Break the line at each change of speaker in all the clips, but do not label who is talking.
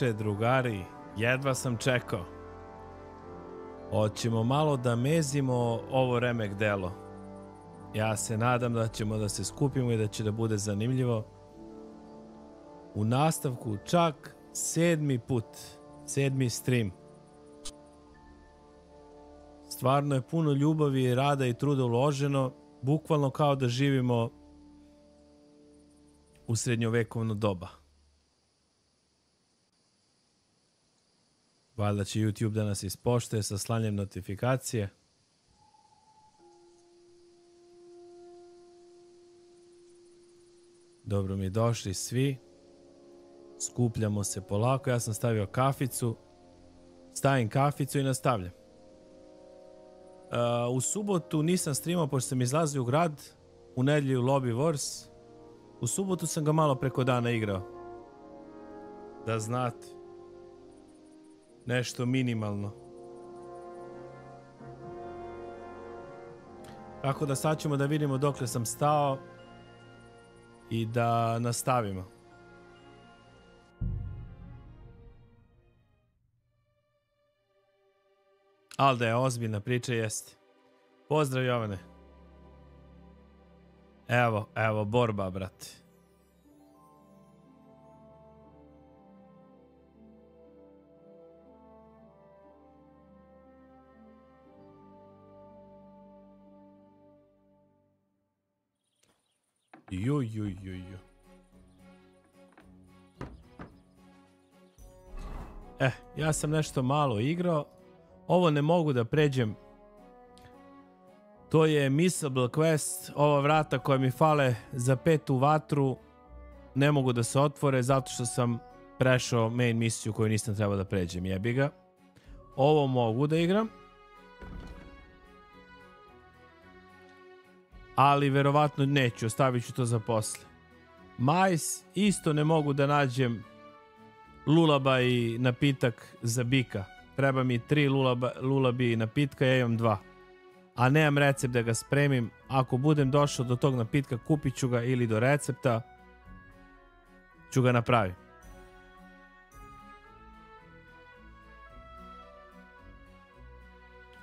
veče, drugari. Jedva sam čekao. Hoćemo malo da mezimo ovo remek delo. Ja se nadam da ćemo da se skupimo i da će da bude zanimljivo. U nastavku čak 7. put, 7. stream. Stvarno je puno ljubavi, rada i truda uloženo, bukvalno kao da živimo u srednjovekovno doba. Valjda će YouTube da nas ispoštuje sa slanjem notifikacije. Dobro mi došli svi. Skupljamo se polako. Ja sam stavio kaficu. Stavim kaficu i nastavljam. U subotu nisam streamao pošto sam izlazio u grad. U nedjelju Lobby Wars. U subotu sam ga malo preko dana igrao. Da znate. Nešto minimalno. Tako da sad ćemo da vidimo dokle sam stao i da nastavimo. Ali da je ozbiljna priča, jeste. Pozdrav, Jovane. Evo, borba, brate. Ju. Ja sam nešto malo igrao. Ovo ne mogu da pređem. To je Missable Quest. Ova vrata koja mi fale za 5. vatru ne mogu da se otvore zato što sam prešao main misiju koju nisam trebao da pređem. Jebi ga. Ovo mogu da igram. Ali verovatno neću, ostavit ću to za posle. Majs, isto ne mogu da nađem lullaby napitak za bika. Treba mi 3 lullaby napitka, ja imam 2. A nemam recept da ga spremim. Ako budem došao do tog napitka, kupit ću ga ili do recepta ću ga napraviti.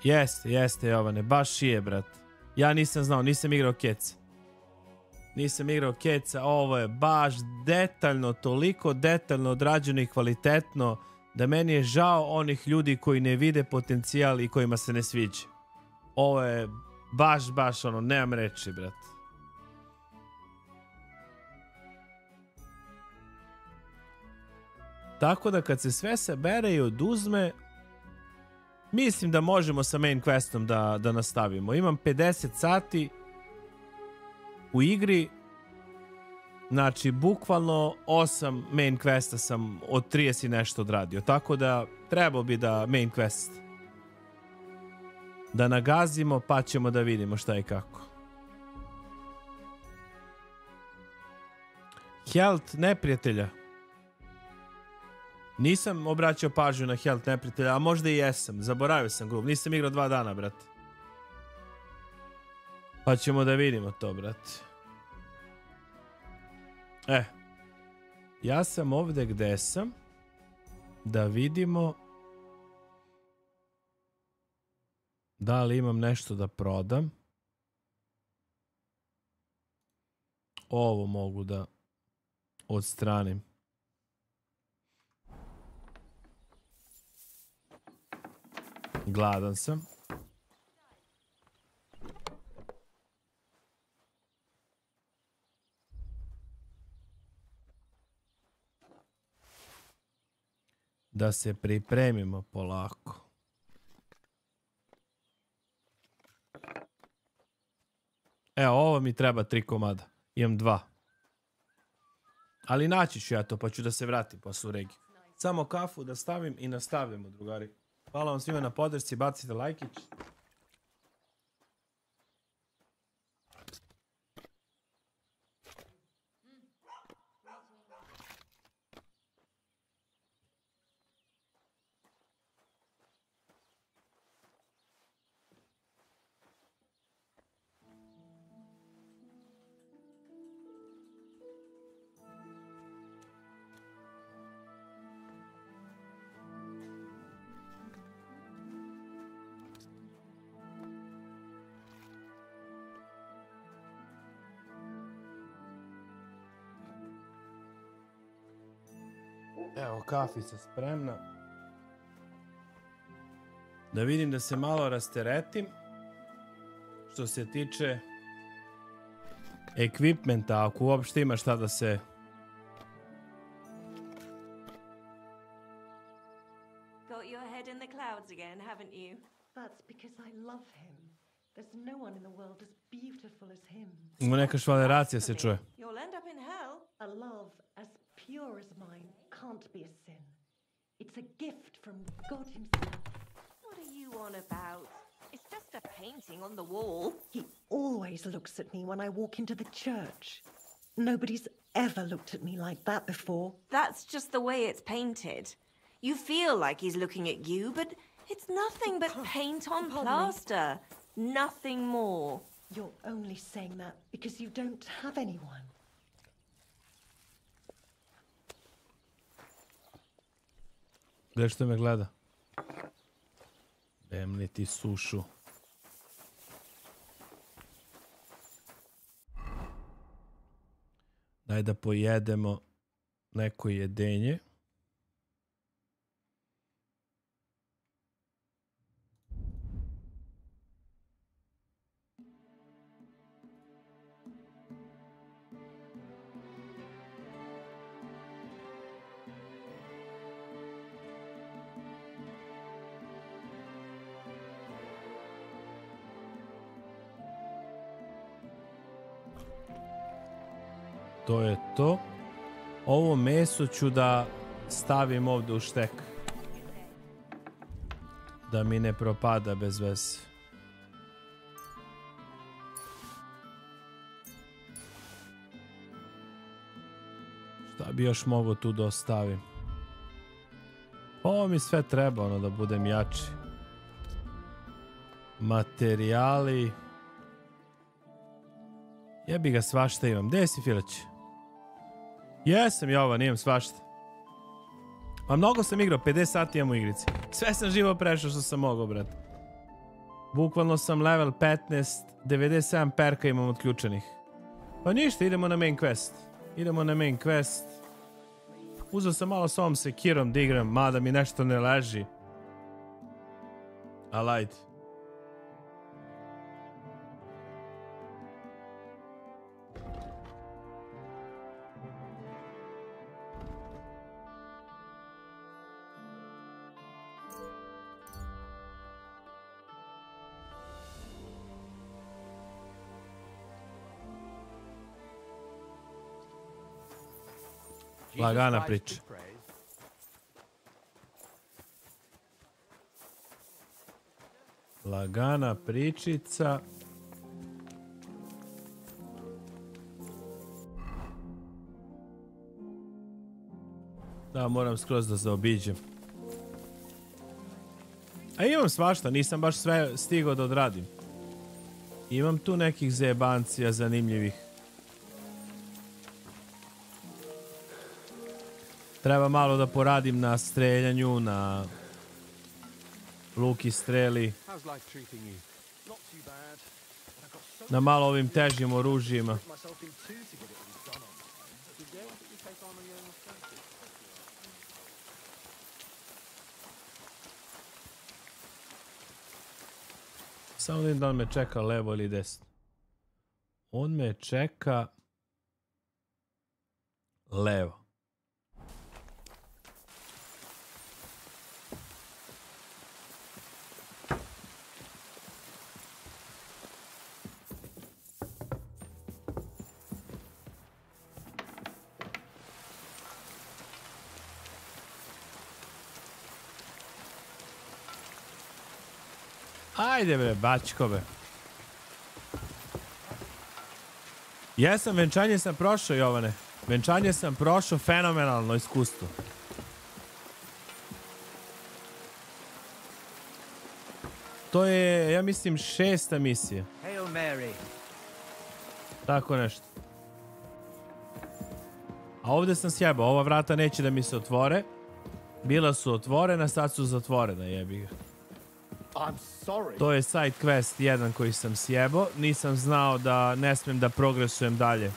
Jeste, Jovane, baš je, brat. Ja nisam znao, nisam igrao keca. Ovo je baš detaljno, toliko detaljno odrađeno i kvalitetno da meni je žao onih ljudi koji ne vide potencijal i kojima se ne sviđa. Ovo je baš ono, nemam reči, brat. Tako da kad se sve sabere i oduzme, mislim da možemo sa main questom da nastavimo. Imam 50 sati u igri. Znači, bukvalno 8 main questa sam od 30 i nešto odradio. Tako da trebao bi da main quest da nagazimo, pa ćemo da vidimo šta i kako. Health neprijatelja. Nisam obraćao pažnju na health neprijatelja, a možda i jesam. Zaboravio sam grup. Nisam igrao 2 dana, brate. Pa ćemo da vidimo to, brate. Ja sam ovdje gde sam. Da vidimo da li imam nešto da prodam. Ovo mogu da odstranim. Gladan sam. Da se pripremimo polako. Evo, ovo mi treba 3 komada. Imam 2. Ali naći ću ja to, pa ću da se vratim posle u regiju. Samo kafu da stavim i nastavljamo, drugari. Hvala vam svima na podršci, bacite lajkić. Evo, kafica spremna. Da vidim da se malo rasteretim. Što se tiče ekvipmenta, ako uopšte ima šta da se...
Got your head in the clouds again, haven't you?
That's because I love him. There's no one in the world as beautiful as him.
Ima neka švaleracija se čuje.
You'll end up in hell.
A love as pure as mine can't be a sin. It's a gift from God himself.
What are you on about? It's just a painting on the wall.
He always looks at me when I walk into the church. Nobody's ever looked at me like that before.
That's just the way it's painted. You feel like he's looking at you, but it's nothing but paint on plaster. Nothing more.
You're only saying that because you don't have anyone.
Gledaj što me gleda. Bemli ti sušu. Daj da pojedemo neko jedenje. To je to. Ovo meso ću da stavim ovdje u štek. Da mi ne propada bez veze. Šta bi još mogao tu da ostavim? Ovo mi sve treba, ono, da budem jači. Materijali. Jebi ga, svašta imam. Gdje si, Filać? Jesam, Jovan, imam svašta. Pa mnogo sam igrao, 50 sati imam u igrici. Sve sam živo prešao što sam mogao, brate. Bukvalno sam level 15, 97 perka imam odključenih. Pa ništa, idemo na main quest. Idemo na main quest. Uzeo sam malo s ovom sekirom da igram, mada mi nešto ne leži. Ali ajde. Lagana priča. Lagana pričica. Da, moram skroz da zaobiđem. A imam svašta, nisam baš sve stigao da odradim. Imam tu nekih zajebancija zanimljivih. Treba malo da poradim na streljanju, na luki streli. Na malo ovim težim oružjima. Samo vidim da on me čeka levo ili desno. On me čeka levo. Ajde bre, bačkove. Jesam, venčanje sam prošao, Jovane. Venčanje sam prošao, fenomenalno iskustvo. To je, ja mislim, 6. misija.
Hail Mary.
Tako nešto. A ovdje sam sjebao, ova vrata neće da mi se otvore. Bila su otvorena, sad su zatvorena, jebi ga. To je side quest 1 koji sam sjebao. Nisam znao da ne smijem da progresujem dalje.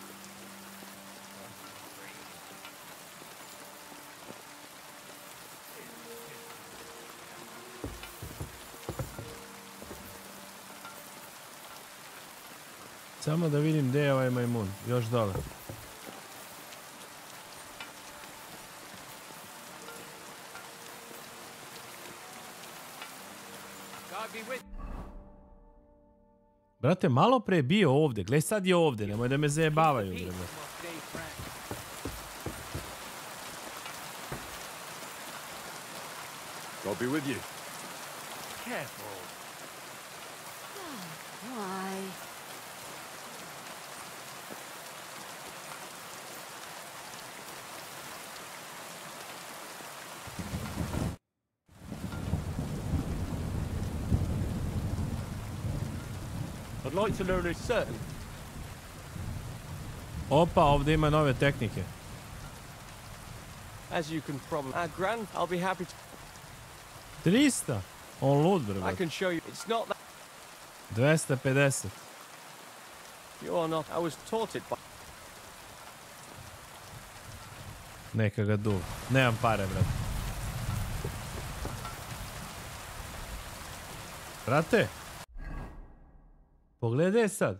Samo da vidim gdje je ovaj majmun. Još dole. Brate, malo pre je bio ovdje. Gle, sad je ovdje. Nemoj da me zajebavaju. Brate.
I'll be with you.
Careful.
Why?
I'd like to learn a certain.
Opa, ovdje ima nove tehnike.
As you can probably. Gran, I'll be happy to.
300? On lud,
I
brate.
can show you. It's not that
250.
you're not. I was taught it by.
Neka ga duv. Nemam pare, brate. Brate. Pogledaj sad.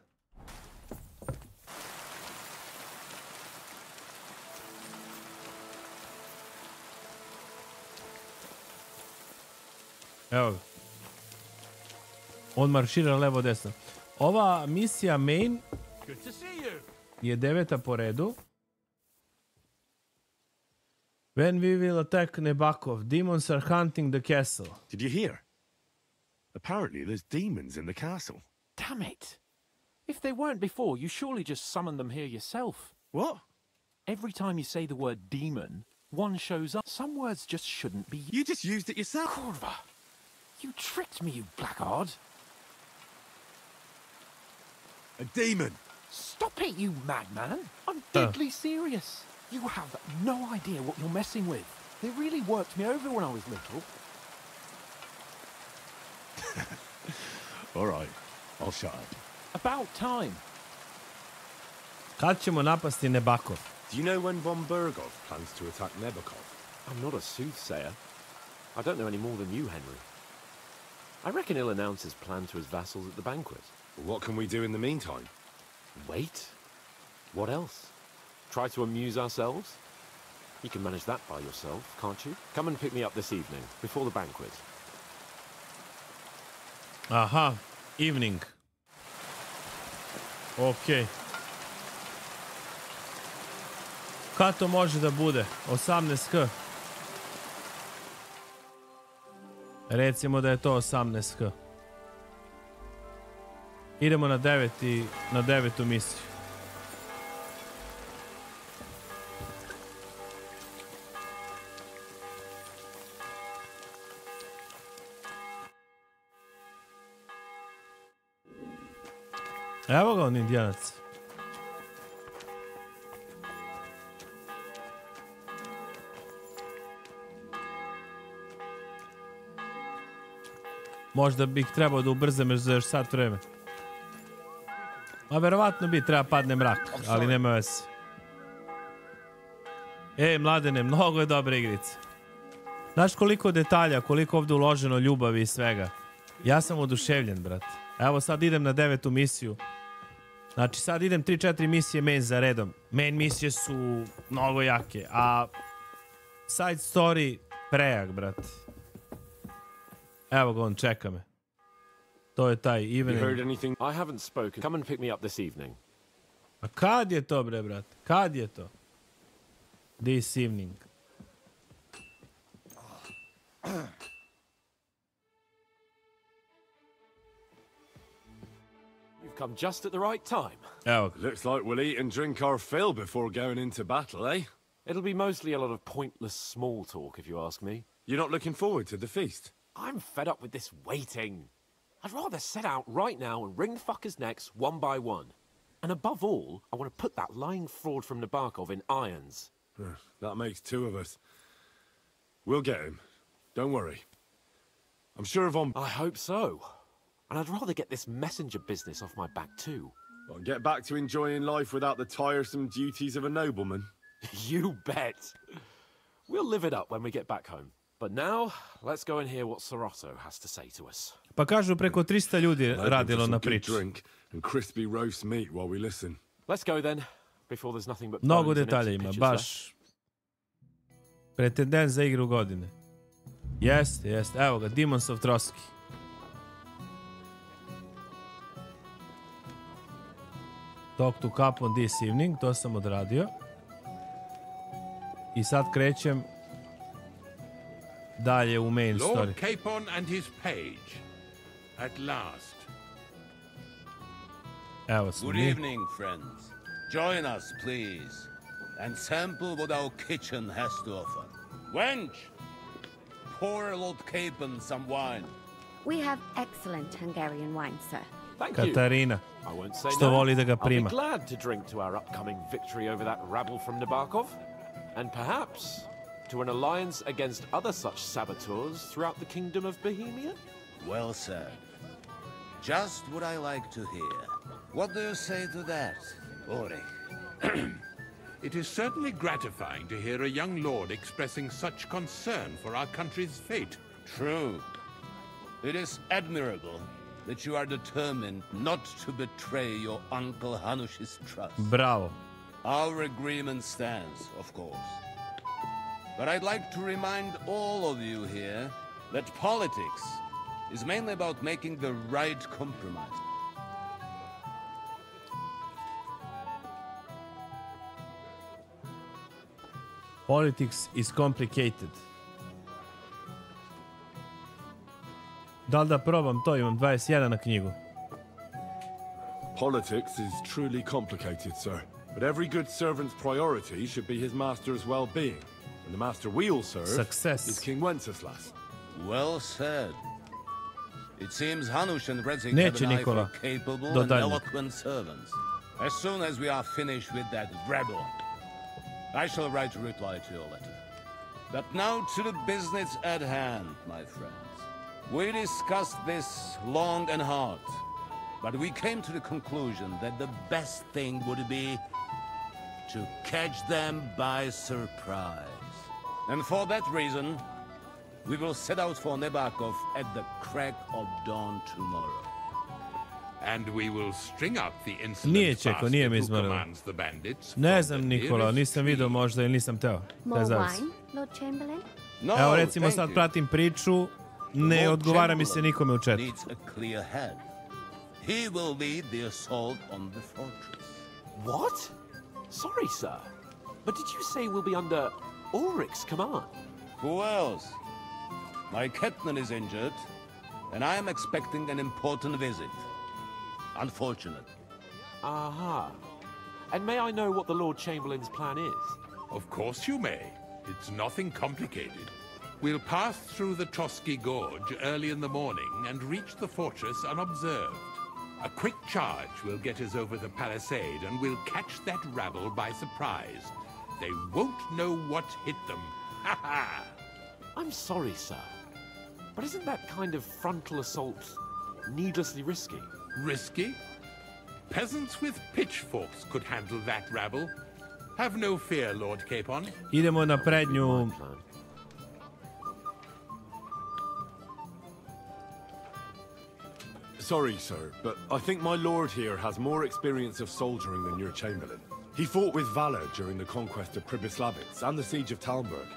Evo ga. On maršira levo desno. Ova misija main
Good to see you.
je 9. po redu. When we will attack Nebakov, demons are hunting the castle.
Did you hear? Apparently there's demons in the castle.
Damn it. If they weren't before, you surely just summoned them here yourself.
What?
Every time you say the word demon, one shows up. Some words just shouldn't be used.
You just used it yourself.
Corva, you tricked me, you blackguard.
A demon.
Stop it, you madman. I'm deadly serious. You have no idea what you're messing with. They really worked me over when I was little.
All right, I'll shut up.
About time.
Kad ćemo napasti Nebakov?
Do you know when von Bergov plans to attack Nebakov?
I'm not a soothsayer. I don't know any more than you, Henry. I reckon he'll announce his plan to his vassals at the banquet.
Well, what can we do in the meantime?
Wait? What else? Try to amuse ourselves? You can manage that by yourself, can't you? Come and pick me up this evening, before the banquet.
Aha, evening. Okej. Kad to može da bude? 18h. Recimo da je to 18h. Idemo na 9. misiju. Evo ga on indijanac. Možda bih trebao da ubrzam za još sat vreme. A verovatno bi treba padne mrak, ali nema veze. Mladene, mnogo je dobra igrica. Znaš koliko detalja, koliko ovdje uloženo ljubavi i svega. Ja sam oduševljen, brate. Evo sad idem na 9. misiju. Znači sad idem 3-4 misije main za redom. Main misije su mnogo jake, a side story prejak, brate. Evo ga on, čeka me. To je taj
You heard
evening.
anything? I haven't spoken. Come and pick me up this evening.
A kad je to, bre, brate? Kad je to? This evening.
You've come just at the right time.
Evo ga.
Looks like we'll eat and drink our fill before going into battle, eh?
It'll be mostly a lot of pointless small talk, if you ask me.
You're not looking forward to the feast?
I'm fed up with this waiting. I'd rather set out right now and wring the fuckers' necks one by one. And above all, I want to put that lying fraud from Nabokov in irons.
That makes two of us. We'll get him. Don't worry. I'm sure von...
I hope so. And I'd rather get this messenger business off my back too.
Well, get back to enjoying life without the tiresome duties of a nobleman.
You bet. We'll live it up when we get back home. But now, let's go and hear what Soroto has to say to us.
Pa kažu preko 300 ljudi
I'm hoping for
radilo
some
na
good
priči.
drink and crispy roast meat while we listen.
Let's go then, before there's nothing but
Mnogo
bones and
detalja
empty
ima,
pictures left.
baš pretendent za igru godine. Jeste, evo ga, Demons of Troski. Talk to Capon this evening, to sam odradio. I sad krećem dalje u main story.
Lord Capon and his page. At last.
Evo smo
Good
mi.
evening, friends. Join us, please, and sample what our kitchen has to offer. Wench, pour Lord Capon some wine.
We have excellent Hungarian wine, sir.
Thank you.
Katarina,
I won't say
što
no.
voli da ga
I'll be
prima.
glad to drink to our upcoming victory over that rabble from Nabokov, and perhaps to an alliance against other such saboteurs throughout the kingdom of Bohemia.
Well said. Just what I like to hear. What do you say to that, Ulrich?
It is certainly gratifying to hear a young lord expressing such concern for our country's fate.
True. It is admirable that you are determined not to betray your uncle Hanush's trust.
Bravo.
Our agreement stands, of course. But I'd like to remind all of you here that politics is mainly about making the right compromise.
Politics is complicated. Da li da probam to? Imam 21 na knjigu.
Politics is truly complicated, sir. But every good servant's priority should be his master's well-being. And the master we'll serve
Success.
is King Wenceslas.
Well said. It seems Hanush and Redzing
Neće,
have an eye
Nikola.
for capable
Do
and
daljnjeg.
eloquent servants. As soon as we are finished with that rebel, I shall write a reply to your letter. But now to the business at hand, my friends. We discussed this long and hard, but we came to the conclusion that the best thing would be to catch them by surprise. And for that reason, we will set out for Nebakov at the crack of dawn tomorrow.
And we will string up the
Nije
insolent
čekao, nije mi
bastard who
izmrlo.
commands the bandits.
Ne
from
znam,
the
Nikola,
nearest
nisam vidio
tree.
možda ili nisam teo.
More
Ne zavisi.
wine, Lord Chamberlain?
No,
Evo recimo
thank
sad
you.
pratim priču, ne
Lord
odgovara mi se
Chamberlain
nikome u chatu.
needs a clear head. He will lead the assault on the fortress.
What? Sorry, sir. But did you say we'll be under Ulrich's command?
Who else? My Ketman is injured, and I am expecting an important visit. Unfortunate.
Aha. And may I know what the Lord Chamberlain's plan is?
Of course you may. It's nothing complicated. We'll pass through the Trotsky Gorge early in the morning and reach the fortress unobserved. A quick charge will get us over the palisade and we'll catch that rabble by surprise. They won't know what hit them. Ha ha!
I'm sorry, sir. But isn't that kind of frontal assault needlessly risky?
Risky? Peasants with pitchforks could handle that rabble. Have no fear, Lord Capon.
Idemo na prednju.
My plan.
Sorry, sir, but I think my lord here has more experience of soldiering than your chamberlain. He fought with valor during the conquest of Pribyslavitz and the siege of Talmberg,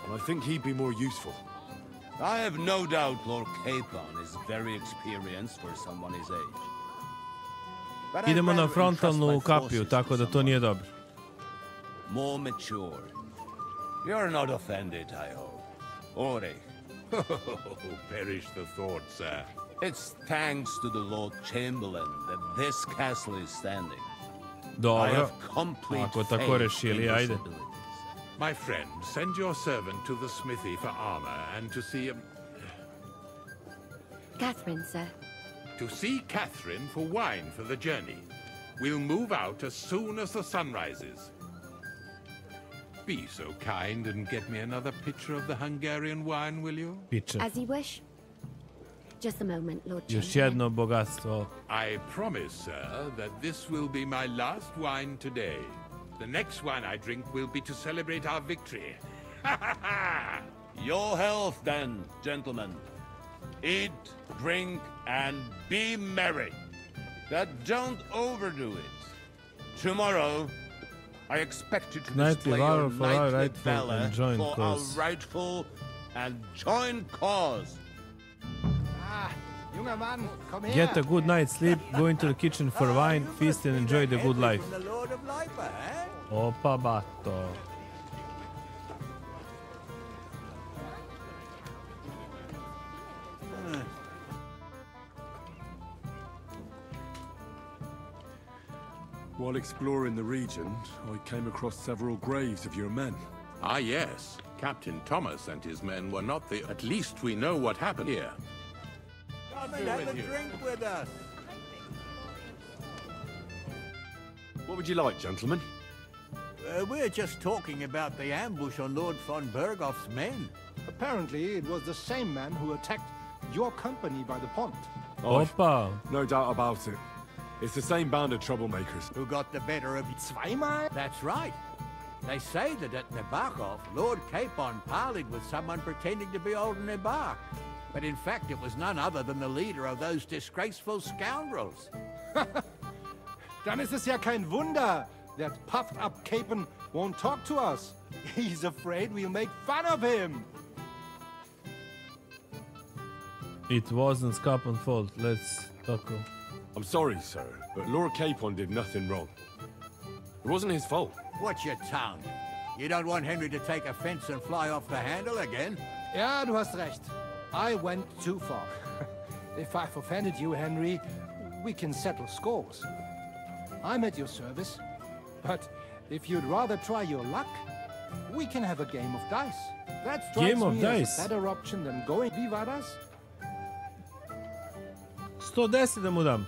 and I think he'd be more useful.
I have no doubt Lord Capon is very experienced for someone his age. But I'd
Idemo na
rather entrust
frontalnu
my
kapiju,
forces
tako
to
da to
someone
nije dobro.
more mature. You're not offended, I hope. Ulrich,
Perish the thought, sir.
it's thanks to the Lord Chamberlain that this castle is standing. I
Dobro.
have complete
Ako
faith
tako
in
rešili,
his
ajde.
abilities.
My friend, send your servant to the smithy for armor and to see
Catherine, sir.
Catherine for wine for the journey. We'll move out as soon as the sun rises. Be so kind and get me another pitcher of the Hungarian wine, will you?
Piče.
As you wish. Just a moment, Lord
Još
Chamberlain.
jedno bogatstvo.
I promise, sir, that this will be my last wine today. The next wine I drink will be to celebrate our victory. Ha ha ha!
Your health, then, gentlemen. Eat, drink, and be merry. But don't overdo it. Tomorrow, I expect you to
Knightly
display
valor
your
for our
knightly
rightful
valor
and joint
for
cause.
our rightful and joint cause.
Ah, junger Mann, komm her.
Get a good night's sleep, go into the kitchen for wine, feast and enjoy the good life.
From the Lord of Lipa, eh?
Opa batto.
While exploring the region, I came across several graves of your men.
Ah, yes. Captain Thomas and his men were not the... At least we know what happened here.
Come and have a drink with us.
What would you like, gentlemen?
We're just talking about the ambush on Lord von Bergoff's men.
Apparently, it was the same man who attacked your company by the pond.
Opa.
No doubt about it. It's the same band of troublemakers.
Who got the better of
Zweimal?
That's right. They say that at Nabokov, Lord Capon parleyed with someone pretending to be old Nabark. But in fact, it was none other than the leader of those disgraceful scoundrels.
Dann ist es ja kein Wunder. That puffed-up Capon won't talk to us. He's afraid we'll make fun of him.
It wasn't Scapon's fault. Let's talk.
I'm sorry, sir, but Lord Capon did nothing wrong. It wasn't his fault.
Watch your tongue. You don't want Henry to take offense and fly off the handle again.
Ja, du hast recht. I went too far. If I've offended you, Henry, we can settle scores. I'm at your service. But if you'd rather try your luck, we can have a game of dice. That strikes
Game of
me
dice.
as a better option than going vivadas.
110 da mu dam.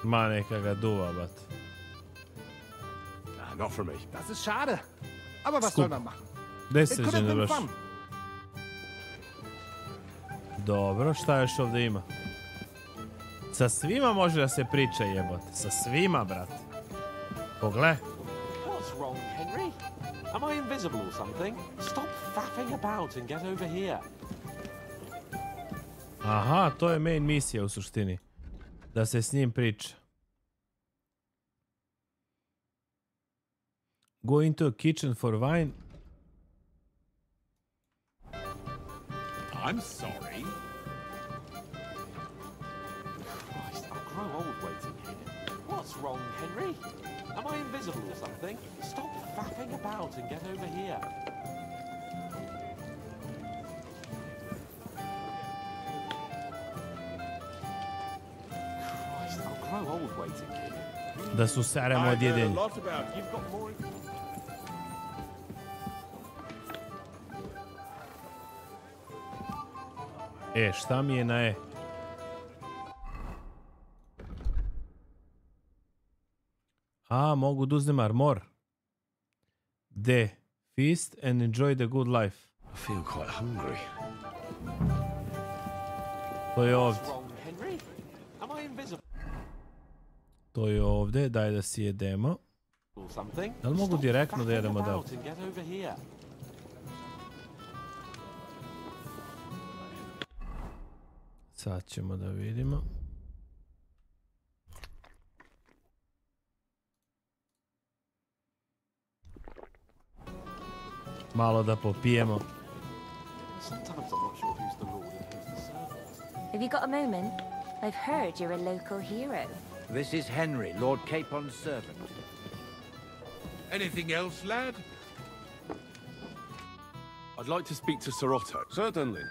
Ma neka ga duva, bat.
Nah, not for me.
Das ist schade. Aber was soll man machen? It
Desređene
could have been
baš.
fun.
Dobro, šta još ovdje ima? Sa svima može da se priča, jebote. Sa svima, brate. Pogle.
What's wrong, Henry? Am I invisible or something? Stop faffing about and get over here.
Aha, to je main misija u suštini. Da se s njim priča. Go into a kitchen for wine.
I'm sorry.
Christ, I'll grow old waiting here. What's wrong, Henry? Am I invisible or something? Stop faffing about and get over here. Christ, I'll grow old waiting here.
Da su seremo od jedenja.
You've got more...
Šta mi je na E? A, mogu da uzmem armor. D. Feast and enjoy the good life.
I feel quite hungry.
To je ovdje.
What's wrong, Henry? Am I invisible
To je ovdje. Daj da si jedemo.
or something?
Da li mogu
Stop
direktno da
faffing
jedemo da?
about and get over here.
Sad ćemo da vidimo. Malo da popijemo.
Sometimes I'm not sure who's the lord and who's the servant.
Have you got a moment? I've heard you're a local hero.
This is Henry, Lord Capon's servant.
Anything else, lad?
I'd like to speak to Sir Otto.
Certainly.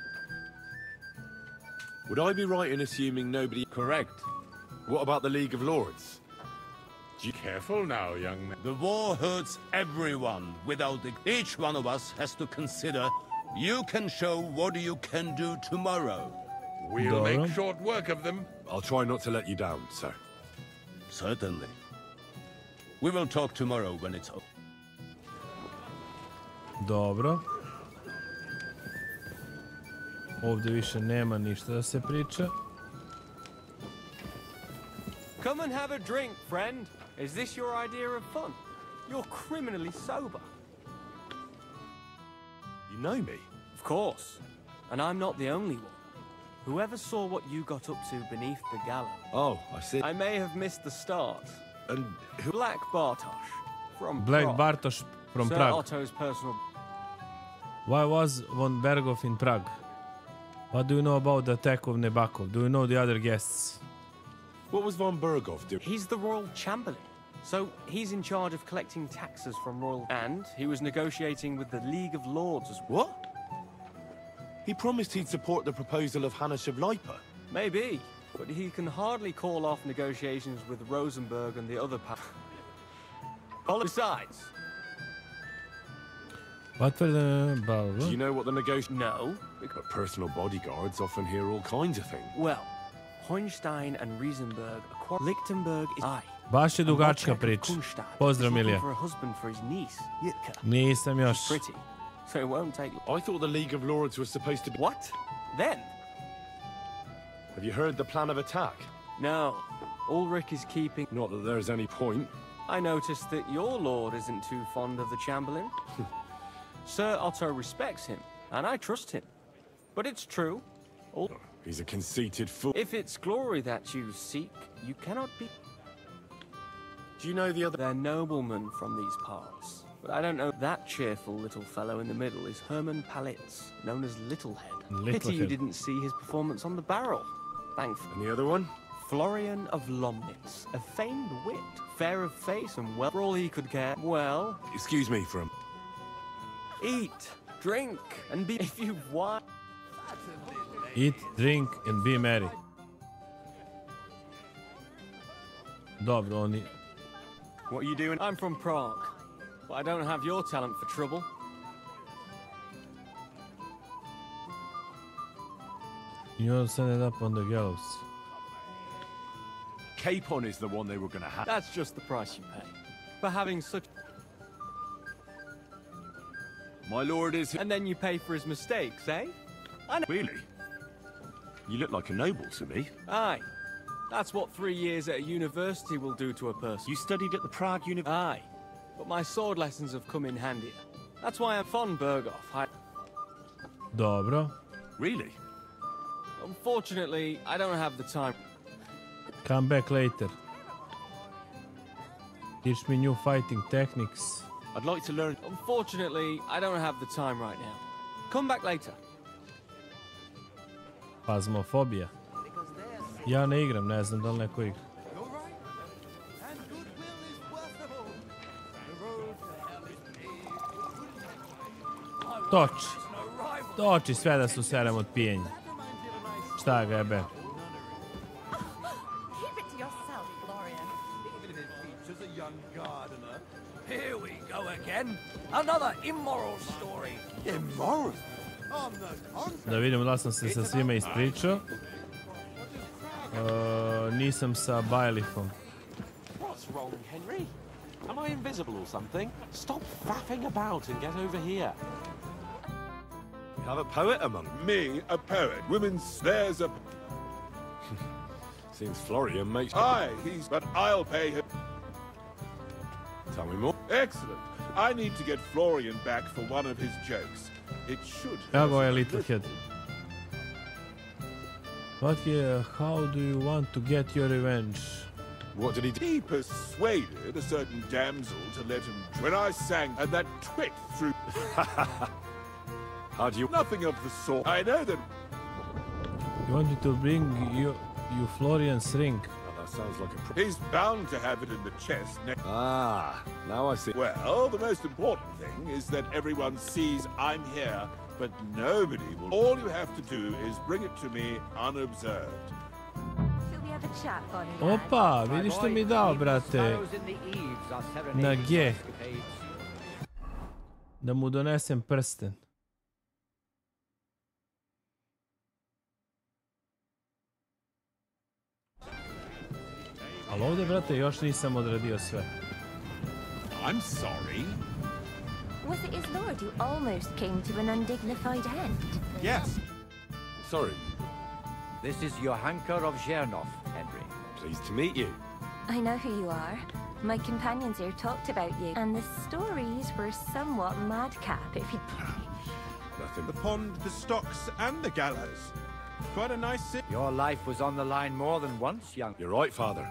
Would I be right in assuming nobody...
Correct.
What about the League of Lords?
Careful now, young man.
The war hurts everyone without it. Each one of us has to consider you can show what you can do tomorrow.
We'll make short work of them.
I'll try not to let you down, sir.
Certainly. We will talk tomorrow when it's over.
Dobro. Ovdje više nema ništa da se priča.
Come and have a drink, friend. Is this your idea of fun? You're criminally sober.
You know me?
Of course.
And I'm not the only one. Whoever saw what you got up to beneath the gallows.
Oh, I see.
I may have missed the start.
And who?
Black Bartosz from
Black
Prague.
Bartosz from
Sir
Prague.
Otto's personal...
Why was von Berghoff in Prague? What do you know about the attack of Nebakov? Do you know the other guests?
What was von Berghoff doing?
He's the royal chamberlain. So he's in charge of collecting taxes from royal... And he was negotiating with the League of Lords as well.
What? He promised he'd support the proposal of Hannes of Leipa.
Maybe, but he can hardly call off negotiations with Rosenberg and the other Besides...
What for the...
Do you know what the negotiation...
No.
But personal bodyguards often hear all kinds of things.
Well, Hohenstein and Riesenberg acquired... Lichtenberg is...
Baš je dugačka priča. Pozdrav, Milija.
For a husband for his niece, Jitka.
Nisam još.
She's pretty, so it won't take...
I thought the League of Lords was supposed to be...
What? Then?
Have you heard the plan of attack?
No. Ulrich is keeping...
Not that there's any point.
I noticed that your lord isn't too fond of the Chamberlain. Sir Otto respects him, and I trust him. But it's true.
He's a conceited fool.
If it's glory that you seek, you cannot be...
Do you know the other...
They're noblemen from these parts. But I don't know. That cheerful little fellow in the middle is Hermann Palitz, known as Littlehead. Pity you didn't see his performance on the barrel. Thankfully.
And the other one?
Florian of Lomnitz, a famed wit, fair of face and well, for all he could care. Well...
Excuse me for a...
Eat, drink, and be if you want.
Eat, drink and be merry. Dobro, oni...
What are you doing? I'm from Prague, but I don't have your talent for trouble.
You all set it up on the gallows.
Capon is the one they were going to have.
That's just the price you pay. For having such...
My lord is...
And then you pay for his mistakes, eh? I know.
Really? You look like a noble to me.
Aye. That's what 3 years at a university will do to a person.
You studied at the Prague University?
Aye. But my sword lessons have come in handier. That's why I'm von Berghoff.
Dobro.
Really?
Unfortunately, I don't have the time.
Come back later. Teach me new fighting techniques.
I'd like to learn...
Unfortunately, I don't have the time right now. Come back later.
Phasmophobia. Ja ne igram, ne znam da li neko igra. Toči. Toči sve da se userem od pijenja. Šta ga jebe?
Here we go again. Another immoral story. Immoral?
Da vidimo da sam se sa svima ispričao. Nisam sa Bailiffom.
What's wrong, Henry? Am I invisible or something? Stop faffing about and get over here.
You have a poet among
me, a poet. Women's, there's a...
Seems Florian makes...
Aye, but I'll pay him.
Tell me more.
Excellent. I need to get Florian back for one of his jokes. It should...
Evo ga je Littlehead. How do you want to get your revenge?
What did he do? He persuaded a certain damsel to let him... When I sang, and that twit through...
How do you...
Nothing of the sort. I know that...
You want me to bring you Florian's ring?
That sounds like a... He's bound to have it in the chest.
Ah, now I see.
Well, the most important thing is that everyone sees I'm here, but nobody will... All you have to do is bring it to me unobserved.
Opa, vidiš što mi dao, brate? Na G. Da mu donesem prsten. Ali ovdje, brate, još nisam odradio sve.
I'm sorry.
Was it his lord who almost came to an undignified end?
Yes.
Sorry.
This is Johanka of Zhernov, Henry.
Pleased to meet you.
I know who you are. My companions here talked about you, and the stories were somewhat madcap, if you...
nothing.
The pond, the stocks, and the gallows. Quite a nice city.
Your life was on the line more than once, young.
You're right, Father.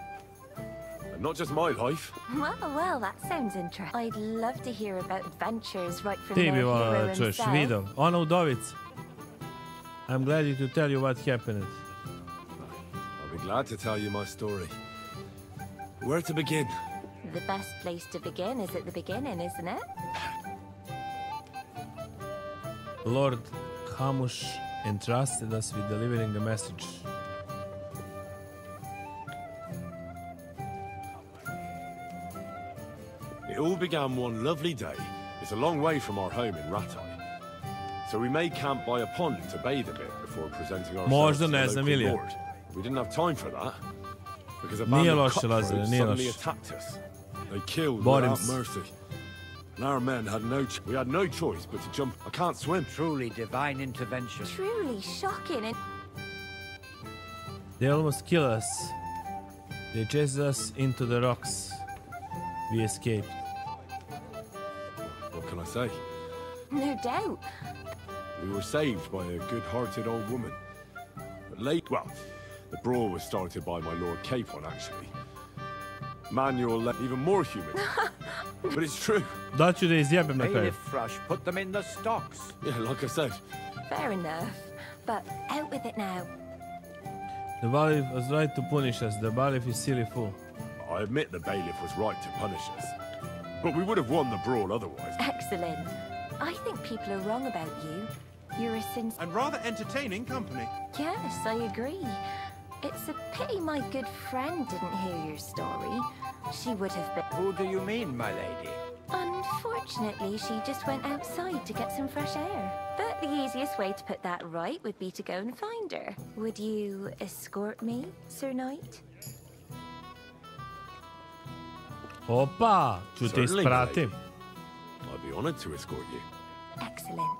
And not just my life.
Well, that sounds interesting. I'd love to hear about adventures right from
Ti
their
bi
hero
volila čuješ
himself.
video. Ona udovica. I'm glad to tell you what happened.
I'll be glad to tell you my story. Where to begin?
The best place to begin is at the beginning, isn't it?
Lord Hamush entrusted us with delivering a message.
It all began one lovely day. It's a long way from our home in Ratai. So we made camp by a pond to bathe a bit before presenting ourselves to the local lord. We didn't have time for that, because a band of cutthroats suddenly attacked us. They killed without mercy. And our men had we had no choice but to jump. I can't swim.
Truly divine intervention.
Truly shocking and...
They almost killed us. They chased us into the rocks. We escaped.
What can I say?
No doubt.
We were saved by a good-hearted old woman. But the brawl was started by my Lord Capon, actually. Manuel, even more human. But it's true.
Daću da izjebem na kraju.
Bailiff Thrush, put them in the stocks.
Yeah, like I said.
Fair enough. But out with it now.
The bailiff was right to punish us. The bailiff is silly fool.
I admit the bailiff was right to punish us. But we would have won the brawl otherwise.
Excellent. I think people are wrong about you. You're a
and rather entertaining company.
Yes, I agree. It's a pity my good friend didn't hear your story. She would have been...
Who do you mean, my lady?
Unfortunately, she just went outside to get some fresh air. But the easiest way to put that right would be to go and find her. Would you escort me, Sir Knight?
Opa, ću te ispratim.
I'd be honored to escort you.
Excellent.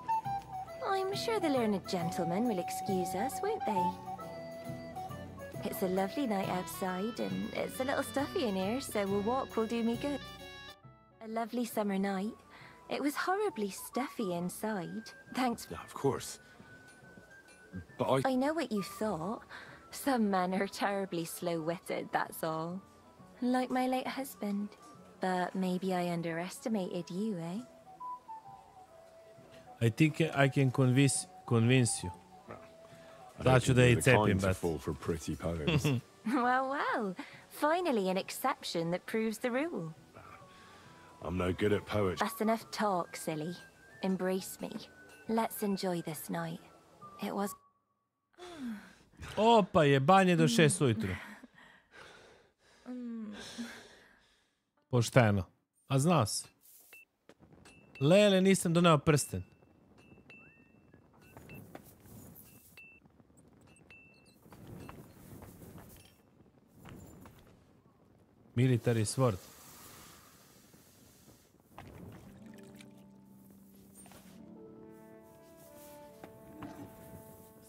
I'm sure the learned gentlemen will excuse us, won't they? It's a lovely night outside, and it's a little stuffy in here, so a walk will do me good. A lovely summer night. It was horribly stuffy inside. Thanks.
Yeah, of course. But
I know what you thought. Some men are terribly slow-witted, that's all. Like my late husband. But maybe I underestimated you, eh?
I think I can convince you. Daću da je cepim, but...
fall for pretty poems.
Well. Finally an exception that proves the rule.
I'm no good at poetry.
That's enough talk, silly. Embrace me. Let's enjoy this night. It was...
Opa, jebanje do 6 ujutru. Pošteno. A znao si. Lele, nisam doneo prsten. Military sword.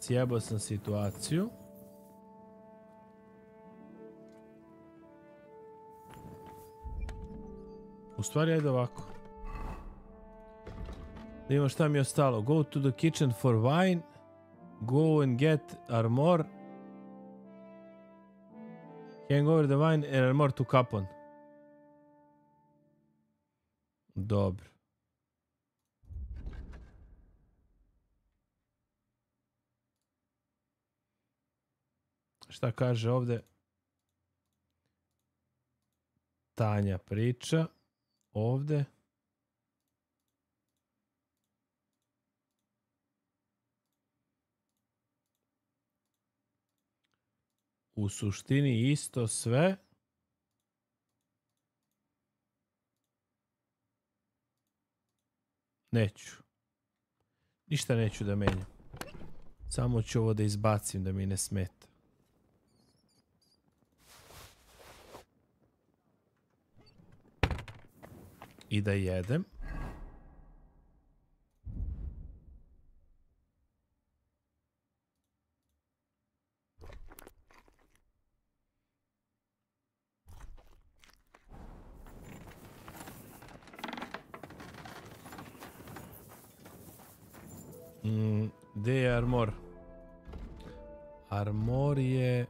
Sjebao sam situaciju. U stvari, ajde ovako. Da imamo šta mi je ostalo. Go to the kitchen for wine. Go and get armor. Hang over the wine and armor to Capon. Dobro. Šta kaže ovde? Tanja priča. Ovde. U suštini isto sve. Neću. Ništa neću da menjam. Samo ću ovo da izbacim da mi ne smeta. I da jedem. Gde je armor? Armor je...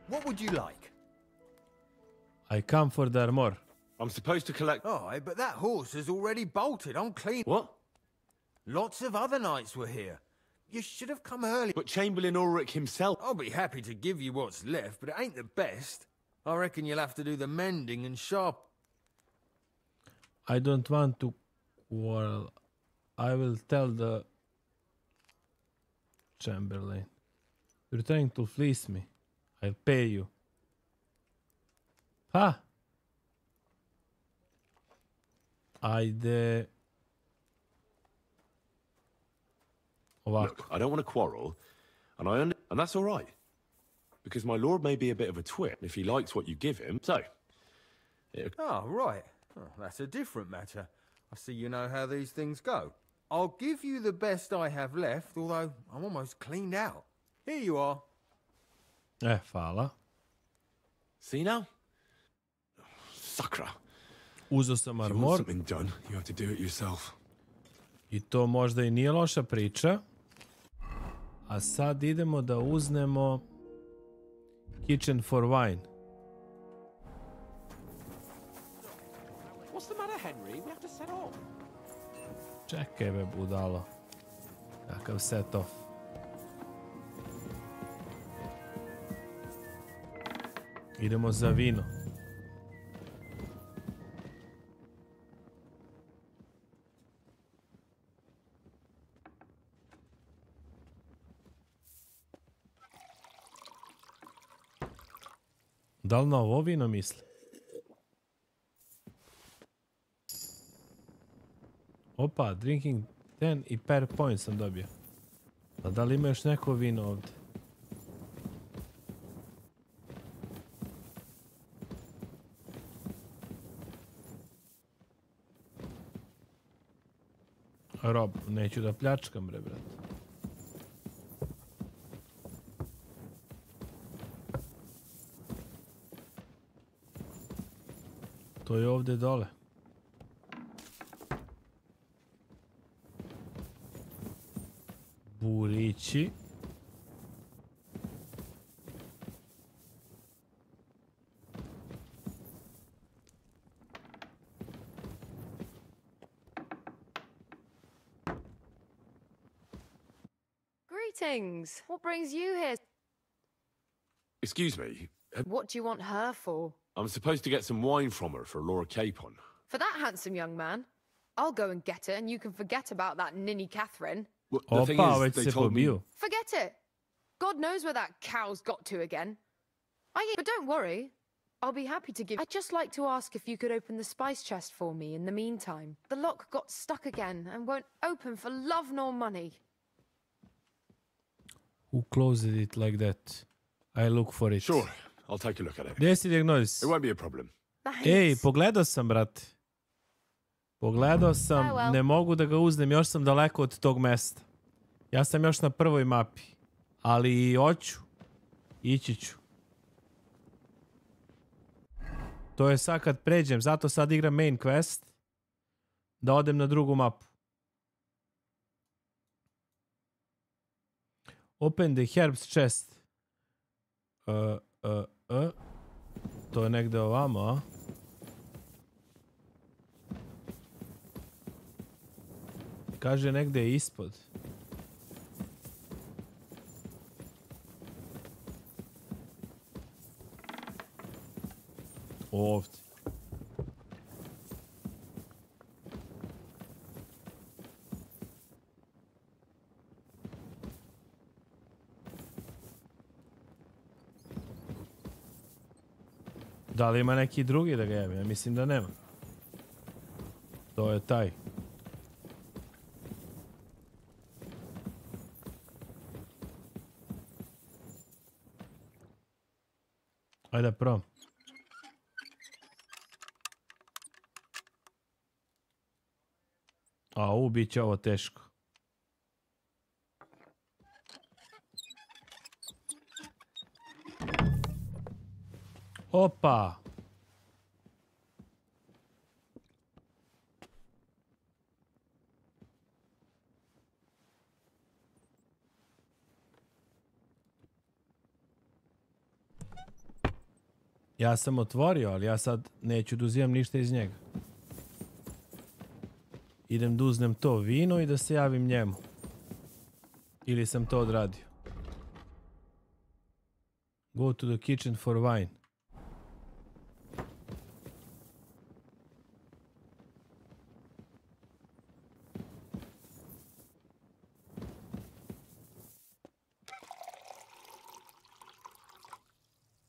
What would you like?
I come for the armor.
I'm supposed to collect...
Aye, but that horse has already bolted. I'm clean.
What?
Lots of other knights were here. You should have come early.
But Chamberlain Ulrich himself...
I'll be happy to give you what's left, but it ain't the best. I reckon you'll have to do the mending and sharp.
I don't want to quarrel. I will tell the Chamberlain. You're trying to fleece me. I'll pay you. Ha! Ajde. Ovako.
Look, I don't want to quarrel, and that's all right. Because my lord may be a bit of a twit if he likes what you give him, so...
Oh, right. Oh, that's a different matter. I see you know how these things go. I'll give you the best I have left, although I'm almost cleaned out. Here you are.
Hvala.
See now? Sakra.
Uzeo sam
If you want
armor.
something done, you have to do it yourself.
I to možda i nije loša priča. A sad idemo da uznemo Kitchen for Wine.
What's the matter, Henry? We have to set off.
Čekaj be budalo. Kakav set off. Idemo za vino. Da li na ovo vino misli? Opa, drinking 10 i per point sam dobio. A da li ima još neko vino ovdje? Rob, neću da pljačkam, bre, brat. To je ovdje dole. Burići.
Greetings. What brings you here?
Excuse me.
What do you want her for?
I'm supposed to get some wine from her for Laura Capon.
For that handsome young man? I'll go and get it, and you can forget about that ninny Catherine.
Well, the thing is, they told me...
Forget it. God knows where that cow's got to again. But don't worry. I'll be happy to give... I'd just like to ask if you could open the spice chest for me in the meantime. The lock got stuck again and won't open for love nor money.
Who closed it like that? I look for it.
Sure, I'll take a look at it.
Gdje si Diagnosis?
It won't be a problem.
Ej, pogledao sam, brate. Pogledao sam, ne mogu da ga uznem, još sam daleko od tog mesta. Ja sam još na prvoj mapi. Ali hoću. Ići ću. To je sad kad pređem, zato sad igram main quest. Da odem na drugu mapu. Open the herbs chest. To je negde ovamo, a? Kaže negde ispod. Ovdje. Da li ima neki drugi da ga jebe? Ja mislim da nema. To je taj. Ajde probam. A, bit će ovo teško. Opa! Ja sam otvorio, ali ja sad neću da uzimam ništa iz njega. Idem da uznem to vino i da se javim njemu. Ili sam to odradio. Go to the kitchen for wine.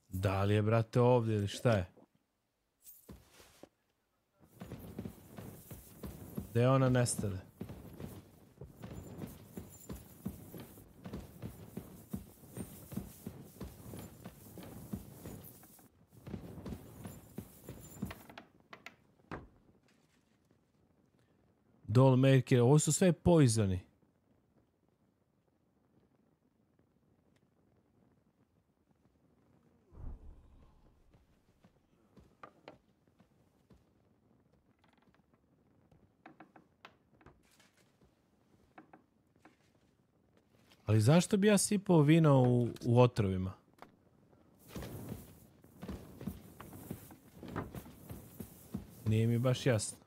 Da li je, brate, ovdje ili šta je? Gde ona nestade? Dollmaker, ovo su sve poizoni. Ali zašto bi ja sipao vino u otrovima? Nije mi baš jasno.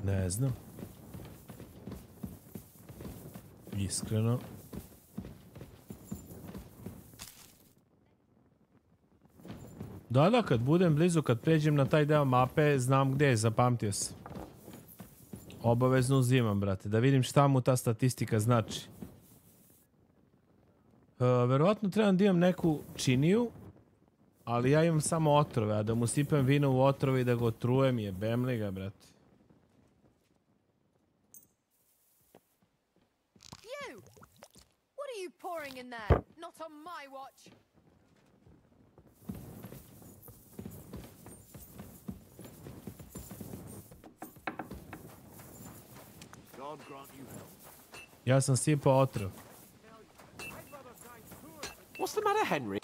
Ne znam. Iskreno. Da, kad budem blizu, kad pređem na taj deo mape, znam gdje je, zapamtio sam. Obavezno uzimam, brate, da vidim šta mu ta statistika znači. Verovatno trebam da imam neku činiju, ali ja imam samo otrove, a da mu sipam vino u otrove i da ga otrujem, jebem li ga, brate.
You! What are you pouring in there? Not on my watch!
Ja sam sipao otrov.
What's the matter, Henry?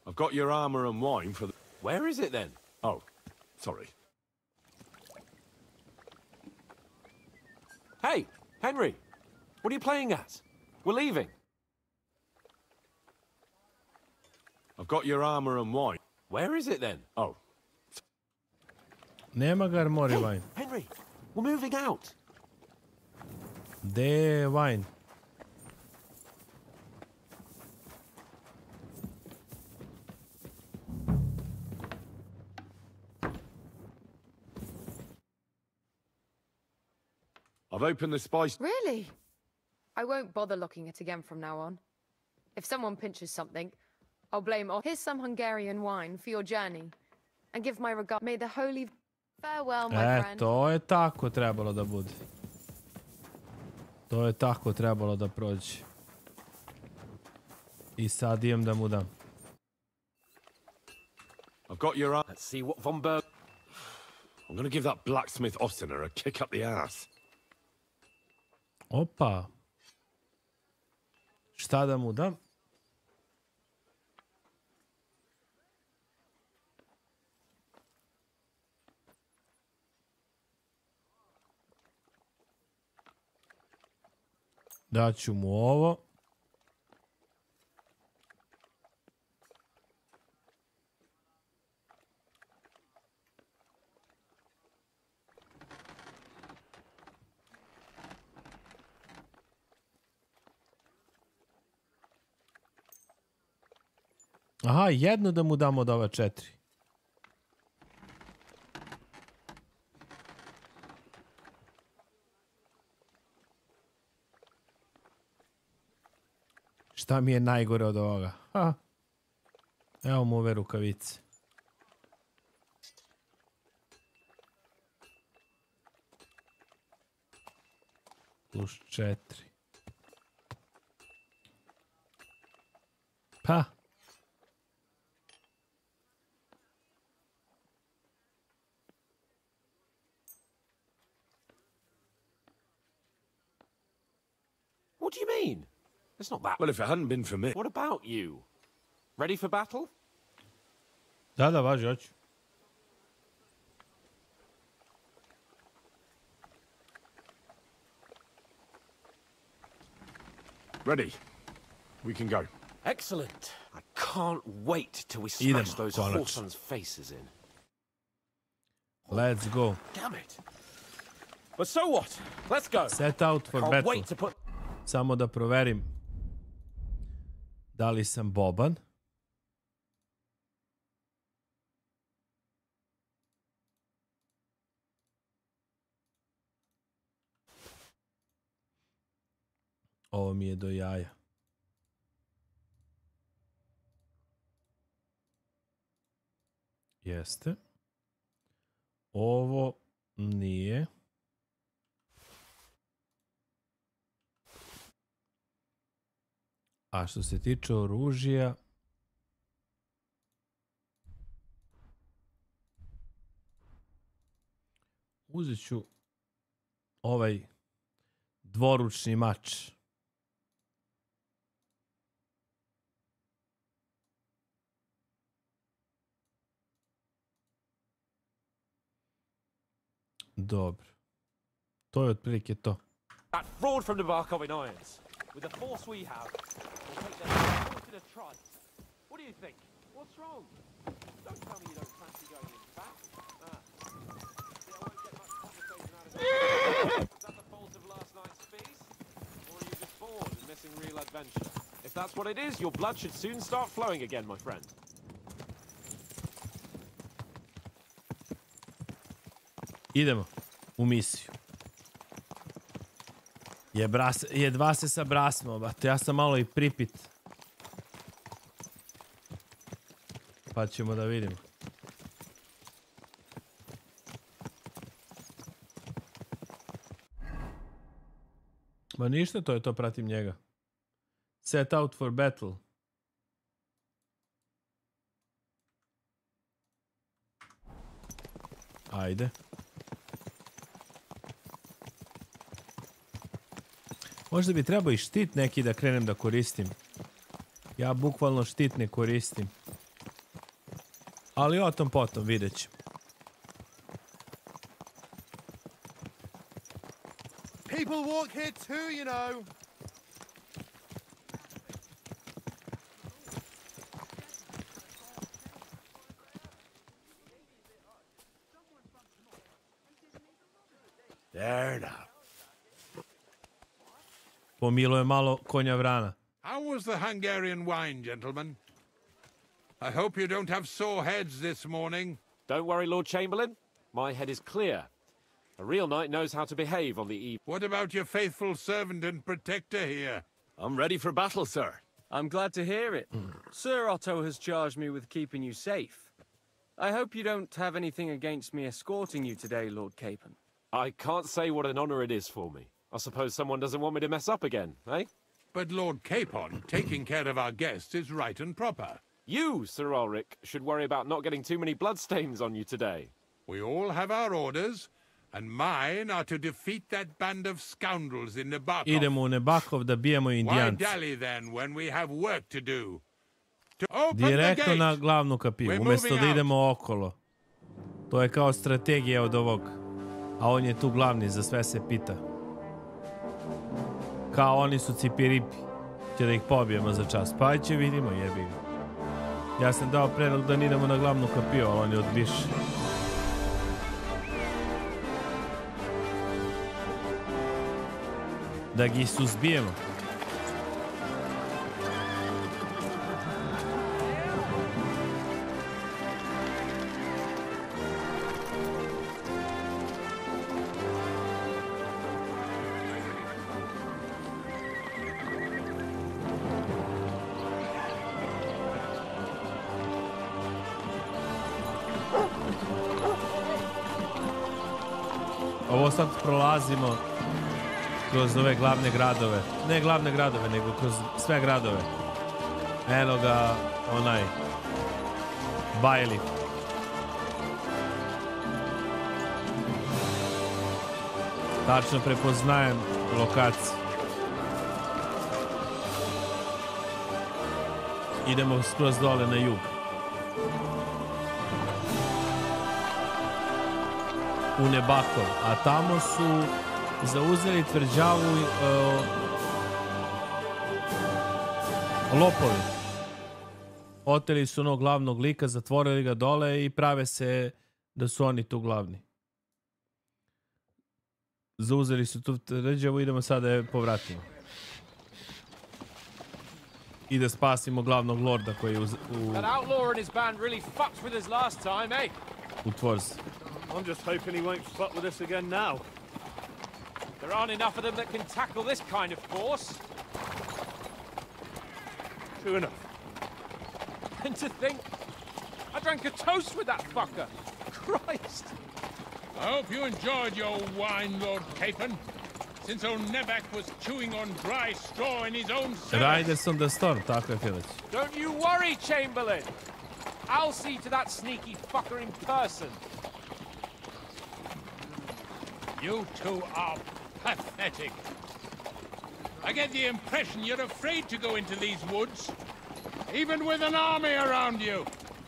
I've got your armor and wine for the...
Where is it then?
Oh, sorry.
Hey, Henry! What are you playing at? We're leaving.
I've got your armor and wine.
Where is it then?
Oh.
Nema ga armori wine.
Henry, we're moving out.
Gde je wine?
I've opened the spice...
Really? I won't bother locking it again from now on. If someone pinches something, I'll blame... Here's some Hungarian wine for your journey. And give my regard... May the holy... Farewell, my friend.
To je tako trebalo da bude. To je tako trebalo da prođe. I sad idem da mu dam.
I've got your...
Let's see what Von Berg...
I'm gonna give that blacksmith Ostiner a kick up the ass.
Opa. Šta da mu dam? Daću mu ovo. Aha, jedno da mu dam od ova 4. Šta mi je najgore od ovoga? Ha. Evo mu ove rukavice. Plus 4. Pa.
What do you mean? It's not that.
Well, if it hadn't been for me...
What about you? Ready for battle?
Da, važi, hoću.
Ready. We can go.
Excellent. I can't wait till we smash those Whoreson's faces in.
Let's go.
Damn it. But so what? Let's go.
Set out for battle. Samo da proverim da li sam Boban. Ovo mi je do jaja. Jeste. Ovo nije. A što se tiče oružja, uzet ću ovaj dvoručni mač. Dobro. To je otprilike to.
That fraud from Nabarkov in irons. With the force we have, we'll take them to the trot. What do you think? What's wrong? Don't tell me you don't fancy going in back. See, I won't get much conversation out of that. Is that the fault of last night's feast? Or are you just bored and missing real adventure? If that's what it is, your blood should soon start flowing again, my friend.
Idemo u misiju. Jedva se sabrasmo, bate. Ja sam malo i pripit. Pa ćemo da vidimo. Ma ništa, to je to, pratim njega. Set out for battle. Ajde. Možda bi trebao i štit neki da krenem da koristim. Ja bukvalno štit ne koristim. Ali o tom potom vidjet ćemo.
People walk here too, you know.
There now.
Pomilo je malo konja vrana.
How was the Hungarian wine, gentlemen? I hope you don't have sore heads this morning.
Don't worry, Lord Chamberlain. My head is clear. A real knight knows how to behave on the eve.
What about your faithful servant and protector here?
I'm ready for battle, sir.
I'm glad to hear it. Sir Otto has charged me with keeping you safe. I hope you don't have anything against me escorting you today, Lord Capon.
I can't say what an honor it is for me. I suppose someone doesn't want me to mess up again, eh?
But Lord Capon, taking care of our guests is right and proper.
You, Sir Ulrich, should worry about not getting too many bloodstains on you today.
We all have our orders, and mine are to defeat that band of scoundrels in Nebakov.
Idemo u Nebakov da bijemo Indijance.
Why dally then when we have work to do? To open
Direktno
the gate.
na glavnu kapiju, umjesto da idemo okolo. To je kao strategija od ovog. A on je tu glavni, za sve se pita. Kao oni su cipiripi. Će da ih pobijemo za čas. Pa će vidimo, jebi ga. Ja sam dao predlog da idemo na glavnu kapiju, ali on je odbiše. Da gi suzbijemo. Ovo sad prolazimo kroz ove glavne gradove. Ne glavne gradove, nego kroz sve gradove. Eno ga, onaj Bajli. Tačno prepoznajem lokaciju. Idemo skroz dole na jug. U Nebakov, a tamo su zauzeli tvrđavu lopovi. Oteli su onog glavnog lika, zatvorili ga dole i prave se da su oni tu glavni. Zauzeli su tu tvrđavu, idemo sada je povratimo. I da spasimo glavnog lorda koji je u tvorzi.
I'm just hoping he won't fuck with us again now. There aren't enough of them that can tackle this kind of force. True enough. And to think, I drank a toast with that fucker. Christ.
I hope you enjoyed your wine, Lord Capon. Since old Nebak was chewing on dry straw in his own cellar.
Riders on the Storm, tako je Filić.
Don't you worry, Chamberlain. I'll see to that sneaky fucker in person.
You two are pathetic. I get the impression you're afraid to go into these woods, even with an army around you.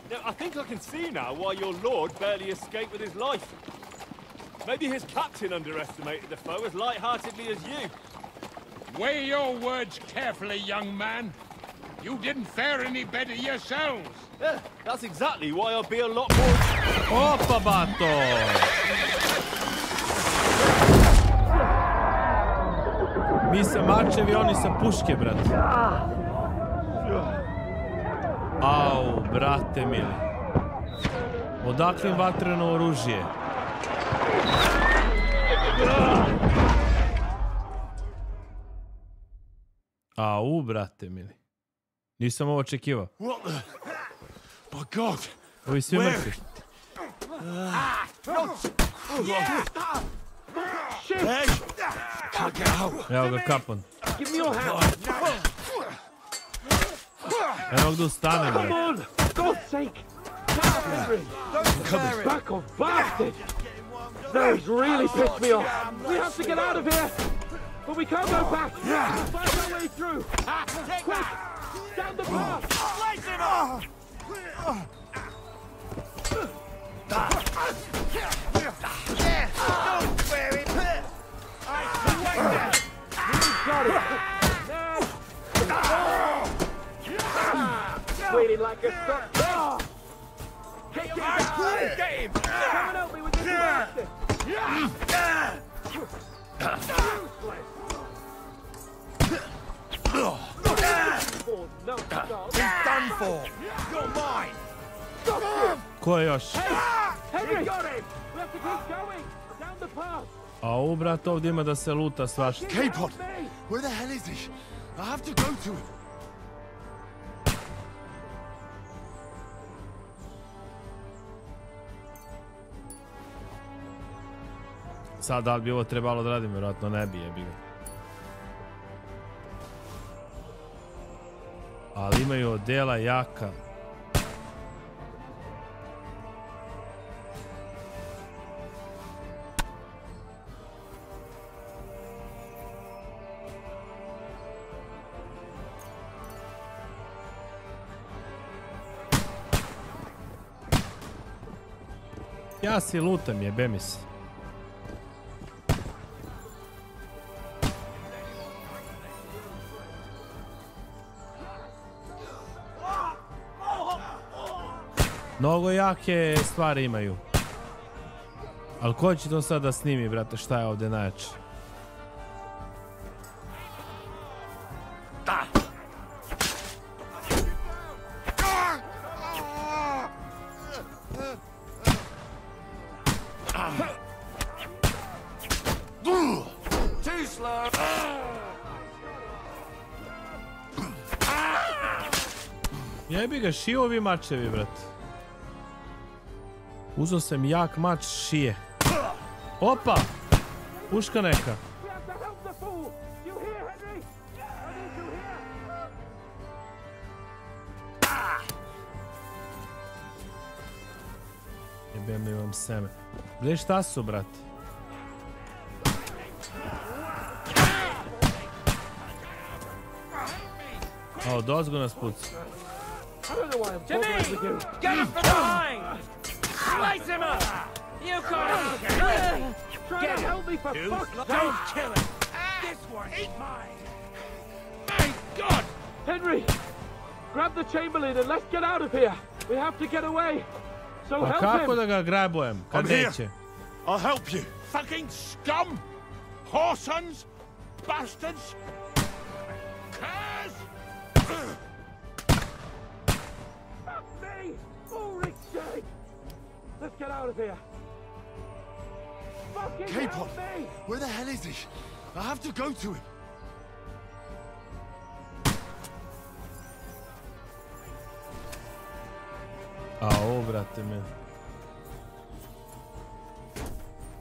Now, I think I can see now why your lord barely escaped with his life. Maybe his captain underestimated the foe as light-heartedly as you.
Weigh your words carefully, young man. You didn't fare any better yourselves.
Yeah, that's exactly why I'll be a lot more...
Opa, bato! Mi sa mačevi, oni sa puške, brate. Au, brate mili. Odakle im vatreno oružje? Au, brate mili. Nisam ovo očekivao.
My God!
Ovi svi mrtvi.
Hey! Can't get out!
Evo ga Capon.
Give me your hand!
Evo gdje ustane, bre.
Come on! God's sake! Back off, bastard! Those really pissed me off. We have to get out of here, but we can't go back. We'll find our way through. Quick! Down the path! Slice him off! Don't wear it! Got it! Waiting like a sucker! Get him! Get him! Come and help me with this bastard!
He's done for! You're mine!
Ko je još?
Henry! Got him! We have to keep going! Down the path!
Au, brat, ovdje ima da se luta svašta.
Capon! Where the hell is he? I have to go to him.
Sad, da li bi ovo trebalo da radim? Vjerojatno ne bi, jebi ga. Ali imaju odjela jaka. Ja si lutam, jebe mi se. Mnogo jake stvari imaju. Ali ko će to sad da snimi, brate, šta je ovdje najjače? Jebi ga, šije ovi mačevi, brate. Uzeo sam jak mač šije. Opa! Puška neka. Jebem li vam seme. Gdje šta su, brate? O, dozgo nas puca.
I don't know why I'm bothering with you. Get up from behind! Slice him up! You got it! Try to help me for fuck's sake! Don't kill him! This one ain't mine! My God! Henry! Grab the Chamberlain and let's get out of here! We have to get away! So help him!
Kako da ga grabujem, kad neće?
I'll help you! Fucking scum! Whoresons! Bastards! Curs!
Fuck me! Ulrich's sake! Let's get out of here! Fucking
Capon!
help me!
Where the hell is he? I have to go to him!
Ao, brate me.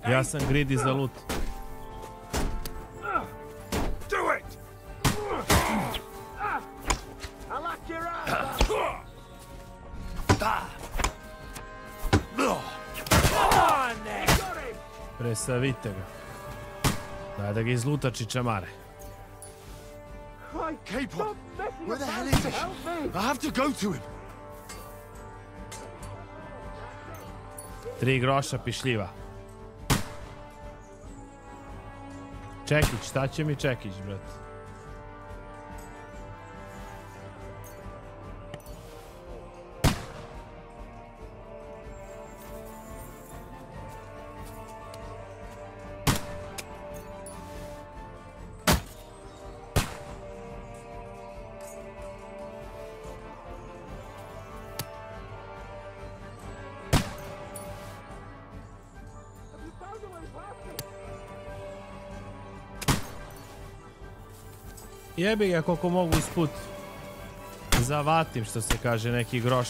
Ja sam greedy za loot.
Do it! I locked your eyes!
Presavite ga. Daj da ga izluta čičamare.
Capon! Where the hell is he? I have to go to him!
3 groša pišljiva. Čekić, šta će mi Čekić, brate? Jebi ga koliko mogu usput. Zavatim, što se kaže, neki groš.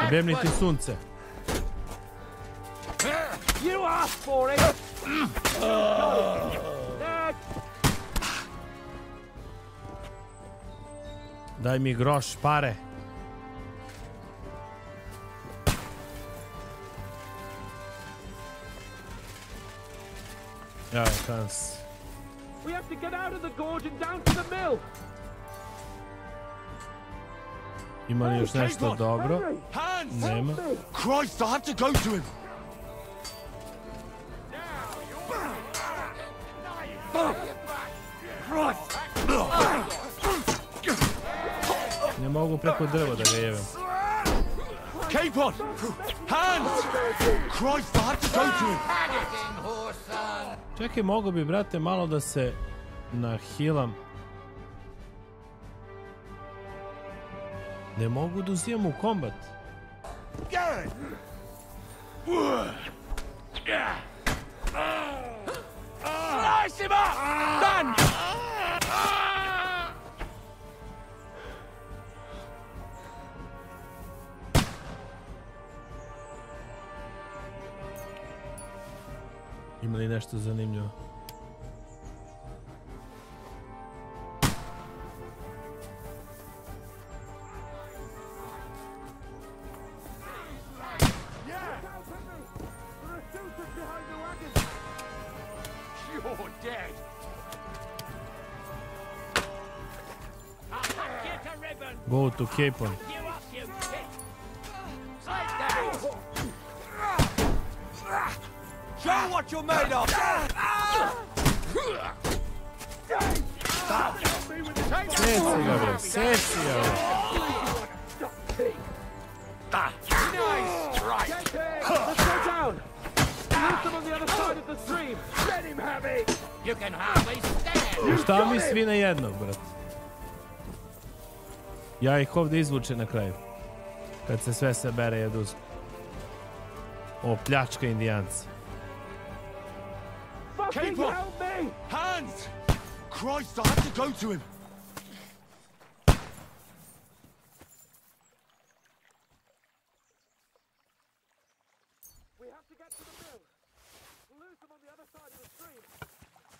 Bjemni ti sunce.
You asked for it.
Daj mi groš, pare. Ja, kans.
We have to get out of the gorge and down to the mill.
Ima li još nešto dobro? Nema.
Christ, I have to go to him.
Ne mogu preko drva da ga jevem.
Capon! Hands! Christ, I have to go to him.
Čekaj, mogu bi, brate, malo da se nahilam. Ne mogu da uzimam u kombat.
Slice him up! Done!
Ima li nešto zanimljivo? Go to Capon.
Show what you're made of!
Sesi ga, bre, sesi ga, bre.
Nice! Right! Let's go down! Leave them on the other side of the stream! Let him have it!
You can hardly stand!
Šta mi svi na jednog, brat? Ja ih ovdje izvučem na kraju. Kad se sve sebere i oduzme. O, pljačka indijanca.
Fucking help me!
Hands! Christ, I have to go to him.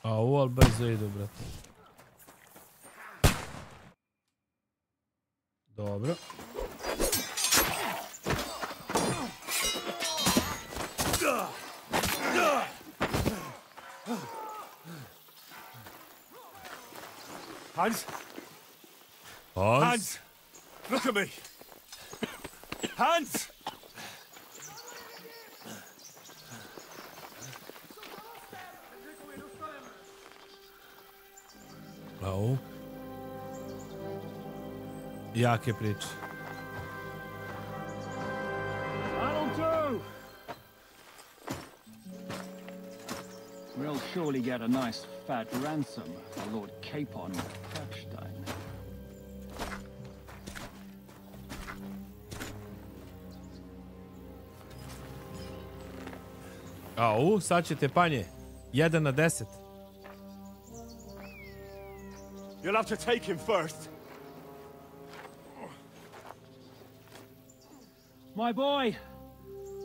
A ovo ali brzo idu, brate. Dobro.
Hans?
Hans?
Hans! Look at me! Hans!
Au. Jake priče.
That'll do! We'll surely get a nice fat ransom for Lord Capon Kirkstein.
Au, sad ćete panje. 1 na 10.
You'll have to take him first.
My boy,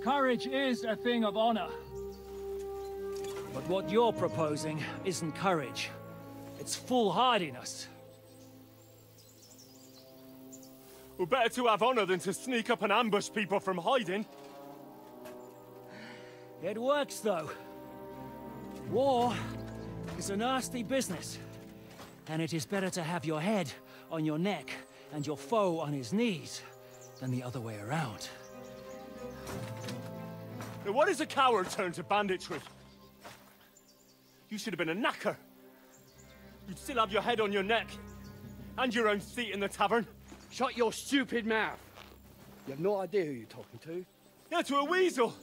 courage is a thing of honor. But what you're proposing isn't courage. It's foolhardiness.
Well, better to have honor than to sneak up and ambush people from hiding.
It works, though. War is a nasty business. And it is better to have your head on your neck and your foe on his knees than the other way around.
Now, what is a coward turn to banditry? You should have been a knacker. You'd still have your head on your neck. And your own seat in the tavern.
Shut your stupid mouth. You have no idea who you're talking to.
Yeah, to a weasel.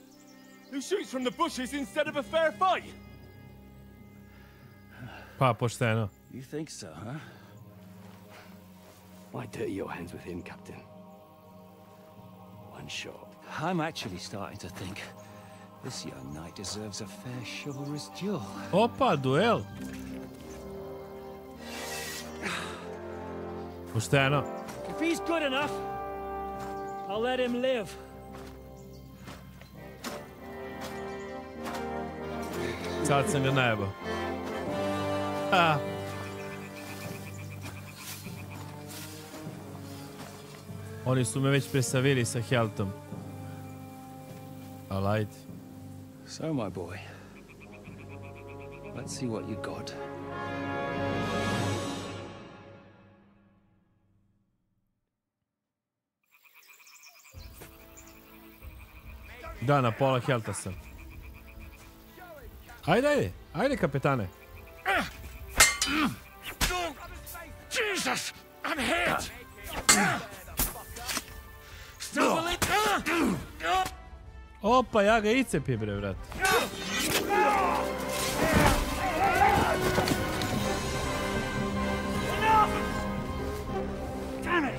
Who shoots from the bushes instead of a fair fight.
Pa, pošteno.
You think so, huh?
Why dirty your hands with him, Captain? One shot.
I'm actually starting to think this young knight deserves a fair chivalrous duel.
Opa, duel. Pošteno.
If he's good enough, I'll let him live.
Sad sam ga najebao. Ha. Oni su me već presavili sa Heltom. Alright.
So, my boy, let's see what you got.
Da, na pola Helta sam. Ajde, ajde, kapetane.
Jesus! I'm hit!
Opa, ja ga i cepi, bre, vrat.
Damn it!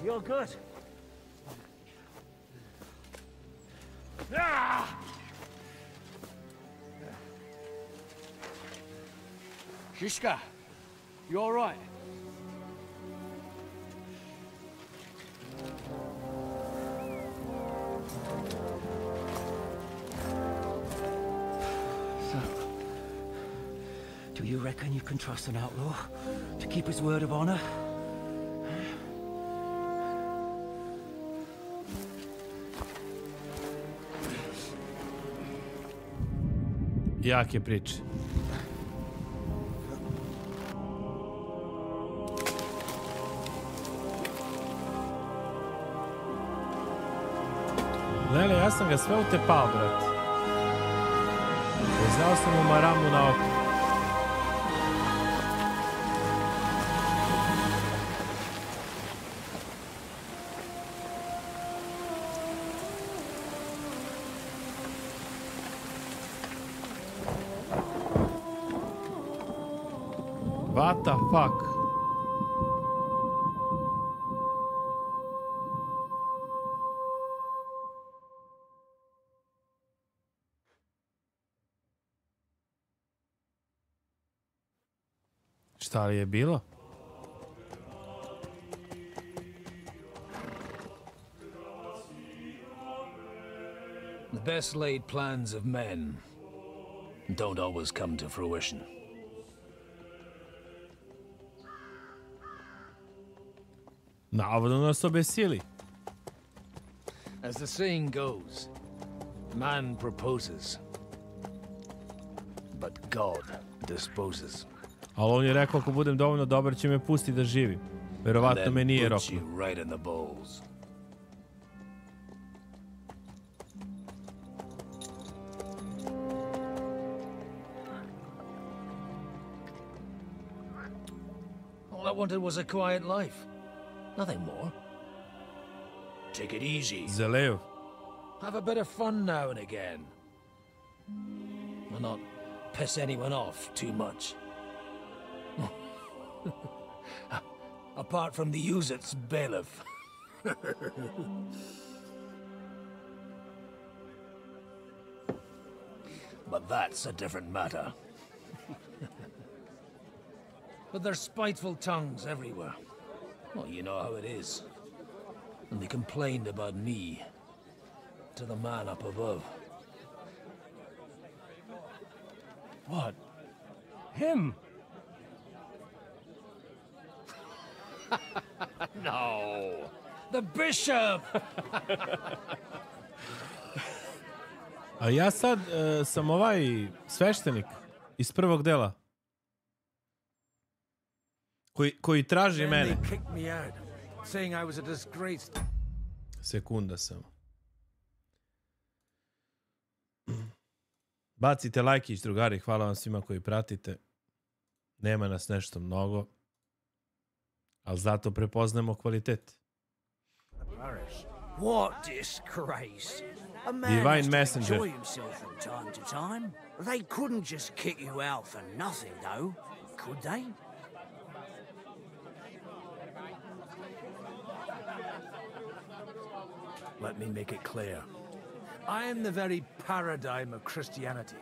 You're good. Shishka, you all right? So, do you reckon you can trust an outlaw to keep his word of honor?
Jake priče. Lele, ja sam ga sve utepao, brat. Uzeo sam mu maramu na oko. What the fuck? Šta li je bilo?
The
best laid plans of men don't always come to fruition.
Navodno nas obesili.
As the saying goes, man proposes, but God disposes.
Ali on je rekao ako budem dovoljno dobar će me pustiti da živim. Verovatno me nije roknuo.
Right in the balls. All I wanted was a quiet life. Nothing more. Take it easy.
Zelev.
Have a bit of fun now and again. And not piss anyone off too much. Apart from the Uzit's bailiff. But that's a different matter. But there's spiteful tongues everywhere. Well, you know how it is. And they complained about me to the man up above.
What? Him?
No! The bishop!
A ja sad sam ovaj sveštenik iz prvog dela. Koji traži mene. Sekunda samo. Bacite lajkić, drugari. Hvala vam svima koji pratite. Nema nas nešto mnogo. Ali zato prepoznamo kvalitet.
What disgrace! A man
Divine
has to
messenger.
enjoy himself from time to time. They couldn't just kick you out for nothing, though, could they?
Let me make it clear. I am the very paradigm of Christianity.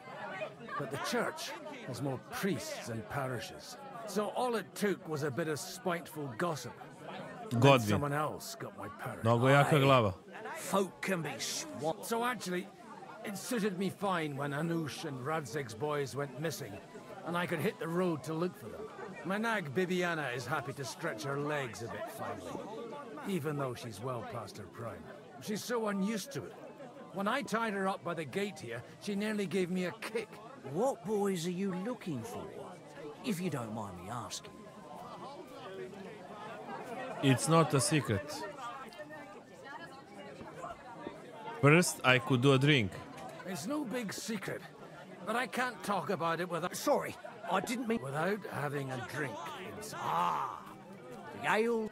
But the church has more priests and parishes. So all it took was a bit of spiteful gossip.
Godwin.
Someone else got my parish.
Mnogo jaka glava.
Folk can be swamped.
So actually, it suited me fine when Anush and Radzig's boys went missing, and I could hit the road to look for them. My nag Bibiana is happy to stretch her legs a bit finally, even though she's well past her prime. She's so unused to it. When I tied her up by the gate here, she nearly gave me a kick.
What boys are you looking for, if you don't mind me asking?
It's not a secret. First, I could do a drink.
It's no big secret, but I can't talk about it without...
Sorry, I didn't mean...
Without having a drink.
The ale...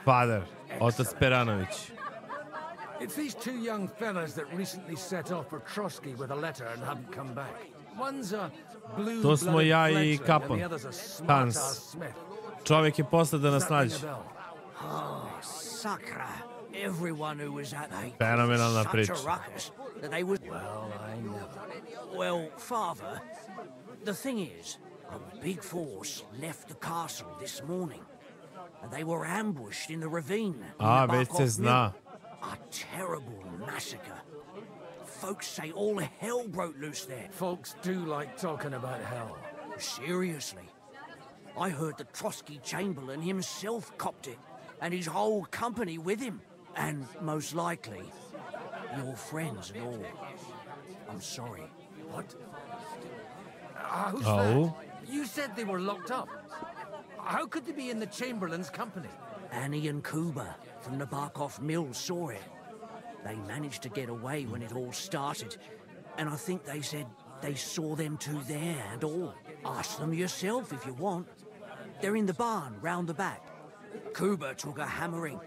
Father, Otac Peranović.
It's these two young fellas that recently set off for Trotsky with a letter and haven't come back. One's a blue
To smo ja i
and
Kapon.
the other's a smart-ass
Hans.
Smith.
Čovjek je posle da nas
Does that ring
nađe.
a bell?
Oh, Sakra. Everyone who was at the...
Fenomenalna
such
priča.
a ruckus that they was... Well, I never... Well, Father, the thing is, a big force left the castle this morning. And they were ambushed in the ravine.
A, već se zna.
A terrible massacre. Folks say all hell broke loose there.
Folks do like talking about hell.
Seriously. I heard the Trotsky Chamberlain himself copped it, and his whole company with him. And most likely, your friends and all. I'm sorry.
What? Who's
Oh?
that? You said they were locked up. How could they be in the Chamberlain's company?
Annie and Kuba from the Barkov Mill saw it. They managed to get away when it all started, and I think they said they saw them two there and all. Ask them yourself if you want. They're in the barn round the back. Kuba took a hammering,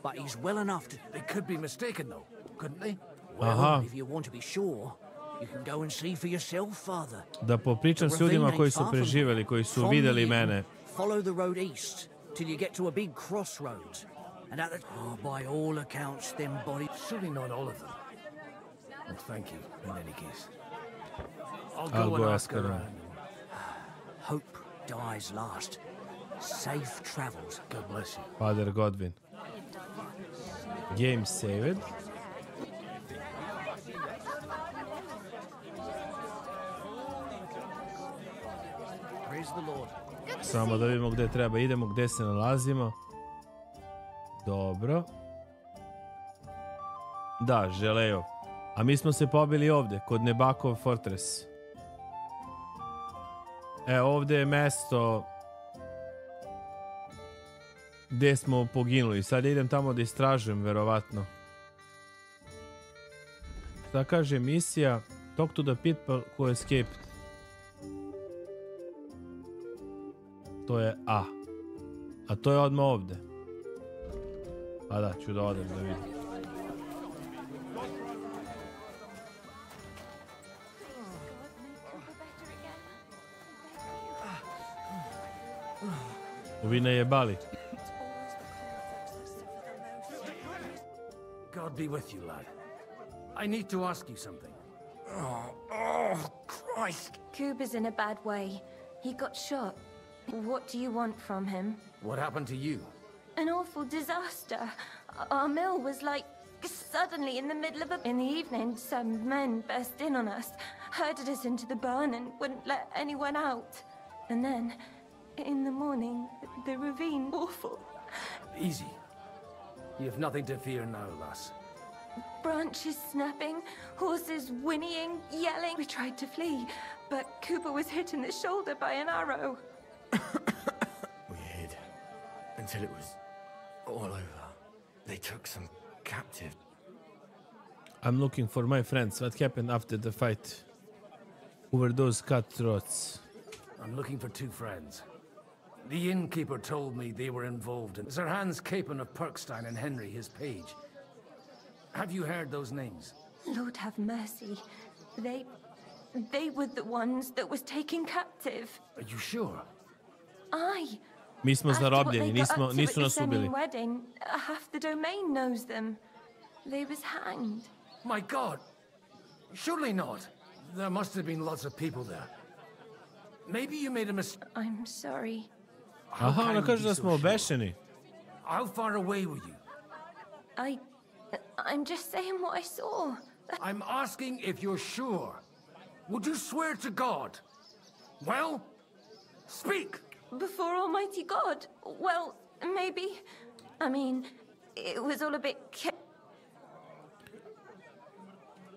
but he's well enough to...
They could be mistaken, though, couldn't they?
Well, if you want to be sure, you can go and see for yourself, Father.
Da popričam s ljudima koji su preživjeli, koji su vidjeli mene.
Follow the road east till you get to a big crossroads. And at the... Oh, by all accounts, them bodies...
Surely not all of them. Well, thank you, in any case. I'll
I'll
go
go
and
ask
ask her
her.
around.
Hope dies last. Safe travels.
God bless you.
Father Godwin. Game saved.
Praise the Lord.
Samo da vidimo gde treba idemo, gde se nalazimo. Dobro. Da, Želejo. A mi smo se pobili ovde, kod Nebakov Fortress. Ovde je mesto gde smo poginuli. Sad idem tamo da istražujem, verovatno. Šta kaže misija? Talk to the people who escaped. To je A. A to je odmah ovde. Pa da, ću da odem da vidim. Ovi ne jebali.
God be with you, lad. I need to ask you something.
Oh, Christ. Kuba's in a bad way. He got shot. What do you want from him?
What happened to you?
An awful disaster. Our mill was like suddenly in the middle of in the evening, some men burst in on us, herded us into the barn and wouldn't let anyone out. And then, in the morning, the ravine, awful.
Easy. You have nothing to fear now, lass.
Branches snapping, horses whinnying, yelling. We tried to flee, but Cooper was hit in the shoulder by an arrow.
We hid until it was all over. They took some captive.
I'm looking for my friends. What happened after the fight? Who were those cutthroats?
I'm looking for two friends. The innkeeper told me they were involved in Sir Hans Capon of Perkstein and Henry, his page. Have you heard those names?
Lord have mercy. They were the ones that was taken captive.
Are you sure?
Aye.
Mi smo zarobljeni, nisu nas ubili.
Wedding, half the domain knows them. They was hanged.
My God! Surely not. There must have been lots of people there. Maybe you made a mistake.
I'm sorry.
Aha, ona kaže da smo obešeni.
How far away were you?
I'm just saying what I saw.
I'm asking if you're sure. Would you swear to God? Well, speak!
Before Almighty God? Well, maybe. I mean, it was all a bit...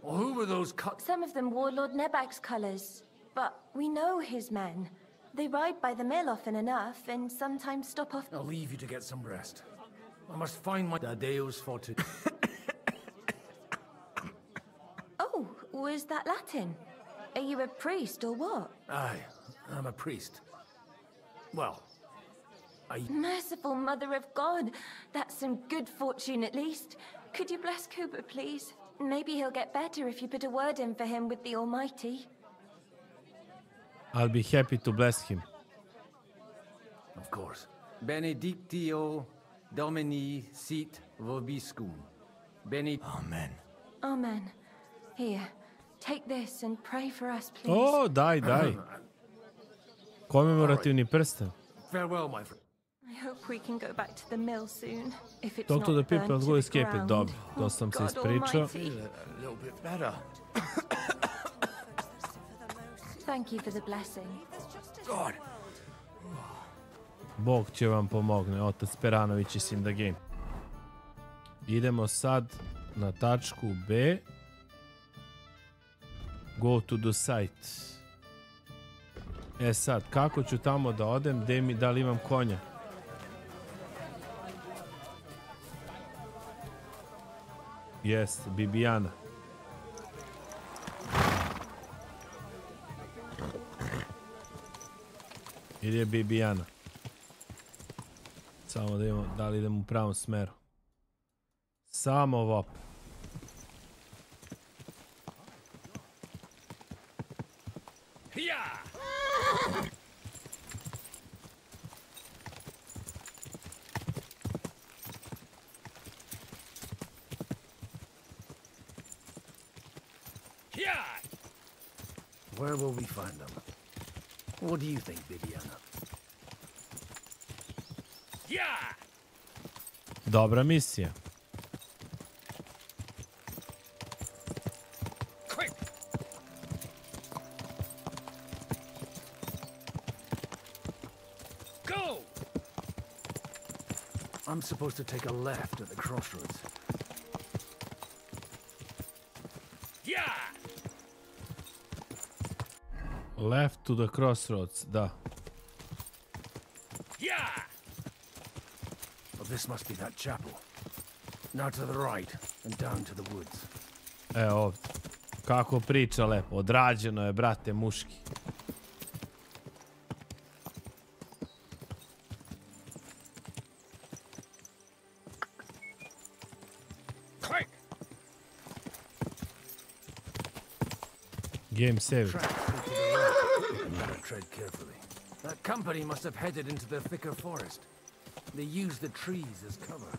Well, who were those
Some of them wore Lord Nebag's colours, but we know his men. They ride by the mill often enough, and sometimes stop off...
I'll leave you to get some rest. I must find my... Deus fortitude.
Oh, was that Latin? Are you a priest or what?
Aye, I'm a priest. Well,
Merciful Mother of God, that's some good fortune at least. Could you bless Cooper, please? Maybe he'll get better if you put a word in for him with the Almighty.
I'll be happy to bless him.
Of course. Benedictio Domini sit vobiscum.
Amen.
Amen. Here, take this and pray for us, please.
Oh, daj. Komemorativni prsten.
Farewell, my friend.
I hope we can go back to the mill soon. If it's
Talk to the
not
people
burnt
who
to
escaped.
the ground.
Dobro, to sam se ispričao.
A little bit better.
Thank you for the blessing.
God.
Bog će vam pomogne, otac Peranović is in the game. Idemo sad na tačku B. Go to the site. Sad, kako ću tamo da odem, da li imam konja? Jest, Bibijana. Ili je Bibijana? Samo da vidimo da li idem u pravom smeru. Samo ovop.
Where will we find them? What do you think, Bibiana?
Dobra misija.
Go!
I'm supposed to take a left at the crossroads.
Yeah!
Left to the crossroads, da.
Yeah!
Well, this must be that chapel. Now to the right and down to the woods.
Evo ovdje. Kako priča lepo. Odrađeno je, brate, muški.
Quick!
Game save.
Tread carefully. That company must have headed into the thicker forest. They used the trees as cover.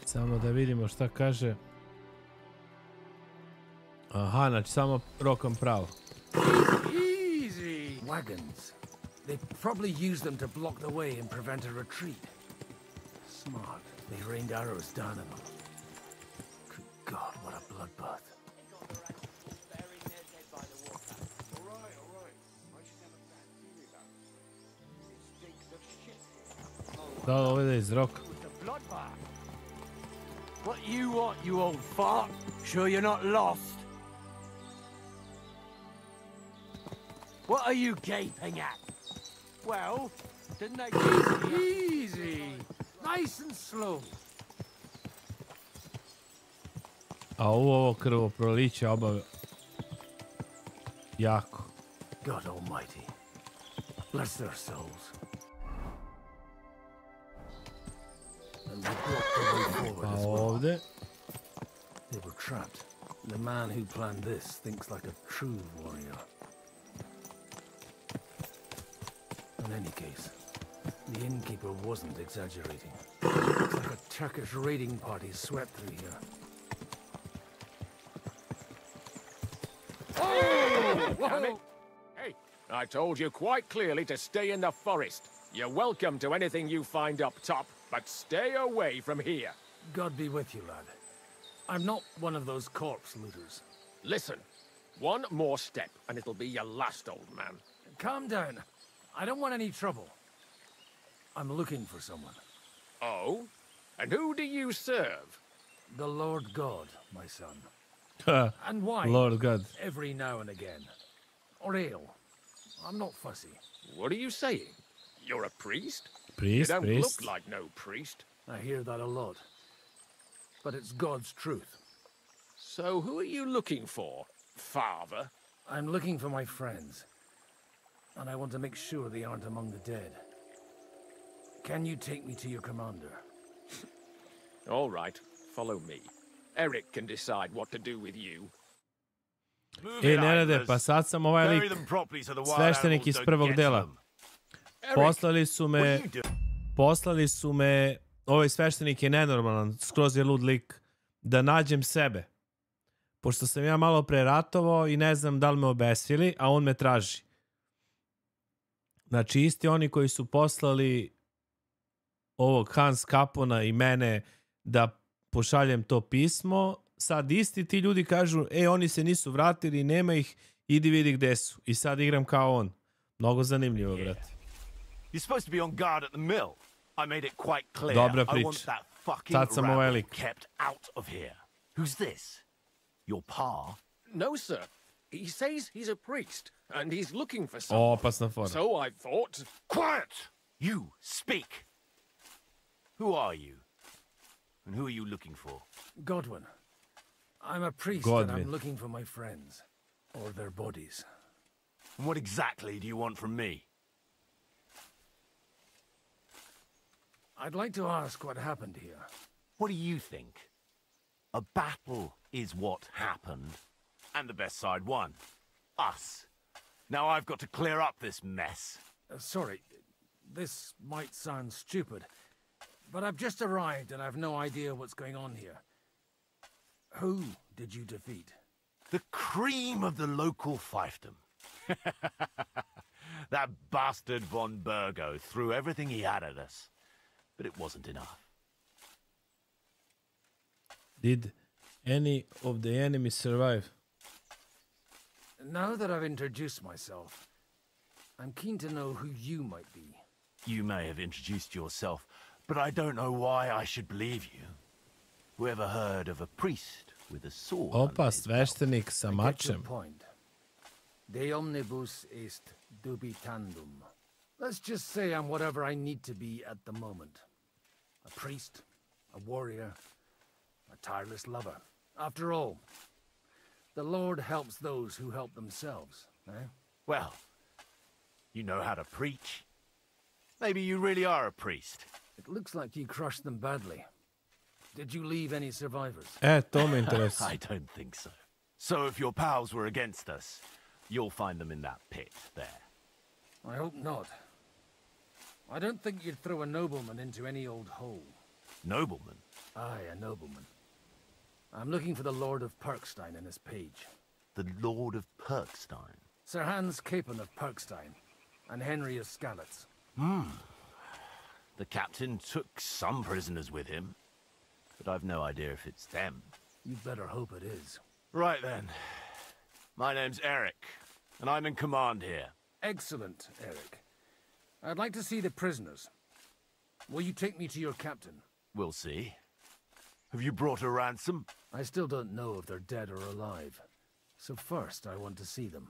Samo da vidimo šta kaže. Aha, znači samo rokam pravo.
Easy! Wagons. They probably used them to block the way and prevent a retreat. Smart. They rained arrows down at them. Good God, what a bloodbath.
Da, ovo je iz roka.
What you want, you old fart? Sure you're not lost? What are you gaping at? Well, didn't they...
Easy! Nice and slow.
A ovo krvoproliće obave. Jako.
God Almighty. Bless their souls. And they blocked the way forward as well.
Ovdje.
They were trapped. The man who planned this thinks like a true warrior. In any case, the innkeeper wasn't exaggerating. It's like a Turkish raiding party swept through here.
Oh! Damn it! Hey, I told you quite clearly to stay in the forest. You're welcome to anything you find up top, but stay away from here.
God be with you, lad. I'm not one of those corpse looters.
Listen, one more step and it'll be your last, old man.
Calm down. I don't want any trouble. I'm looking for someone.
Oh? And who do you serve?
The Lord God, my son. And why?
Lord God.
Every now and again. Or ale. I'm not fussy.
What are you saying? You're a priest?
Priest,
you don't
priest.
look like no priest.
I hear that a lot. But it's God's truth.
So who are you looking for, Father?
I'm looking for my friends. And I want to make sure they aren't among the dead. Can you take me to your commander?
All right, follow me. Eric can decide what to do with you.
Nenade, pa sad sam ovaj lik, sveštenik iz prvog dela. Poslali su me, ovaj sveštenik je nenormalan, skroz je lud lik, da nađem sebe. Pošto sam ja malo preratovao i ne znam da li me obesili, a on me traži. Znači, isti oni koji su poslali ovog Hans Capona i mene da pošaljem to pismo, sad isti ti ljudi kažu, oni se nisu vratili, nema ih, idi vidi gde su. I sad igram kao on. Mnogo zanimljivo, brate.
You're supposed to be on guard at the mill. I made it quite clear.
Dobra
I
priča.
want that fucking
Sad sam ovaj
rabble
lik.
kept out of here. Who's this? Your pa?
No, sir. He says he's a priest, and he's looking for someone.
Opasna fora.
So I thought...
Quiet! You, speak! Who are you? And who are you looking for?
Godwin. I'm a priest
Godwin.
and I'm looking for my friends. Or their bodies.
And what exactly do you want from me?
I'd like to ask what happened here.
What do you think? A battle is what happened. And the best side won. Us. Now I've got to clear up this mess.
Sorry, this might sound stupid, but I've just arrived and I've no idea what's going on here. Who did you defeat?
The cream of the local fiefdom. That bastard von Burgo threw everything he had at us, but it wasn't enough.
Did Any of the enemies survive?
Now that I've introduced myself, I'm keen to know who you might be.
You may have introduced yourself, but I don't know why I should believe you. Whoever heard of a priest with a sword?
Opa, sveštenik sa
I get your
mačem.
point. De omnibus est dubitandum. Let's just say I'm whatever I need to be at the moment. A priest, a warrior, a tireless lover. After all, the Lord helps those who help themselves, eh?
Well, you know how to preach. Maybe you really are a priest.
It looks like you crushed them badly. Did you leave any survivors?
To me interesuje.
I don't think so. So if your pals were against us, you'll find them in that pit there.
I hope not. I don't think you'd throw a nobleman into any old hole.
Nobleman?
Aye, a nobleman. I'm looking for the Lord of Perkstein and his page.
The Lord of Perkstein?
Sir Hans Capon of Perkstein, and Henry of Skalitz.
The captain took some prisoners with him, but I've no idea if it's them.
You'd better hope it is.
Right then. My name's Eric, and I'm in command here.
Excellent, Eric. I'd like to see the prisoners. Will you take me to your captain?
We'll see. Have you brought a ransom?
I still don't know if they're dead or alive. So first, I want to see them.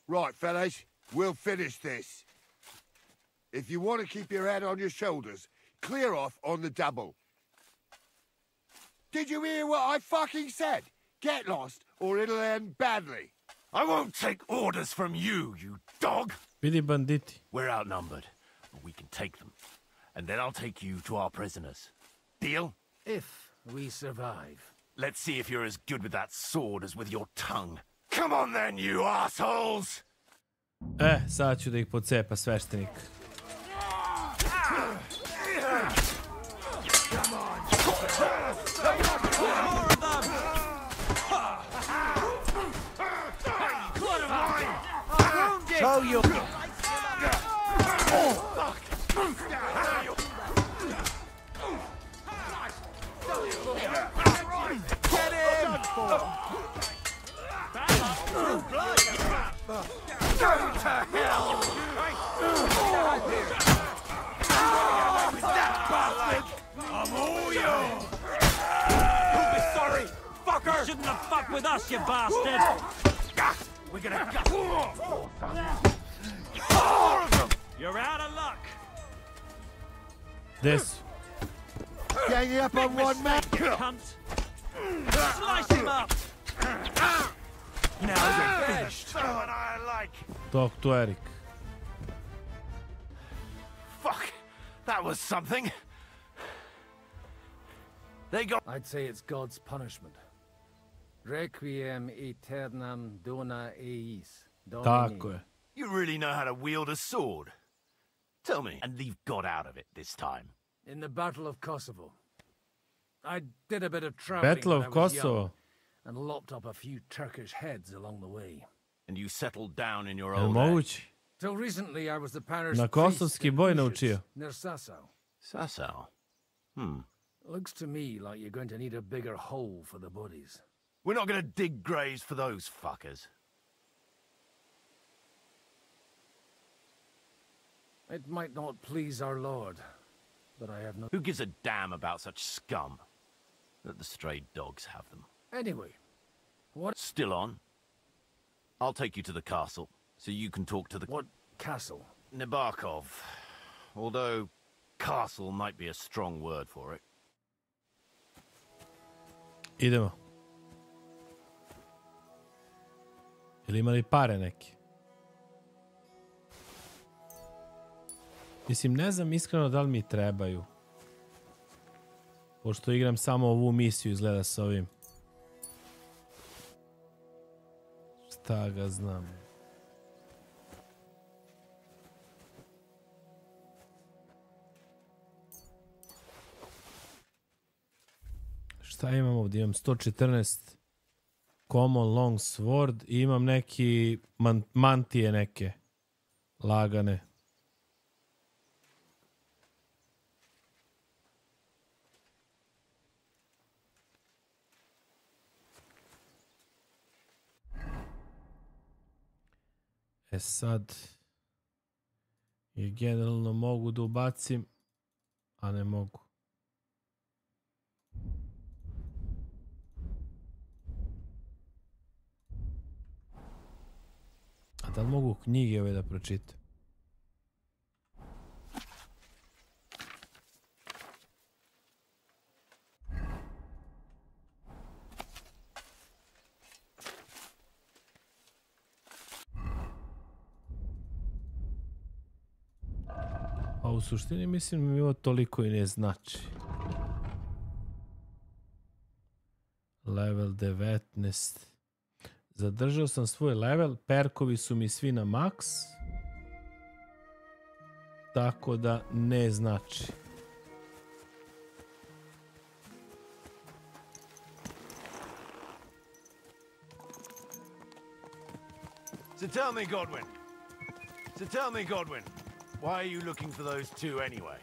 Right, fellas, we'll finish this. If you want to keep your head on your shoulders, clear off on the double. Did you hear what I fucking said? Get lost, or it'll end badly.
I won't take orders from you, you dog!
Vidi banditi.
We're outnumbered, but we can take them. And then I'll take you to our prisoners. Deal?
If we survive.
Let's see if you're as good with that sword as with your tongue. Come on then, you assholes!
Sad ću da ih pocepa sveštenik.
Show you.
Get him!
Go to hell!
I'm all yours! You'll be sorry, fucker! You shouldn't have fucked with us, you bastard!
We're gonna go.
You're out of luck!
This.
Ganging up on one man!
Cunt! Slice him up!
Now you're finished. What I like.
Talk to Eric.
Fuck. That was something. They got...
I'd say it's God's punishment. Requiem aeternam dona eis.
Tako je.
You really know how to wield a sword. Tell me, and leave God out of it this time.
In the Battle of Kosovo. I did a bit of traveling
Battle
when
of
I was
Kosovo.
young, and lopped up a few Turkish heads along the way.
And you settled down in your
Jel
old
moguće?
Till recently I was the parish
Na
priest
kosovski
in
boj
Užice,
naučio.
near Sasau.
Sasau?
Looks to me like you're going to need a bigger hole for the bodies.
We're not going to dig graves for those fuckers.
It might not please our Lord, but I have no...
Who gives a damn about such scum? Let the stray dogs have them.
Anyway, what...
Still on? I'll take you to the castle, so you can talk to the...
What castle?
Nabokov. Although, castle might be a strong word for it.
Idemo. Ili imali pare neki? Mislim, ne znam iskreno da li mi trebaju. Pošto igram samo ovu misiju, izgleda sa ovim. Šta ga znam. Šta imam ovdje? Imam 114 common long sword i imam neki mantije neke lagane. E sad je generalno mogu da ubacim, a ne mogu. A da li mogu knjige ove da pročitam? A u suštini mislim da mi ovo toliko i ne znači. Level 19. Zadržao sam svoj level, perkovi su mi svi na max. Tako da ne znači.
So tell me, Godwin, why are you looking for those two anyway?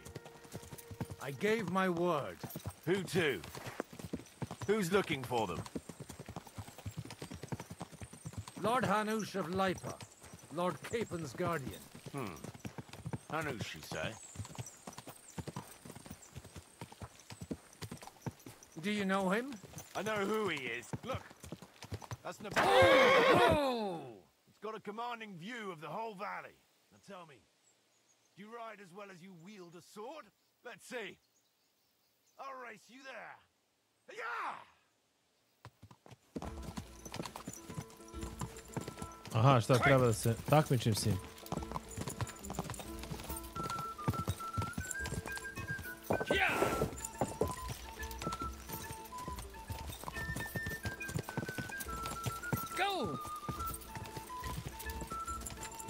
I gave my word.
Who to? Who's looking for them?
Lord Hanush of Lipa, Lord Capen's guardian.
Hanush, you say?
Do you know him?
I know who he is. Look, that's Napoleon.
Oh!
It's got a commanding view of the whole valley. Now tell me, do you ride as well as you wield a sword? Let's see. I'll race you there. Yeah!
Aha, šta treba da se takmičim s njim?
Go!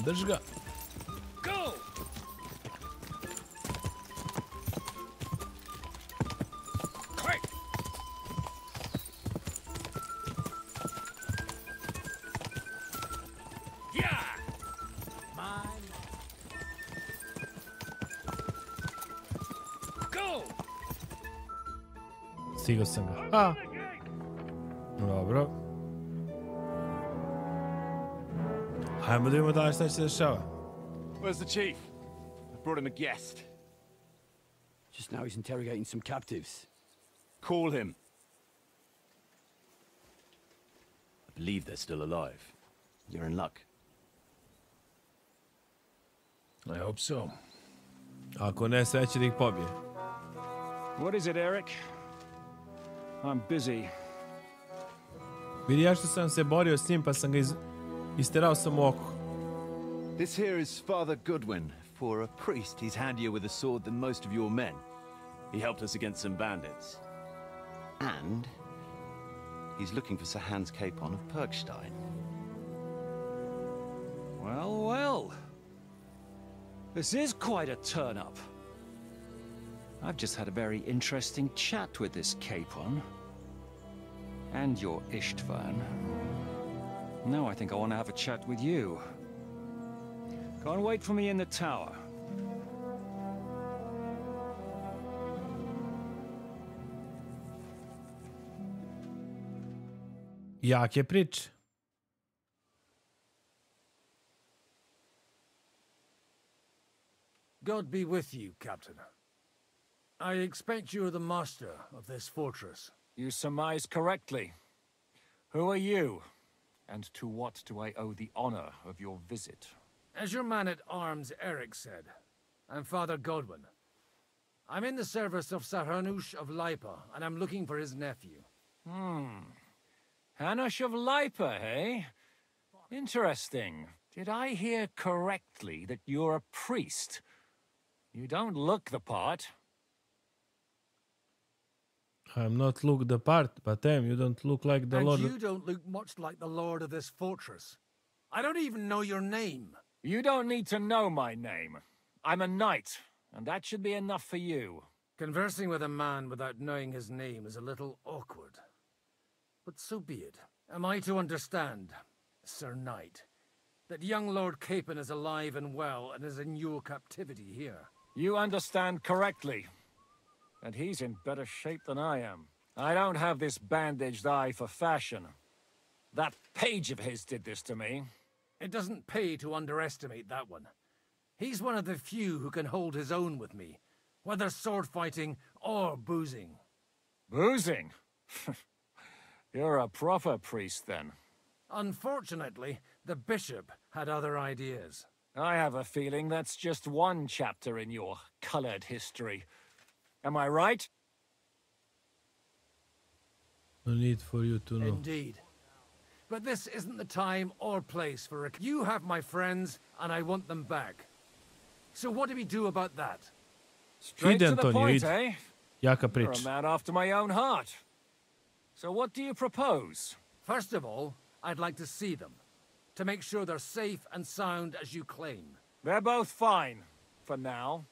Drž ga.
Go! Quick! Yeah! Mine. Go!
Stigao sam ga. A! Dobro. Ajmo da vidimo da šta će se dešava.
Where's the chief? I brought him a guest.
Just now he's interrogating some captives.
Call him.
I believe they're still alive. You're in luck.
I hope so.
Ako ne, sve će da ih pobije.
What is it, Eric? I'm busy.
Vidi, ja što sam se borio s njim, pa sam ga isterao sam u oko.
This here is Father Goodwin. For a priest, he's handier with a sword than most of your men. He helped us against some bandits. And he's looking for Sir Hans Capon of Perkstein.
Well, well. This is quite a turn-up. I've just had a very interesting chat with this Capon. And your Istvan. Now I think I want to have a chat with you. Can't wait for me in the tower.
Jake priče.
God be with you, Captain. I expect you are the master of this fortress.
You surmise correctly. Who are you? And to what do I owe the honor of your visit?
As your man-at-arms Eric said, I'm Father Godwin. I'm in the service of Sir Hanush of Lipa, and I'm looking for his nephew.
Hanush of Lipa, eh? Interesting. Did I hear correctly that you're a priest? You don't look the part.
I'm not look the part, but damn, you don't look like the Lord.
And you don't look much like the Lord of this fortress. I don't even know your name.
You don't need to know my name. I'm a knight, and that should be enough for you.
Conversing with a man without knowing his name is a little awkward. But so be it. Am I to understand, Sir Knight, that young Lord Capon is alive and well and is in your captivity here?
You understand correctly. And he's in better shape than I am. I don't have this bandaged eye for fashion. That page of his did this to me.
It doesn't pay to underestimate that one. He's one of the few who can hold his own with me, whether sword fighting or boozing.
Boozing? You're a proper priest, then.
Unfortunately, the bishop had other ideas.
I have a feeling that's just one chapter in your colored history. Am I right?
No need for you to know.
Indeed. But this isn't the time or place for it. You have my friends, and I want them back. So what do we do about that?
Straight to the point, eh?
Jaka
You're a
priča.
man after my own heart. So what do you propose?
First of all, I'd like to see them, to make sure they're safe and sound as you claim.
They're both fine, for now.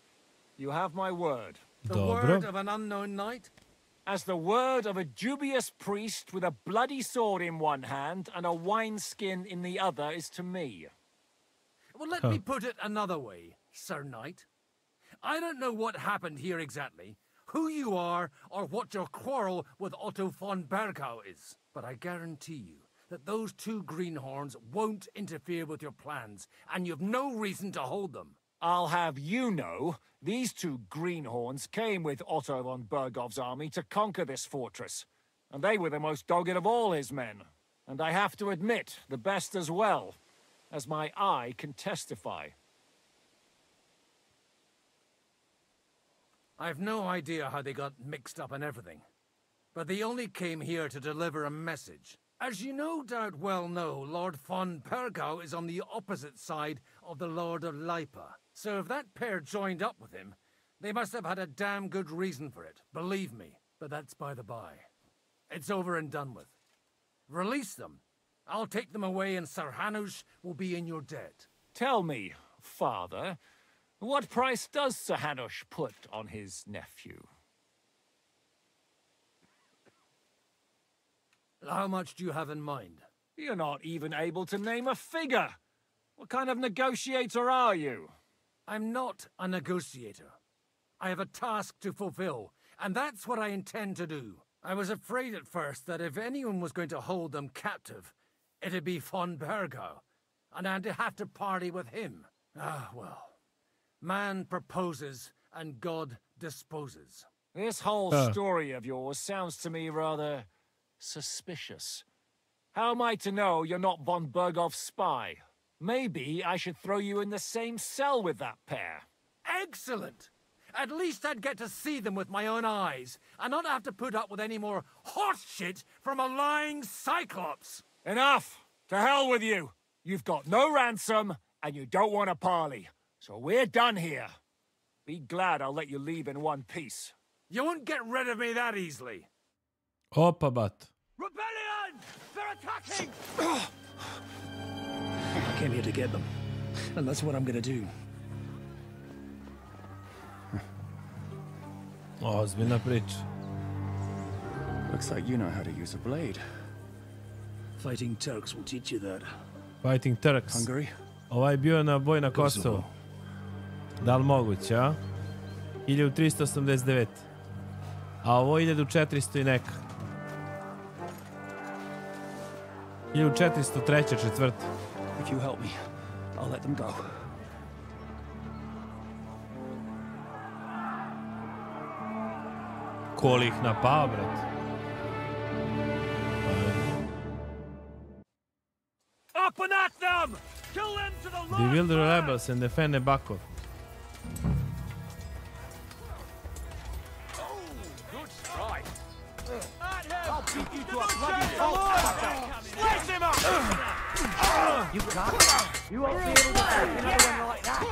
You have my word.
The word of an unknown knight?
As the word of a dubious priest with a bloody sword in one hand and a wineskin in the other is to me.
Well, let me put it another way, Sir Knight. I don't know what happened here exactly, who you are, or what your quarrel with Otto von Bergau is. But I guarantee you that those two greenhorns won't interfere with your plans, and you've no reason to hold them.
I'll have you know, these two greenhorns came with Otto von Bergov's army to conquer this fortress, and they were the most dogged of all his men. And I have to admit, the best as well, as my eye can testify.
I've no idea how they got mixed up in everything, but they only came here to deliver a message. As you no doubt well know, Lord von Bergau is on the opposite side of the Lord of Lipa. So if that pair joined up with him, they must have had a damn good reason for it, believe me. But that's by the by. It's over and done with. Release them. I'll take them away and Sir Hanush will be in your debt.
Tell me, father, what price does Sir Hanush put on his nephew?
How much do you have in mind?
You're not even able to name a figure. What kind of negotiator are you?
I'm not a negotiator. I have a task to fulfill, and that's what I intend to do. I was afraid at first that if anyone was going to hold them captive, it'd be von Bergau, and I'd have to party with him. Ah, well. Man proposes, and God disposes.
This whole story of yours sounds to me rather suspicious. How am I to know you're not von Bergov's spy? Maybe I should throw you in the same cell with that pair.
Excellent! At least I'd get to see them with my own eyes, and not have to put up with any more horse shit from a lying cyclops!
Enough! To hell with you! You've got no ransom, and you don't want a parley. So we're done here. Be glad I'll let you leave in one piece.
You won't get rid of me that easily.
Hoppa bat.
Rebellion! They're attacking!
I came here to get them, and that's what I'm gonna do.
Ozbiljna priča.
Looks like you know how to use a blade.
Fighting Turks will teach you that.
Fighting Turks.
Hungary?
Ovaj bio na boj na Kosovo. Da li moguće, a? 1389. A ovo 1400 i neka. 1403. četvrta.
If you help me, I'll let them go.
Koli ih napao, brat.
Up and at them! Kill them to the last!
Bewilder rebels and defend Nebakov.
Good strike.
I'll beat you to a bloody pulp.
Slice him up!
You got it. You won't be able to take another one like that.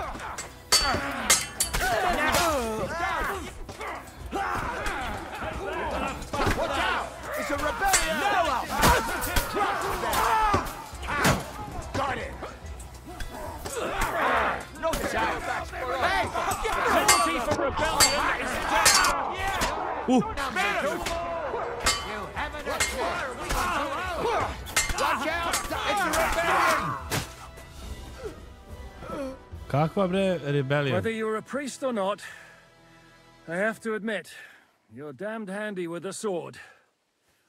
Watch out! It's a rebellion! Got it! No chance! Hey!
Penalty for rebellion is down!
You haven't a chair! Watch out! It's a rebellion!
Kakva bre rebellion?
Whether you're a priest or not, I have to admit, you're damned handy with a sword.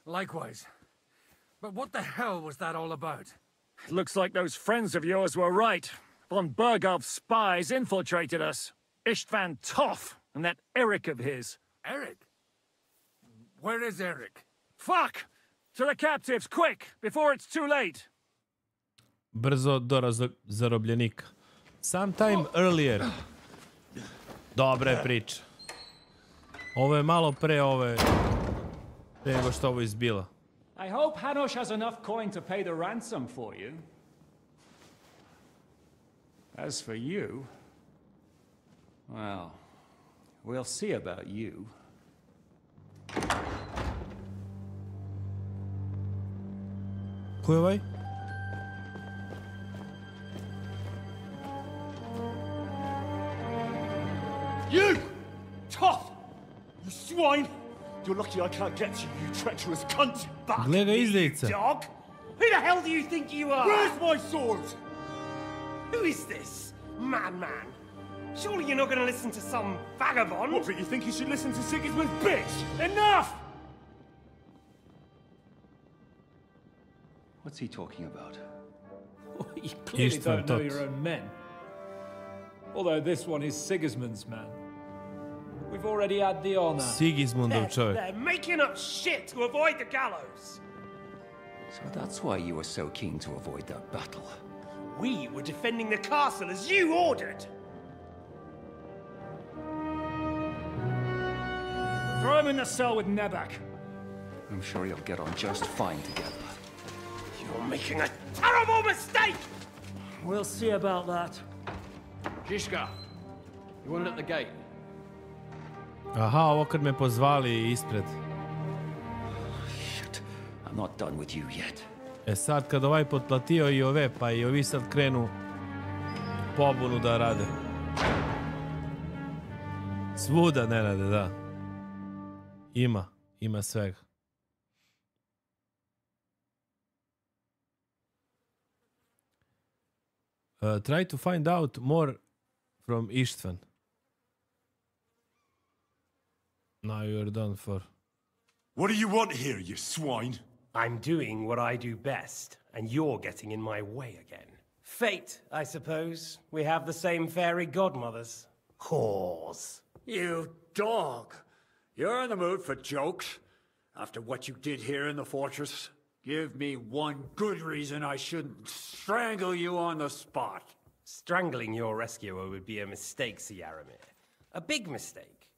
Likewise. But what the hell was that all about?
Looks like those friends of yours were right. Von Bergov's spies infiltrated us. Istvan Toth and that Eric of his.
Eric? Where is Eric?
Fuck! To the captives, quick, before it's too late.
Brzo do zarobljenika. Sometime earlier. Dobra je priča. Ovo je malo pre ove... Pre nego što ovo izbila.
I hope Hanush has enough coin to pay the ransom for you. As for you... well, we'll see about you.
Ko je ovaj?
You! Toth! You swine! You're lucky I can't get to you, you treacherous cunt!
Gle ga izdejica.
Dog! Who the hell do you think you are? Where's my sword?
Who is this? Madman! Surely you're not going to listen to some vagabond?
What, but you think you should listen to Sigismund's bitch? Enough!
What's he talking about?
You clearly don't know your own men. Although this one is Sigismund's man. We've already had the honor.
Sigismundov čovjek.
They're making up shit to avoid the gallows.
So that's why you were so keen to avoid that battle.
We were defending the castle as you ordered.
Throw him in the cell with Nebak.
I'm sure you'll get on just fine together.
You're making a terrible mistake!
We'll see about that.
Žižka, you want it at the gate?
Aha, ovo kad me pozvali ispred.
Shit, I'm not done with you yet.
E sad kad ovaj potplatio i ove, pa i ovi sad krenu pobunu da rade. Svuda ne rade, da. Ima svega. Try to find out more from Istvan. Now you're done for.
What do you want here, you swine?
I'm doing what I do best, and you're getting in my way again. Fate, I suppose. We have the same fairy godmothers. Whores.
You dog! You're in the mood for jokes? After what you did here in the fortress? Give me one good reason I shouldn't strangle you on the spot.
Strangling your rescuer would be a mistake, Sir Yaramir. A big mistake.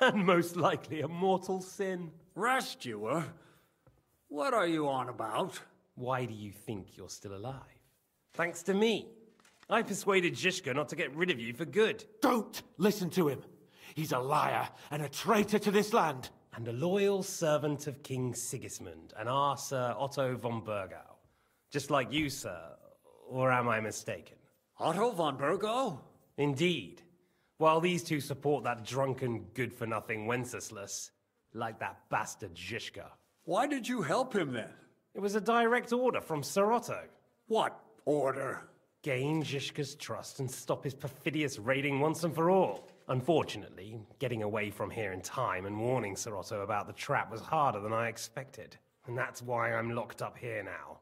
And most likely a mortal sin.
Rescuer? What are you on about?
Why do you think you're still alive? Thanks to me. I persuaded Žižka not to get rid of you for good.
Don't listen to him. He's a liar and a traitor to this land.
And a loyal servant of King Sigismund and our Sir Otto von Bergau. Just like you, sir. Or am I mistaken?
Otto von Bergau?
Indeed. While these two support that drunken, good-for-nothing Wenceslas, like that bastard Žižka.
Why did you help him then?
It was a direct order from Sir Otto.
What order?
Gain Žižka's trust and stop his perfidious raiding once and for all. Unfortunately, getting away from here in time and warning Sir Otto about the trap was harder than I expected. And that's why I'm locked up here now.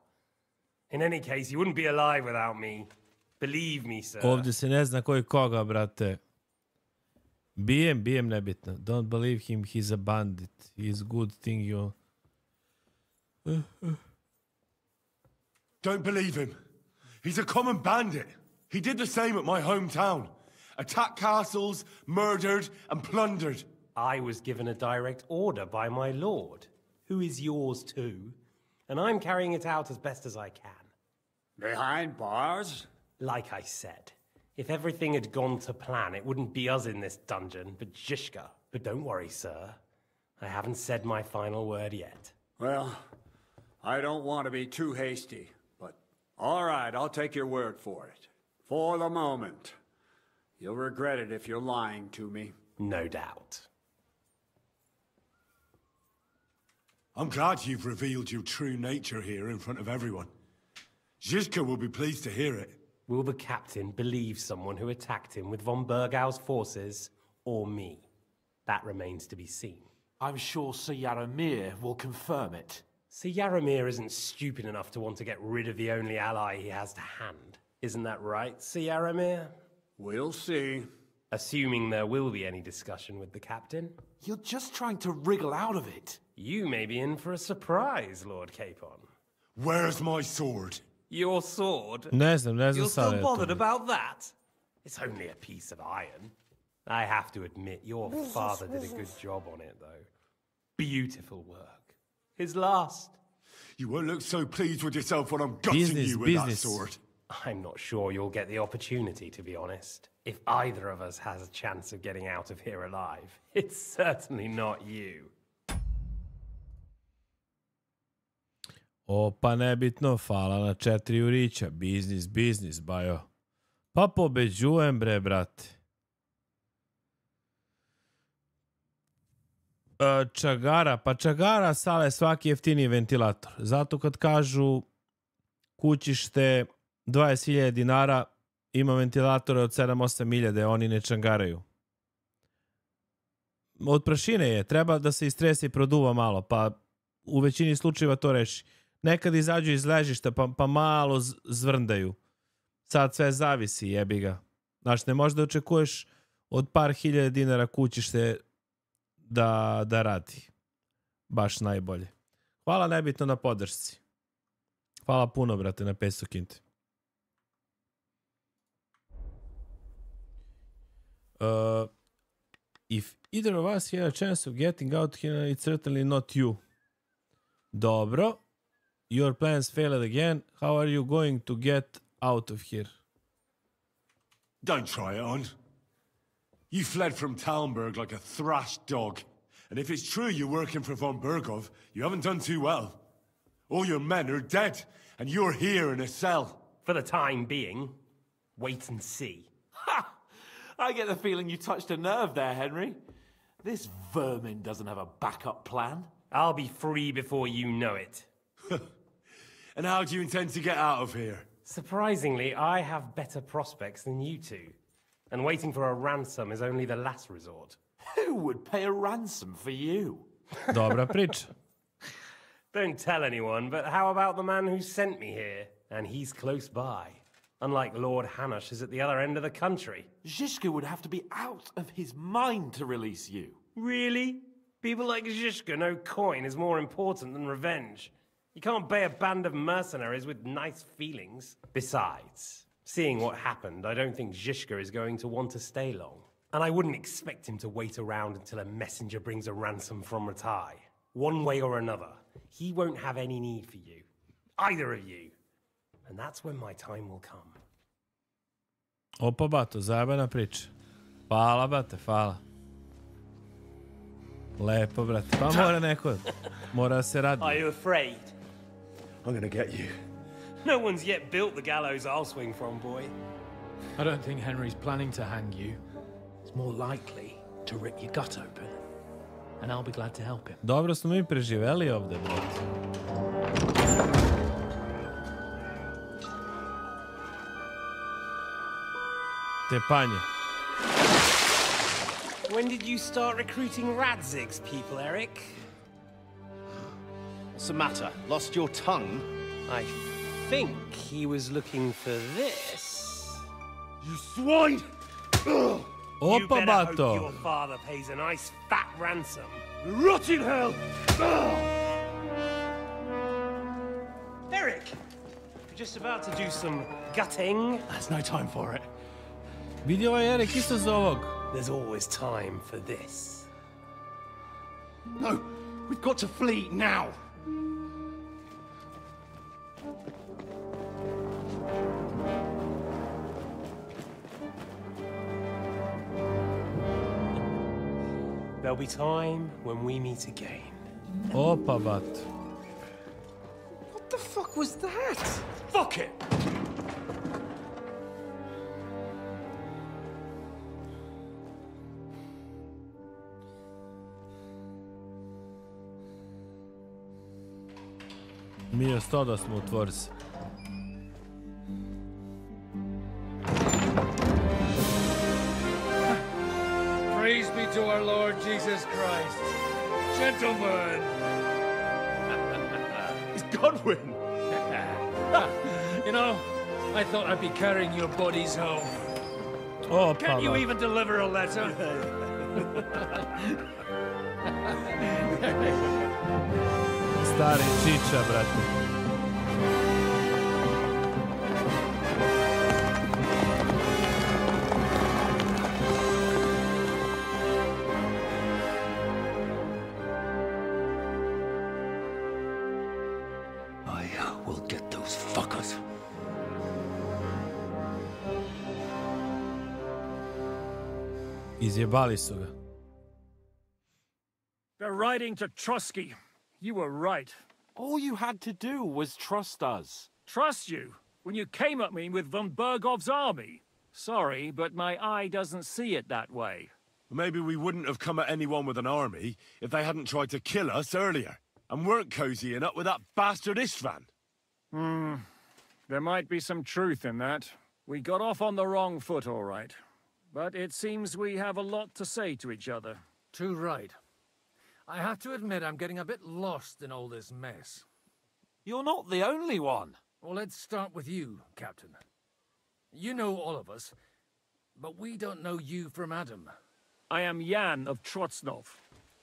In any case, you wouldn't be alive without me. Believe me, sir.
Ovdje se ne zna koji koga, brate. Bijem nebitno. Don't believe him, he's a bandit. He's good thing you...
Don't believe him. He's a common bandit. He did the same at my hometown. Attacked castles, murdered, and plundered.
I was given a direct order by my lord, who is yours too, and I'm carrying it out as best as I can.
Behind bars?
Like I said, if everything had gone to plan, it wouldn't be us in this dungeon, but Žižka. But don't worry, sir. I haven't said my final word yet.
Well, I don't want to be too hasty, but all right, I'll take your word for it. For the moment. You'll regret it if you're lying to me.
No doubt.
I'm glad you've revealed your true nature here in front of everyone. Žižka will be pleased to hear it.
Will the captain believe someone who attacked him with von Bergau's forces, or me? That remains to be seen.
I'm sure Sir Yaramir will confirm it.
So Yaramir isn't stupid enough to want to get rid of the only ally he has to hand. Isn't that right, Sir Yaramir?
We'll see.
Assuming there will be any discussion with the captain.
You're just trying to wriggle out of it.
You may be in for a surprise, Lord Capon.
Where's my sword?
Your sword?
Ne znam
You're still
sad je
bothered
to.
about that? It's only a piece of iron. I have to admit, your father did a good job on it, though. Beautiful work. His last.
You won't look so pleased with yourself when I'm gutting you with that sword.
I'm not sure you'll get the opportunity, to be honest. If either of us has a chance of getting out of here alive, it's certainly not you.
Opa, nebitno, hvala na 4 urića. Biznis, bajo. Pa pobeđujem, bre, brate. Čagara, pa čagara sale svaki jeftiniji ventilator. Zato kad kažu kućište 20.000 dinara, ima ventilatore od 7-8 milijade, oni ne čangaraju. Od prašine je, treba da se istrese i produva malo, pa u većini slučajeva to reši. Nekad izađu iz ležišta pa malo zvrndaju. Sad sve zavisi, jebi ga. Znaš, ne možda očekuješ od par hiljada dinara kućište da radi. Baš najbolje. Hvala nebitno na podršci. Hvala puno, brate, na 500 kinti. If either of us had a chance of getting out here, it's certainly not you. Dobro. Your plans failed again. How are you going to get out of here?
Don't try it on. You fled from Talmberg like a thrashed dog. And if it's true you're working for von Bergov, you haven't done too well. All your men are dead, and you're here in a cell.
For the time being, wait and see.
Ha! I get the feeling you touched a nerve there, Henry. This vermin doesn't have a backup plan.
I'll be free before you know it.
And how do you intend to get out of here?
Surprisingly, I have better prospects than you two. And waiting for a ransom is only the last resort.
Who would pay a ransom for you?
Dobra priča.
Don't tell anyone, but how about the man who sent me here? And he's close by. Unlike Lord Hanush is at the other end of the country.
Zhishka would have to be out of his mind to release you.
Really? People like Zhishka know coin is more important than revenge. You can't pay a band of mercenaries with nice feelings. Besides, seeing what happened, I don't think Zhishka is going to want to stay long. And I wouldn't expect him to wait around until a messenger brings a ransom from Ratai. One way or another, he won't have any need for you. Either of you. And that's when my time will come.
Opa, bato, zajebana priča. Hvala, brate, hvala. Lepo, brate. Pa mora neko. Mora se radi.
Are you afraid?
I'm gonna get you.
No one's yet built the gallows I'll swing from, boy.
I don't think Henry's planning to hang you. It's more likely to rip your gut open. And I'll be glad to help him.
Dobro smo mi preživeli ovde, brate. Tepanje.
When did you start recruiting Radzig's people, Eric?
What's the matter? Lost your tongue?
I think he was looking for this.
You swine!
You better hope
bato.
your father pays a nice fat ransom.
Rot in hell!
Eric! You're just about to do some gutting.
There's no time for it.
Vidi ovaj Erik isto za ovog.
There's always time for this.
No, we've got to flee now.
There'll be time when we meet again.
Opa, bat.
What the fuck was that? Fuck it!
Mi je 100 da smo u tvorci.
Praise be to our Lord Jesus Christ. Gentlemen!
Godwin!
You know, I thought I'd be carrying your bodies home.
Oh,
Can't you even deliver a letter?
Stari čiča, brate.
I will get those fuckers.
Izjebali su ga.
They're riding to Trusky. You were right.
All you had to do was trust us.
Trust you? When you came at me with von Bergov's army? Sorry, but my eye doesn't see it that way.
Maybe we wouldn't have come at anyone with an army if they hadn't tried to kill us earlier, and weren't cozying up with that bastard Istvan.
There might be some truth in that. We got off on the wrong foot, all right. But it seems we have a lot to say to each other.
Too right. I have to admit I'm getting a bit lost in all this mess.
You're not the only one.
Well, let's start with you, Captain. You know all of us, but we don't know you from Adam.
I am Jan of Trotsnov,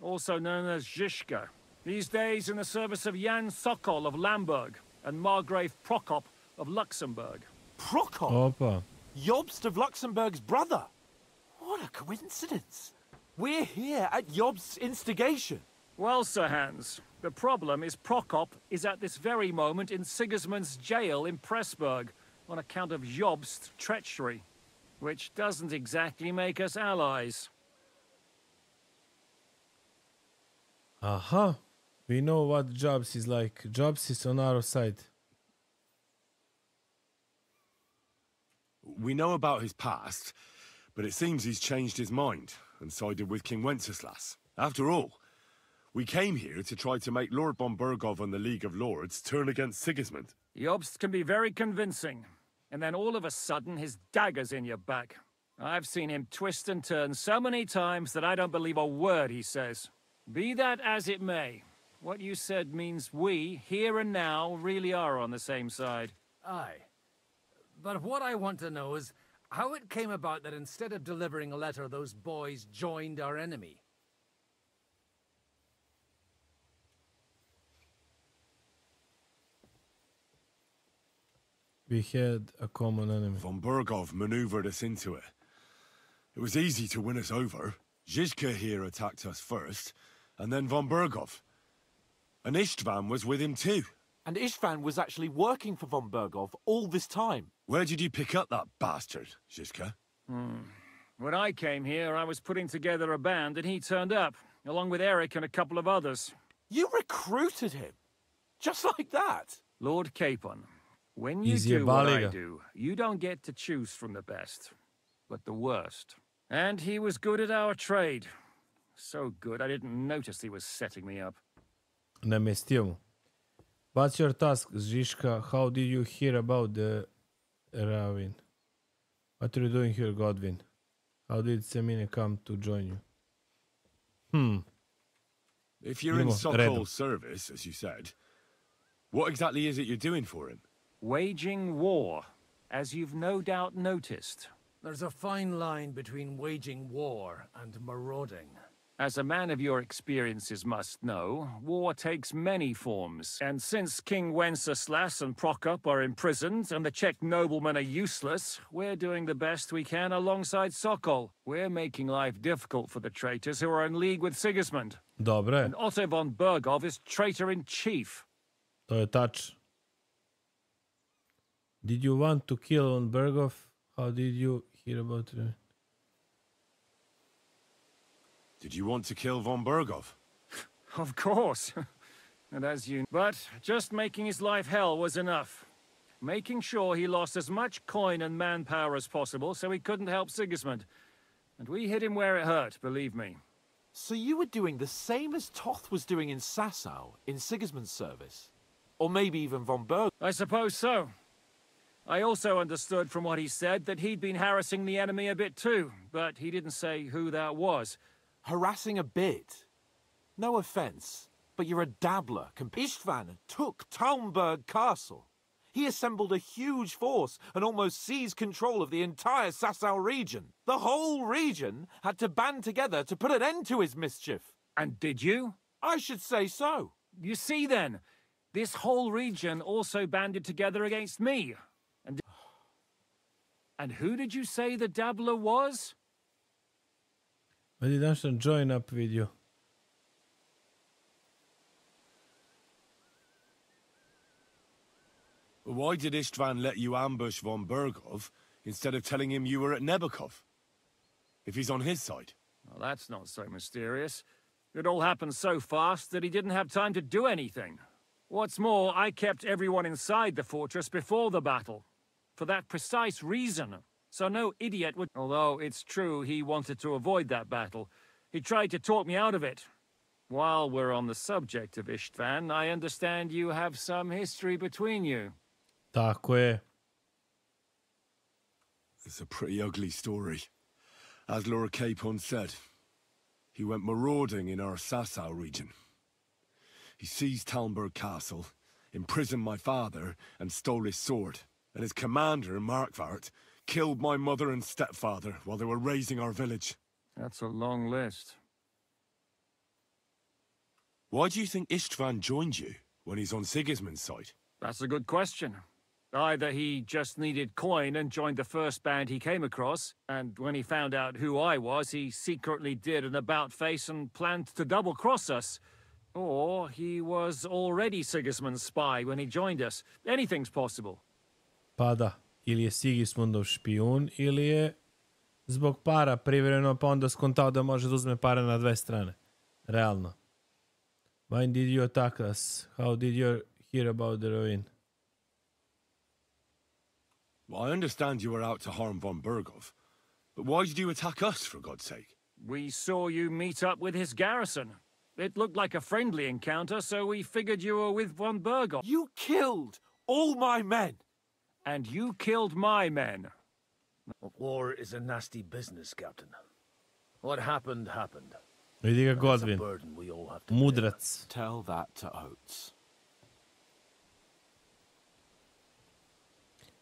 also known as Zhishka. These days in the service of Jan Sokol of Lamberg and Margrave Prokop of Luxembourg.
Prokop?
Opa.
Jobst of Luxembourg's brother. What a coincidence. We're here at Jobst's instigation.
Well, Sir Hans, the problem is Prokop is at this very moment in Sigismund's jail in Pressburg on account of Jobst's treachery, which doesn't exactly make us allies.
Aha. We know what Jobs is like. Jobs is on our side.
We know about his past, but it seems he's changed his mind and sided with King Wenceslas. After all, we came here to try to make Lord von Bergov and the League of Lords turn against Sigismund.
Jobst can be very convincing, and then all of a sudden his dagger's in your back. I've seen him twist and turn so many times that I don't believe a word he says. Be that as it may, what you said means we, here and now, really are on the same side.
Aye. But what I want to know is how it came about that instead of delivering a letter, those boys joined our enemy.
We had a common enemy.
Von Bergov maneuvered us into it. It was easy to win us over. Zhizka here attacked us first, and then von Bergov. And Istvan was with him too.
And Istvan was actually working for von Bergov all this time.
Where did you pick up that bastard, Zhizka?
When I came here, I was putting together a band, and he turned up, along with Eric and a couple of others.
You recruited him? Just like that?
Lord Capon, when you do what I do, you don't get to choose from the best, but the worst. And he was good at our trade. So good, I didn't notice he was setting me up.
Namestio mu. What's your task, Zhishka? How did you hear about the Ravin? What are you doing here, Godwin? How did Semine come to join you?
If you're in Sokol's service, as you said, what exactly is it you're doing for him?
Waging war, as you've no doubt noticed.
There's a fine line between waging war and marauding.
As a man of your experiences must know, war takes many forms. And since King Wenceslas and Prokop are imprisoned and the Czech noblemen are useless, we're doing the best we can alongside Sokol. We're making life difficult for the traitors who are in league with Sigismund.
Dobre.
And Otto von Bergov is traitor-in-chief.
To je tač. Did you want to kill von Bergov? How did you hear about it?
Did you want to kill von Bergov?
Of course. And as you... But just making his life hell was enough. Making sure he lost as much coin and manpower as possible so he couldn't help Sigismund. And we hit him where it hurt, believe me.
So you were doing the same as Toth was doing in Sasau, in Sigismund's service? Or maybe even von Berg?
I suppose so. I also understood from what he said that he'd been harassing the enemy a bit too, but he didn't say who that was.
Harassing a bit? No offense, But you're a dabbler. Istvan took Talmberg Castle. He assembled a huge force and almost seized control of the entire Sasau region. The whole region had to band together to put an end to his mischief.
And did you?
I should say so.
You see then, this whole region also banded together against me. And who did you say the dabbler was?
Vedi današnji join up video.
Why did Istvan let you ambush von Bergov instead of telling him you were at Nebukov? If he's on his side.
Well, that's not so mysterious. It all happened so fast that he didn't have time to do anything. What's more, I kept everyone inside the fortress before the battle. For that precise reason. So no idiot would... Although it's true he wanted to avoid that battle. He tried to talk me out of it. While we're on the subject of Istvan, I understand you have some history between you.
Tako je.
It's a pretty ugly story. As Lord Capon said, he went marauding in our Sasau region. He seized Talmberg Castle, imprisoned my father, and stole his sword. And his commander, Markvart, killed my mother and stepfather while they were raising our village.
That's a long list.
Why do you think Istvan joined you when he's on Sigismund's side?
That's a good question. Either he just needed coin and joined the first band he came across, and when he found out who I was, he secretly did an about-face and planned to double-cross us. Or he was already Sigismund's spy when he joined us. Anything's possible.
Pa da, ili je Sigismundov špijun, ili je zbog para privremeno, pa onda skontao da može da uzme pare na dve strane. Realno. When did you attack us? How did you hear about the ruin?
Well, I understand you were out to harm von Bergov, but why did you attack us, for God's sake?
We saw you meet up with his garrison. It looked like a friendly encounter, so we figured you were with von Bergov.
You killed all my men!
And you killed my men.
War is a nasty business, Captain. What happened, happened.
Vidi ga Godwin. Mudrac.
Tell that to Oates.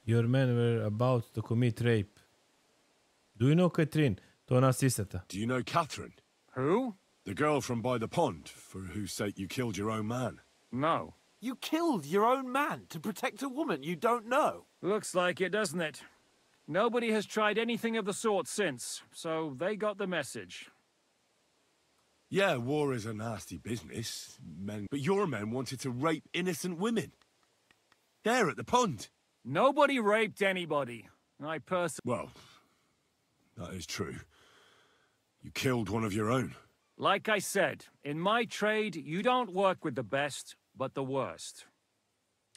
Your men were about to commit rape. Do you know Catherine? To ona sisata.
Do you know Catherine?
Who?
The girl from by the pond, for whose sake you killed your own man.
No.
You killed your own man to protect a woman you don't know.
Looks like it, doesn't it? Nobody has tried anything of the sort since, so they got the message.
Yeah, war is a nasty business, but your men wanted to rape innocent women. There at the pond.
Nobody raped anybody.
Well, that is true. You killed one of your own.
Like I said, in my trade, you don't work with the best, but the worst.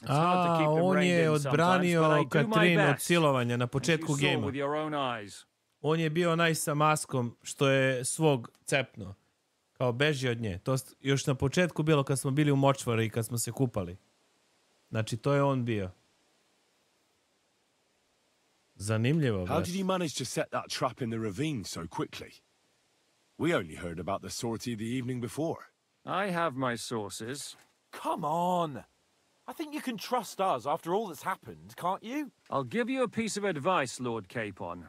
On je odbranio Katrin od silovanja na početku gejma. On je bio onaj sa maskom što je svog cepno. Kao beži od nje. To još na početku bilo kad smo bili u močvari i kad smo se kupali. Znači, to je on bio. Zanimljivo.
How did he manage to set that trap in the ravine so quickly? We only heard about the sortie the evening before.
I have my sources.
Come on. I think you can trust us after all that's happened, can't you?
I'll give you a piece of advice, Lord Capon.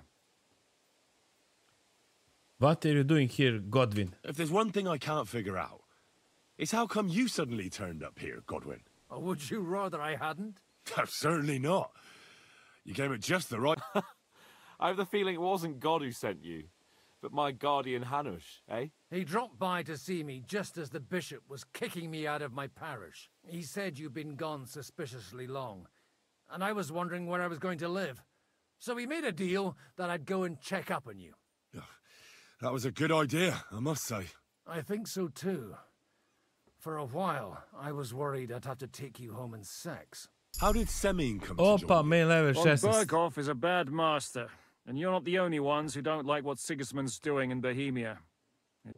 What are you doing here, Godwin?
If there's one thing I can't figure out, it's how come you suddenly turned up here, Godwin?
Or would you rather I hadn't?
Certainly not. You came at just the right...
I have the feeling it wasn't God who sent you, but my guardian Hanush, eh?
He dropped by to see me just as the bishop was kicking me out of my parish. He said you'd been gone suspiciously long, and I was wondering where I was going to live. So we made a deal that I'd go and check up on you.
That was a good idea, I must say.
I think so too. For a while, I was worried I'd have to take you home in sex.
How did Semyon come to join
main level
Von Bergov is a bad master, and you're not the only ones who don't like what Sigismund's doing in Bohemia.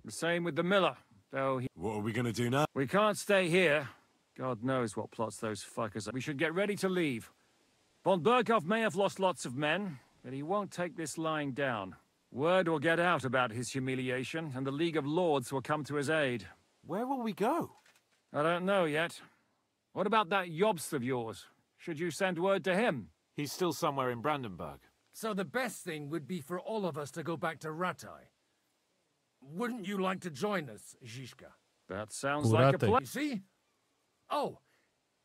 The same with the miller, though he...
What are we going to do now?
We can't stay here. God knows what plots those fuckers are. We should get ready to leave. Von Bergov may have lost lots of men, but he won't take this lying down. Word will get out about his humiliation, and the League of Lords will come to his aid.
Where will we go?
I don't know yet. What about that Jobst of yours? Should you send word to him?
He's still somewhere in Brandenburg.
So the best thing would be for all of us to go back to Rattay. Wouldn't you like to join us, Zizka?
That sounds like a plan.
You see? Oh,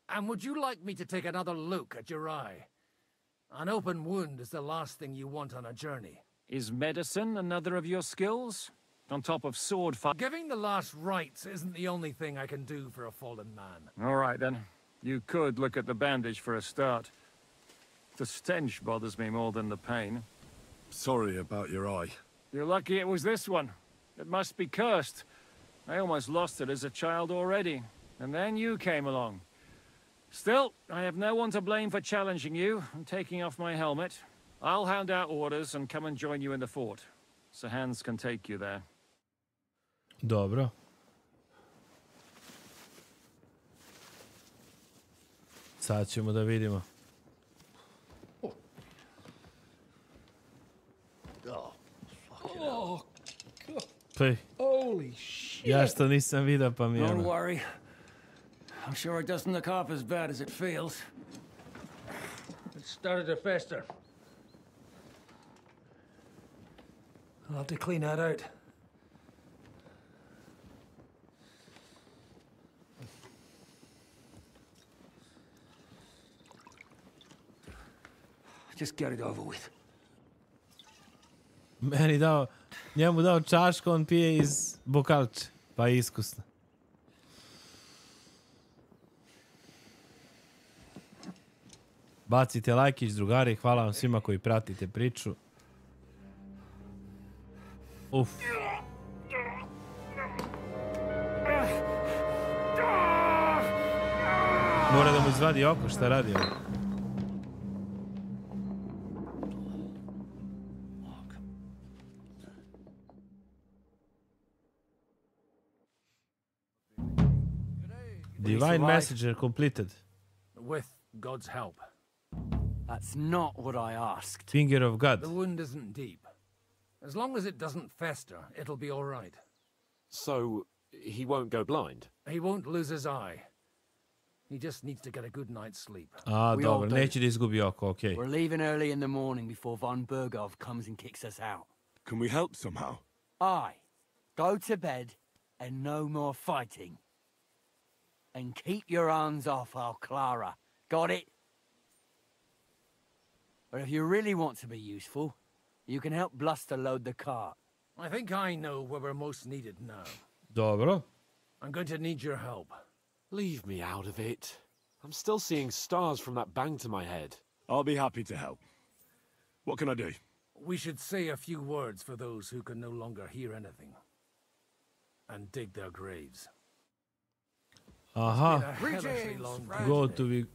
and would you like me to take another look at your eye? An open wound is the last thing you want on a journey.
Is medicine another of your skills? On top of sword fight?
Giving the last rites isn't the only thing I can do for a fallen man.
All right, then. You could look at the bandage for a start. The stench bothers me more than the pain.
Sorry about your eye.
You're lucky it was this one. It must be cursed. I almost lost it as a child already. And then you came along. Still, I have no one to blame for challenging you and taking off my helmet. I'll hand out orders and come and join you in the fort. Sir Hans can take you there.
Dobro. Sad ćemo da vidimo.
Oh,
Pej.
holy shit.
Ja što nisam vidio pa mi je
Don't
ono.
worry. I'm sure it doesn't look half as bad as it feels.
It started to fester. I'll have to clean that out.
Just get it over with.
Njemu dao čašku, on pije iz bokalče. Pa je iskusno. Bacite lajkić, drugari, hvala vam svima koji pratite priču. Uf. Mora da mu izvadi oko, šta radi on? Divine Messenger completed.
With God's help.
That's not what I asked.
Finger of God.
The wound isn't deep. As long as it doesn't fester, it'll be all right.
So, he won't go blind?
He won't lose his eye. He just needs to get a good night's sleep.
Dobro, neće da izgubi oko, okej.
We're leaving early in the morning before von Bergov comes and kicks us out.
Can we help somehow?
Aye. Go to bed and no more fighting. And keep your hands off our Clara. Got it? But if you really want to be useful, you can help Bluster load the cart.
I think I know where we're most needed now.
Dobro.
I'm going to need your help.
Leave me out of it. I'm still seeing stars from that bang to my head.
I'll be happy to help. What can I do?
We should say a few words for those who can no longer hear anything. And dig their graves.
Aha. Go to
with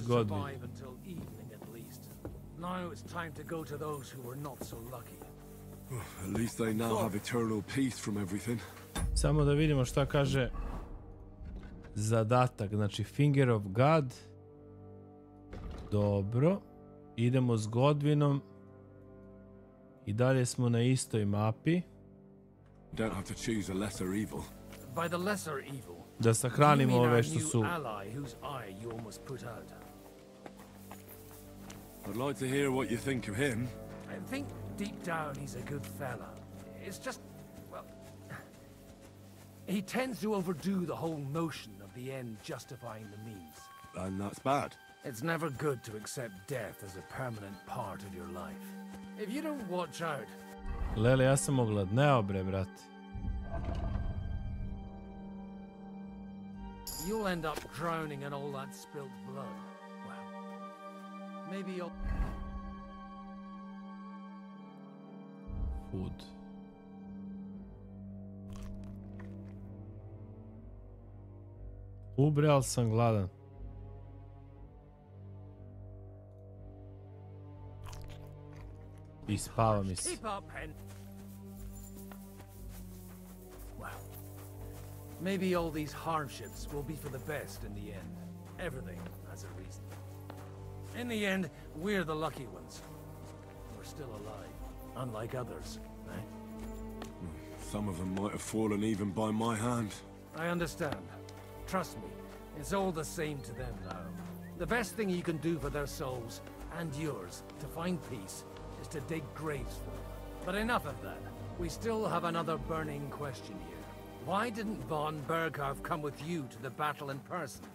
God.
Until evening at least. Now it's time to go to those who were not so lucky.
At least they now have eternal peace from everything.
Samo da vidimo šta kaže zadatak. Znači, Finger of God. Dobro. Idemo s Godwinom. I dalje smo na istoj mapi.
Don't have to choose a lesser evil.
By the lesser evil.
Da sahranimo ove što su.
I'd like to hear what you think of him.
I think deep down he's a good fella. It's just, well, he tends to overdo the whole notion of the end justifying the means.
And that's bad.
It's never good to accept death as a permanent part of your life. If you don't watch out.
Lele, ja sam ogladneo, bre, brat.
You'll end up drowning in all that spilled blood. Well, maybe you'll...
Food. Bre, ali sam gladan. I spava mi se.
Keep up, Hen. Well, maybe all these hardships will be for the best in the end. Everything has a reason. In the end, we're the lucky ones. We're still alive, unlike others, eh?
Some of them might have fallen even by my hand.
I understand. Trust me, it's all the same to them now. The best thing you can do for their souls, and yours, to find peace, is to dig graves for them. But enough of that. We still have another burning question here. Why didn't von Berghoff come with you to the battle in person?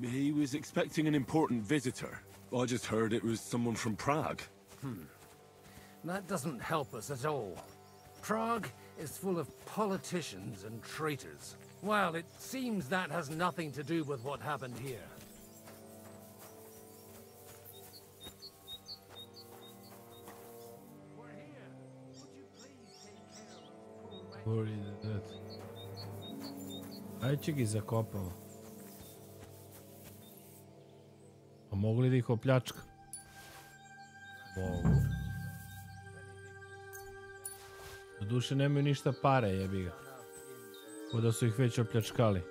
He was expecting an important visitor. I just heard it was someone from Prague.
That doesn't help us at all. Prague is full of politicians and traitors. Well, it seems that has nothing to do with what happened here.
Ajde će ga zakopamo. A mogu li da ih opljačka? Mogu. Do duše nemaju ništa pare, jebi ga. Ko da su ih već opljačkali.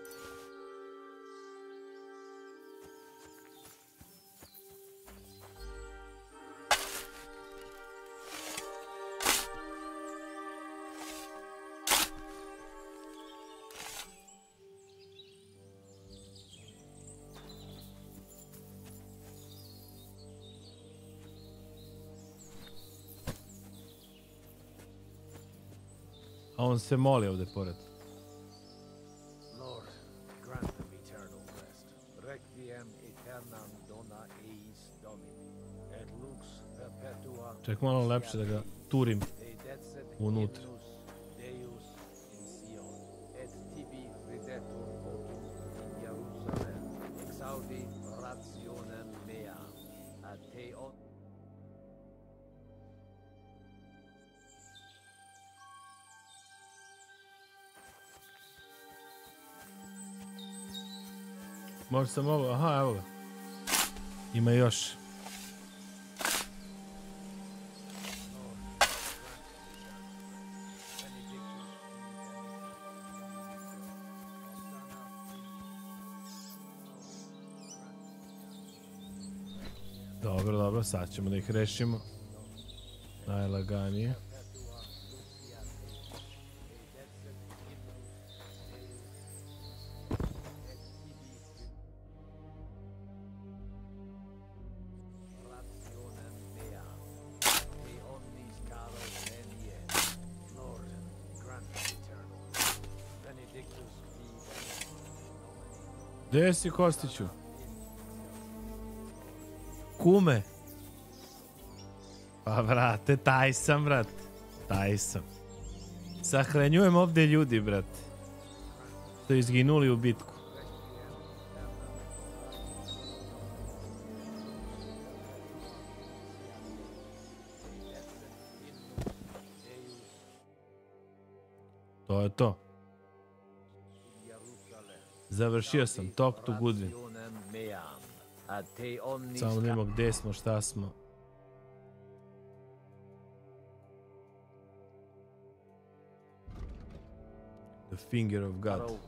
A on se moli ovdje pored.
Lord, grant them eternal rest. Requiem aeternam dona eis Domini. Et lux perpetua.
Ček malo lepše da ga turim unutra.
Deus in Sion. Et tibi ridetur votum in Jerusalem. Exaudi rationem mea. A te on.
Možda sam ovo, aha, evo ga. Ima još. Dobro, dobro, sad ćemo da ih rešimo. Najlaganije. Gdje si, Kostiću? Kume? Pa vrate, taj sam, brat. Taj sam. Sahranjujem ovdje ljudi, brat. Što izginuli u bitku. To je to. Završio sam, talk to Goodwin. Samo nemo gdje smo, šta smo. The finger of God.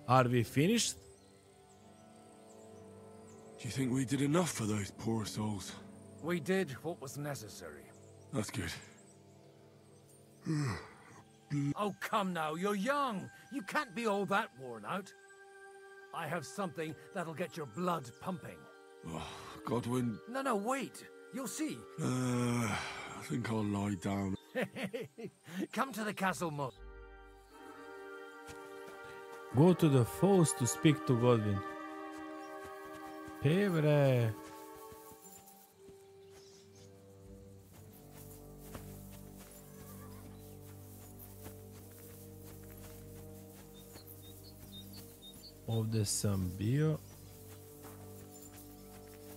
Are we finished?
Do you think we did enough for those poor souls?
We did what was necessary.
That's good.
Oh, come now, you're young. You can't be all that worn out. I have something that'll get your blood pumping.
Oh, Godwin.
No, wait. You'll see.
I think I'll lie down.
Come to the castle, Mo.
Go to the foes to speak to Godwin. Hey, bre. Ovdje sam bio.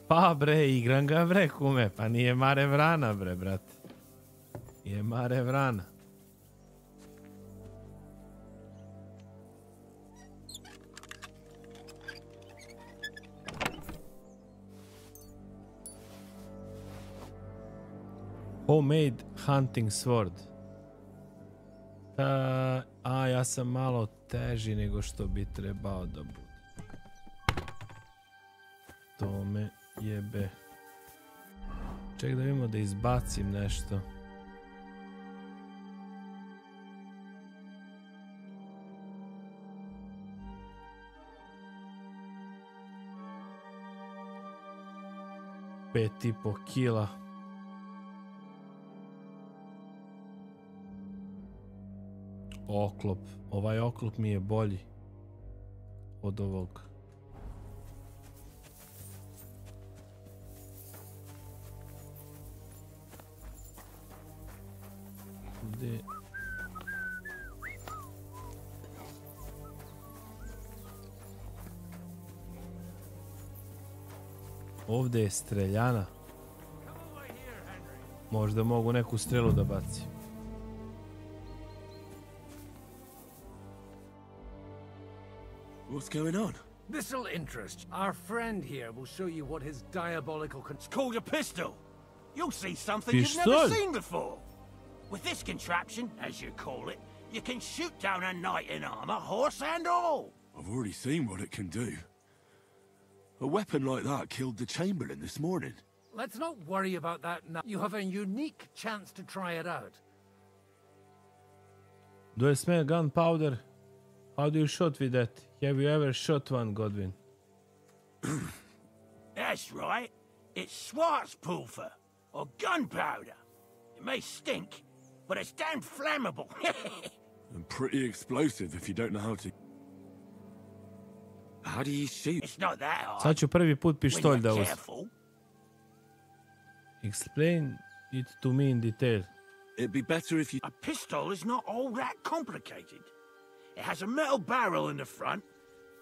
Pa bre, igram ga bre, kume. Pa nije Mare Vrana bre, brate. Nije Mare Vrana. Homemade hunting sword. Ja sam malo teži nego što bi trebao da bude. To me jebe. Ček da vidimo da izbacim nešto. 5,5 kila. Oklop. Ovaj oklop mi je bolji od ovog. Gdje? Ovdje je streljana. Možda mogu neku strelu da baci.
What's going on? This'll interest. Our friend here will show you what his diabolical... It's called a pistol. You'll see something you've never seen before. With this contraption, as you call it, you can shoot down a knight in armor, horse and all.
I've already seen what it can do. A weapon like that killed the Chamberlain this morning.
Let's not worry about that now. You have a unique chance to try it out.
Do I smell gunpowder? How do you shoot with that? Have you ever shot one, Godwin?
That's right. It's Schwarzpulver, or gunpowder. It may stink, but it's damn flammable.
And pretty explosive if you don't know how to... How do you shoot?
It's not that hard.
Sad ću prvi put pištolj da uzem. Explain it to me in detail.
It'd be better if you...
A pistol is not all that complicated. It has a metal barrel in the front,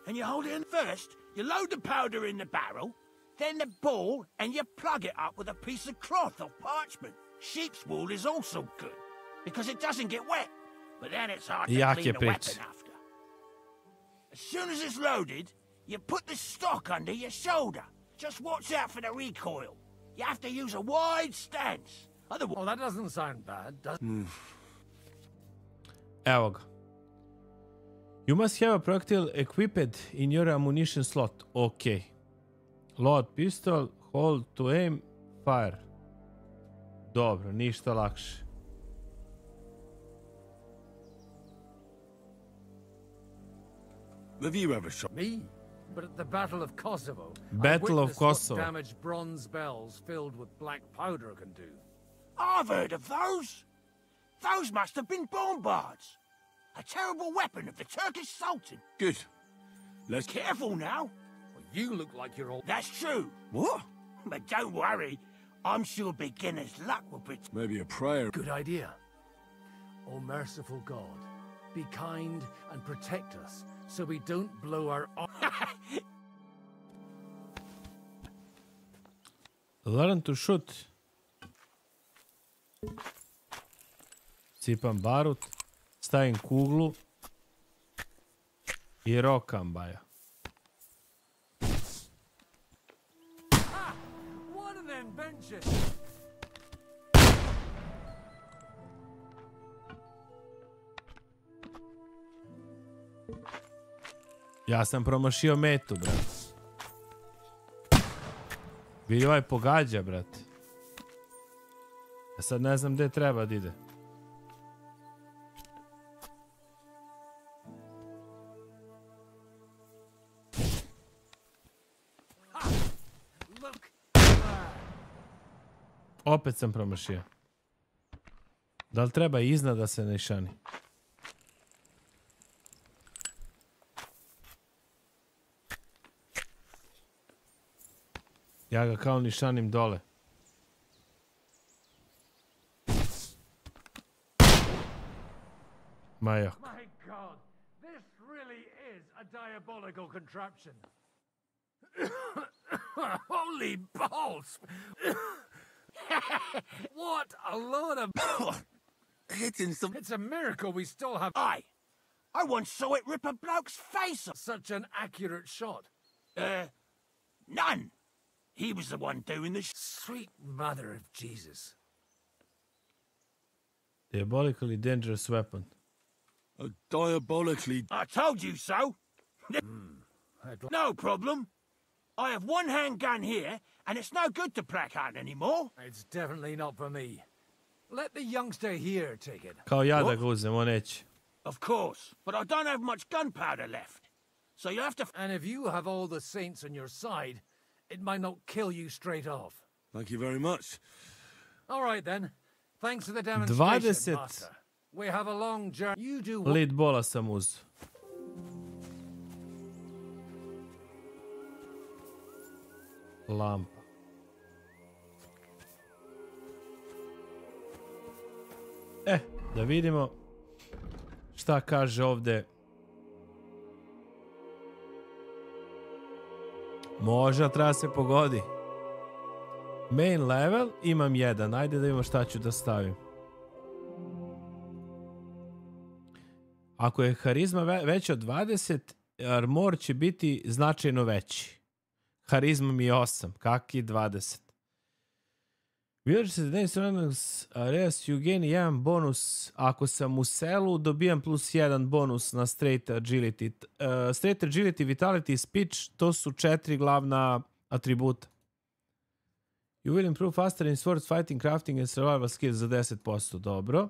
and you hold it in first. You load the powder in the barrel, then the ball, and you plug it up with a piece of cloth or parchment. Sheep's wool is also good, because it doesn't get wet, but then it's hard to clean the weapon after. As soon as it's loaded, you put the stock under your shoulder. Just watch out for the recoil. You have to use a wide stance. Otherwise... Well, that doesn't sound bad, does it?
Evo ga. You must have a projectile equipped in your ammunition slot. Okay. Load pistol, hold to aim, fire. Dobro, ništa lakše.
Have you ever shot
me? But at the Battle of Kosovo,
Battle of Kosovo.
What damaged bronze bells filled with black powder can do. I've heard of those. Those must have been bombards. A terrible weapon of the Turkish Sultan.
Good. Let's...
Careful now. Well, you look like you're all... That's true. What? But don't worry. I'm sure beginner's luck will be...
Maybe a prayer.
Good idea. Oh, merciful God, be kind and protect us so we don't blow our...
Learn to shoot. Sipam barut. Stavim kuglu i rokam, baja.
One of them benches.
Ja sam promašio metu, brat. Vidi, ovaj pogađa, brat. Ja sad ne znam gde treba da ide. Opet sam promašio. Da li treba iznad da se ne šani? Ja ga kao nišanim dole. Majo.
My God, this really is a diabolical contraption. Holy balls! What a load of...
Hitting some...
It's a miracle we still have... I once saw it rip a bloke's face off. Such an accurate shot. None. He was the one doing the... Sweet mother of Jesus.
Diabolically dangerous weapon.
A diabolically...
I told you so. No problem. I have one handgun here, and it's no good to Plackhand anymore. It's definitely not for me. Let the youngster here take it.
Kao ja da ga uzem, on neće.
Of course, but I don't have much gunpowder left. So you have to... And if you have all the saints on your side, it might not kill you straight off.
Thank you very much.
All right then. Thanks for the demonstration,
20
Master. We have a long journey. You do
lead bola sam uz. Lampa. Da vidimo šta kaže ovde. Može, treba se pogodi. Main level, imam 1. Ajde da vidimo šta ću da stavim. Ako je harizma veća od 20, armor će biti značajno veći. Harizma mi je 8, kaki 20. Village se danes areas you gain 1 bonus. Ako sam u selu, dobijam plus 1 bonus na straight agility. Straight agility, vitality i speech, to su 4 glavna atributa. You will improve faster in sword fighting, crafting and survival skills za 10%, dobro.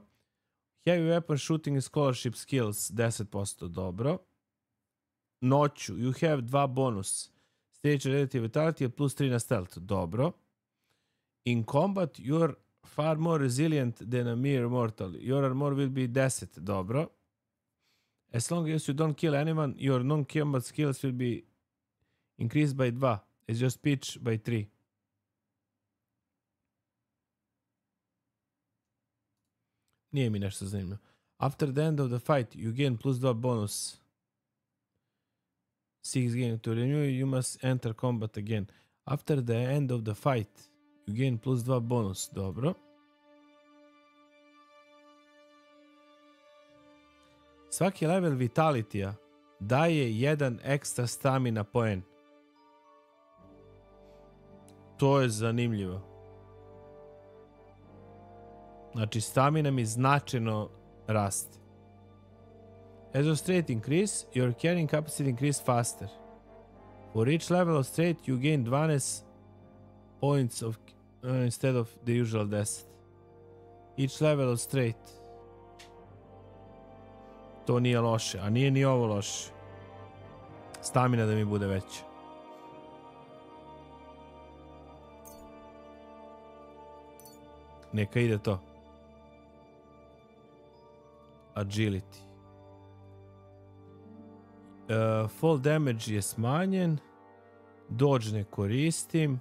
Heavy weapon shooting and scholarship skills 10%, dobro. Noću, you have 2 bonus. Stage agility, vitality plus 3 na stealth, dobro. In combat, you're far more resilient than a mere mortal. Your armor will be 10, dobro. As long as you don't kill anyone, your non-combat skills will be increased by 2. It's just speech by 3. Nije mi nešto zanimljivo. After the end of the fight, you gain plus 2 bonus. 6 gain. To renew, you must enter combat again. After the end of the fight, you gain plus 2 bonus. Dobro. Svaki level vitalitija daje 1 ekstra stamina poen. To je zanimljivo. Znači, stamina mi značajno raste. As your strength increase, your carrying capacity increase faster. For each level of strength, you gain 12 points of instead of the usual 10. Each level of strength. To nije loše, a nije ni ovo loše. Stamina da mi bude veća. Neka ide to. Agility. Fall damage je smanjen. Dodge ne koristim.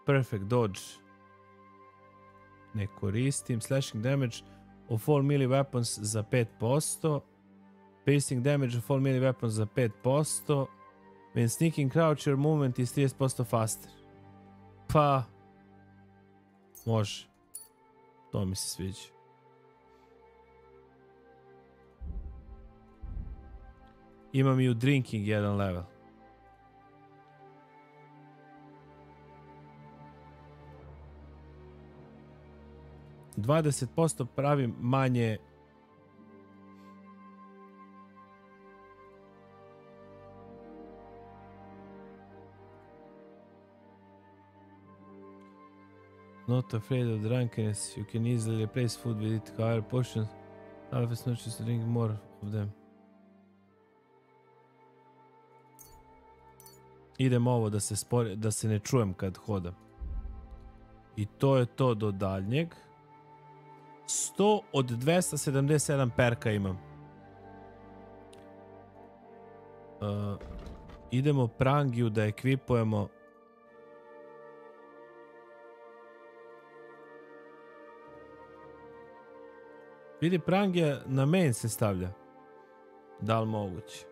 Perfect dodge ne koristim. Slashing damage of all melee weapons za 5%. Piercing damage of all melee weapons za 5%. When sneaking crouch, your movement is 30% faster. Pa može. To mi se sviđa. Imam i u drinking 1 level. – 20% pravim manje not afraid of drunkenness. You can easily replace food with it. Higher portions. Alpha snatches to drink more of them. Idem ovo da se ne čujem kad hodam. I to je to do daljnjeg. 100 od 277 perka imam. Idemo prangiju da ekvipujemo. Vidi, prangija na main se stavlja. Da li moguće?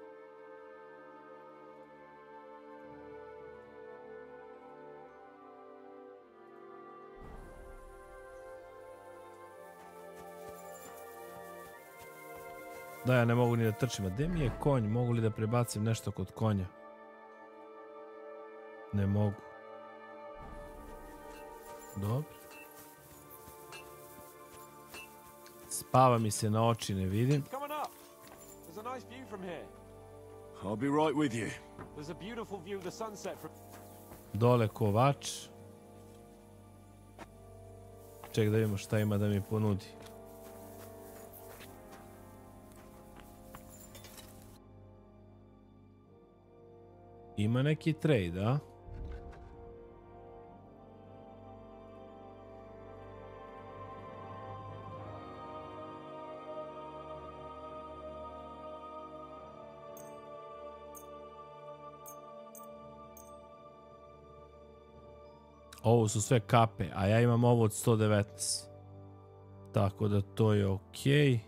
Da, ja ne mogu ni da trčim. A gde mi je konj? Mogu li da prebacim nešto kod konja? Ne mogu. Dobro. Spava mi se na oči, ne vidim.
I'll be right with you.
There's a beautiful view of the sunset from...
Dole kovač. Ček da vidimo šta ima da mi ponudi. Ima neki trade, a? Ovo su sve kape, a ja imam ovo od 119. Tako da to je okej.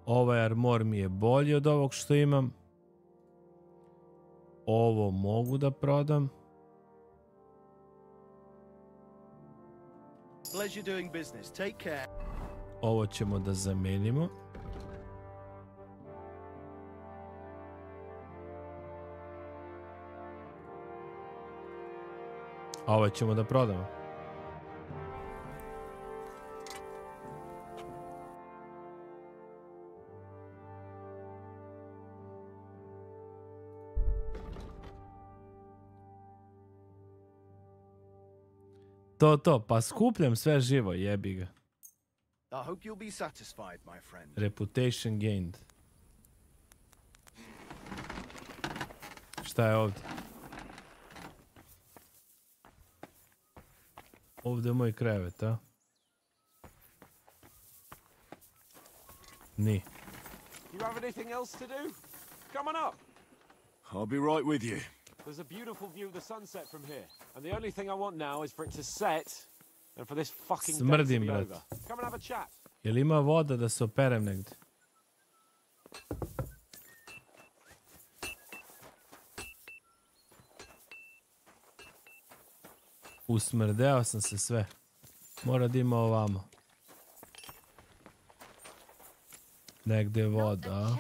Ovaj armor mi je bolji od ovog što imam. Ovo mogu da prodam.
Pleasure doing business. Take care.
Ovo ćemo da zamenimo. A ovo ćemo da prodamo. To, pa skupljam sve živo, jebi ga.
I hope you'll be satisfied, my friend.
Reputation gained. Šta je ovdje? Ovdje je moj krevet, a? Ni.
You have anything else to do? Come on up.
I'll be right with you.
There's a beautiful view of the sunset from here, and the only thing I want now is for it to set, and for this fucking day to be over. Come and have a chat.
Jel ima voda da se operem negdje? Usmrdeo sam se sve. Mora da ima ovamo. Negdje je voda, a?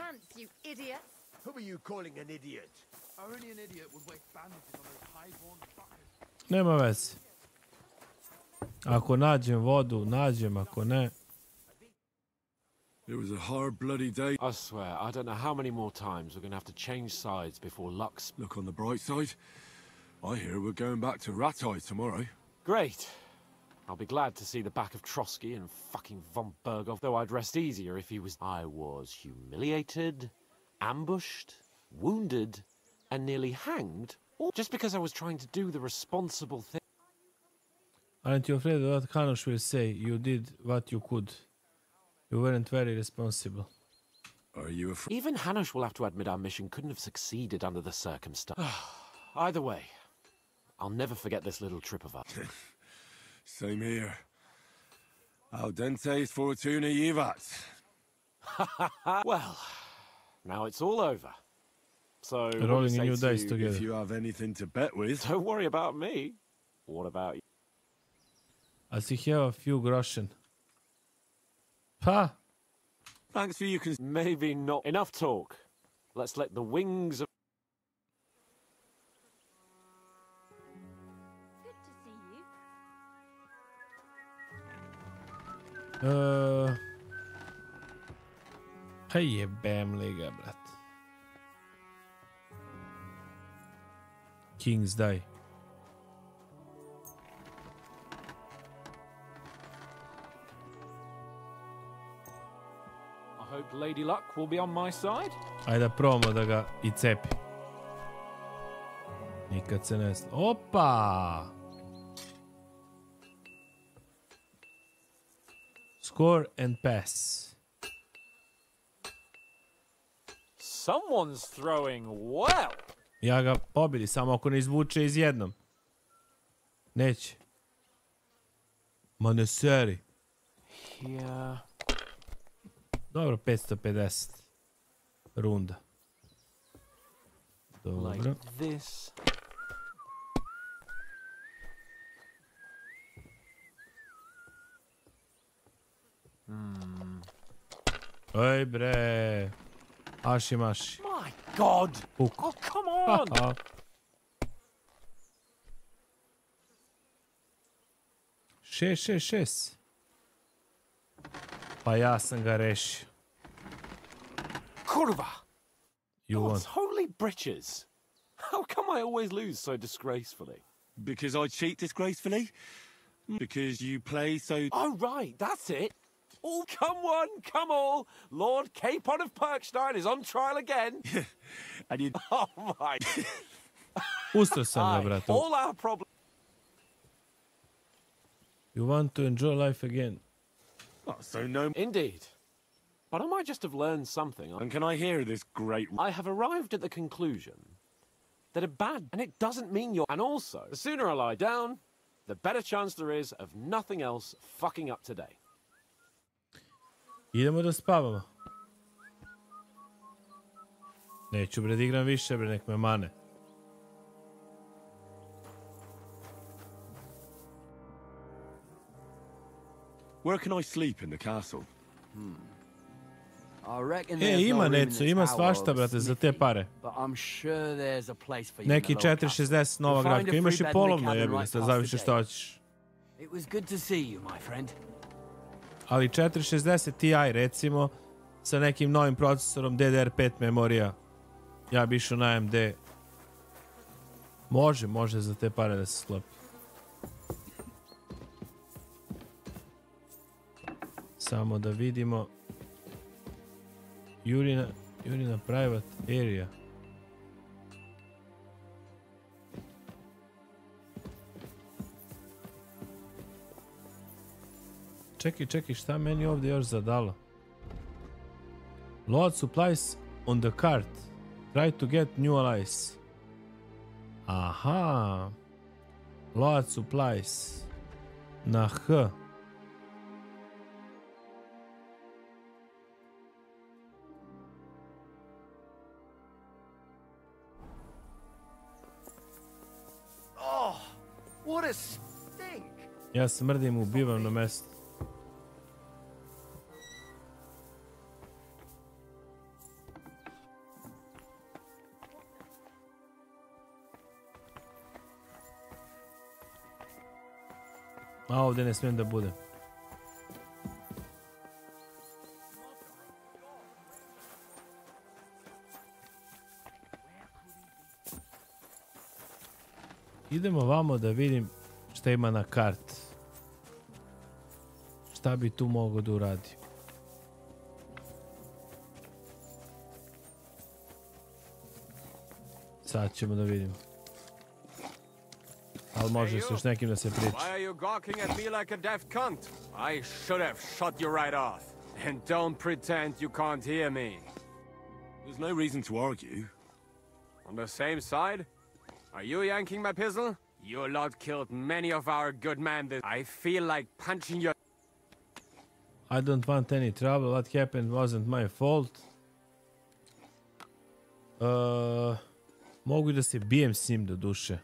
Who are you calling an idiot?
Only an idiot would waste bandages on those high-born fuckers.
Nema veze. Ako nađem vodu, nađem, ako ne...
It was a hard, bloody day.
I swear, I don't know how many more times we're going to have to change sides before Lux...
Look on the bright side. I hear we're going back to Rattay tomorrow.
Great. I'll be glad to see the back of Trotsky and fucking von Berghoff, though I'd rest easier if he was... I was humiliated, ambushed, wounded, and nearly hanged, all just because I was trying to do the responsible thing.
Aren't you afraid of what Hanush will say? You did what you could. You weren't very responsible.
Are you afraid?
Even Hanush will have to admit our mission couldn't have succeeded under the circumstances. Either way, I'll never forget this little trip of ours.
Same here. Al dente's fortuna jivat.
Well, now it's all over. So,
rolling a new dice together.
If you have anything to bet with,
don't worry about me. What about you?
As he have a few groschen. Ha!
Thanks for you can...
Maybe not. Enough talk. Let's let the wings of...
Hej jebem liga, brat. Kings die.
I hope Lady Luck will be on my side.
Ajde da probamo da ga i cepi. Nikad se ne zna. Opa! Score and pass.
Someone's throwing well.
Ja ga pobedi, samo ako ne izvuče iz jednom. Neće. Ma ne seri.
Yeah.
Dobro, 550. Runda. Dobro.
Like this.
Oj bre. Aši maši.
My God!
Puk.
Oh, come on!
Šest. Pa ja sam ga rešio.
Kurva!
You won.
Holy britches! How come I always lose so disgracefully?
Because I cheat disgracefully? Because you play so...
Oh, right, that's it. Oh, come one, come all. Lord Capon of Perkstein is on trial again.
And you...
Oh, my.
Pustio sam ga, brate.
All our problems...
You want to enjoy life again.
Oh, so no...
Indeed. But I might just have learned something.
And can I hear this great...
I have arrived at the conclusion that a bad... And it doesn't mean you're... And also, the sooner I lie down, the better chance there is of nothing else fucking up today.
Idemo da spavamo. Neću bre da igram više bre, nek me mane.
Where can I sleep in the castle?
Ima Neco, ima svašta, brate, za te pare. Neki 460 nova gradka. Imaš i polovno, jebi, sad zavisi što hoćeš. Ali 460 Ti, recimo, sa nekim novim procesorom DDR5 memorija. Ja bi išao na AMD. Može za te pare da se sklopi. Samo da vidimo. Jurina private area. Čekaj, šta meni ovdje još zadalo? Load supplies on the cart. Try to get new allies. Aha. Load supplies. Na H.
What a stink!
Ja smrdim, ubivam na mesto. A ovdje ne smijem da budem. Idemo vamo da vidim šta ima na karti. Šta bi tu mogao da uradi. Sad ćemo da vidimo. Ali može se još nekim da se priča.
Why are you gawking at me like a deaf cunt? I should have shot you right off. And don't pretend you can't hear me.
There's no reason to argue.
On the same side? Are you yanking my pistol? Your lot killed many of our good men. I feel like punching your...
I don't want any trouble. What happened wasn't my fault. Mogu da se bijem s njim do duše.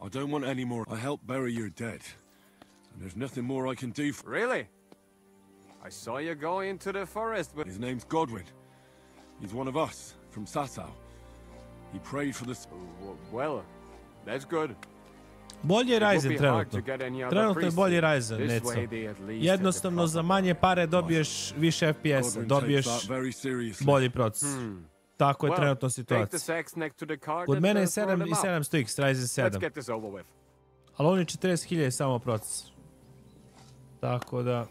I don't want any more. I helped bury your dead. And there's nothing more I can do for...
Really? I saw you go into the forest with...
His name's Godwin. He's one of us, from Sasau. He prayed for this...
Well, that's good.
Bolje je Ryzen trenutno. Trenutno je bolje Ryzen, Neco. Jednostavno za manje pare dobiješ više FPS-a, dobiješ bolji proces. Tako je trenutno situacija. Kod mene je 7 i 700X, Ryzen 7. Ali on je 40.000 samo procesor. Tako da...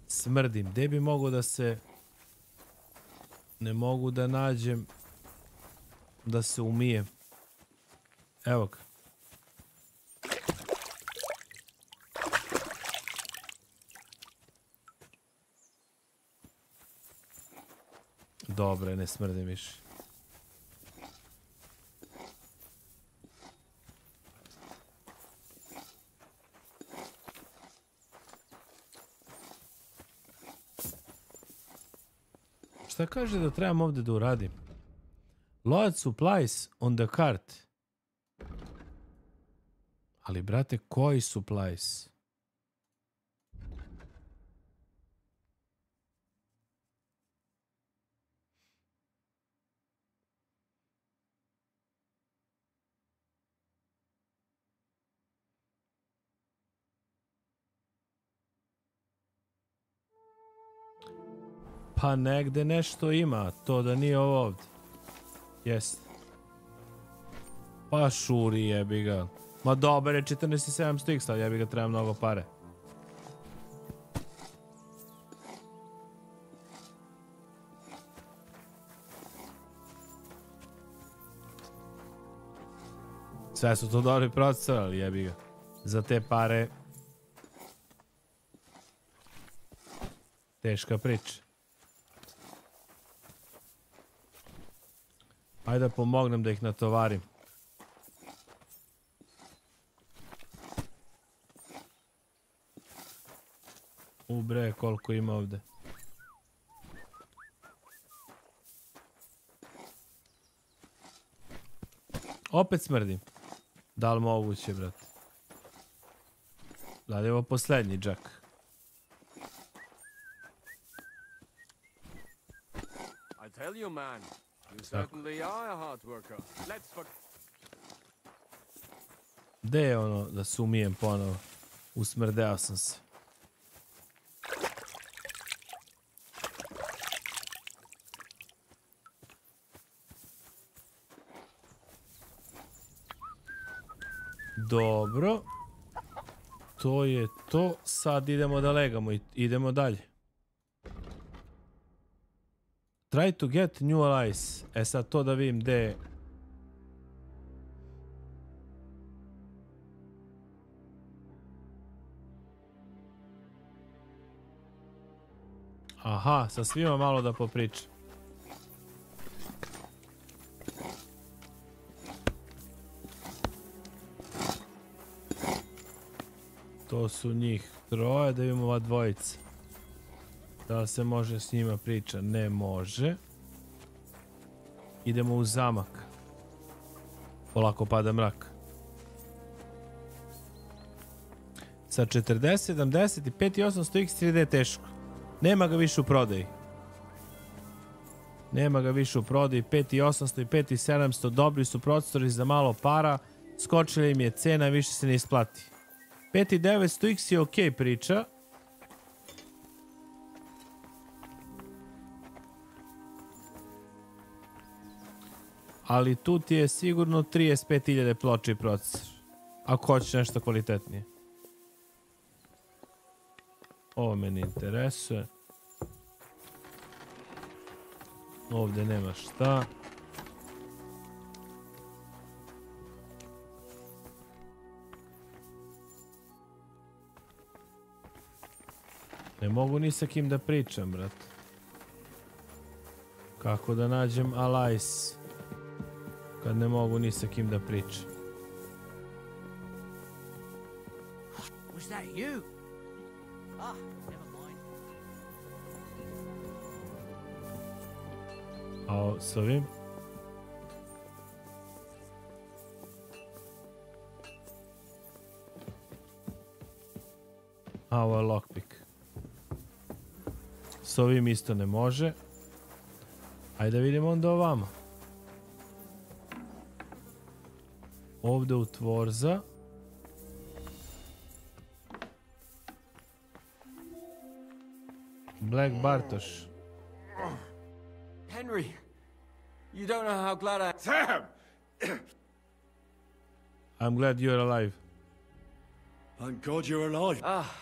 Smrdim. Gde bi mogo da se... Ne mogu da nađem... Da se umijem. Evo ga. Dobre, ne smrdim više. Šta kaže da trebam ovdje da uradim? Load supplies on the cart. Ali, brate, koji supplies? Pa negde nešto ima, to da nije ovo ovdje. Jest. Pa šuri, jebi ga. Ma dobar je 14.700X, ali jebi ga, treba mnogo pare. Sve su to dobri procesor, ali jebi ga. Za te pare... Teška priča. Ajde da pomognem da ih natovarim. Bre, koliko ima ovde. Opet smrdim. Da li moguće, brate? Da li je ovo poslednji džak?
I tell you, man, you certainly are a hard worker. Let's fuck.
Gde je ono da se umijem ponovo? Usmrdeo sam se. Dobro. To je to. Sad idemo da legamo i idemo dalje. Try to get new allies. E sad to da vidim gde je. Aha, sa svima malo da popričam. To su njih troje, da vidimo ova dvojica. Da li se može s njima priča? Ne može. Idemo u zamak. Polako pada mrak. Sa 40, 75 i 800 X3D je teško. Nema ga više u prodaji. Nema ga više u prodaji. 5800 i 5700 dobri su procesori za malo para. Skočila im je cena, više se ne isplati. 5900X je okej priča. Ali tu ti je sigurno 35.000 ploče i procesor. Ako hoćeš nešto kvalitetnije. Ovo me ne interesuje. Ovdje nema šta. Ne mogu ni sa kim da pričam, brat. Kako da nađem allies kad ne mogu ni sa kim da pričam?
Was that you? Ah, never mind.
A s ovim? A ovo je lockpick. S ovim isto ne može. Ajde da vidimo onda ovamo. Ovdje u Tvorza. Black Bartoš.
Henry, you don't know how glad I...
Sam!
I'm glad you're alive.
Thank God you're alive.
Ah,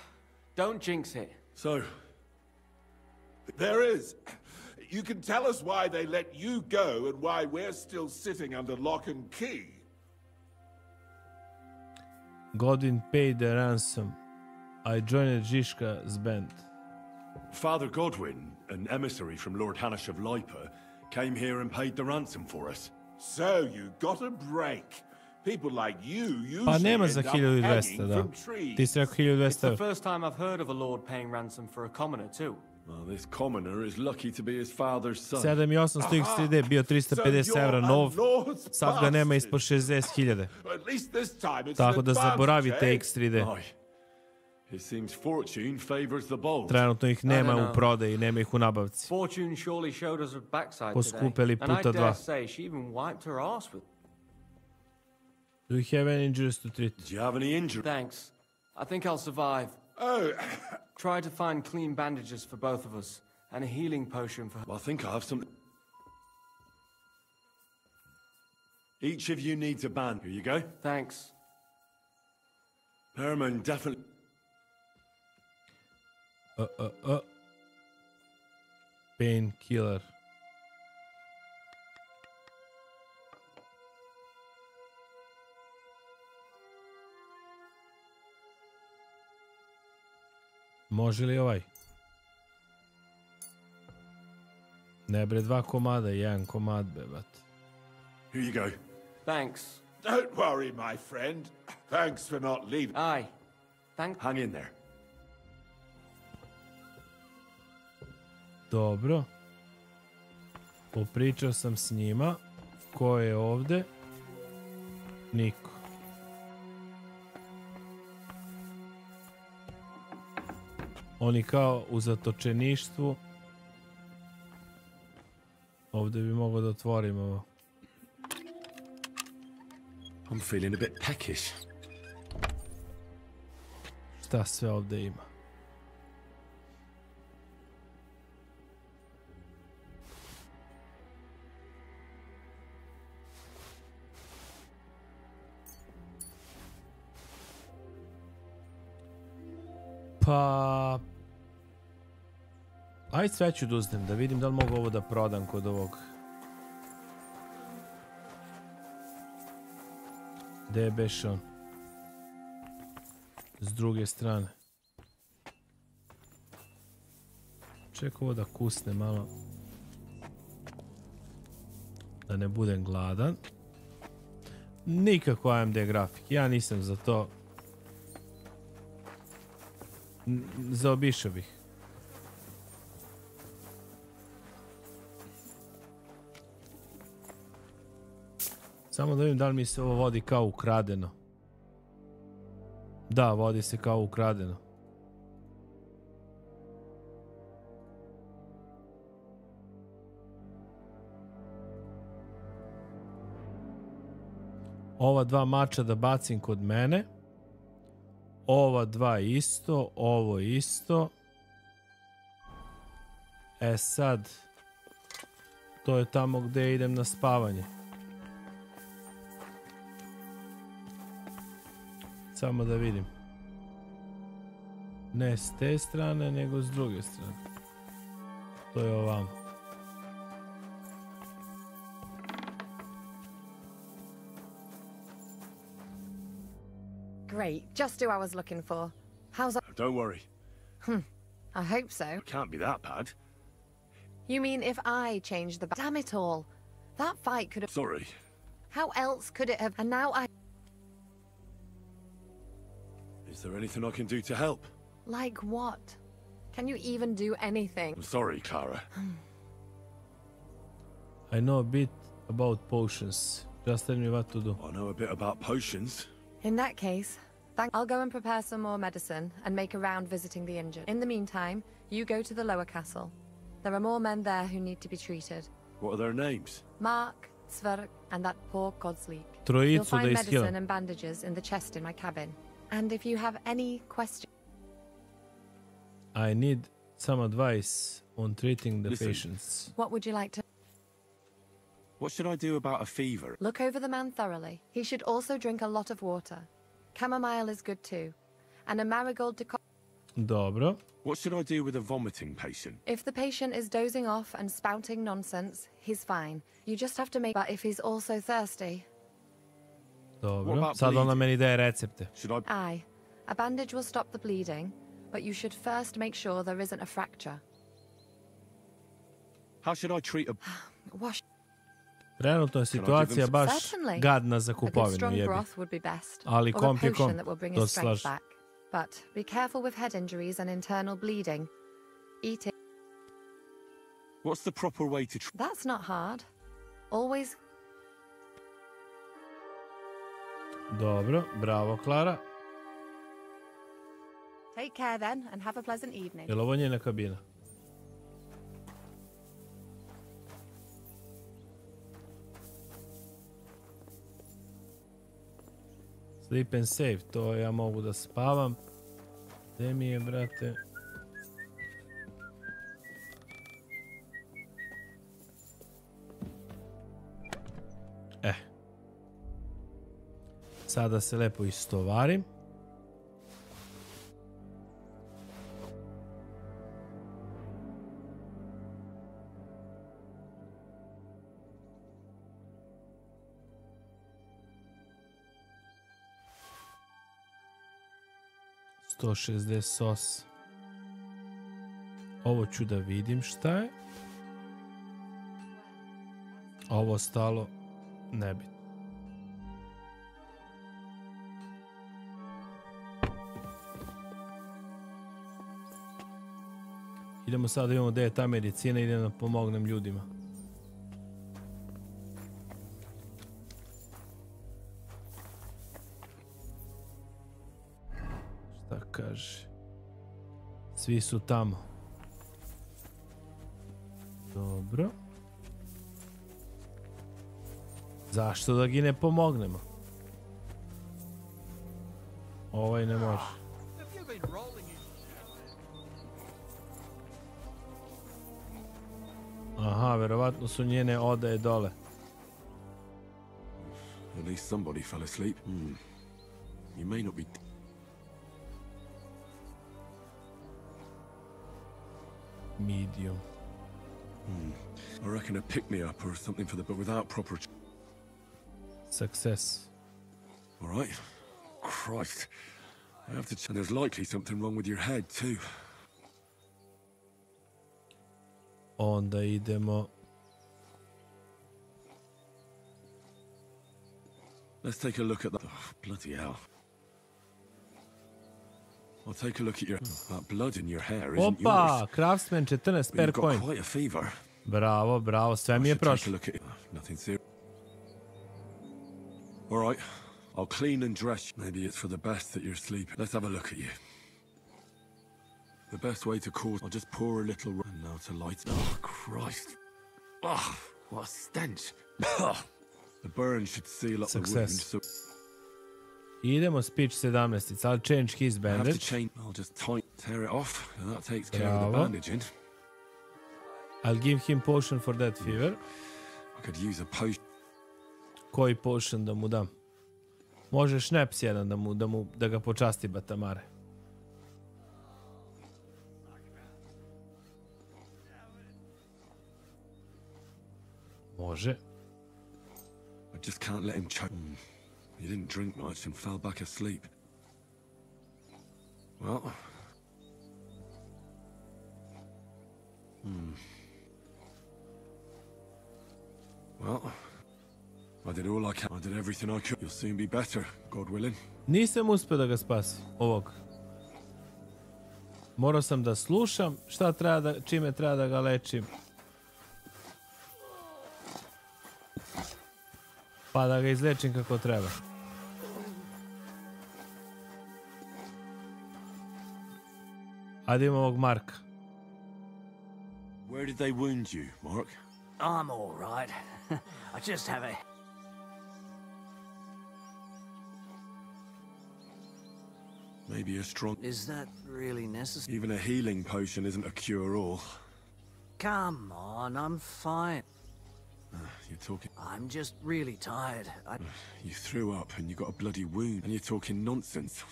don't jinx it.
So,
there is. You can tell us why they let you go and why we're still sitting under lock and key.
Godwin paid the ransom. I joined Zishka's band.
Father Godwin, an emissary from Lord Hanish of Lipa, came here and paid the ransom for us.
So you got a break. People like you
Pa
usually
nema za
end up
1200,
hanging
da.
from trees.
Ti si rekao 1200.
It's the first time I've heard of a lord paying ransom for a commoner too.
Well, this commoner is lucky to be his father's son.
7800 X3D bio 350 evra nov, sad ga nema ispod 60.000.
At least this time it's
Tako
an
da zaboravite
advantage,
X3D.
Aye. It seems fortune favors the bold.
Trenutno ih nema u prodaji, nema ih u nabavci.
Fortune surely showed us a backside
Poskupeli
today. And I
puta
dare
dva.
say she even wiped her ass with...
Do you have any injuries to treat?
Do you have any injuries?
Thanks. I think I'll survive.
Oh.
Try to find clean bandages for both of us. And a healing potion for her.
Well, I think I have some... Each of you needs a band. Here you go.
Thanks.
Herman definitely...
Painkiller. Može li ovaj? Ne bre, 2 komada, 1 komad, bebat.
Here you go.
Thanks.
Don't worry, my friend. Thanks for not leaving.
Aye.
Hang in there.
Dobro. Popričao sam s njima. Ko je ovde? Niko. Oni kao u zatočeništvu. Ovde bi mogao da otvorim ovo.
I'm feeling a bit peckish.
Šta sve ovde ima? Pa... Ajde sve ću da uzmem, da vidim da li mogu ovo da prodam kod ovog. Gde je beš on? S druge strane. Čekaj ovo da kusne malo. Da ne budem gladan. Nikako AMD grafik, ja nisam za to. Zaobišao bih. Samo da vidim da li mi se ovo vodi kao ukradeno. Da, vodi se kao ukradeno. Ova dva mača da bacim kod mene. Ova dva isto, ovo isto. E sad, to je tamo gde idem na spavanje. Samo da vidim. Ne s te strane, nego s druge strane. To je ovamo.
Great, just who I was looking for. How's that?
Don't worry.
I hope so.
It can't be that bad.
You mean if I changed the... Damn it all. That fight could have...
Sorry.
How else could it have... And now I...
Is there anything I can do to help?
Like what? Can you even do anything?
I'm sorry, Clara.
I know a bit about potions. Just tell me what to do.
I know a bit about potions.
In that case, I'll go and prepare some more medicine and make a round visiting the injured. In the meantime, you go to the lower castle. There are more men there who need to be treated.
What are their names?
Mark, Sverk, and that poor Kodsleek.
Trojicu
You'll find
da
medicine and bandages in the chest in my cabin. And if you have any questions...
I need some advice on treating the
Listen.
patients.
What would you like to...
What should I do about a fever?
Look over the man thoroughly. He should also drink a lot of water. Chamomile is good too. And a marigold decoction.
Dobro.
What should I do with a vomiting patient?
If the patient is dozing off and spouting nonsense, he's fine. You just have to make... But if he's also thirsty...
Dobro. Sad ona meni daje recepte.
Aye. A bandage will stop the bleeding, but you should first make sure there isn't a fracture.
How should I treat a...
Wash...
Trenutno je situacija baš
Certainly.
gadna za
A good
kupovinu,
strong
jebi.
broth would be best.
Ali
or a
komp je
potion
komp.
that will bring
To
his
se
strength
slažem.
back. But be careful with head injuries and internal bleeding. Eating...
What's the proper way to...
That's not hard. Always...
Dobro, bravo, Klara.
Take care then, and have a pleasant evening.
Jel ovo njena kabina? Sleep and save, to ja mogu da spavam. Gde mi je, brate? Sada se lepo istovarim. $168. Ovo ću da vidim šta je. Ovo ostalo Ne bi. Idemo sad da imamo gde je ta medicina, idem da pomognem ljudima. Šta kaže? Svi su tamo. Dobro. Zašto da gi ne pomognemo? Ovaj ne može. Aha, verovatno su njene odaje dole.
At least somebody fell asleep. You may not be...
Medium.
I reckon a pick-me-up or something for the... but without proper...
Success.
All right. Christ. I have to... and there's likely something wrong with your head, too.
Onda idemo...
Let's take a look at that. Oh, bloody hell. I'll take a look at your... that blood in your hair isn't yours.
Opa! Craftsman 14 per coin.
You've got quite a fever.
Bravo, bravo. Sve mi je prošlo.
Nothing serious. All right. I'll clean and dress you. Maybe it's for the best that you're sleeping. Let's have a look at you. The best way to cause... I'll just pour a little... and now to light... Oh, Christ. Oh, what a stench. The burn should seal up
Success.
the wound, so...
Idemo speech 17. I'll change his bandage.
I have to change... I'll just tear it off, and that takes care of the bandaging.
I'll give him potion for that fever.
I could use a potion.
Koji potion da mu dam? Može šneps jedan da ga počasti Batamare. Može.
I just can't let him choke. He didn't drink much and fell back asleep. Well... Well... I did all I can. I did everything I could. You'll soon be better, God willing.
Nisam uspio da ga spasi, ovog. Morao sam da slušam šta treba da, čime treba da ga lečim. Pa da ga izlečim kako treba. Ajde imamo ovog Marka.
Where did they wound you, Mark?
I'm all right. I just have a...
Maybe a strong...
Is that really necessary?
Even a healing potion isn't a cure-all.
Come on, I'm fine.
You're talking...
I'm just really tired.
You threw up and you got a bloody wound, and you're talking nonsense.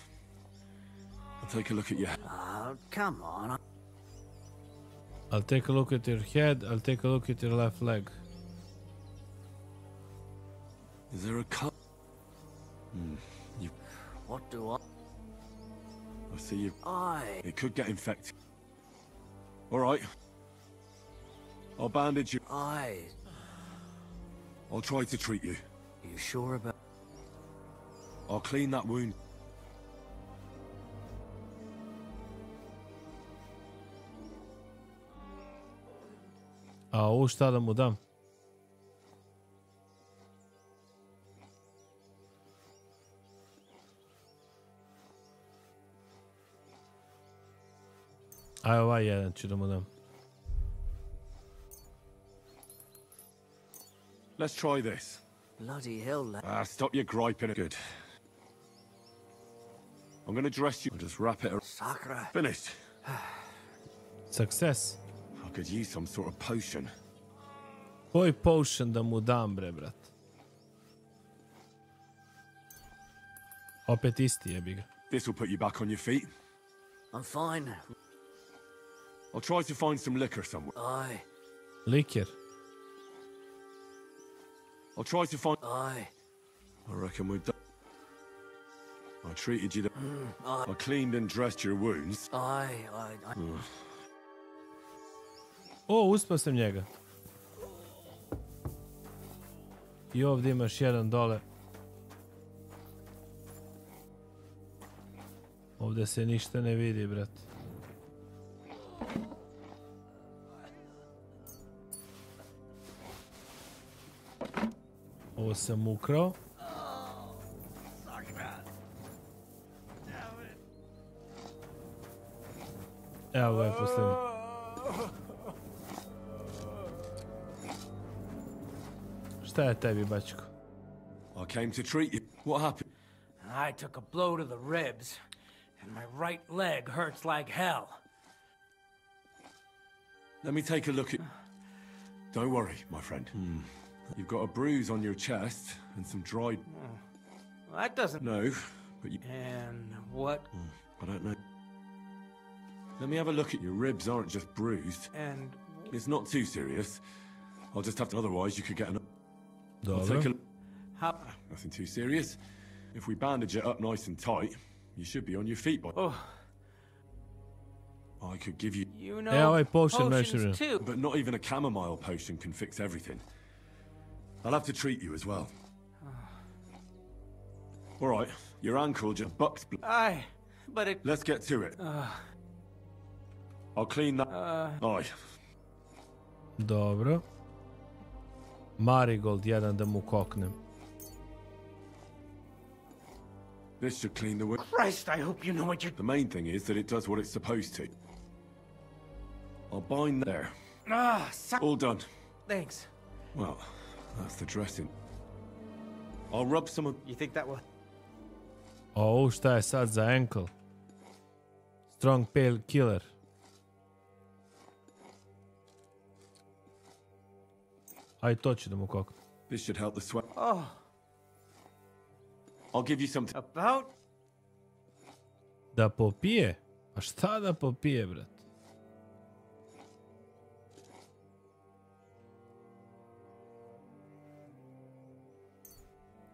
I'll take a look at your...
Come on.
I'll take a look at your head. I'll take a look at your left leg.
Is there a cut? You...
What do I...
I see you... It could get infected. All right. I'll bandage you. I'll try to treat you.
You sure about...
I'll clean that wound.
A ovo šta da mu dam? Aj ovaj jedan ću da mu dam.
Let's try this.
Bloody hell.
Stop your griping. Good. I'm gonna dress you and just wrap it around.
Sakra.
Finished.
Success.
I could use some sort of potion.
Koji potion da mu dam, bre, brat? Opet isti, jebi ga.
This will put you back on your feet.
I'm fine.
I'll try to find some liquor somewhere.
Liquor.
I'll try to find... I reckon we're done. I treated you... I cleaned and dressed your wounds.
O, uspio sam njega. I ovdje imaš jedan dole. Ovdje se ništa ne vidi, brat. Ovo sam ukrao. Evo ga je posljednji. Šta je tebi, bačko?
I came to treat you. What happened?
I took a blow to the ribs, and my right leg hurts like hell.
Let me take a look at... Don't worry, my friend. You've got a bruise on your chest and some dried...
Well, that doesn't...
No, but you...
And what?
I don't know. Let me have a look at your ribs. Aren't just bruised.
And...
It's not too serious. I'll just have to... Otherwise, you could get an... I'll
Dobro.
take a...
How...
Nothing too serious. If we bandage it up nice and tight, you should be on your feet by...
Oh.
I could give you...
You know,
Evo ovaj potion
potions
measure.
too.
But not even a chamomile potion can fix everything. I'll have to treat you as well. All right, your ankle just bucked.
Aye, but it...
Let's get to it. I'll clean that. Aye.
Dobro. Marigold, jedan da mu koknem.
This should clean the wound.
Christ, I hope you know what you're...
The main thing is that it does what it's supposed to. I'll bind there. All done.
Thanks.
Well, that's the dressing. I'll rub some of...
You think that will...
O, šta je sad za ankle? Strong pale killer. Aj, to ću da mu koknem.
This should help the sweat.
Oh.
I'll give you some...
About?
Da popije? A šta da popije, brat?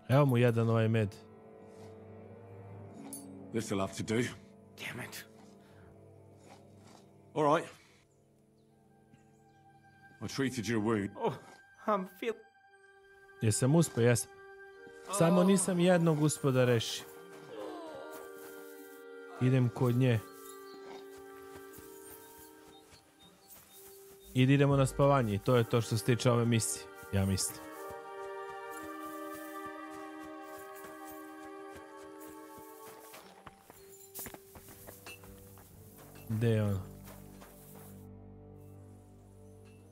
Evo mu jedan ovaj med.
This'll have to do.
Damn it.
All right. I treated your wound.
Oh, I'm feel...
Jesam uspio, jesam. Samo nisam jednog uspio da reši. Idem kod nje. Idemo na spavanje i to je to što se tiče ove misije. Ja mislim. Gde je ono?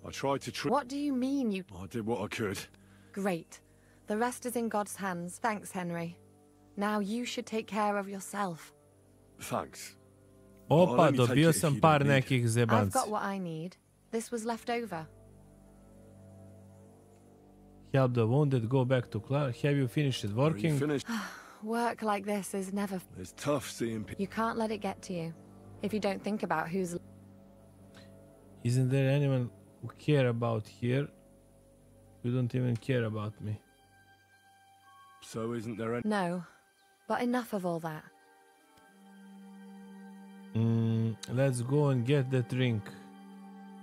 I tried to treat...
What do you mean you...
I did what I could.
Great. The rest is in God's hands. Thanks, Henry. Now you should take care of yourself.
Thanks.
Opa, dobio sam par nekih
I've
zebanci.
got what I need. This was left over.
Help the wounded go back to class. Have you finished working?
Finished.
Work like this is never...
It's tough seeing people.
You can't let it get to you. If you don't think about who's...
Isn't there anyone who care about here? You don't even care about me.
So isn't there any...
No. But enough of all that.
Let's go and get that drink.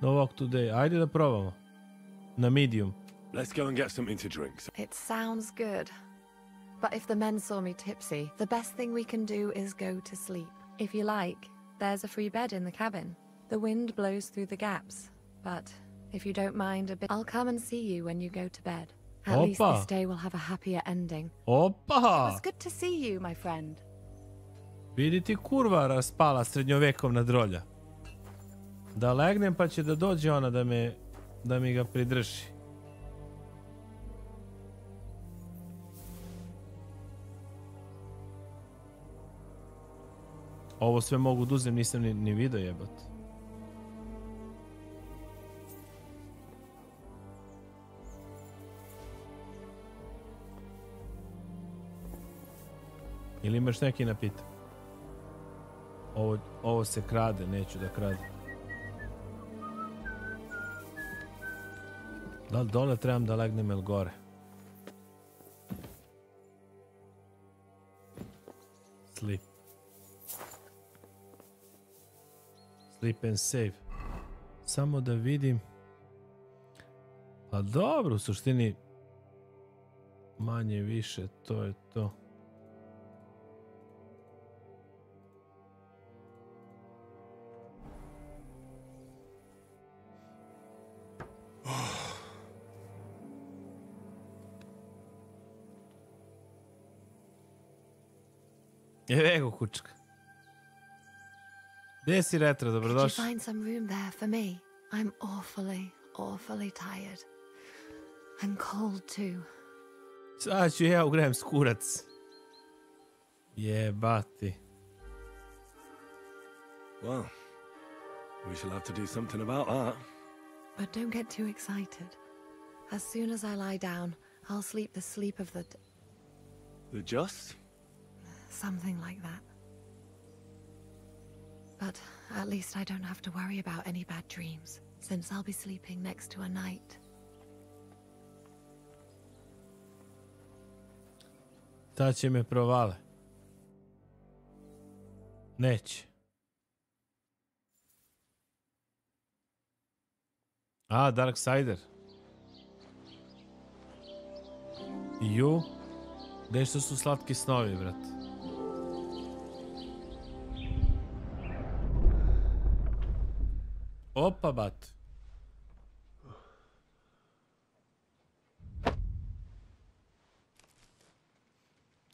No walk today. Ajde da probamo. Na medium.
Let's go and get something to drink.
It sounds good. But if the men saw me tipsy, the best thing we can do is go to sleep. If you like, there's a free bed in the cabin. The wind blows through the gaps. But if you don't mind a bit, I'll come and see you when you go to bed. At least this day will have a happier ending.
Opa!
It was good to see you, my friend.
Vidi ti kurva raspala srednjovekovna drolja. Da legnem pa će da dođe ona da mi ga pridrži. Ovo sve mogu da uzem, nisam ni video jebat. Ili imaš neki napitak? Ovo se krade, neću da krade. Da li dole trebam da legnem ili gore? Sleep. Sleep and save. Samo da vidim. Pa dobro, u suštini Manje više, to je to. Evo kučka. Gdje si Retro,
Could you
dobrodošli.
find some room there for me? I'm awfully tired. And cold too.
Sad ću ja ugrem skurac. Jebati.
Well, we shall have to do something about that.
But don't get too excited. As soon as I lie down, I'll sleep the sleep of the...
The just?
Something like that. But at least I don't have to worry about any bad dreams, since I'll be sleeping next to a knight.
Ta će me provale. Neće. A, Darksider. Ju? Gdje što su slatki snovi, brat? Opa, bat.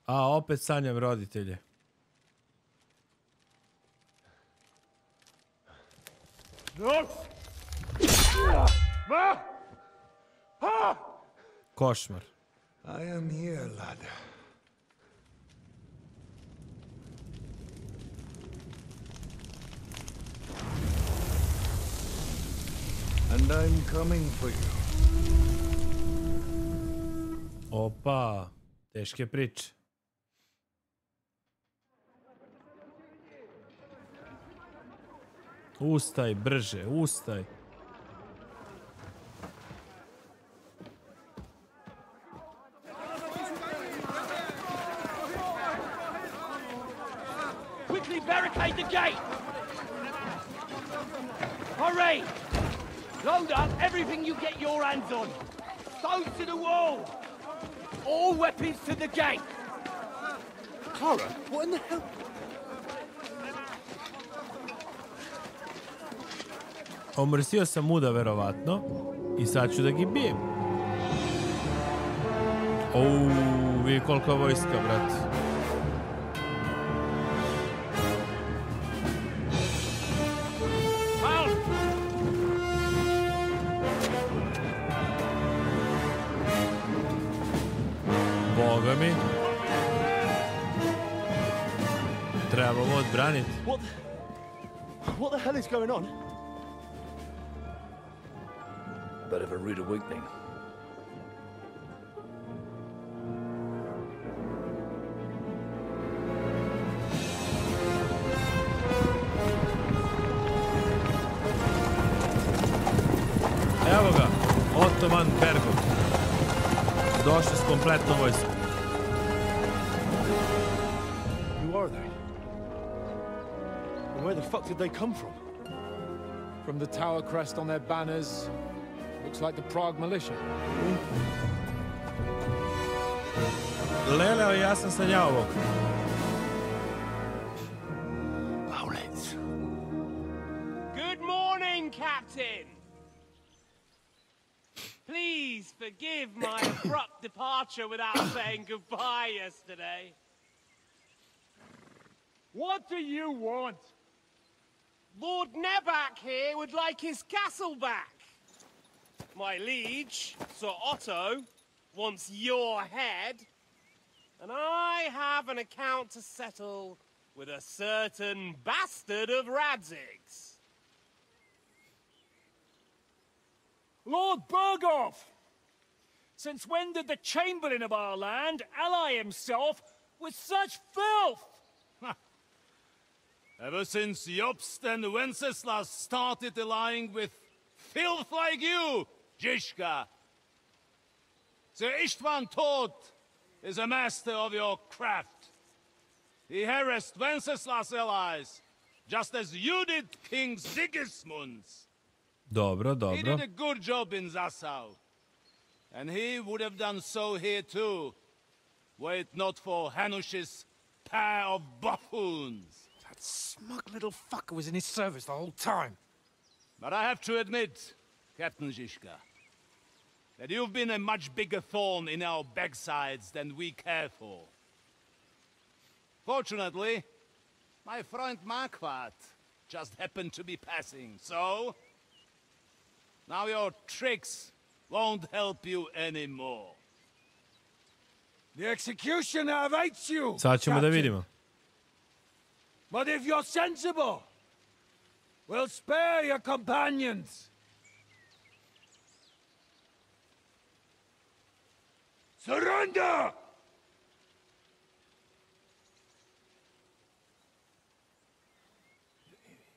A, opet sanjam roditelje. Košmar.
I am here, lad. And I'm coming for you.
Opa, teške priče. Ustaj, brže, ustaj.
Quickly barricade the gate! Hurry! Load up everything you get your hands on. Stones to the wall! All weapons to the gate!
Clara, what in the hell?
Omrsio sam muda, verovatno. I sad ću da gi bijem. Vidi kolika vojska, brat. Boga mi. Trebamo odbraniti.
What the hell is going on?
Bit of a rude awakening.
Evo ga, Ottoman Bergov. Došli s kompletnom vojskom.
Who are they? And where the fuck did they come from?
From the tower crest on their banners, looks like the Prague militia.
Leleo, ja sam sanjao ovo.
Good morning, Captain! Please forgive my abrupt departure without saying goodbye yesterday.
What do you want?
Lord Nebak here would like his castle back. My liege, Sir Otto, wants your head. And I have an account to settle with a certain bastard of Radzig's.
Lord Bergov! Since when did the Chamberlain of our land ally himself with such filth?
Ever since Jobst and Wenceslas started allying with filth like you, Zizka. Sir Istvan Tod is a master of your craft. He harassed Wenceslas' allies, just as you did King Sigismund's.
Dobro,
He did
dobro.
a good job in Zassau. And he would have done so here too, were it not for Hanush's pair of buffoons.
That smug little fucker was in his service the whole time.
But I have to admit, Captain Zizka, that you've been a much bigger thorn in our backsides than we care for. Fortunately, my friend Marquardt just happened to be passing, so... now your tricks won't help you anymore.
The executioner awaits you,
Sad ćemo da vidimo.
But if you're sensible, we'll spare your companions. Surrender!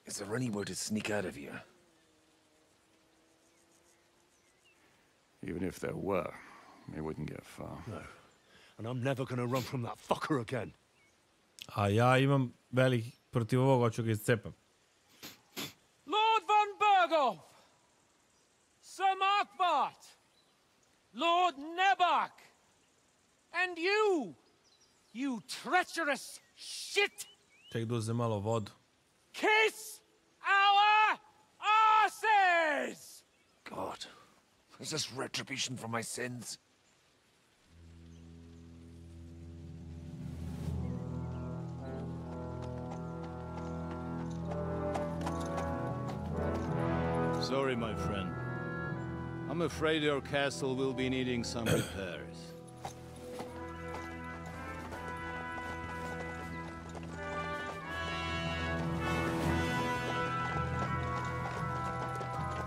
Is there any way to sneak out of here?
Even if there were, we wouldn't get far.
No. And I'm never gonna run from that fucker again.
A ja imam velik protiv ovoga, hoću ga iscepam.
Lord von Berghoff! Sir Marquardt! Lord Nebach! And you! You treacherous shit!
Ček da uzem malo vodu.
Kiss our asses!
God, is this retribution for my sins?
Sorry, my friend. I'm afraid your castle will be needing some repairs.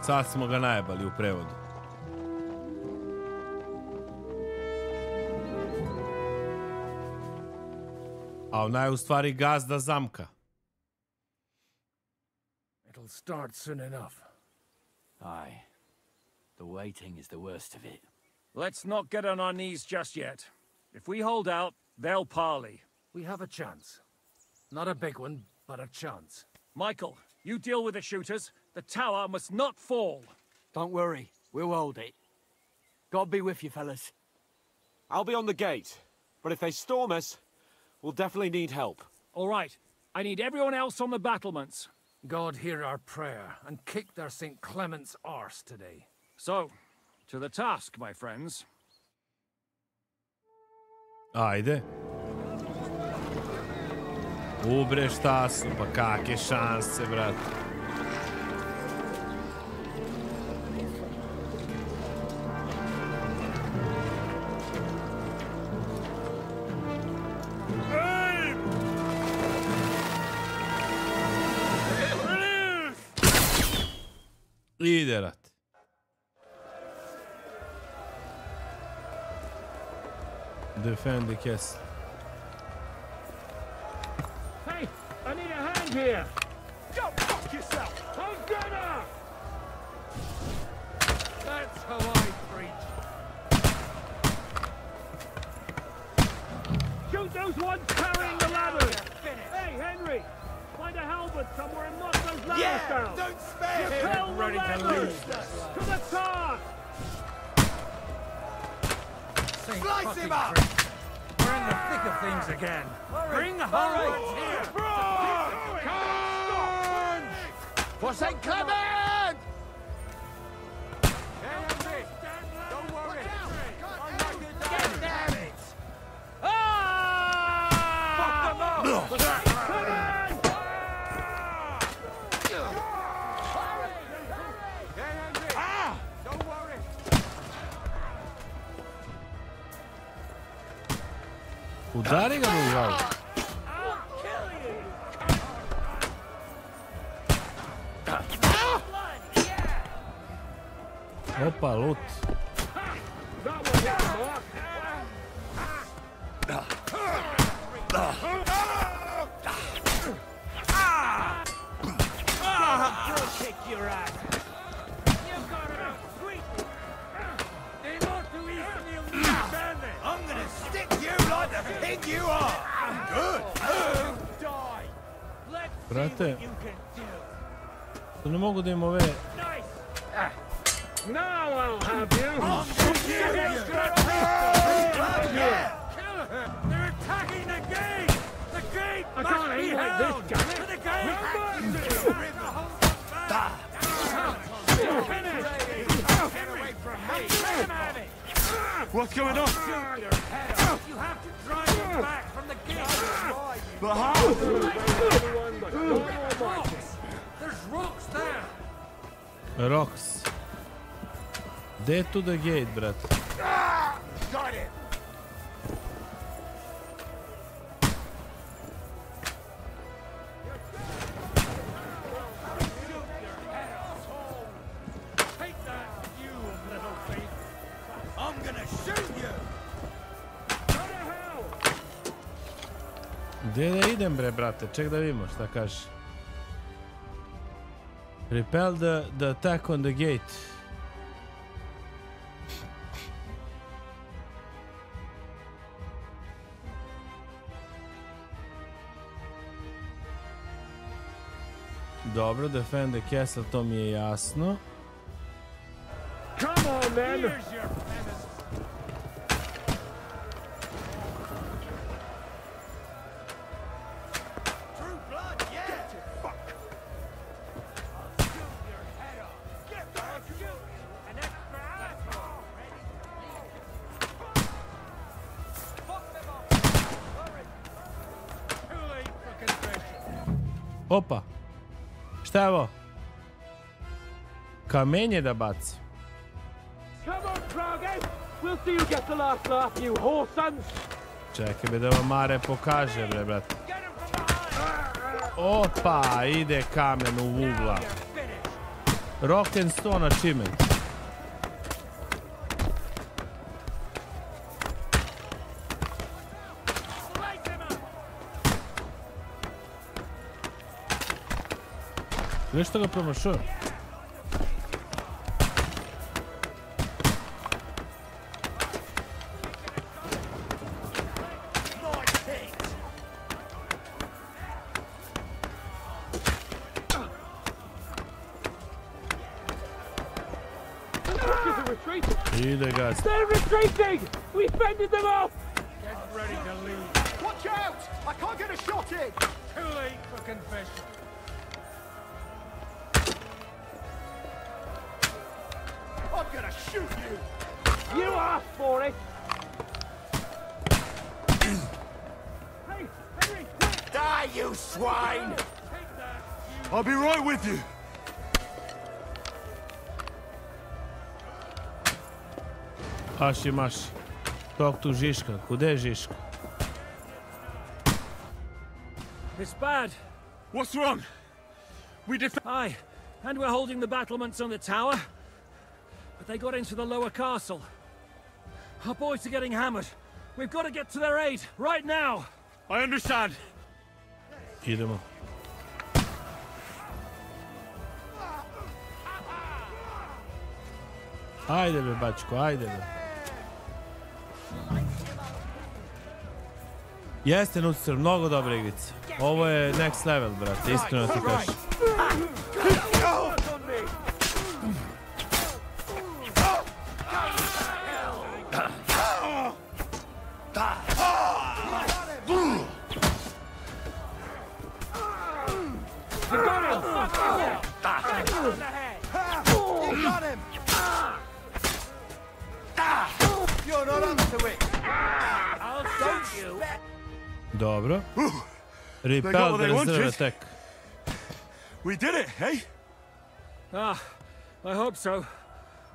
Sad smo ga najebali u prevodu. A ona je u stvari gazda zamka.
It'll start soon enough.
Aye. The waiting is the worst of it.
Let's not get on our knees just yet. If we hold out, they'll parley.
We have a chance. Not a big one, but a chance.
Michael, you deal with the shooters. The tower must not fall.
Don't worry. We'll hold it. God be with you, fellas.
I'll be on the gate. But if they storm us, we'll definitely need help.
All right. I need everyone else on the battlements.
God hear our prayer and kick their St. Clement's arse today.
So, to the task, my friends.
Ajde. Ubre šta su, pa kakve šanse, brate. Ide, rat. Defend the castle.
Hey, I need a hand here. Go fuck yourself. Hosanna! That's how I preach. Shoot those ones carrying the ladders. Hey, Henry, find a halberd somewhere and knock those ladders down.
Don't spare him.
Repel the ladders. To the task.
Slice him up! We're in the thick of things again. Bring home here!
For St. Clement!
Don't worry.
Get damn it!
Fuck them up! Don't worry.
Udari ga mu u glavu. Opa, lut.
Kick your ass.
I'm gonna stick you like the pig you are! Good!
Brate, to ne mogu da im ove...
Now I'll have you.
What's going on?
You have to drive him back from the gate.
But how?
There's rocks there.
Rocks. Gde tu the gate, brat?
Got it.
Gdje da idem, bre, brate? Ček da vidimo šta kaže. Repel the attack on the gate. Dobro, defend the castle, to mi je jasno.
Come on, man.
Opa. Šta je ovo? Kamenje da baci. Čekaj me da vam Mare pokaže, bre, brate. Opa, ide kamen u ugla. Rock and Stone achievement. Nešto ga promašao. Ide ga.
They're retreating! We fended them off! Get ready to leave. Watch out! I can't get a shot in! Too late for confession. I'm gonna shoot you! You asked for it! Hey, Henry, quick! Die, you swine!
I'll be right with you.
Aši maši. Tok tu Žiška. Kude je Žiška?
It's bad.
What's wrong?
Aye, and we're holding the battlements on the tower. But they got into the lower castle. Our boys are getting hammered. We've got to get to their aid, right now!
I understand.
Idemo. Ajde be, bačko, ajde be. Jeste, Nucer, mnogo dobra igrica. Ovo je next level, brate, iskreno ti kažem. Dobro. Repel the reserve attack.
We did it, hey?
Ah, I hope so.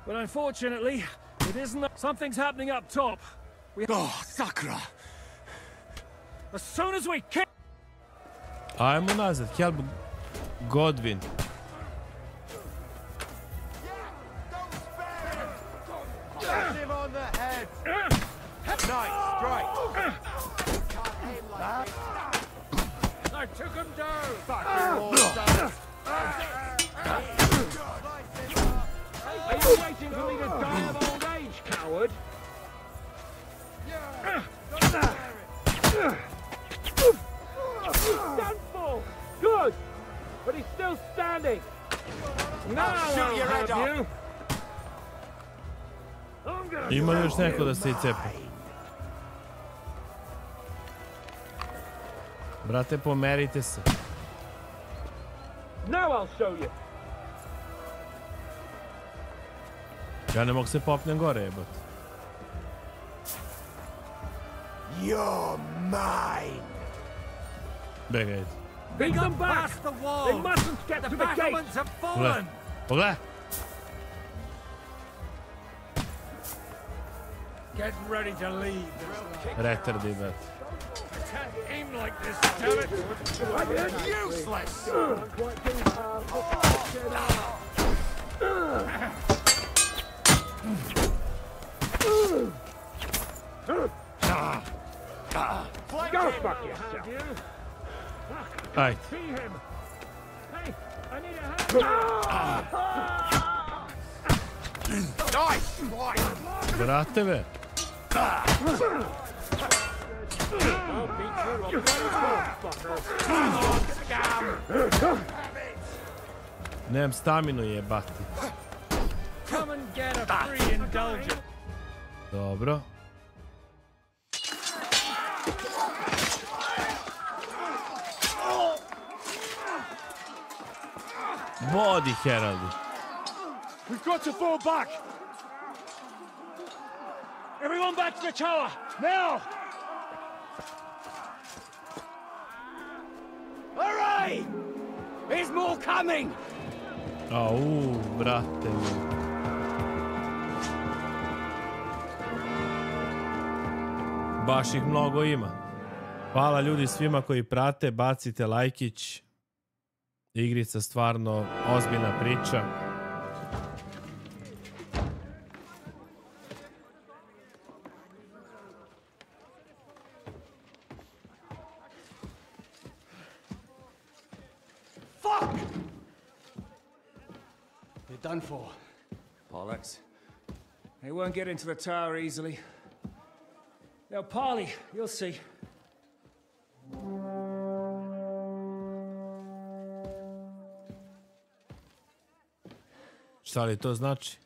But unfortunately, it isn't. Something's happening up top.
Oh, Sakra!
As soon as we kill.
Ajmo nazad, help Godwin.
Get him on the head! Nice strike! I took him down! Fucking monsters! Are you waiting for me to die of old age, coward? He's done for! Good! But he's still standing! Now I'll shoot your head off!
Ima li još neko da se i cepa? Brate, pomerite se.
Now I'll show you.
Ja ne mogu se popnem gore, jebot.
You're mine.
Begaj.
Beat them back! The wall. They mustn't get to the gate!
have
fallen! Pogledaj!
Get ready to leave.
Retardi, brate.
Can't aim like this, damn it! I'm useless!
Go fuck yourself!
Ajde.
See him! Hey, I need a hand!
Nice! Right!
Brate, be. Nemam staminu, jebati.
Come and get a free indulgence.
Dobro. Body, Heraldi.
We've got to fall back! Everyone back to the tower! Now!
Hurry! There's more coming!
Au, brate. Baš ih mnogo ima. Hvala ljudi svima koji prate, bacite lajkić. Igrica stvarno ozbiljna priča.
Fuck! You're done for.
Bollocks. They won't get into the tower easily. Now, parley, you'll see.
Šta li to znači?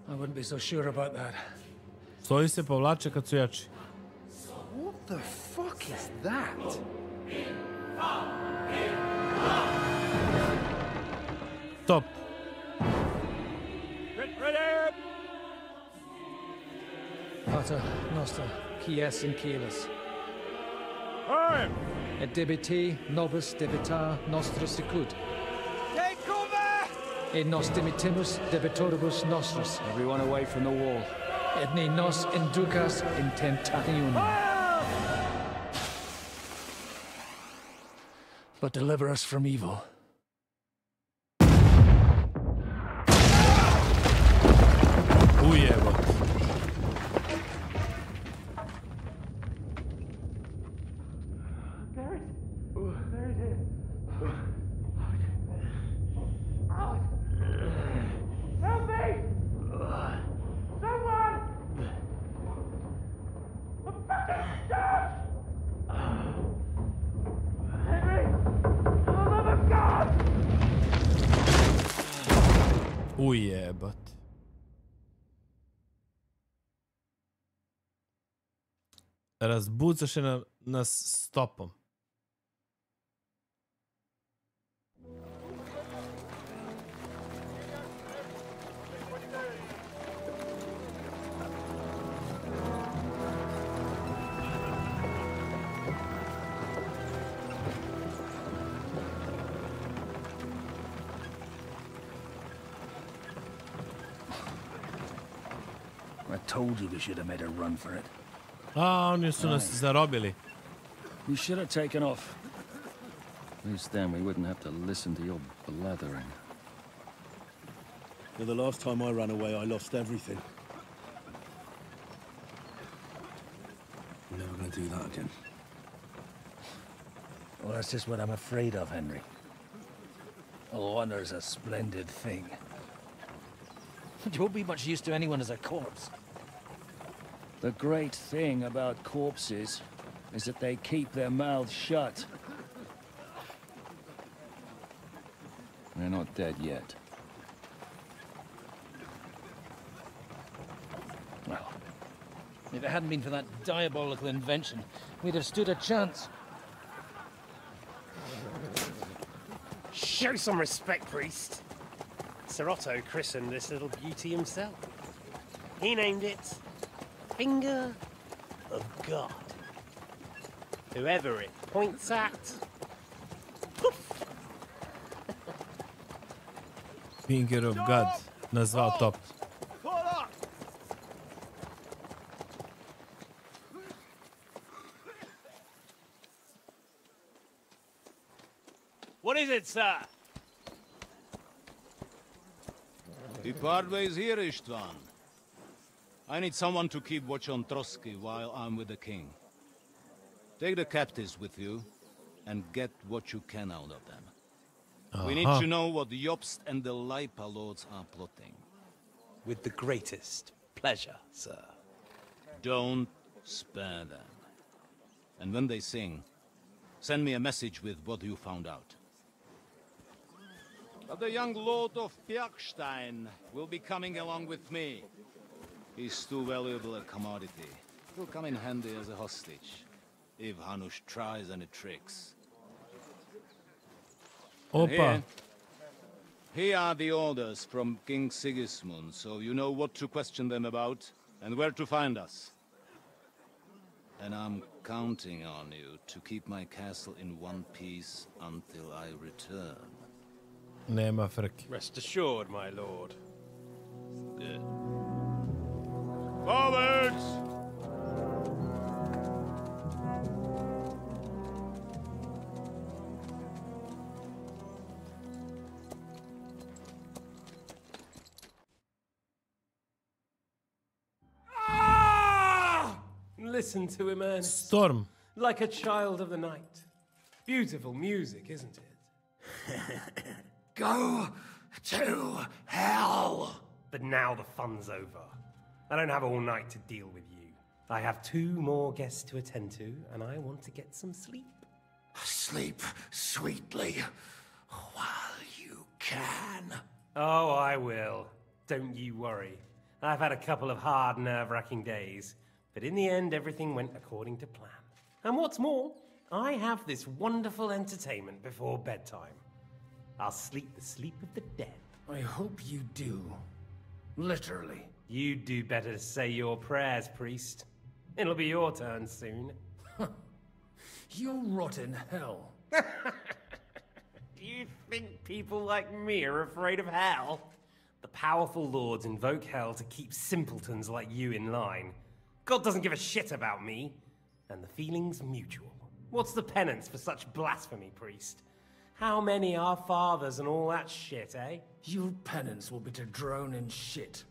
I wouldn't be so sure about that.
Stoji se povlače kad su jači.
What the fuck is that?
Stop.
Ready!
Pater Noster, Quies in Keelis.
Time!
Et debiti nobis debitar nostra sicut.
Take cover!
Et nos dimitimus debitoribus nostris.
Everyone away from the wall.
Et ne nos inducas in tentationem. But deliver us from evil.
Ujevo.
Help me! Someone! I'm fucking stuck! Henry! For the love of God!
Ujebat. Razbucaše nas stopom.
I told you we should have made a run for it.
A, oni su nas zarobili.
We should have taken off.
At least then we wouldn't have to listen to your blathering.
Well, the last time I ran away, I lost everything. We're never going to do that again.
Well, that's just what I'm afraid of, Henry. Honor's a splendid thing. You won't be much use to anyone as a corpse.
The great thing about corpses is that they keep their mouths shut.
They're not dead yet.
Well, If it hadn't been for that diabolical invention, we'd have stood a chance.
Show some respect, priest. Sir Otto christened this little beauty himself. He named it Finger of God. Whoever it points at, poof.
Finger of God. Nazval top.
What is it, sir?
We part ways here, Istvan. I need someone to keep watch on Trotsky while I'm with the king. Take the captives with you, and get what you can out of them. We need to know what the Jobst and the Leipa lords are plotting.
With the greatest pleasure, sir.
Don't spare them. And when they sing, send me a message with what you found out. But the young lord of Bjergstein will be coming along with me. He's too valuable a commodity. He'll come in handy as a hostage, if Hanush tries any tricks.
Opa.
Here are the orders from King Sigismund, so you know what to question them about, and where to find us. And I'm counting on you to keep my castle in one piece until I return.
Nema frke.
Rest assured, my lord. Good.
Forwards!
Listen to him, Ernest.
Storm.
Like a child of the night. Beautiful music, isn't it?
Go to hell!
But now the fun's over. I don't have all night to deal with you. I have 2 more guests to attend to, and I want to get some sleep.
Sleep sweetly while you can.
Oh, I will. Don't you worry. I've had a couple of hard, nerve-wracking days, but in the end, everything went according to plan. And what's more, I have this wonderful entertainment before bedtime. I'll sleep the sleep of the dead.
I hope you do. Literally.
You'd do better to say your prayers, priest. It'll be your turn soon.
You'll rot in hell.
Do you think people like me are afraid of hell? The powerful lords invoke hell to keep simpletons like you in line. God doesn't give a shit about me. And the feeling's mutual. What's the penance for such blasphemy, priest? How many are fathers and all that shit, eh?
Your penance will be to drown in shit.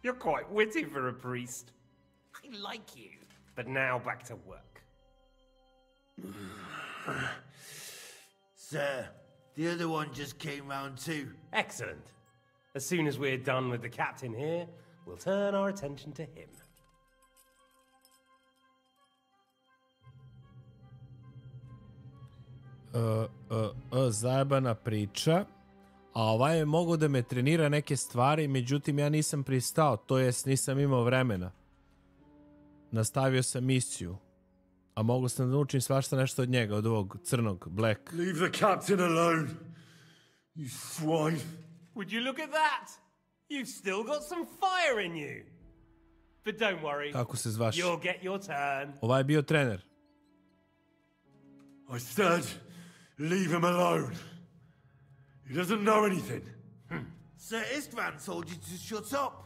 You're quite witty for a priest. I like you. But now back to work.
Sir, the other one just came round too.
Excellent. As soon as we're done with the captain here, we'll turn our attention to him.
Zajebana priča. A ovaj je mogao da me trenira neke stvari, međutim ja nisam pristao, to jest nisam imao vremena. Nastavio sam misiju. A mogu sam da naučim svašta nešto od njega, od ovog crnog, Black.
Leave the captain alone, you swine.
Would you look at that? You've still got some fire in you. But don't worry.
Kako se zvaš?
You'll get your turn.
Ovaj je bio trener.
I said, leave him alone. He doesn't know anything.
Sir Istvan told you to shut up.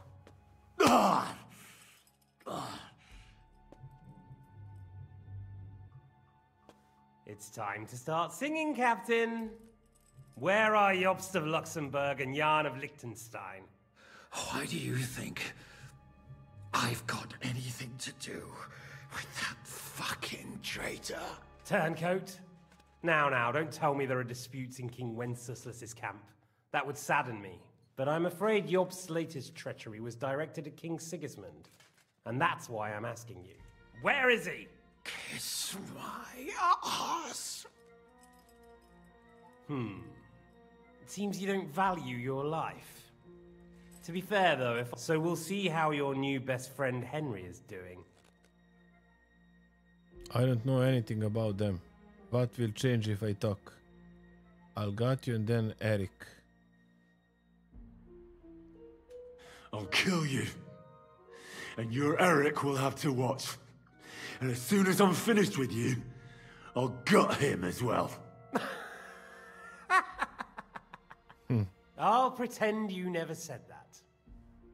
It's time to start singing, Captain. Where are Jobst of Luxembourg and Jan of Liechtenstein?
Why do you think I've got anything to do with that fucking traitor?
Turncoat? Now, don't tell me there are disputes in King Wenceslas's camp. That would sadden me. But I'm afraid Jobst's latest treachery was directed at King Sigismund. And that's why I'm asking you. Where is he?
Kiss my ass.
It seems you don't value your life. To be fair, though, so we'll see how your new best friend Henry is doing.
I don't know anything about them. What will change if I talk? I'll got you and then Eric.
I'll kill you. And your Eric will have to watch. And as soon as I'm finished with you, I'll gut him as well.
I'll pretend you never said that.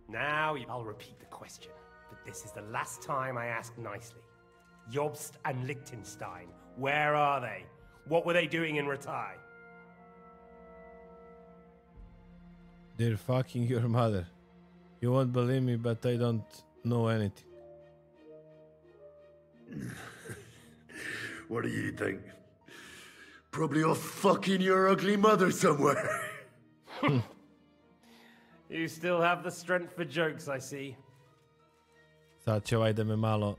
Now I'll repeat the question, but this is the last time I ask nicely. Jobst and Liechtenstein, where are they? What were they doing in Rattay?
They're fucking your mother. You won't believe me, but I don't know anything.
What do you think? Probably off fucking your ugly mother somewhere.
You still have the strength for jokes, I see.
Sad će ovaj da me malo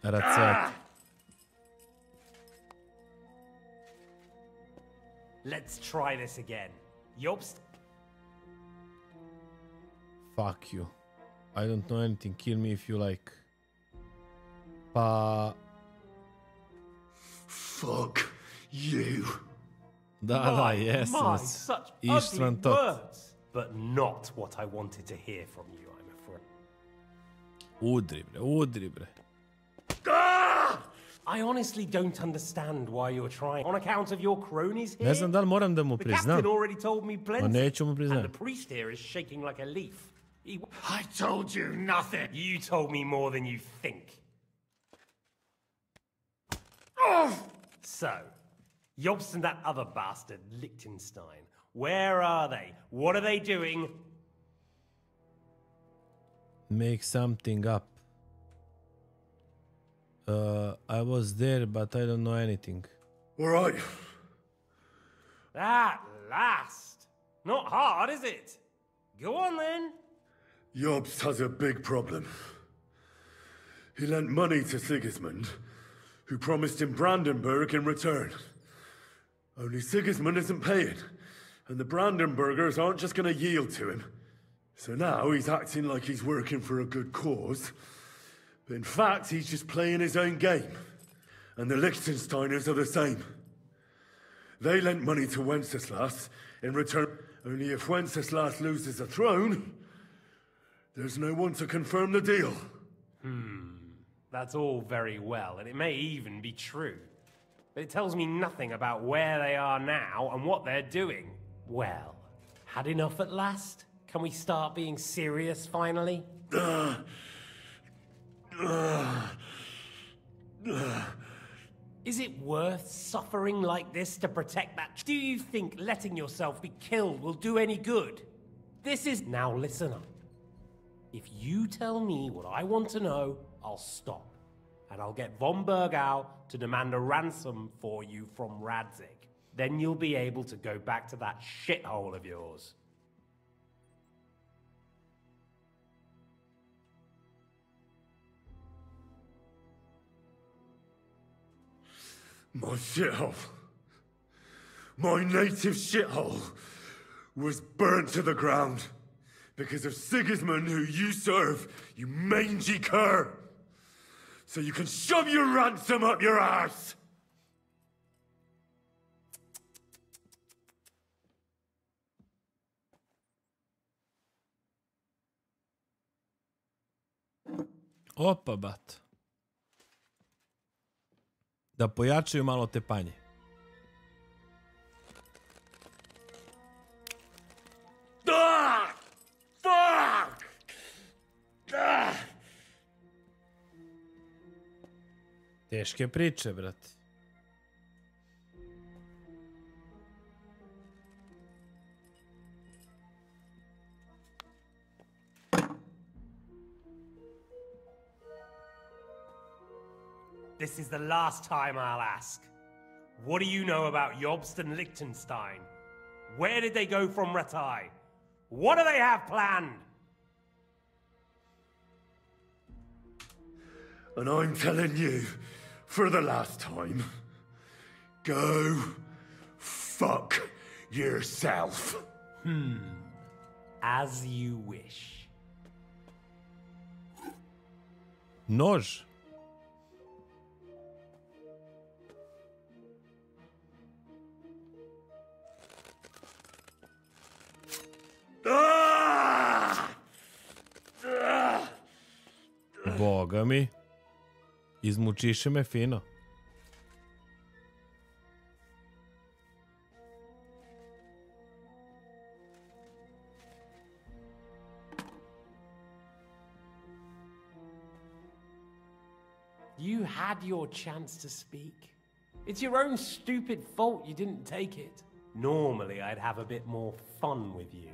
racet.
Let's try this again. Jobst?
Fuck you. I don't know anything. Kill me if you like. Pa...
Fuck you.
Da, jesam.
My, such ugly words. But not what I wanted to hear from you, I'm afraid.
Udri bre.
I honestly don't understand why you're trying. On account of your cronies here?
Ne znam da li moram da mu
The
priznam.
captain already told me
Ma
plenty.
neću mu
And
priznam.
the priest here is shaking like a leaf.
I told you nothing.
You told me more than you think. So, Jobst and that other bastard, Liechtenstein, where are they? What are they doing?
Make something up. I was there, but I don't know anything.
All right.
At last. Not hard, is it? Go on then.
Jobst has a big problem. He lent money to Sigismund, who promised him Brandenburg in return. Only Sigismund isn't paying, and the Brandenburgers aren't just going to yield to him. So now he's acting like he's working for a good cause, but in fact he's just playing his own game. And the Liechtensteiners are the same. They lent money to Wenceslas in return, only if Wenceslas loses the throne, there's no one to confirm the deal.
That's all very well, and it may even be true. But it tells me nothing about where they are now and what they're doing. Well, had enough at last? Can we start being serious finally? Is it worth suffering like this to protect that? Do you think letting yourself be killed will do any good? This is... Now listen up. If you tell me what I want to know, I'll stop. And I'll get von Bergau to demand a ransom for you from Radzig. Then you'll be able to go back to that shithole of yours.
My shithole, my native shithole, was burnt to the ground because of Sigismund, who you serve, you mangy cur. So you can shove your ransom up your ass.
Opa, bat. Da pojačaju malo tepanje.
Ah! Fuck! Ah!
Teške priče, brate.
This is the last time I'll ask. What do you know about Jobst and Liechtenstein? Where did they go from Rattay? What do they have planned?
And I'm telling you, for the last time, go fuck yourself.
As you wish.
Nož. Boga mi. Izmučiše me fino.
You had your chance to speak. It's your own stupid fault you didn't take it. Normally, I'd have a bit more fun with you.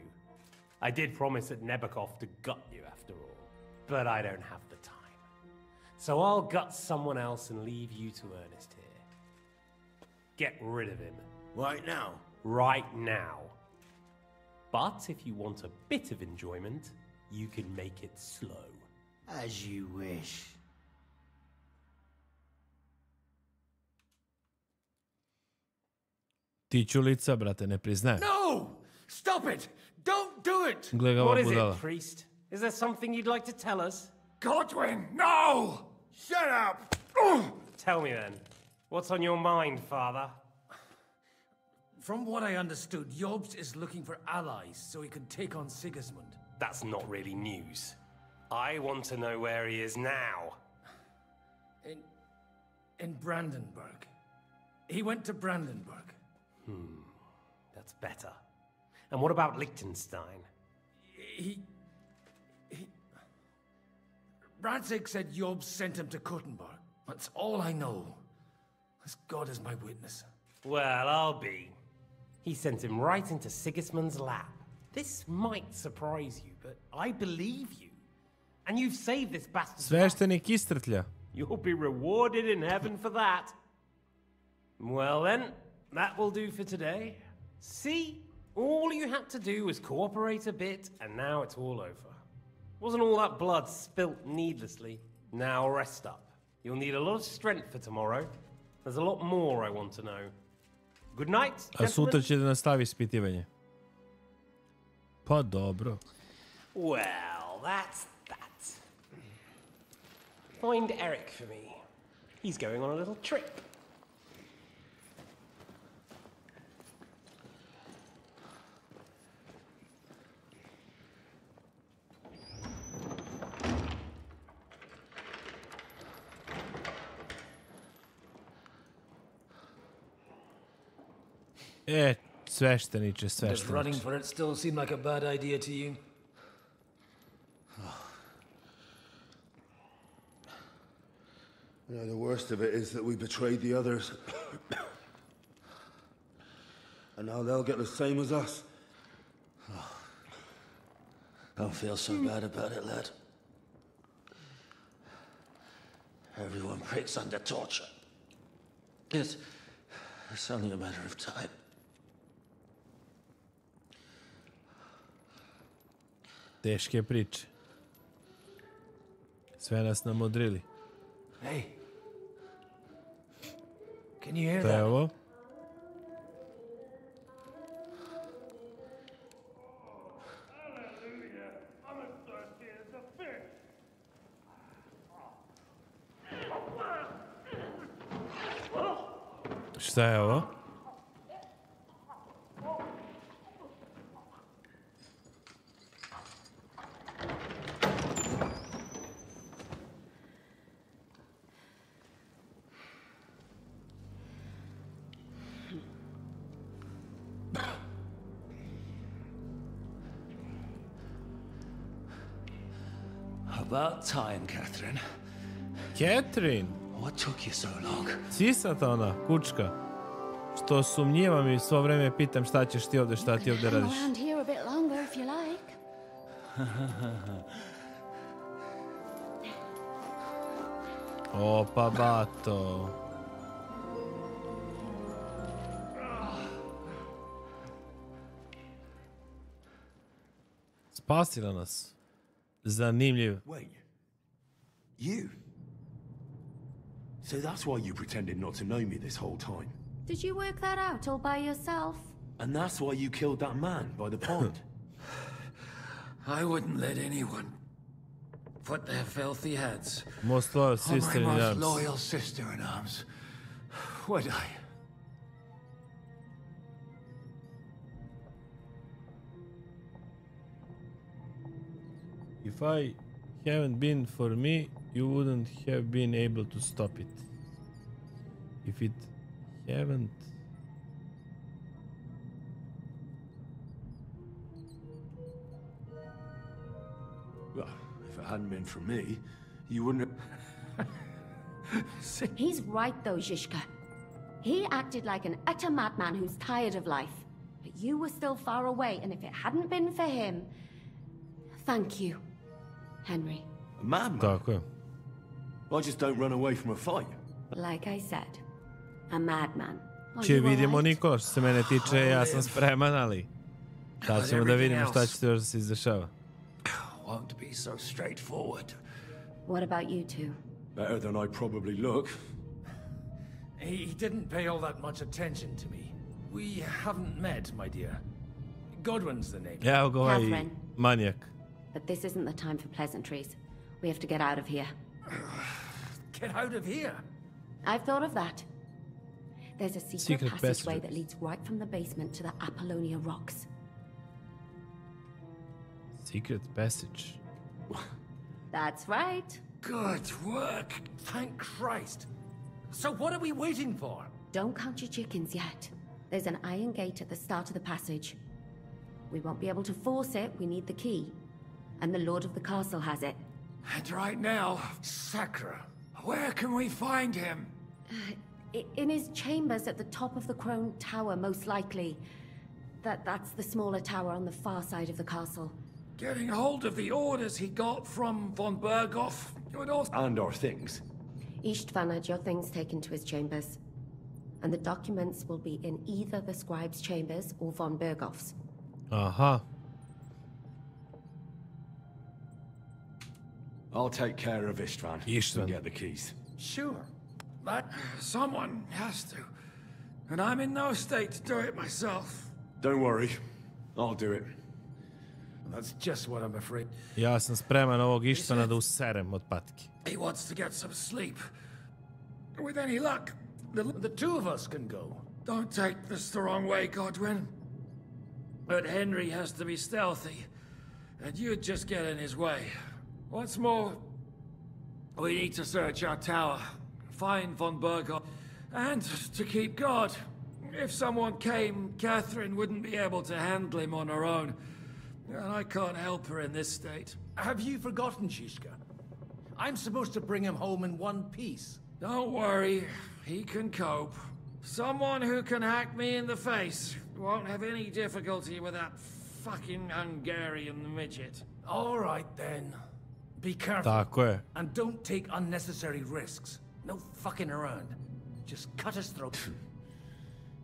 I did promise at Nebakov to gut you after all, but I don't have the time. So I'll gut someone else and leave you to Ernest here. Get rid of him.
Right now?
Right now. But if you want a bit of enjoyment, you can make it slow.
As you wish.
Ti čulica, brate, ne priznajem.
No! Stop it! Don't do it!
What is it, priest? Is there something you'd like to tell us?
Godwin, no! Shut up!
Tell me then. What's on your mind, Father?
From what I understood, Jobst is looking for allies so he can take on Sigismund.
That's not really news. I want to know where he is now.
In Brandenburg. He went to Brandenburg.
That's better. And what about Liechtenstein?
Radzig said Jobst sent him to Kuttenberg. That's all I know. As God is my witness.
Well, I'll be. He sent him right into Sigismund's lap. This might surprise you, but I believe you. And you've saved this bastard's life.
Sveštenik istrtlja.
You'll be rewarded in heaven for that. Well then, that will do for today. See? All you had to do was cooperate a bit, and now it's all over. Wasn't all that blood spilt needlessly. Now rest up. You'll need a lot of strength for tomorrow. There's a lot more I want to know. Good night,
A sutra će da nastavi ispitivanje. Pa dobro.
Well, that's that. Find Eric for me. He's going on a little trip.
Svešteniče,
Does
svešteniče.
running for it still seem like a bad idea to you?
You know, the worst of it is that we betrayed the others. And now they'll get the same as us.
Don't feel so bad about it, lad. Everyone breaks under torture. It's only a matter of time.
Teške priče. Sve nas namodrili.
Hey. Can you hear
To je
that?
ovo. Šta je ovo?
About time, Catherine.
Catherine?
What took you so long?
Cisata ona, kučka. Što sumnjivam i svo vreme pitam šta ćeš ti ovde, šta ti ovde
Hang
radiš.
around here a bit longer if you like.
Opa, bato. Spasila nas. Zanimljiv.
Wait. You? So that's why you pretended not to know me this whole time?
Did you work that out all by yourself?
And that's why you killed that man by the pond?
I wouldn't let anyone put their filthy heads
Most loyal
on my
sister in
most
arms.
loyal sister-in-arms. Would I?
If I haven't been for me, you wouldn't have been able to stop it. If it haven't...
Well, if it hadn't been for me, you wouldn't have...
He's right though, Zizka. He acted like an utter madman who's tired of life. But you were still far away, and if it hadn't been for him... Thank you, Henry.
A madman?
Tako je.
I just don't run away from a fight.
Like I said, a madman. Are
Če
you
vidimo,
alright?
Nikola, što se mene tiče, ja sam spreman, ali... Sad ćemo da vidimo šta će to se izdešava.
Won't be so straightforward.
What about you two?
Better than I probably look.
He didn't pay all that much attention to me. We haven't met, my dear. Godwin's the name.
Evo ga ovaj
Catherine.
manijak.
But this isn't the time for pleasantries. We have to get out of here.
Get out of here?
I've thought of that. There's a secret
Secret
passageway
passage.
that leads right from the basement to the Apollonia Rocks.
Secret passage.
That's right.
Good work. Thank Christ. So what are we waiting for?
Don't count your chickens yet. There's an iron gate at the start of the passage. We won't be able to force it, we need the key. And the Lord of the Castle has it.
And right now, Sakra, where can we find him?
In his chambers at the top of the Crone Tower, most likely. That's the smaller tower on the far side of the castle.
Getting hold of the orders he got from von Berghoff would also...
And our things.
Istvan had your things taken to his chambers. And the documents will be in either the scribe's chambers or von Berghoff's.
Aha.
I'll take care of Istvan.
Istvan.
And get the keys.
Sure. But someone has to. And I'm in no state to do it myself.
Don't worry. I'll do it.
That's just what I'm afraid.
Ja sam spreman ovog Ištvana da userem od patke.
He wants to get some sleep. With any luck, the two of us can go. Don't take this the wrong way, Godwin. But Henry has to be stealthy, and you'd just get in his way. What's more, we need to search our tower, find von Berghoff, and to keep guard. If someone came, Catherine wouldn't be able to handle him on her own. And I can't help her in this state.
Have you forgotten, Shishka? I'm supposed to bring him home in one piece.
Don't worry, he can cope. Someone who can hack me in the face won't have any difficulty with that fucking Hungarian midget.
All right, then. Be careful.
Tako je.
And don't take unnecessary risks. No fucking around. Just cut his throat.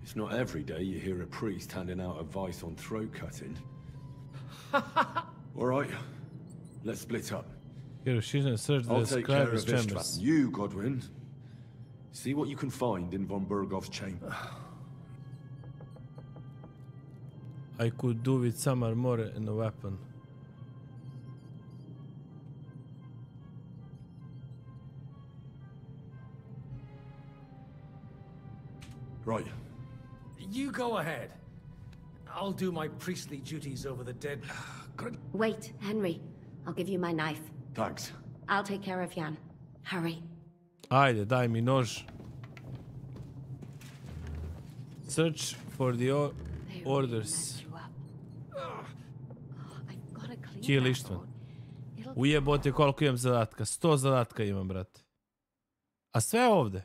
It's not every day you hear a priest handing out advice on throat cutting. All right, let's split up.
Hiroshima search
I'll
the
take care of
scribe's
Istvan.
chambers.
You, Godwin, see what you can find in von Berghoff's chamber.
I could do with some armor and a weapon.
Right.
You go ahead. I'll do my priestly duties over the dead.
Wait, Henry. I'll give you my knife.
Thanks.
I'll take care of Jan. Hurry.
Ajde, daj mi nož. Search for the orders. Kill Istvan. Ujebote koliko imam zadatka. 100 zadatka imam, brate. A sve ovde.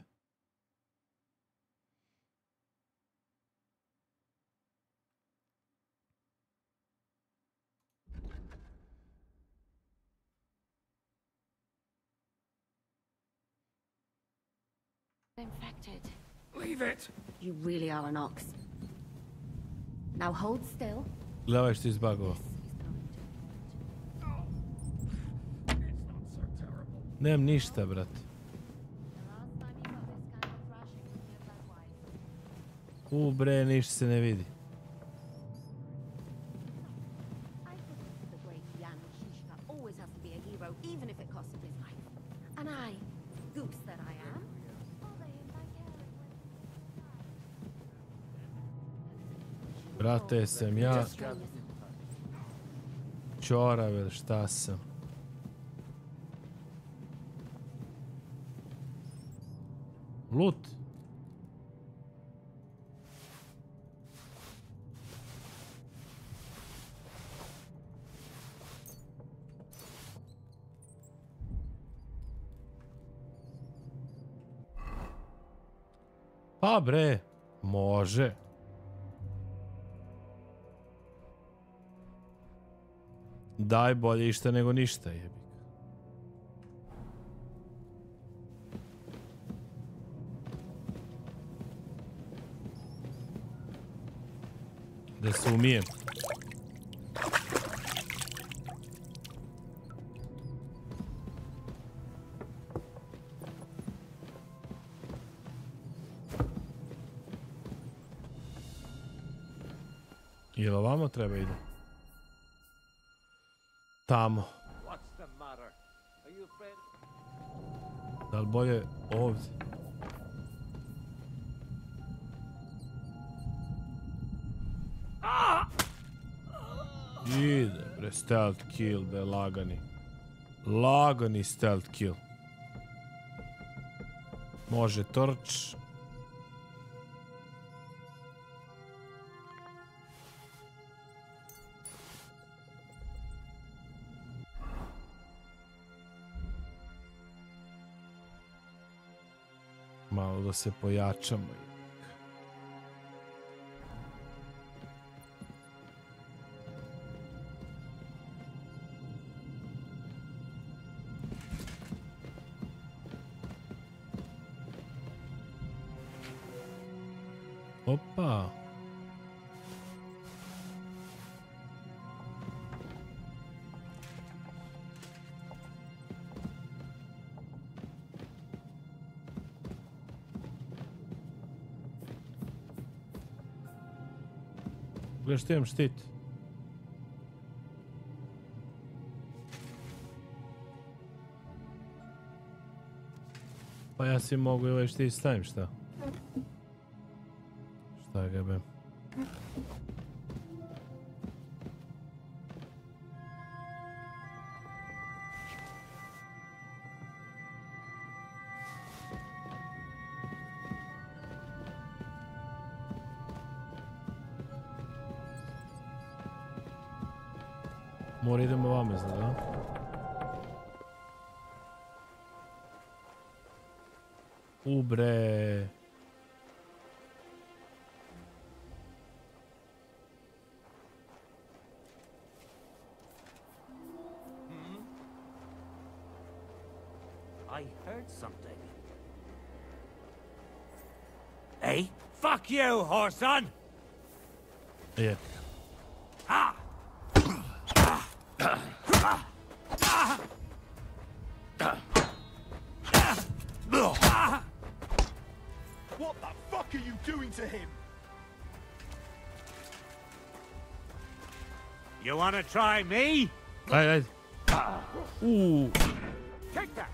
Infected.
Leave it.
You really are an ox. Now hold still.
Gledaj što izbagova. Nemam ništa, brate. Bre, ništa se ne vidi.
The great Jan
Brate, sam ja čorav ili šta sam? Lut. Pa bre, može. Daj, bolje išta nego ništa, jebi. Da se umijem. Jel ovamo treba ide? Tamo. Da li bolje ovdje? Ide bre, stealth kill be, lagani. Lagani stealth kill. Može torč. Malo da se pojačamo. Opa. Gledaj što imam štit. Pa ja si mogu i ovaj štit stavim, šta? Šta ga be? Mora idemo vame, zna, da? Ubre.
I heard something. Hey, fuck you, whoreson!
Yeah.
Ah!
What the fuck are you doing to him?
You wanna try me?
Hey. Ooh.
Take that!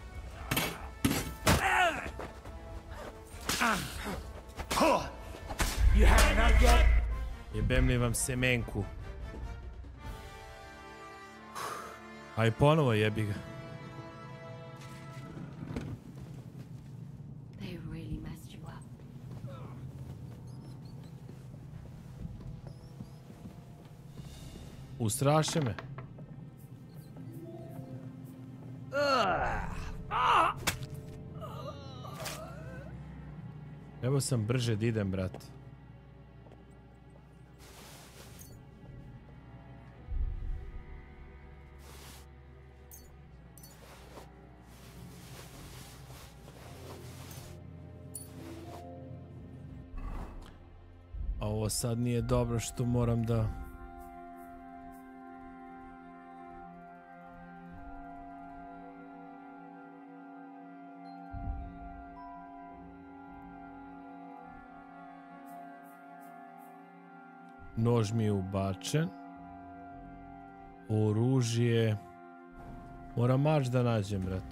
You have enough yet?
Jebem li vam semenku. Aj ponovo jebi ga.
They really messed you up.
Ustraše me. Evo sam brže da idem, brat. A ovo sad nije dobro što moram da... Nož mi je ubačen. Oružje. Moram mač da nađem, brat.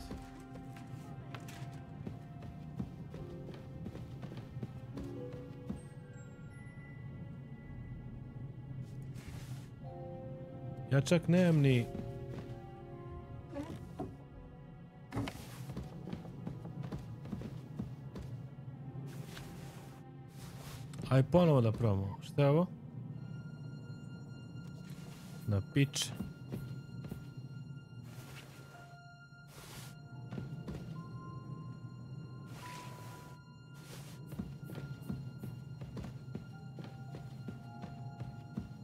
Ja čak nemam ni... Aj ponovo da probamo. Šta je ovo? Na pič.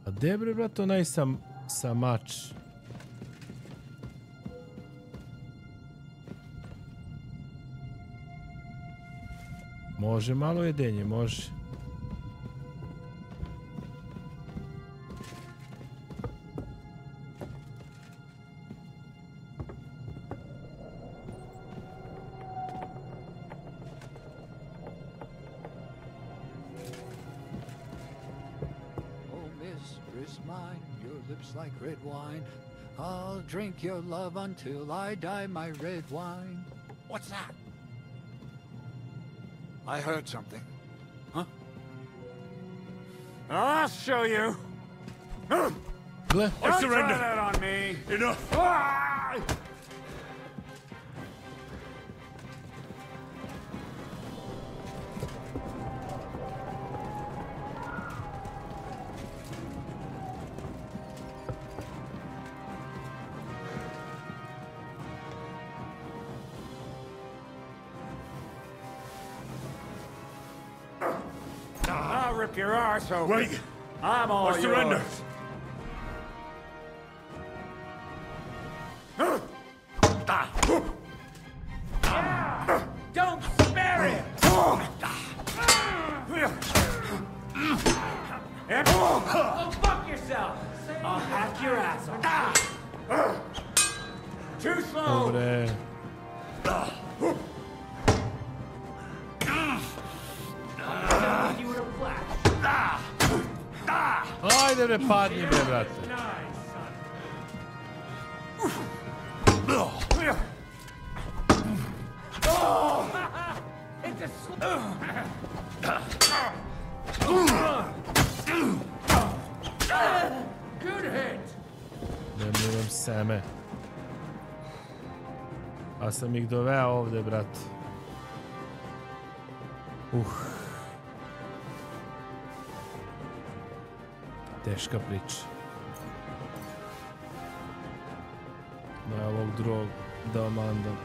A gdje bre, brat, onaj sa mač? Može malo jedenje, može.
Like red wine, I'll drink your love until I die, my red wine.
What's that? I heard something. Huh? I'll show you.
Gle.
I surrender. Don't try that on me.
Enough.
Ah! Rip your arse open.
Wait!
I'm all
I surrender!
Don't spare him! Go fuck yourself! I'll hack your ass off. Too slow!
Dobre. Ajde bre, padni bre, brate. Ne moram seme. A sam ih doveo ovde, brate. Teška priča. Na ovog drugog da omandam.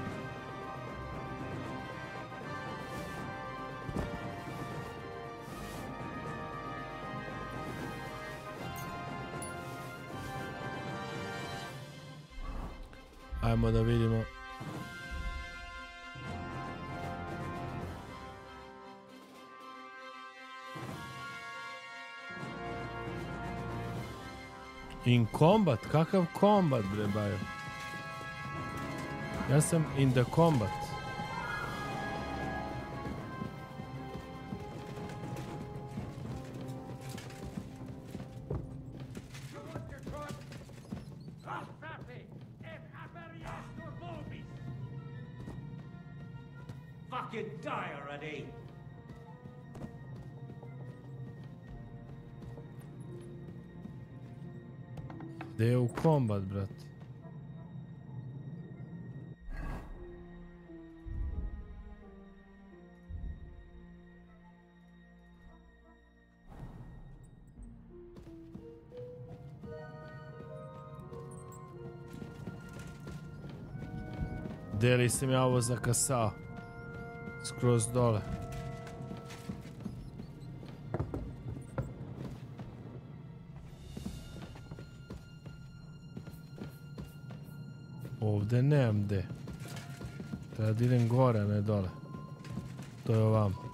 Ajmo da vidimo. In combat? Kakav combat, bre, bajo? Ja sam in the combat.
Fucking die already!
Gde je u kombat, brat? Gde li sam ja ovo zakasao? Skroz dole. Ovdje nemam gde. Treba da idem gore, a ne dole. To je ovamo.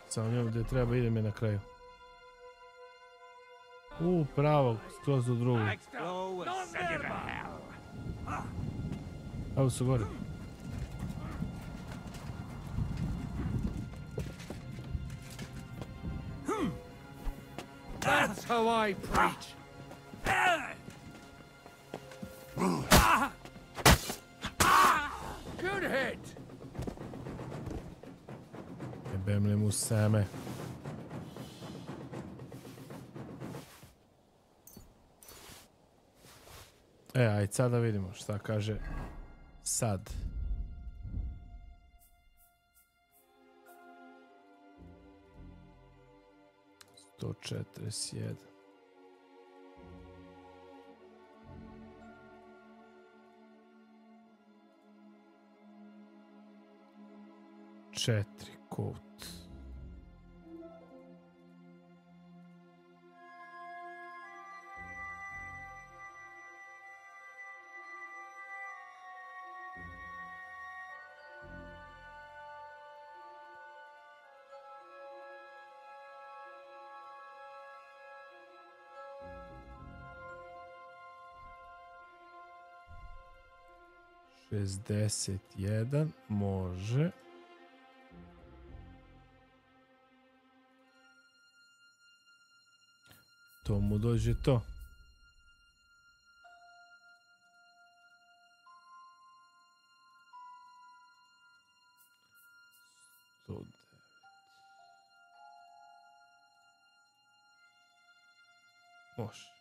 Samo njom gdje treba idem je na kraju. Pravo, skroz do drugog. Evo su gore.
That's how I preach.
Good hit.
Jebem li mu seme. Ajde sad da vidimo šta kaže sad. To 41. Četiri kut. Šestdeset jedan može. To mu dođe to. Može.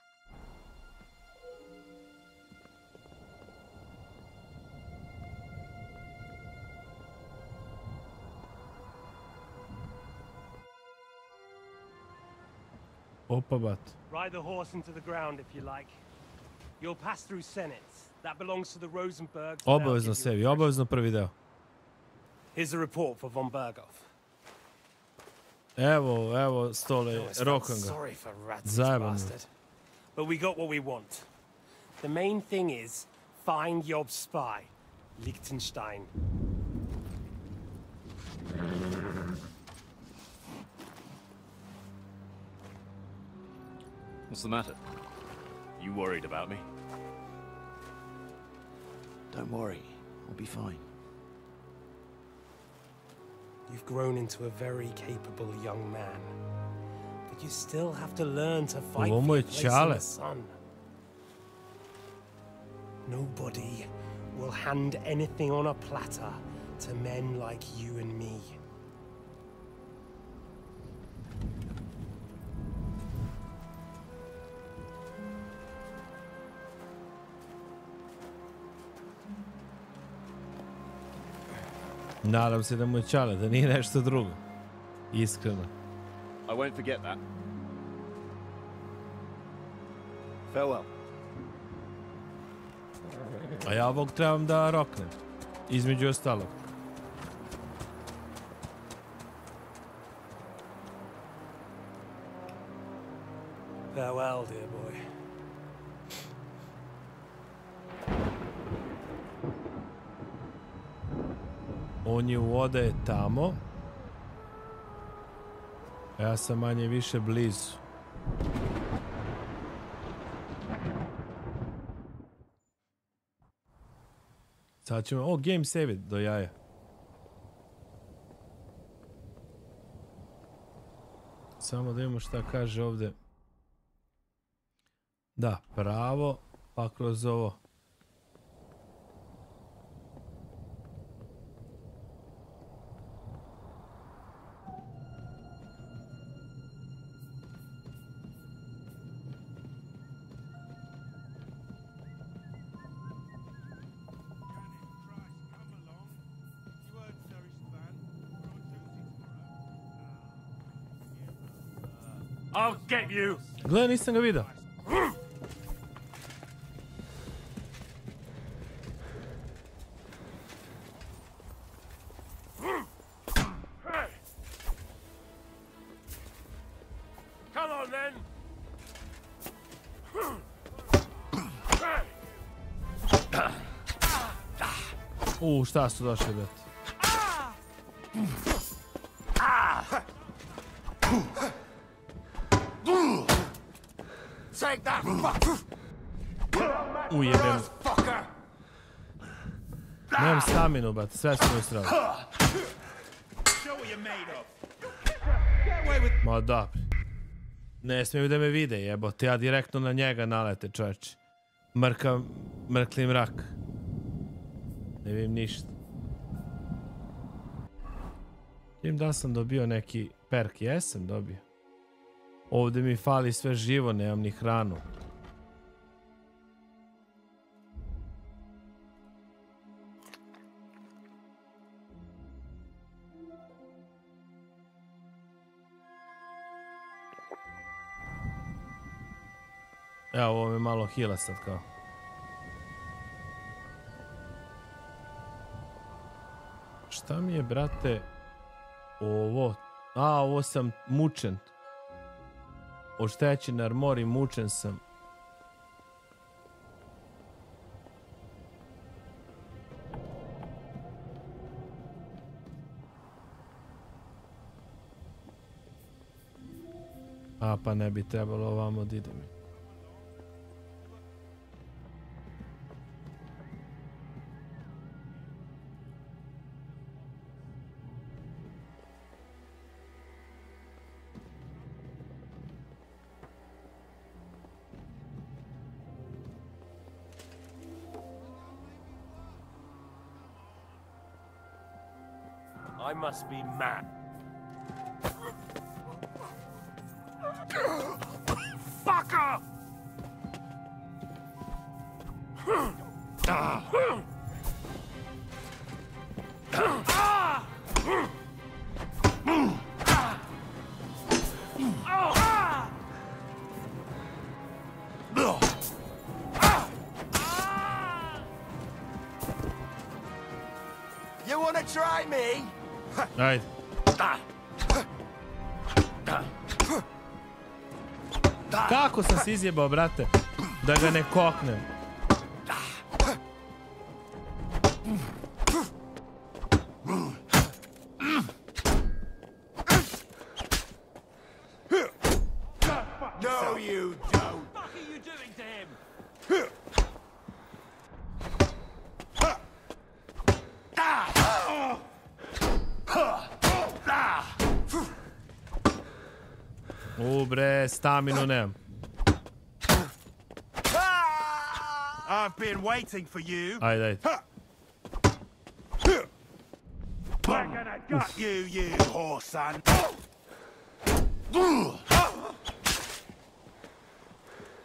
Opa, bat.
Ride the horse into the ground if you like. You'll pass through Senetz. That belongs to the Rosenbergs.
Obavezno sebi, obavezno prvi deo.
Here's a report for von Berghoff.
Evo, stole, rokam ga.
Sorry for
Zajebam.
bastard. But we got what we want. The main thing is find Job's spy, Liechtenstein.
What's the matter? You worried about me?
Don't worry, I'll be fine.
You've grown into a very capable young man. But you still have to learn to fight for your place in the sun. Nobody will hand anything on a platter to men like you and me.
Nadam se da mu je čale, da nije nešto drugo. Iskreno.
I won't forget that. Farewell.
A ja ovog trebam da roknem. Između ostalog.
Farewell, dear boy.
On je u ode tamo. A ja sam manje više blizu. Sad ćemo... game save it do jaja. Samo da vidimo šta kaže ovdje. Da, pravo, pa kroz ovo.
I'll get you.
Gle, nisam ga vidio.
Come on then.
Šta su došli, bet?
Take that, fuck!
Ujebem. Nemam staminu, bat, sve su mi strali. Ma da. Ne smiju da me vide, jebote, ja direktno na njega nalete, čovječe. Mrkli mrak. Ne vidim ništa. Vidim da sam dobio neki perk. Jesam dobio. Ovdje mi fali sve živo, nemam ni hranu. Evo, ovo me malo hila sad kao. Šta mi je, brate, ovo? Ovo sam mučen. Oštećen armor i mučen sam. Pa ne bi trebalo ovamo da idem.
I must be mad.
Fucker!
You wanna try me?
Ajde. Kako sam se izjebao, brate? Da ga ne koknem.
No, you don't.
What are you doing to him?
Bre, staminu nemam.
I've been waiting for you.
Ajde, ajde.
We're gonna gut you, you whore son.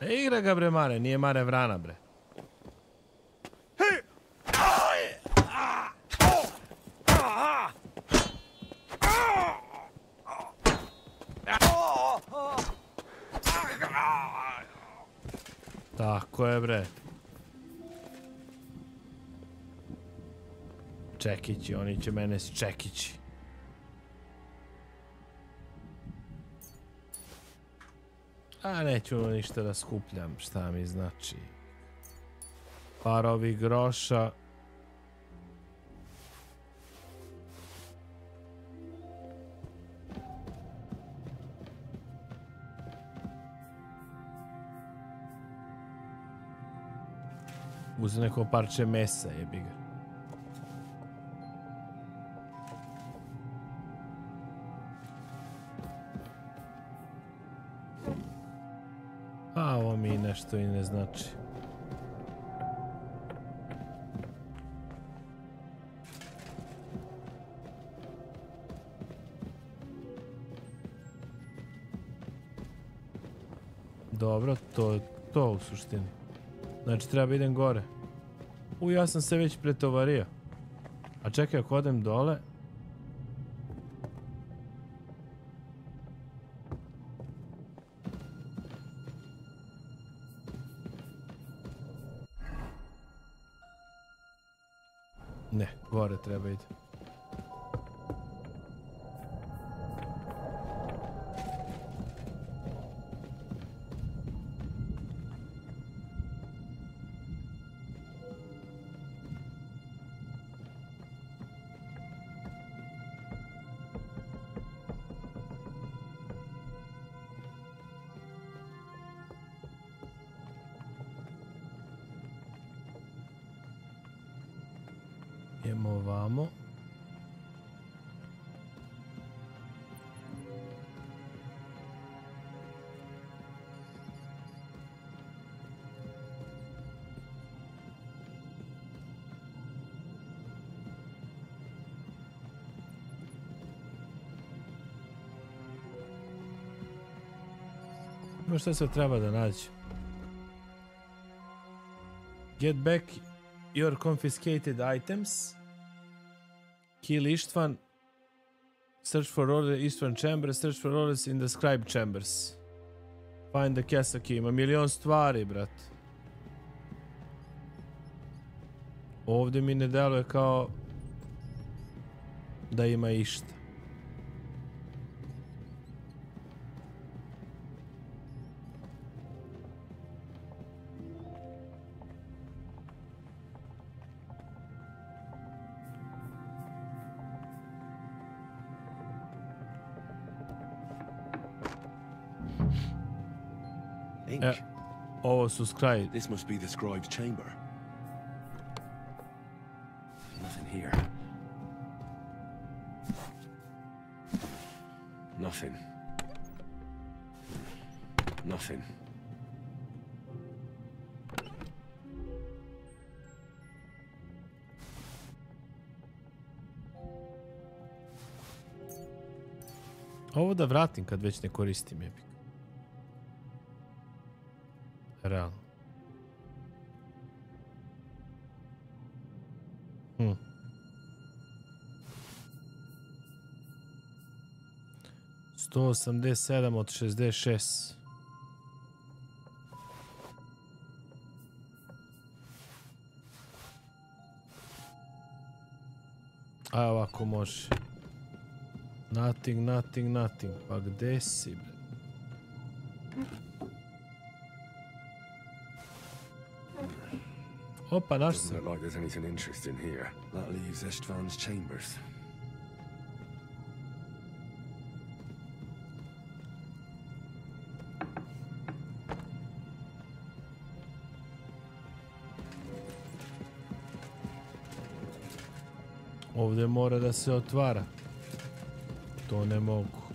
Ne igra ga, bre, Mare. Nije Mare vrana, bre. Tako je, bre. Čekići, oni će mene s čekići. A neću ništa da skupljam, šta mi znači. Par ovih groša. Uz neko parče mesa, jebi ga. A ovo mi nešto i ne znači. Dobro, to u suštini. Znači treba idem gore. Ja sam se već pretovario. A čekaj, ako odem dole... Ne, gore treba ide. Idemo ovamo. Ima šta se treba da nađe. Get back your confiscated items. Kill Istvan. Search for orders Istvan chambers. Search for orders in the scribe chambers. Find the castle key. Ima milion stvari, brat. Ovdje mi ne deluje kao da ima išta. Ovo su scribe.
This must be the scribe's chamber. Nothing here. Nothing. Nothing.
Ovo da vratim kad već ne koristim je. Realno. Hm. Sto 87 od 66. A ovako može. Nothing, nothing, nothing. Pa gde si, bre? Opa, naš
Doesn't look like there's anything interesting here. That leaves Istvan's chambers.
Ovdje mora da se otvara. To ne mogu.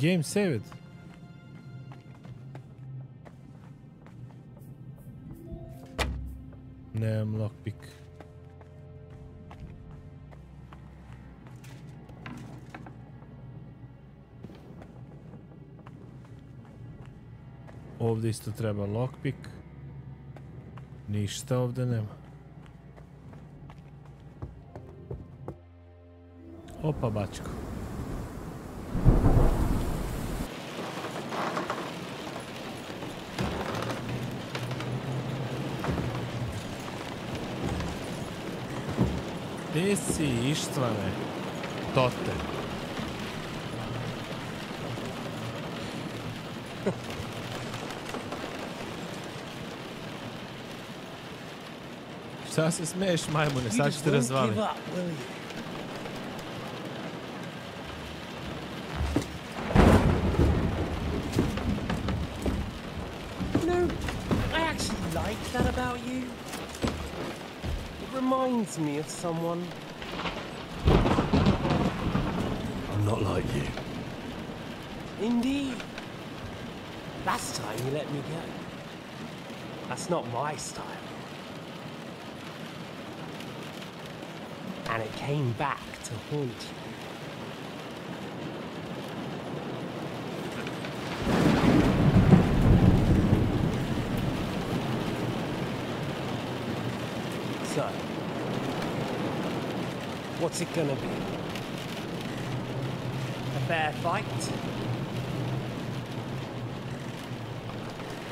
Game saved. Nemam lockpick. Ovdje isto treba lockpick. Ništa ovdje nema. Opa, bačko. Gdje si, Ištvane? Tote. Šta se smeješ, majmune? Sad ću te razvalim.
I actually like that about you. It reminds me of someone.
I'm not like you.
Indeed. Last time you let me go. That's not my style. And it came back to haunt you. So, what's it gonna be? A fair fight?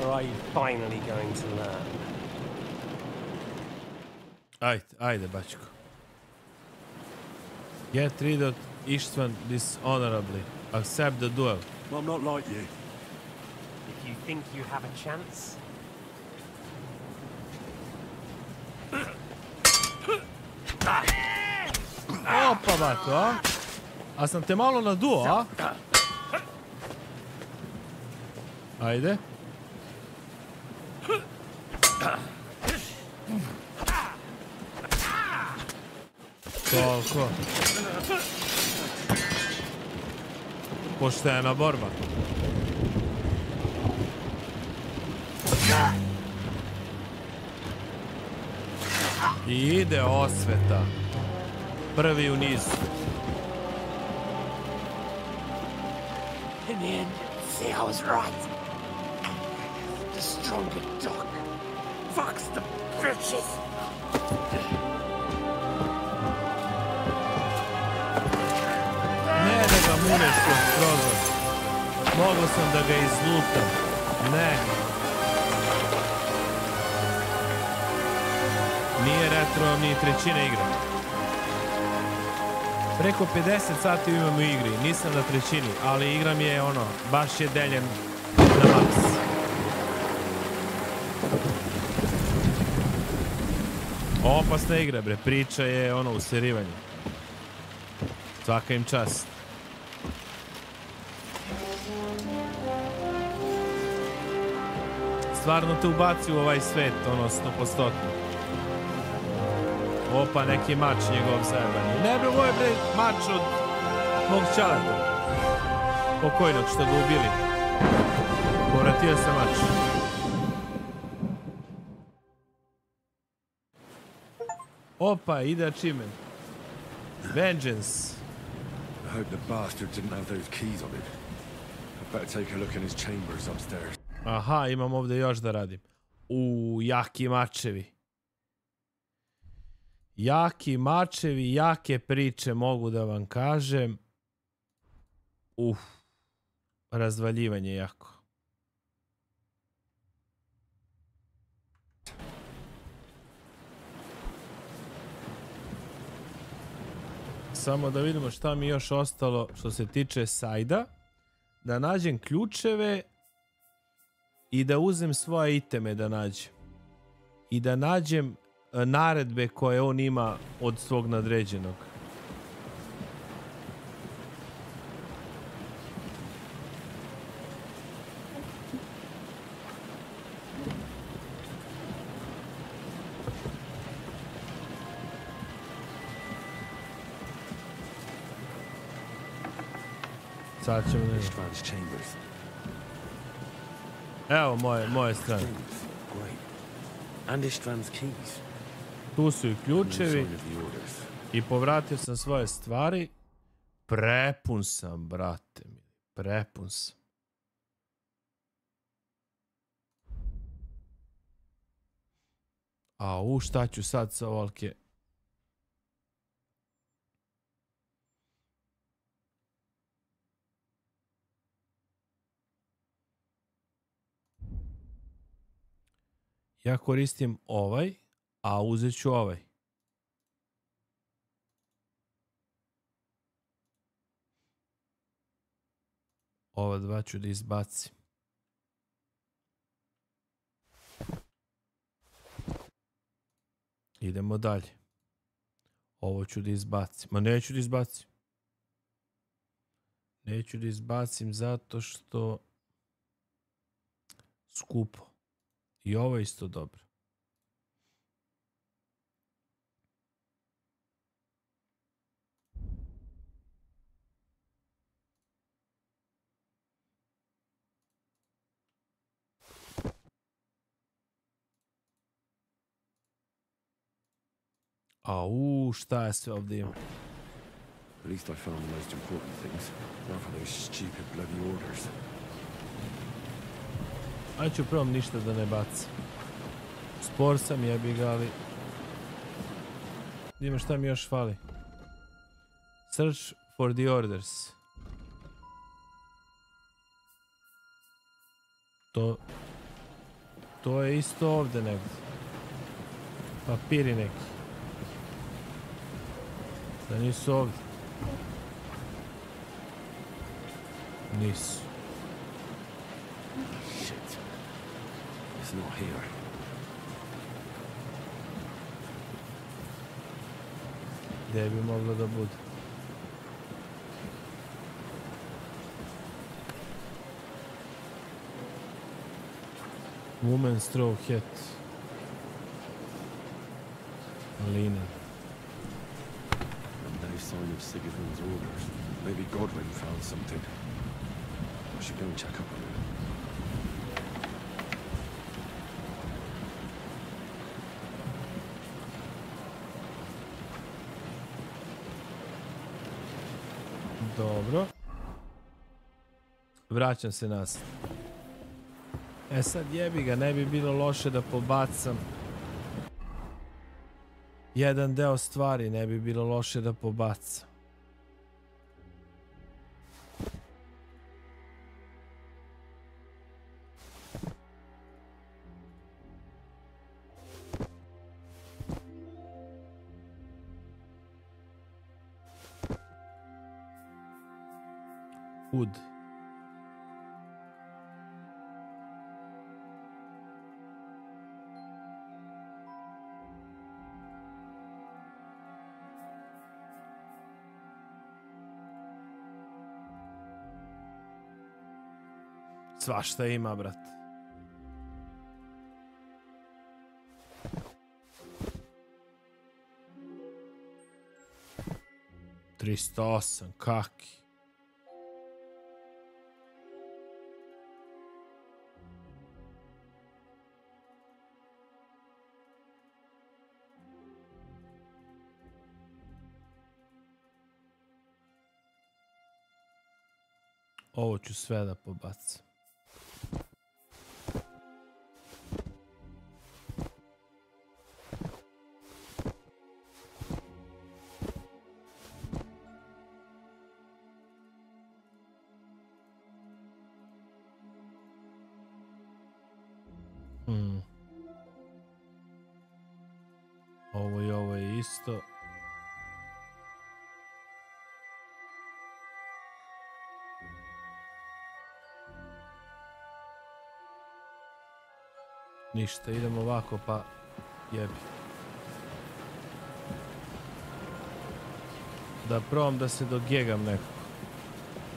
Or are you finally going to learn?
Ajde, bačko. Get rid of Istvan dishonorably. Accept the duel.
I'm not like you.
If you think you have a chance.
Opa, bato, a? A sam te malo naduo, a? Ajde. Toliko. Poštena borba. I ide osveta. Prvi u nizu.
In the end, see, I was right. The stronger dog fucks the bitches.
Ne da ga muneš kroz prozor. Mogao sam da ga izlutam. Ne. Nije retro ni trećina igre. Preko 50 sati imam u igri. Nisam na trećini, ali igram je ono, baš je deljen na maks. Opasna igra, bre. Priča je ono userivanje. Svaka im čast. Stvarno te ubaci u ovaj svet, ono 100%. Opa, neki mač njegov zajebani. Ne bre, ovo je bre mač od mog čaleta. Pokojnog što ga ubili. Povratio se mač. Opa, ide achievement. Vengeance.
I hope the bastard didn't have those keys on him. I'd better take a look in his chambers upstairs.
Aha, imam ovdje još da radim. Jaki mačevi. Jaki mačevi, jake priče, mogu da vam kažem. Razvaljivanje jako. Samo da vidimo šta mi još ostalo što se tiče sajda. Da nađem ključeve i da uzem svoje iteme da nađem. I da nađem naredbe koje on ima od svog nadređenog. Sad ćemo ne... Evo moje strane. Tu su i ključevi. I povratio sam svoje stvari. Prepun sam, brate mi. Prepun sam. A šta ću sad sa ovolike? Ja koristim ovaj, a uzet ću ovaj. Ova dva ću da izbacim. Idemo dalje. Ovo ću da izbacim. Ma neću da izbacim. Neću da izbacim zato što skupo. I ovo je isto dobro. Šta je sve ovdje ima?
At least I found the most important things. Not for those stupid bloody orders.
Ajde ću prvom ništa da ne bacim. Spor sam, jebi ga, ali... Ima šta mi još fali. Search for the orders. To je isto ovdje negdje. Papiri neki. Da nisu ovdje. Nisu.
Shit. It's not here.
Gdje bi moglo da bude? Woman's straw hat. Linen.
No sign of Sigurd's orders. Maybe Godwin found something. I should go and check up on him.
Dobro. Vraćam se nazad. E sad jebi ga, ne bi bilo loše da pobacam jedan deo stvari, ne bi bilo loše da pobacam. Ud. Svašta ima, brat. $308, kaki. Ovo ću sve da pobacam. Ovo i ovo je isto. Ništa, idemo ovako pa jebi. Da probam da se dogegam nekako.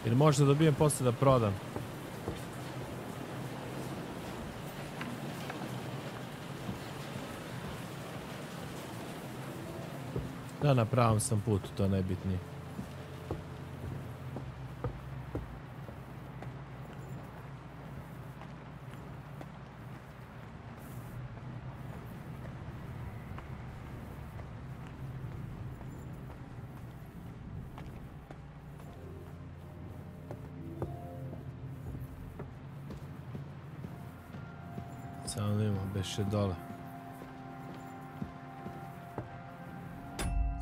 Ili možda dobijem posle da prodam. Da, na pravom sam putu, to je najbitnije. Samo da imamo beše dole.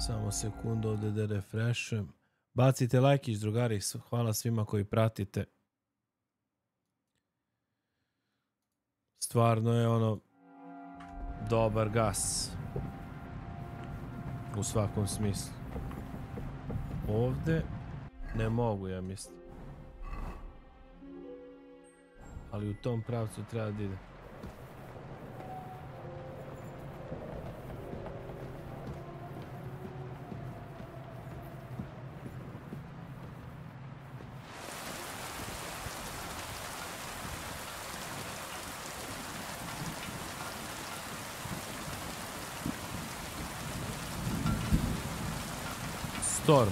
Samo sekundu ovdje da refreshujem. Bacite lajkić, drugari. Hvala svima koji pratite. Stvarno je ono dobar gas. U svakom smislu. Ovdje ne mogu, ja mislim. Ali u tom pravcu treba da ide. Storm.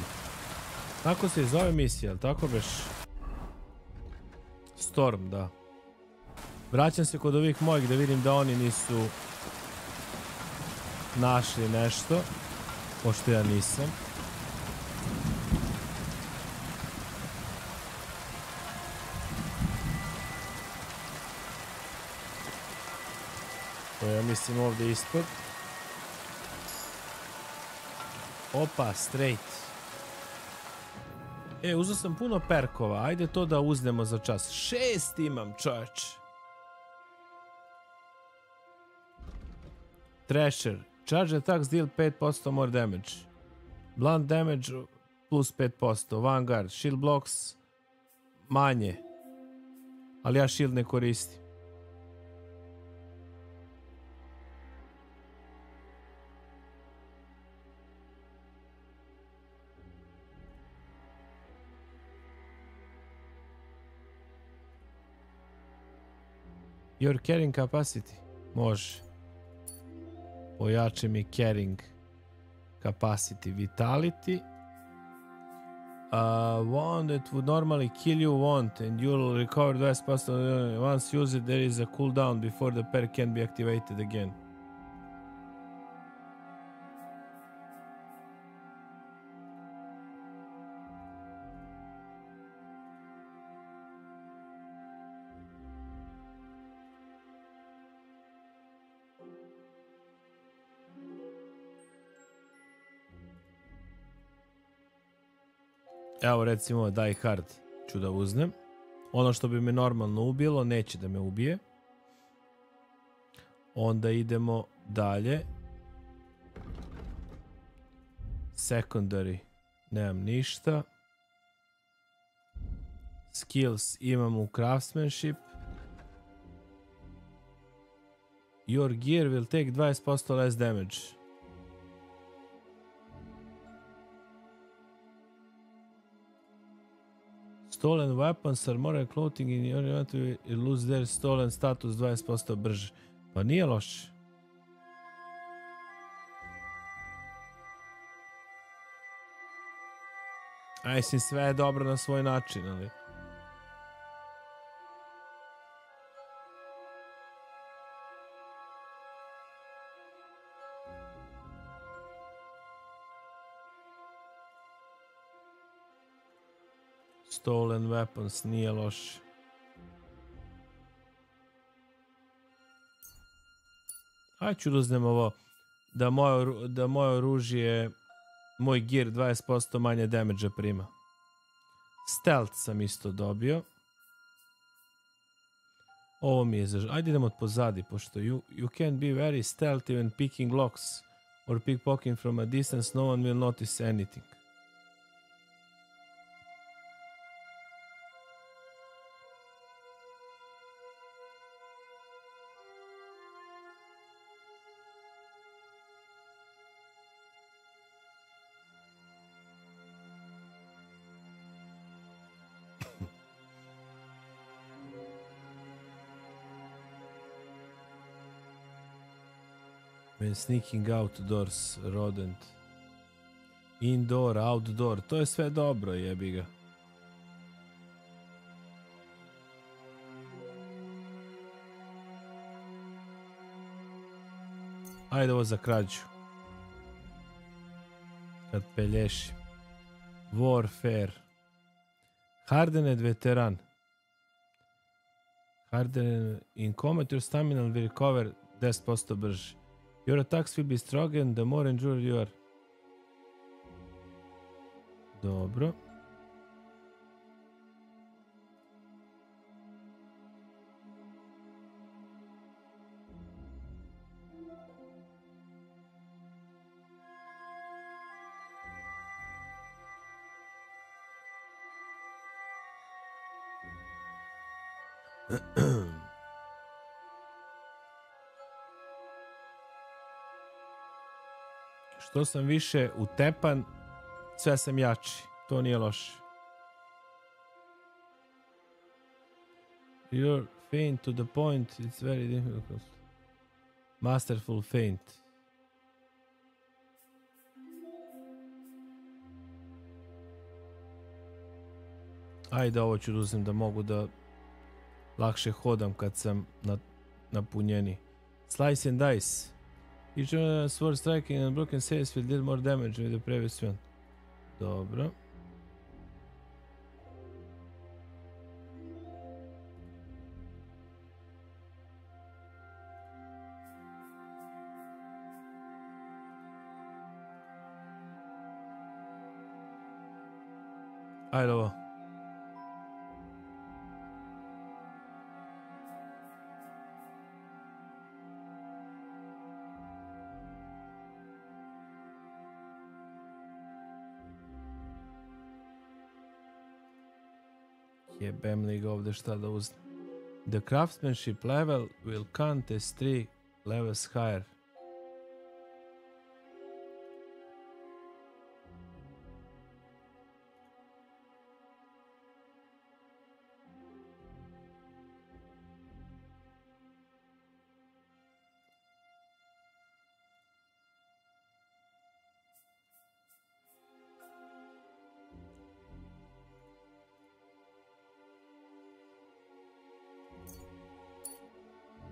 Tako se i zove misija, ali tako beš? Storm, da. Vraćam se kod ovih mojih da vidim da oni nisu našli nešto, pošto ja nisam. To ja mislim ovdje ispod. Opa, straight. Uzeo sam puno perkova. Ajde to da uznemo za čas. 6 imam, čovječ. Thrasher. Charge attacks deal 5% more damage. Blunt damage plus 5%. Vanguard. Shield blocks manje. Ali ja shield ne koristim. Your carrying capacity. Može. Pojače mi carrying capacity. Vitality. One that would normally kill you won't, and you'll recover 20%. Once used, there is a cooldown before the perk can be activated again. Evo recimo Die Hard ću da uznem. Ono što bi me normalno ubilo neće da me ubije. Onda idemo dalje. Secondary nemam ništa. Skills imam u craftsmanship. Your gear will take 20% less damage. Stolen weapons are more clothing in your inventory lose their stolen status 20% brže. Pa nije loše. A mislim, sve je dobro na svoj način, ali... Stolen weapons nije loše. Ajde ću da uzmem ovo, da moje oružje, moj gear 20% manje damage prima. Stealth sam isto dobio. Ovo mi je za... Ajde idemo od pozadi, pošto you can be very stealthy when picking locks or pickpocketing from a distance, no one will notice anything. When sneaking outdoors, rodent. Indoor, outdoor, to je sve dobro, jebi ga. Ajde ovo za krađu. Kad pelješi. Warfare. Hardened veteran. Hardened in combat, your stamina will recover 10% brže. Your attacks will be stronger the more injured you are. Dobro. Što sam više utepan, sve sam jači. To nije loše. You're faint to the point, it's very difficult. Masterful feint. Ajde, ovo ću uzem da mogu da lakše hodam kad sam napunjeni. Slice and dice. Each sword striking and broken sails will deal more damage with the previous one. Dobro. Ajde ovo. Jebem li ga ovdje šta da uzmem. The craftsmanship level will count as 3 levels higher.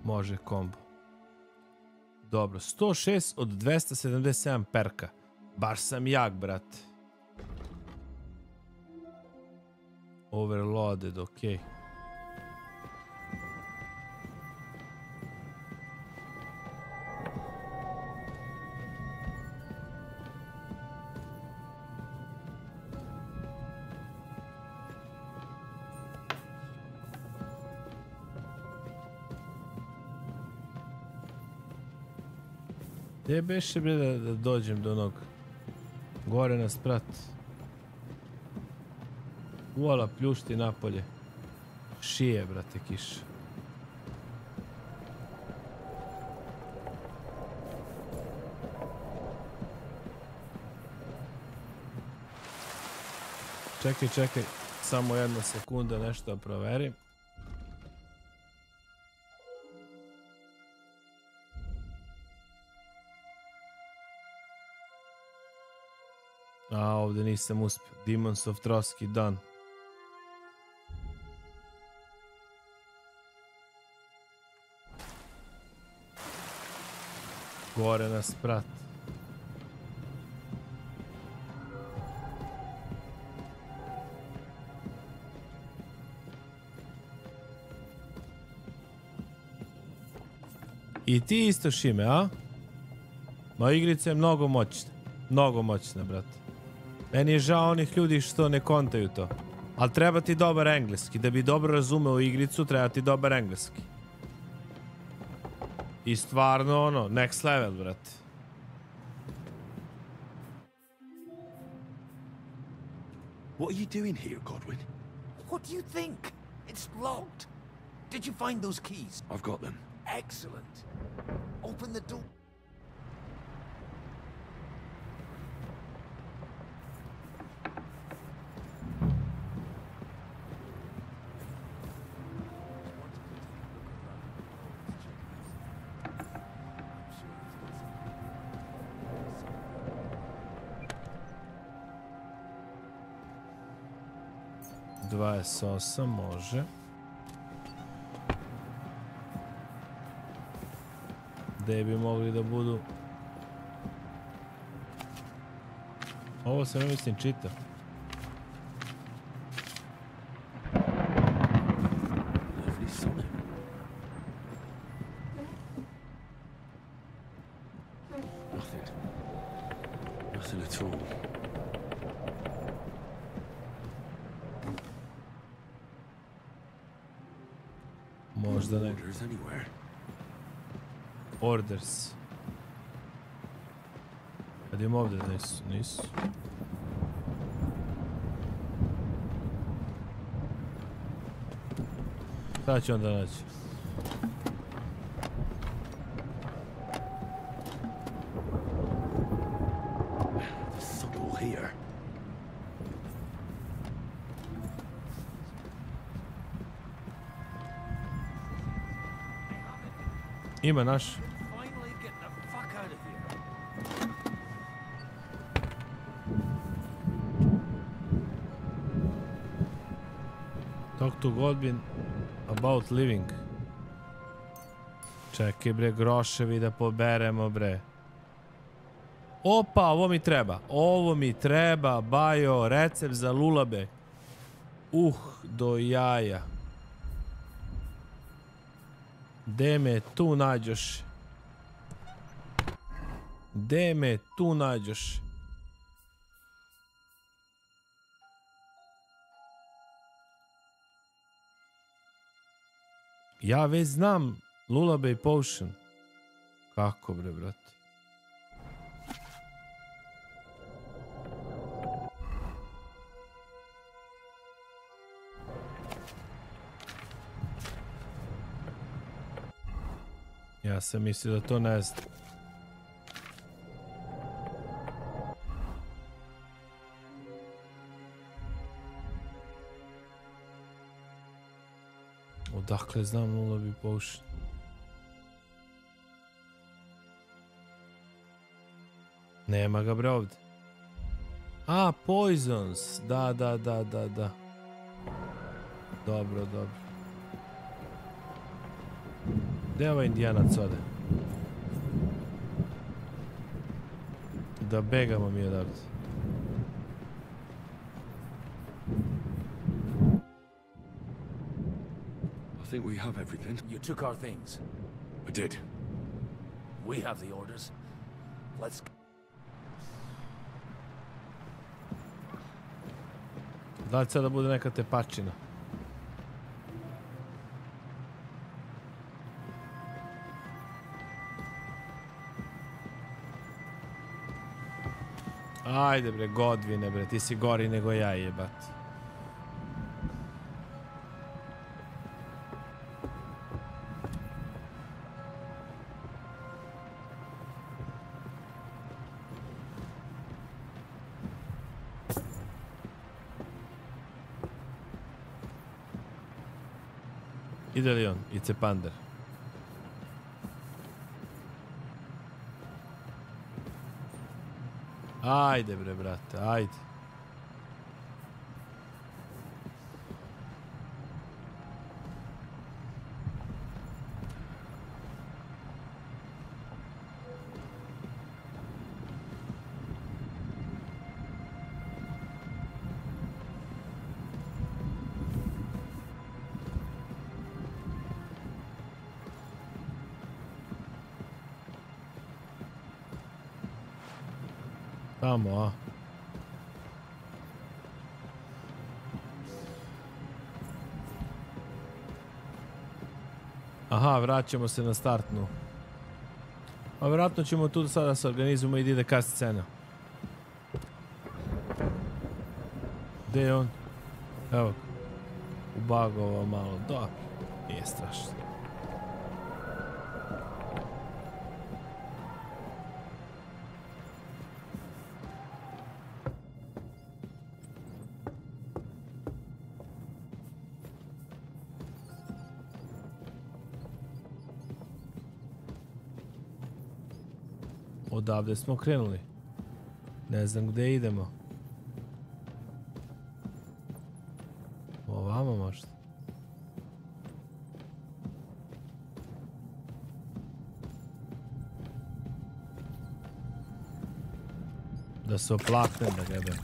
Može kombo. Dobro, 106 od 277 perka. Baš sam jak, brate. Overloaded, okej. Gdje beše bre da dođem do onog? Gore na sprat. Uala pljušti napolje. Šije, brate, kiša. Čekaj. Samo jedna sekunda, nešto da proverim. A, ovdje nisam uspio. Demons of Trotsky done. Gore na sprat. I ti isto, Šime, a? Ma igrica je mnogo moćna. Mnogo moćna, brate. Meni je žao onih ljudi što ne kontaju to. Ali treba ti dobar engleski. Da bi dobro razumeo igricu, treba ti dobar engleski. I stvarno, ono, next level, brate.
What are you doing here, Godwin?
What do you think? It's locked. Did you find those keys?
I've got them.
Excellent. Open the door.
Sosa može. Gde bi mogli da budu? Ovo se ne mislim čita.
Nothing at all.
Možda ne.
Orders anywhere.
Orders. Kad im ovdje nisu. Šta će onda naći? Ima naš. Talk to Godwin about living. Čekaj bre, groševi da poberemo bre. Opa, ovo mi treba. Ovo mi treba, bajo, recept za lulabe. Do jaja. Gde me tu nađoš? Gde me tu nađoš? Ja već znam Lullaby Potion. Kako bre, brate? Ja sam mislio da to ne znam. Odakle znam Lullaby Potion? Nema ga bre ovdje. A, Poisons. Da. Dobro. Gdje ovaj indijanac ode? Da begamo mi odavde.
I think we have everything.
You took our things.
I did.
We have the orders. Let's go.
Da li sada bude neka tepačina? Ajde bre, Godvine bre, ti si gori nego ja, jebat. Ide li on? Ice Pander. Ajde bre, brate, ajde. Tamo, a? Aha, vraćamo se na startnu. A vjerojatno ćemo tu sada se organizujemo i ide cast scena. Gdje je on? Evo ga. Ubagovao malo. Da, nije strašno. Odavde smo krenuli. Ne znam gdje idemo. Ovamo možda. Da se oplaknem da gledam.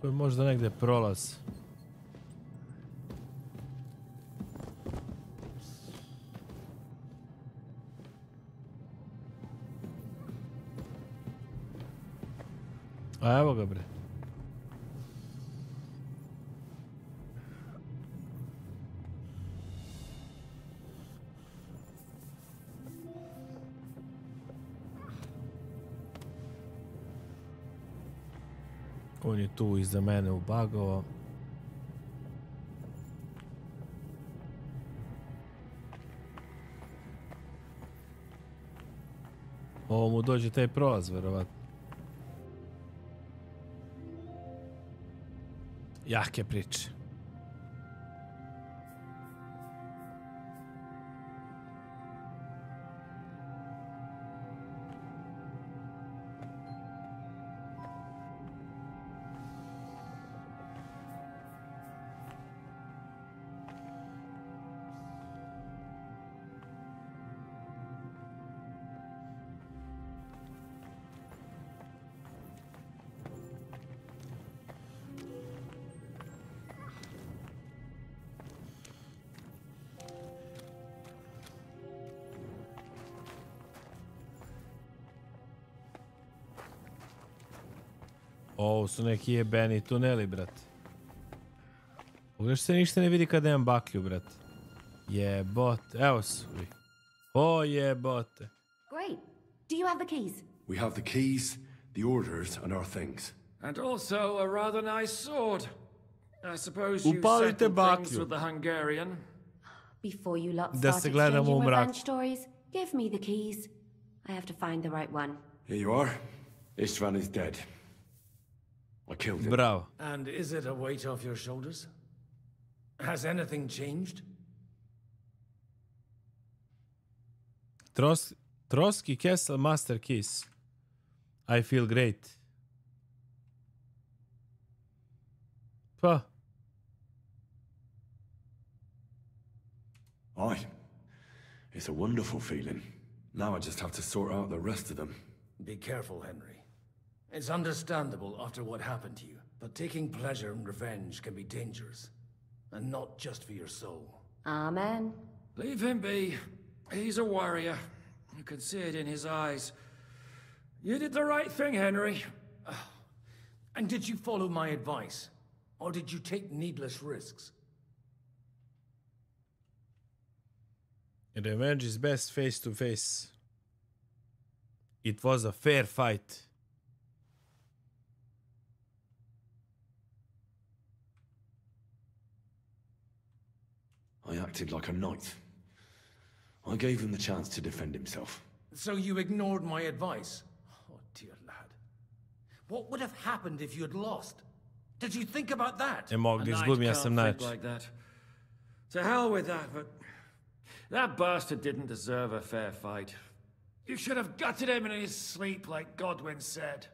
To je možda negdje prolaz. A evo ga bre. On je tu iza mene ubagovao. Ovo mu dođe taj prolaz, verovatno. Jake priče. Ovo su neki jebeni tuneli, brat. Pogledaj se ništa ne vidi kada imam baklju, brat. Jebote. Evo su. O jebote.
Great. Do you have the keys?
We have the keys, the orders, and our things.
And also a rather nice sword. I suppose you
Upalite
settled things
baklju.
with the Hungarian.
Before you lot
Da
start
se gledamo u
exchanging
mraku.
revenge stories, give me the keys. I have to find the right one.
Here you are. Istvan is dead. I killed him.
Bravo.
And is it a weight off your shoulders? Has anything changed?
Trotsky Castle Master Keys. I feel great. Pa.
Aye. It's a wonderful feeling. Now I just have to sort out the rest of them.
Be careful, Henry. It's understandable after what happened to you, but taking pleasure in revenge can be dangerous. And not just for your soul.
Amen.
Leave him be. He's a warrior. You can see it in his eyes. You did the right thing, Henry. And did you follow my advice? Or did you take needless risks?
Revenge is best face to face. It was a fair fight.
I acted like a knight. I gave him the chance to defend himself.
So you ignored my advice? Oh, dear lad. What would have happened if you had lost? Did you think about that?
E mogu da izgubim, ja sam najjači.
Like that. To hell with that, but that bastard didn't deserve a fair fight. You should have gutted him in his sleep, like Godwin said.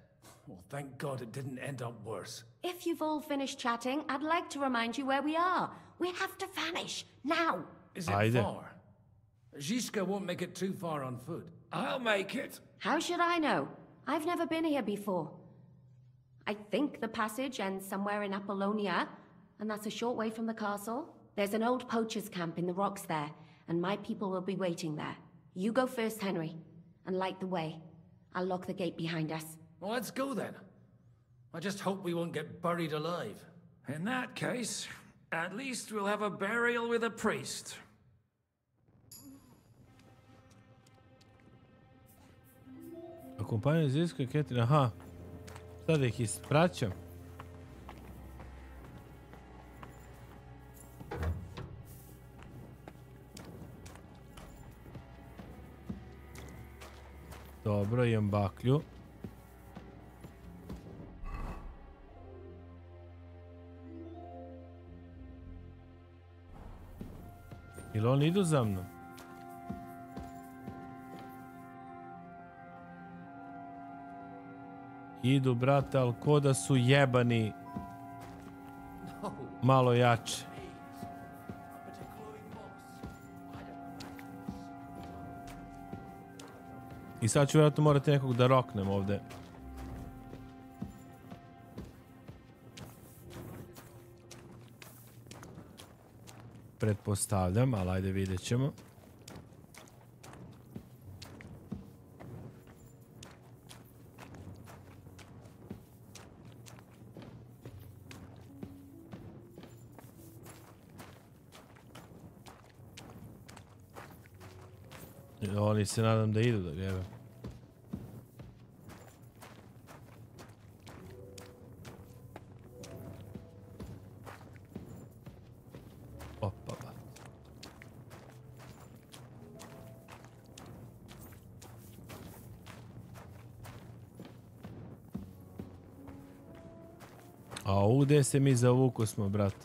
Well, thank God it didn't end up worse.
If you've all finished chatting, I'd like to remind you where we are. We have to vanish, now.
Is it far? Zizka won't make it too far on foot.
I'll make it.
How should I know? I've never been here before. I think the passage ends somewhere in Apollonia, and that's a short way from the castle. There's an old poacher's camp in the rocks there, and my people will be waiting there. You go first, Henry, and light the way. I'll lock the gate behind us.
Well, let's go then. I just hope we won't get buried alive.
In that case, at least we'll have a burial with a priest.
Kompanija Zizka i Catherine, aha. Sad ih ispraćam. Dobro, imam baklju. Ili oni idu za mnom? Idu, brate, ali ko da su jebani malo jače. I sad ću vjerojatno morati nekog da roknem ovde. Pretpostavljam, ali ajde vidjet ćemo. Oni se nadam da idu da vjerujem. Opa, ba. A ovdje se mi zavuku smo, brat.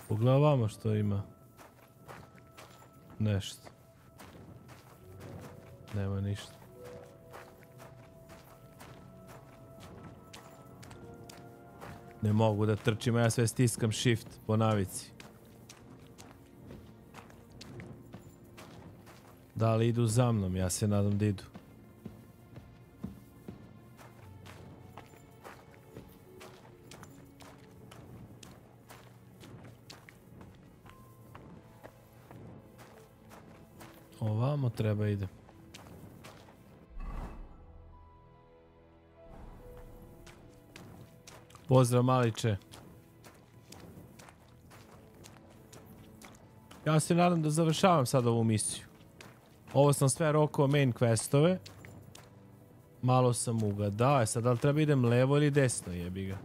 Pogledamo što ima. Nešto. Nema ništa. Ne mogu da trčim, ja sve stiskam shift po navici. Da li idu za mnom? Ja se nadam da idu. Ovamo treba ide. Pozdrav Maliče. Ja se nadam da završavam sad ovu misiju. Ovo sam sve rokao main questove. Malo sam ugadao. Sad da li treba idem levo ili desno, jebi ga.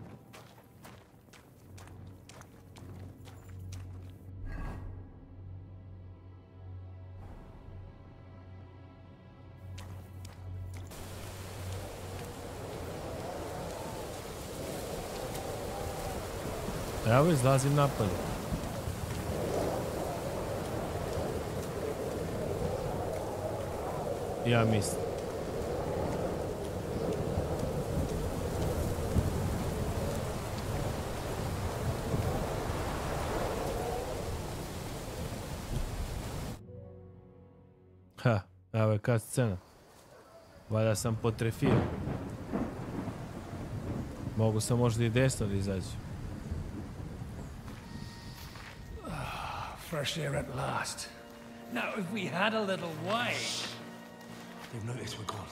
Evo izlazim napad. Ja mislim. Ha, evo je kad scena. Valjda sam potrefio. Mogu sam možda i desno da izađem.
Fresh air at last. Now, if we had a little wine.
They've noticed we're gone.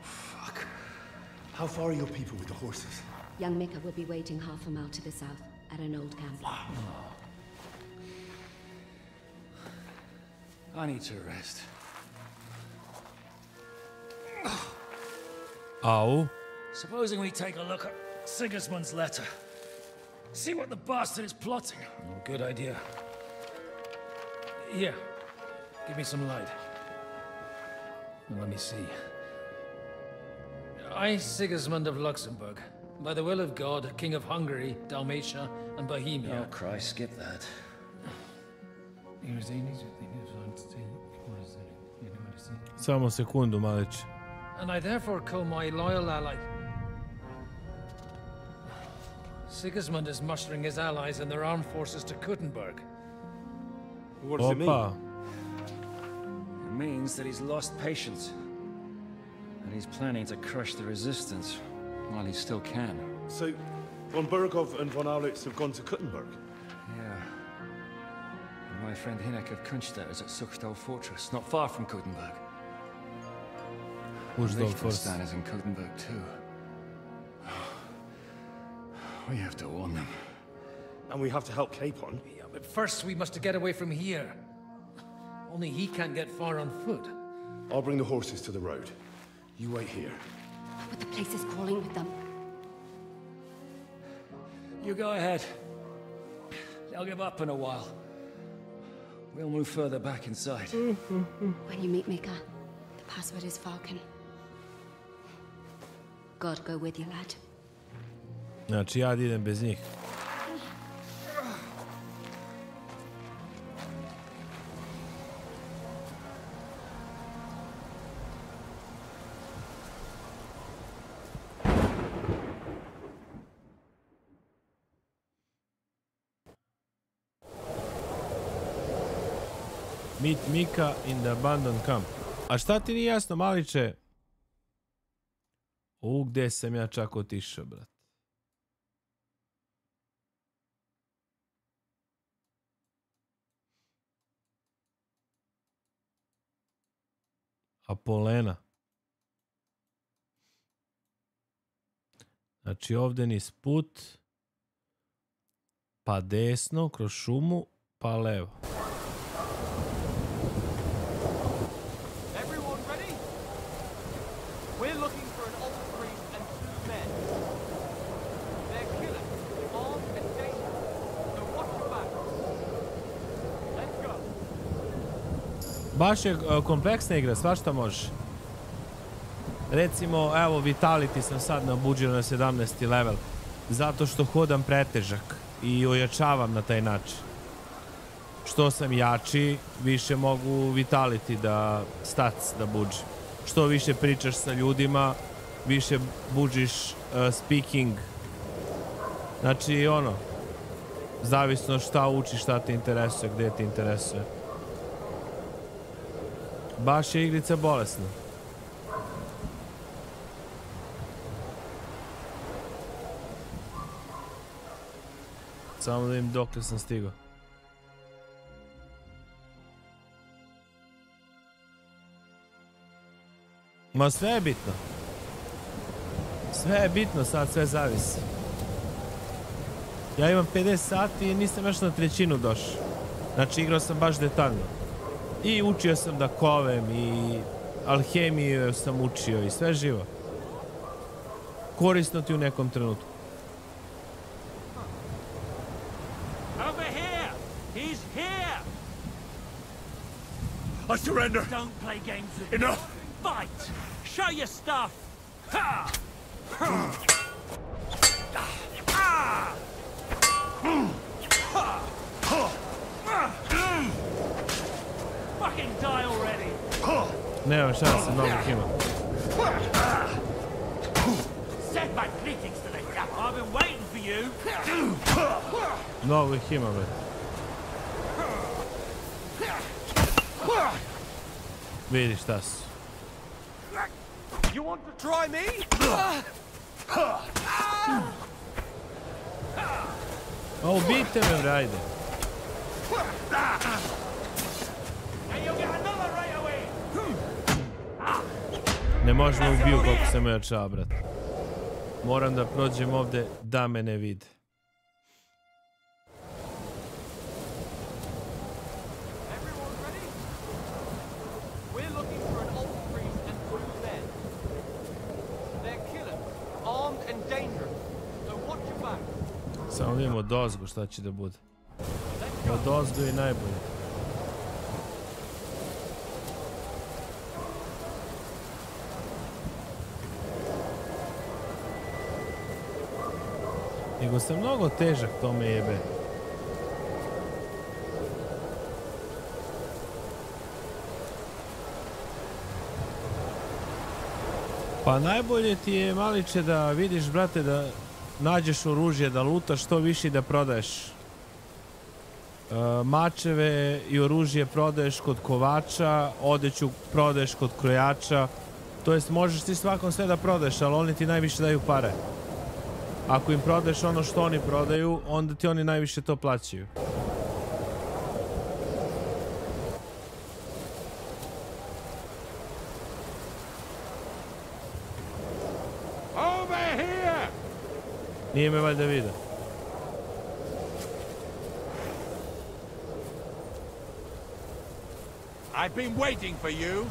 Fuck.
How far are your people with the horses?
Young Mika will be waiting half a mile to the south, at an old camp.
I need to rest.
Au.
Supposing we take a look at Sigismund's letter. See what the bastard is plotting. Oh, good idea. Here, give me some light. Let me see. I, Sigismund of Luxembourg, by the will of God, King of Hungary, Dalmatia, and Bohemia.
Oh, Christ, skip that.
Samo sekundu, Malić.
And I therefore call my loyal ally... Sigismund is mustering his allies and their armed forces to Kuttenberg.
What does it mean?
It means that he's lost patience. And he's planning to crush the resistance while he still can.
So, von Burgov and von Aulitz have gone to Kuttenberg?
Yeah. And my friend Hinek of Kunstadt is at Suchdal Fortress, not far from Kuttenberg. Liechtenstein is in Kuttenberg too. We have to warn them.
And we have to help Capon.
Yeah, but first we must get away from here. Only he can't get far on foot.
I'll bring the horses to the road. You wait here.
But the place is crawling with them.
You go ahead. They'll give up in a while.
We'll move further back inside.
When you meet Mika, the password is Falcon. God go with you, lad.
Znači ja idem bez njih. Meet Mika in the abandoned camp. A šta ti nije jasno, Maliće? Gde sam ja čak otišao, brat? Apolena. Znači ovdje niz put, pa desno, kroz šumu, pa levo.
Everyone ready? We're looking for an old priest and 2 men. They're killers, armed and dangerous, so watch your back. Let's go.
Baš je kompleksna igra, svašta može. Recimo, evo, Vitality sam sad nabuđio na 17. level. Zato što hodam pretežak i ojačavam na taj način. Što sam jači, više mogu Vitality da stats da buđi. Što više pričaš sa ljudima, više buđiš speaking. Znači, ono, zavisno šta učiš, šta te interesuje, gdje te interesuje. Baš je igrica bolesna. Samo da im dokle sam stigao. Ma sve je bitno. Sve je bitno sad, sve zavisi. Ja imam 50 sati i nisam još na 1/3 došao. Znači igrao sam baš detaljno. I učio sam da kovem i alhemiju sam učio i sve živo. Korisno ti u nekom trenutku.
Over here! He's here!
I surrender!
Don't play games with
Enough!
me. Fight! Show your stuff! Ha! Fucking die already!
Nema šanse, mnogo ih ima.
Send my greetings to the camp. I've been waiting for you.
Mnogo ih ima, bre. Vidi šta su.
You want to try me?
A ubijte me, bre, ajde.
And you'll get another right away.
Ne možemo ubiju koliko sam ojačao, brat. Moram da prođem ovde da me ne vide. Samo vidimo od ozgo šta će da bude. Od ozgo je najbolje. Nego sam mnogo težak, to me jebe. Pa najbolje ti je, Maliče, da vidiš, brate, da nađeš oružje, da lutaš što više i da prodaješ. Mačeve i oružje prodaješ kod kovača, odeću prodaješ kod krojača. To jest možeš ti svakom sve da prodaješ, ali oni ti najviše daju pare. Ako im prodaješ ono što oni prodaju, onda ti oni najviše to plaćaju. Nije me valjda vidio.
I've been waiting for you.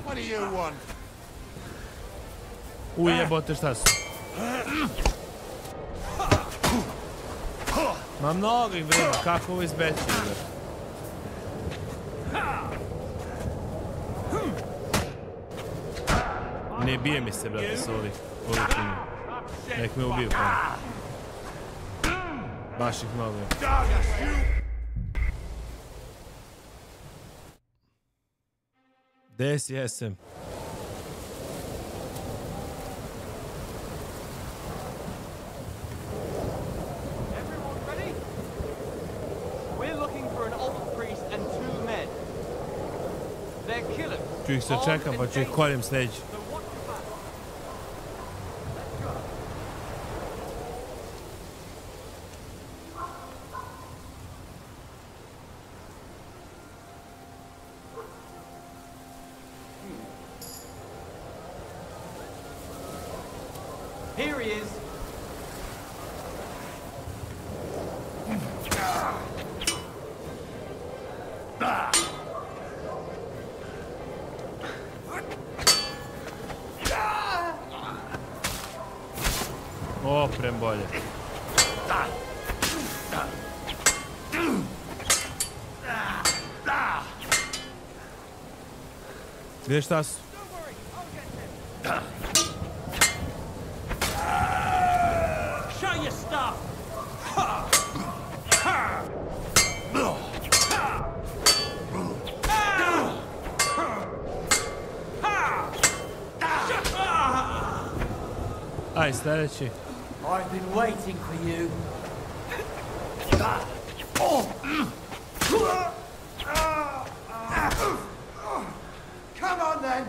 What do you want?
Ujebote, šta su? Ma mnogo ih vrema, kako ovo izbeći? Ne bije mi se, brate, s ovih. Nek me ubiju, pa. Baš ih mnogo je. Gde si, jesem? Ću ih se čekam, pa ću ih koljem sljedeći.
Here he is.
Oprem bolje. Gdje šta su?
Show your stuff.
Aj, sljedeći.
I've been waiting for you. Come on then.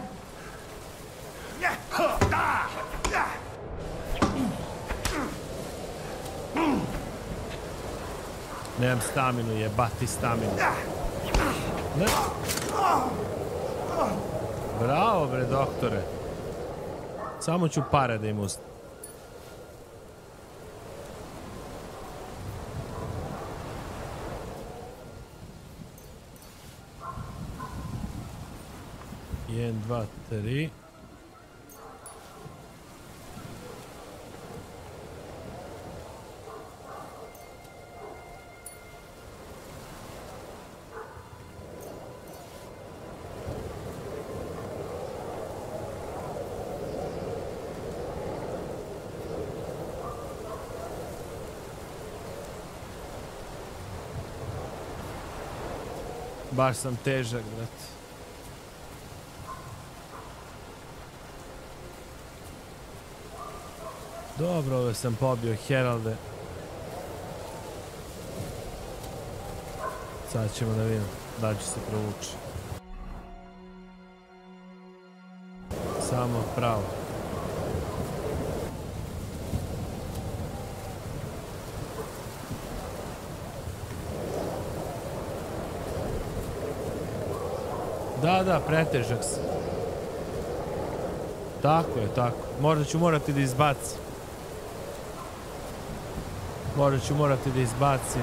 Nemam staminu, jebati staminu. Ne. Bravo, bre, doktore. Samo ću pare da im uzem. Jedan, dva, tri. Baš sam težak, brate. Dobro, ove sam pobio Heralde. Sad ćemo da vidimo da će se provući. Samo pravo. Da, pretežak sam. Tako je, tako. Možda ću morati da izbacim.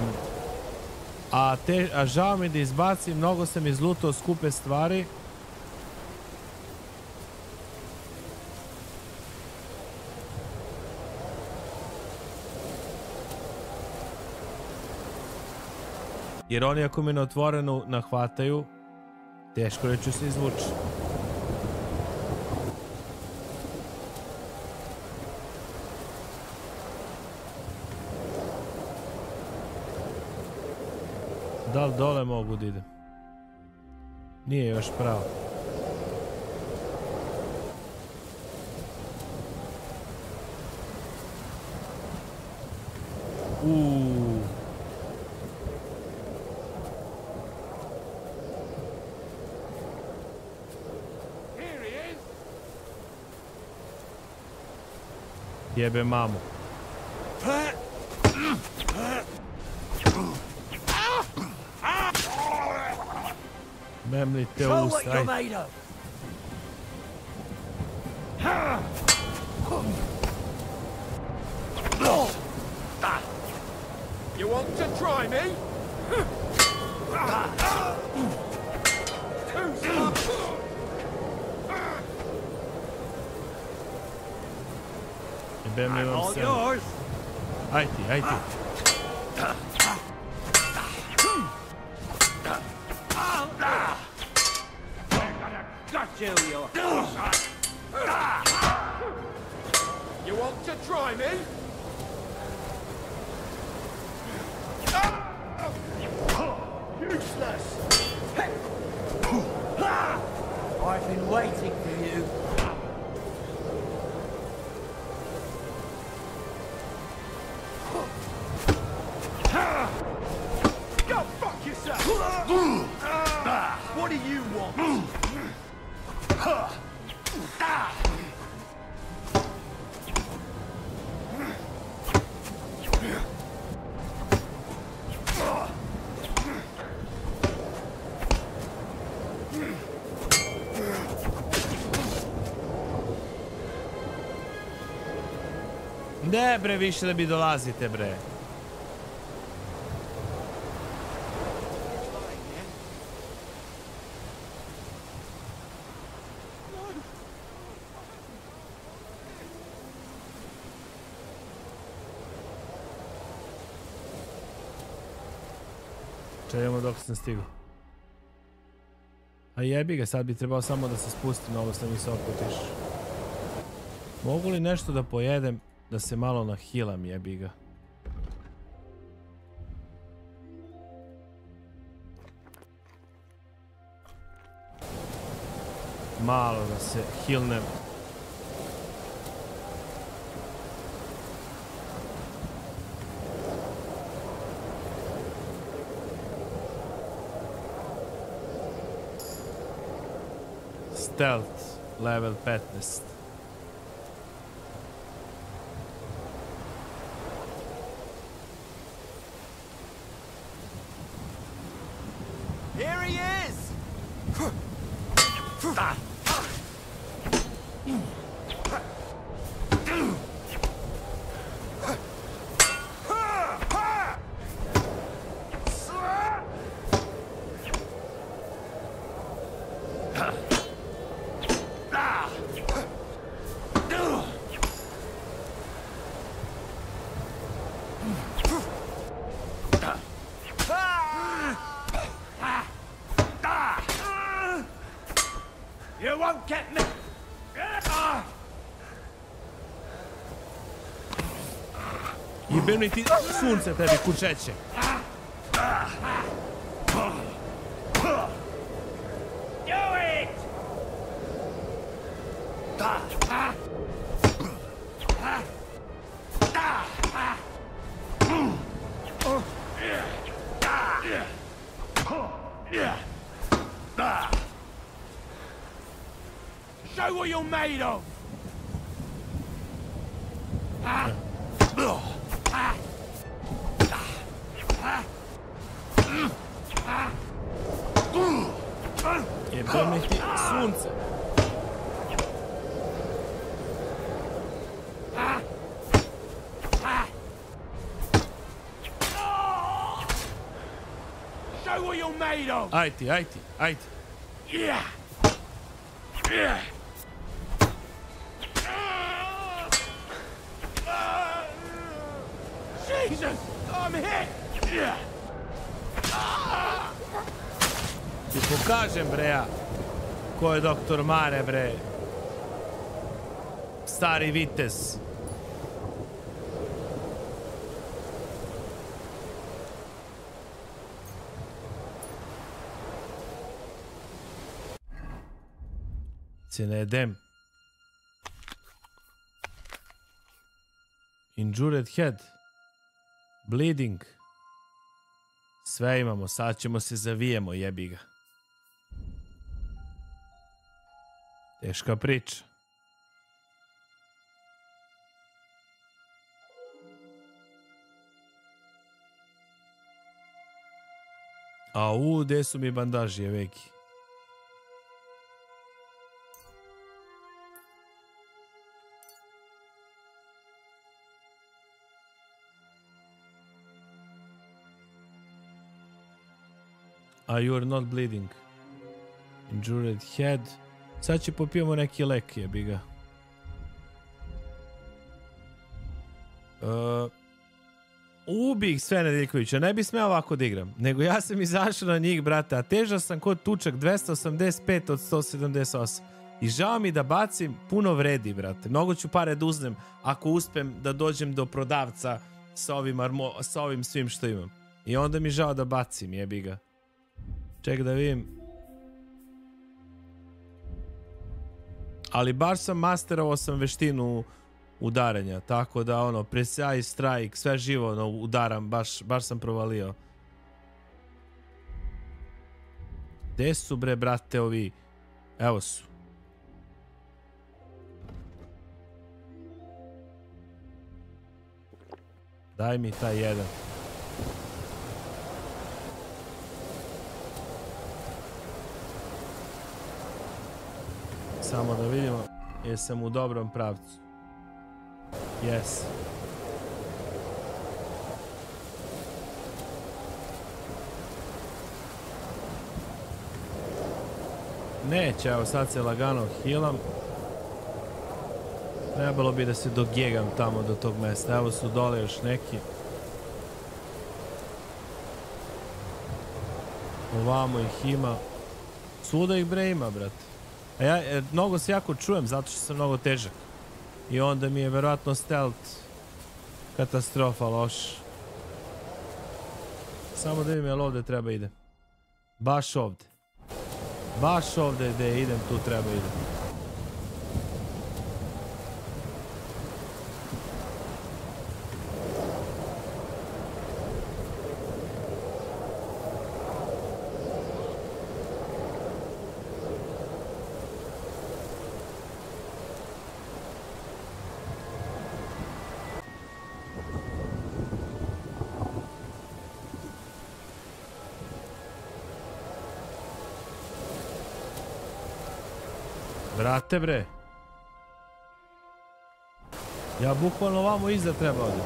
A žao mi da izbacim, mnogo sam izlutao skupe stvari. Jer oni ako me na otvorenu nahvataju, teško da ću se izvući. Da li dole mogu da idem? Nije još pravo. Jebe mamu. Memli te usta, ajde.
You want to try me?
Jebem li vam se. Aj ti.
You want to try me? Useless!
I've been waiting for you.
Go fuck yourself! What do you want?
Ne bre, više da mi dolazite bre. Čekajmo dok sam stigao. A jebi ga, sad bi trebao samo da se spustim, ovo sam visoko otišao. Mogu li nešto da pojedem, da se malo nahilam, jebi ga. Malo da se hilnem. Stealth, level 15.
Here he is! You won't get me!
Jebem li ti sunce tebi, kučeće.
Do it! Show what you're made of!
Jebem li
you made of?
Aj ti.
Yeah. Jesus, I'm hit.
Ti pokažem, bre, ja. Ko je doktor Mare, bre. Stari vitez. Se ne jedem. Injured head. Bleeding. Sve imamo, sad ćemo se zavijemo, jebi ga. Teška priča. Au, gde su mi bandaži, jeveki? You are not bleeding. Injured head. Sad će popijemo neki lek, jebi ga. Ubi ih sve, Nedeljkovića. Ne bi smeo ovako da igram. Nego ja sam izašao na njih, brate. A teža sam kod tučak 285 od 178. I žao mi da bacim, puno vredi, brate. Mnogo ću pare da uzmem ako uspem da dođem do prodavca sa ovim svim što imam. I onda mi žao da bacim, jebi ga. Ček da vidim. Ali baš sam masterovao sam veštinu udaranja. Tako da ono, presjaj, strike, sve živo ono, udaram. Baš sam provalio. Gde su bre, brate, ovi? Evo su. Daj mi taj jedan. Samo da vidimo, jesam u dobrom pravcu. Yes. Neće, evo sad se lagano healam. Trebalo bi da se dogegam tamo do tog mesta. Evo su dole još neki. Ovamo ih ima. Svuda ih bre ima, brate. A ja mnogo se jako čujem zato što sam mnogo težak. I onda mi je verovatno stealth katastrofa loš. Samo da vidim jel ovdje treba idem. Baš ovdje. Baš ovdje gdje idem tu treba idem. Brate bre. Ja bukvalno ovamo iza treba ovdje.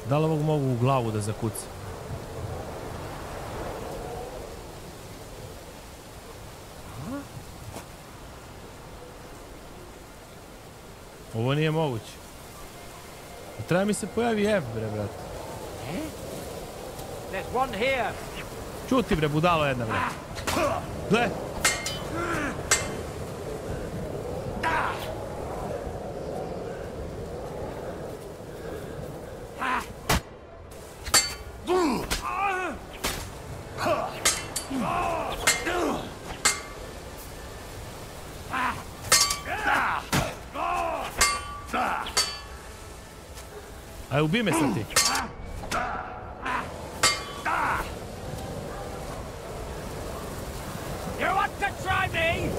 Da li ovog mogu u glavu da zakucam? Ovo nije moguće. Treba mi se pojavi F, bre, brate. Čuti, bre, budalo jedna, bre. Gle! Aj, ubij me sad ti.
You want to try me?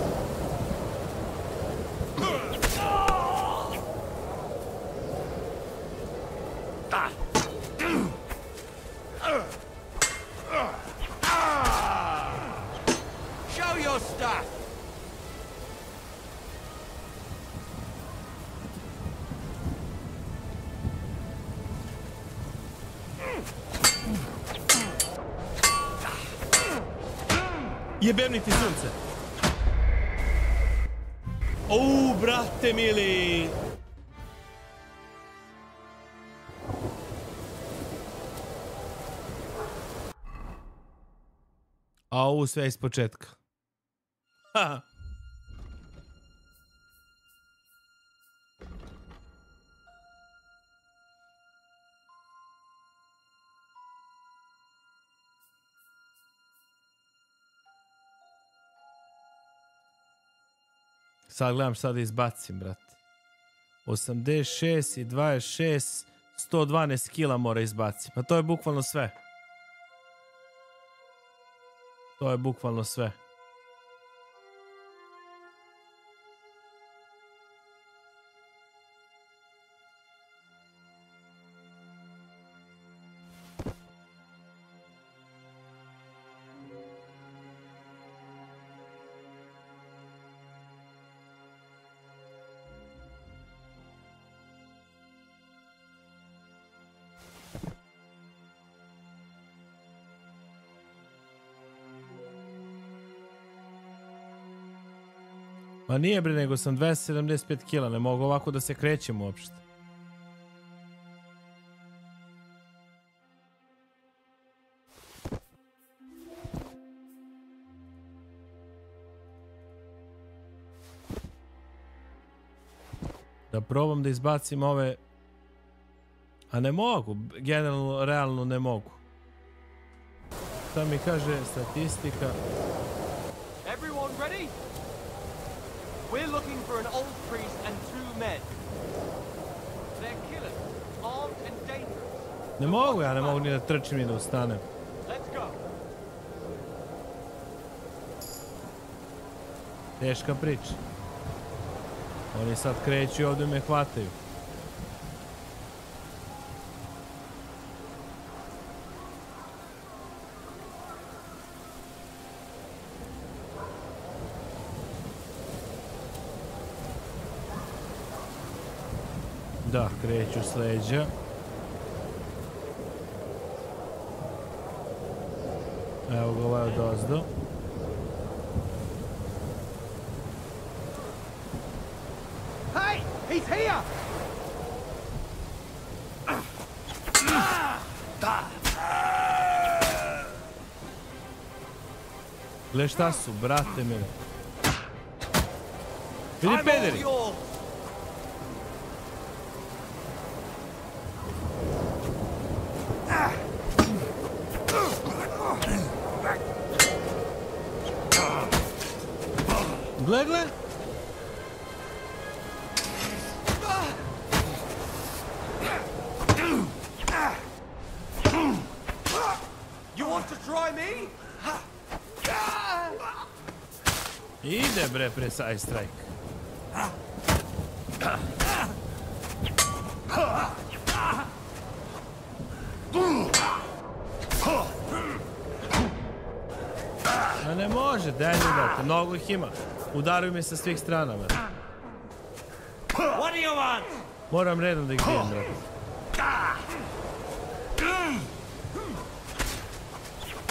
Jebem ti sunce. Brate mili. Sve iz početka. Ha. Sad gledam šta da izbacim, brate. 86 i 26, 112 kila mora izbacim. A to je bukvalno sve. To je bukvalno sve. Ma nije bre, nego sam 275 kila, ne mogu ovako da se krećem uopšte. Da probam da izbacim ove... A ne mogu, generalno, realno ne mogu. Šta mi kaže statistika?
Everyone ready? We're looking for an old priest and 2 men. They're killers, armed and dangerous.
Ne mogu, ja ne mogu ni da trčim ni da ustanem.
Let's go.
Teška priča. Oni sad kreću i ovdje me hvataju. Da, kreću s leđa. Evo ga ovaj odozdo.
Hey, he's here!
Gle šta su, brate mene. Vidi pederi. Gle, gle.
You want to try me?
Ide bre pre side strike. A ne može, daj mi brate, mnogo ih ima. Udaruju me sa svih strana, brate.
What do you want?
Moram redom da ih bijem, brate.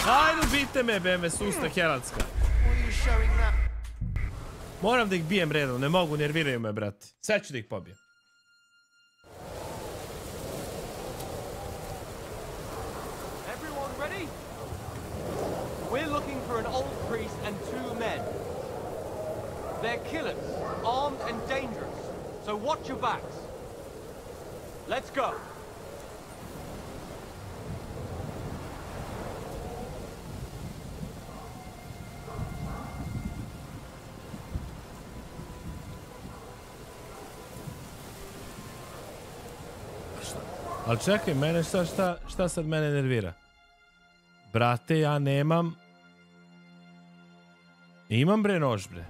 Ajde, ubijte me, be me susta heraldska. Moram da ih bijem redom, ne mogu, nerviraju me, brate. Sad ću da ih pobijem.
Everyone ready? We're looking for an old priest and 2 men. They're killers, armed and dangerous. So watch your backs. Let's go.
Ali čekaj, mene šta sad mene nervira? Brate, ja nemam... Imam bre nož, bre.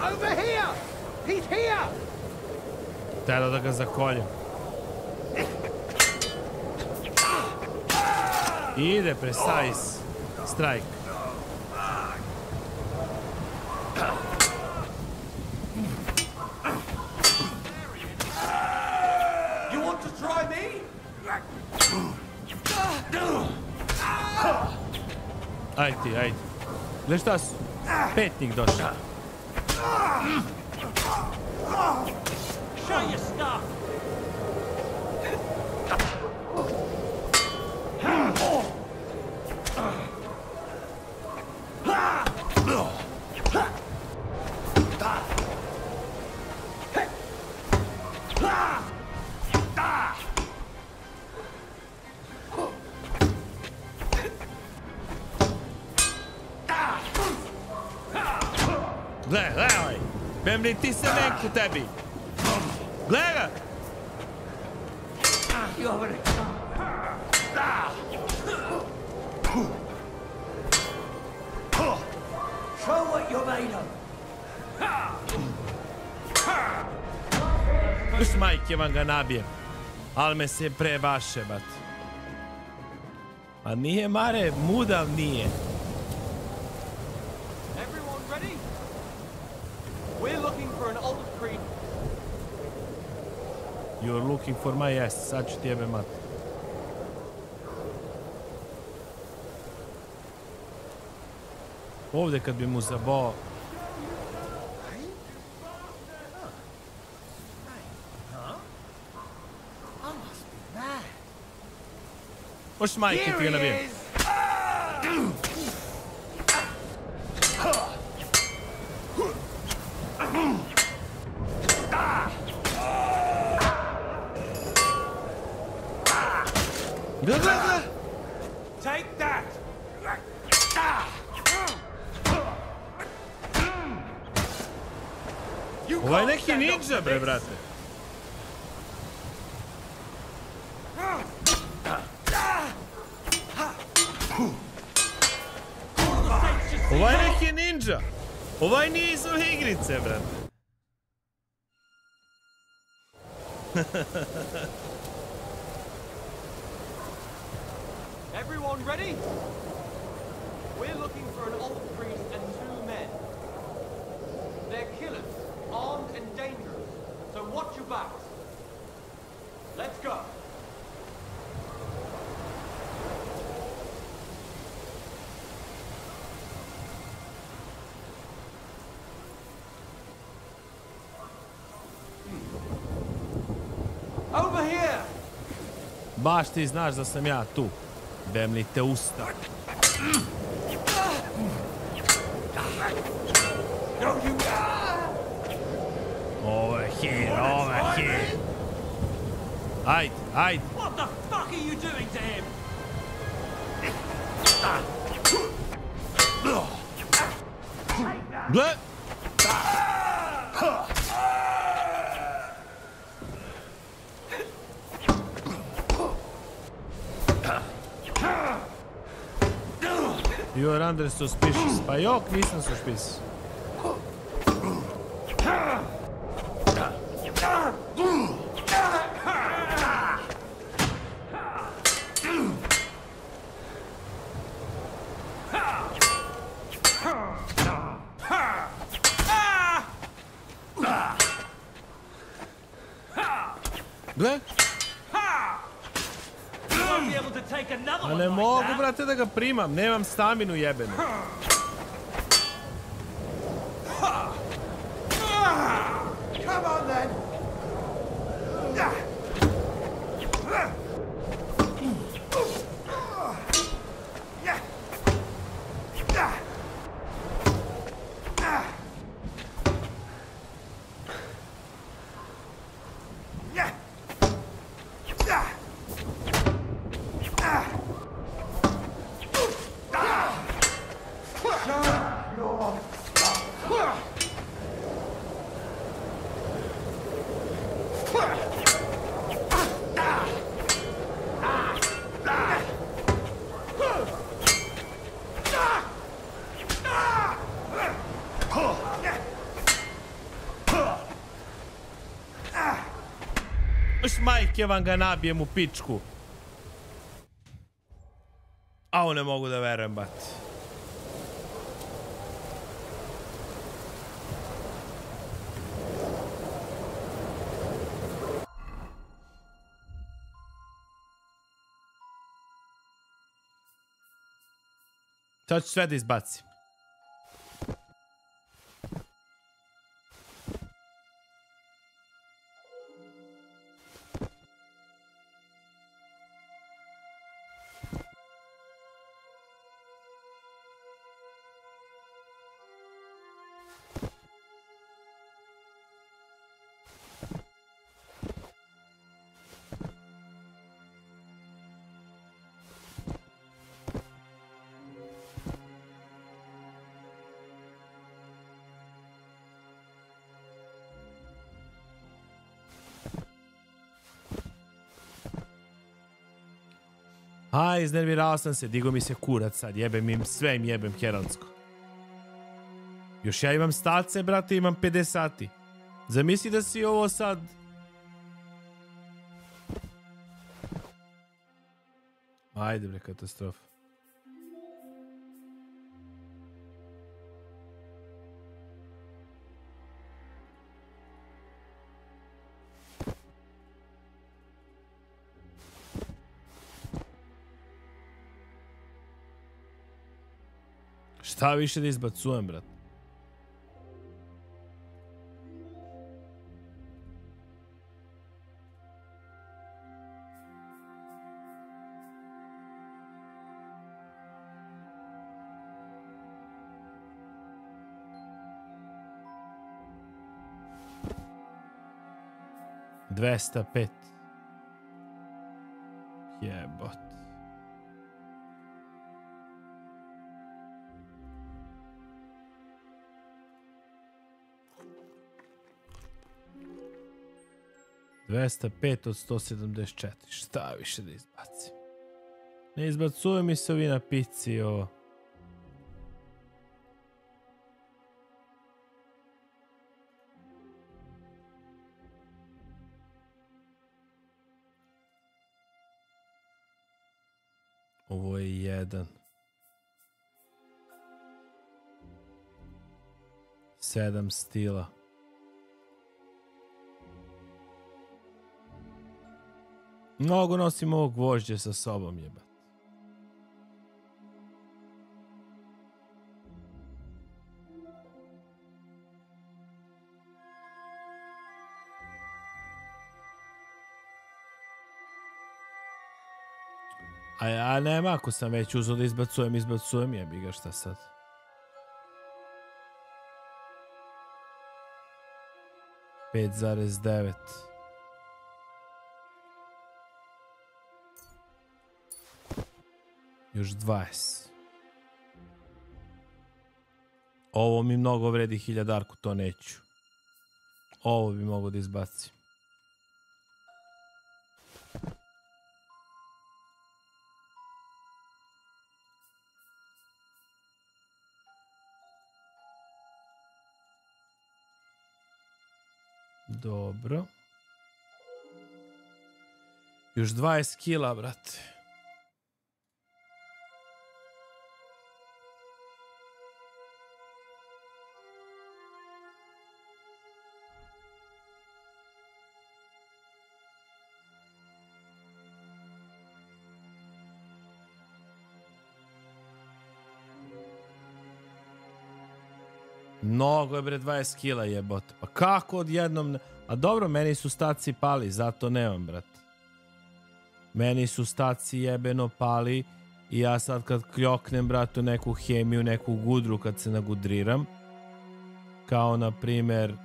Over here! He's here!
Tero da ga zakoljem. Ide precise strike.
You
Ajde ti, ajde. Gledaj šta su? 5 njih došao.
Show your stuff!
Gledaj! Bemri, ti se neku tebi! Gledaj!
Show what you're made of.
Už majke vam ga nabijem. Al me se prebaše, bat. A nije mare, mudav nije.
Everyone ready? We're looking for an old priest.
You're looking for my ass. Sad ću ti jebe mat. Ovdje kad bi mu zabao. Oš majke ti ga nabijem. Gle.
Take that!
Ovaj neki ninja, bre, brate. Ovaj neki ninja. Ovaj nije iz ove igrice, brate.
Everyone ready? We're looking for an old priest and 2 men. They're killers, armed and dangerous, so watch your backs. Let's go. Over here!
Baš ti znaš da sam ja tu. Bemli te usta. Over here. Ajde.
What the fuck are you doing to him?
Gle! You're under suspicious. Pa jok, nisam suspicious. Gle? A ne mogu, brate, da ga primam. Nemam staminu jebenu.
Come on then!
Majke vam ga nabijem u pičku. Au, ne mogu da verujem, bat. Sad ću sve da izbacim. A, iznervirao sam se, digo mi se kurac sad, jebem im, sve im jebem Heraldsko. Još ja imam stace, brate, imam 50 sati. Zamisli da si ovo sad... Ajde bre, katastrofa. Šta više da izbacujem, brat? $205. Jebot. $205 od 174. Šta više da izbacim? Ne izbacuju mi se ovi napici, ovo. Ovo je 1. 7 stila. Mnogo nosim ovog gvožđe sa sobom, jebat. A nema, ako sam već uzeo da izbacujem, jebi ga, šta sad? $5,9. Još 20. Ovo mi mnogo vredi 1000-arku, to neću. Ovo bi mogo da izbacim. Dobro. Još 20 kila, brate. Mnogo je bre 20 kila jebot. Pa kako odjednom... A dobro, meni su staci pali, zato nemam, brat. Meni su staci jebeno pali i ja sad kad kljoknem, bratu, neku hemiju, neku gudru kad se nagudriram, kao na primjer...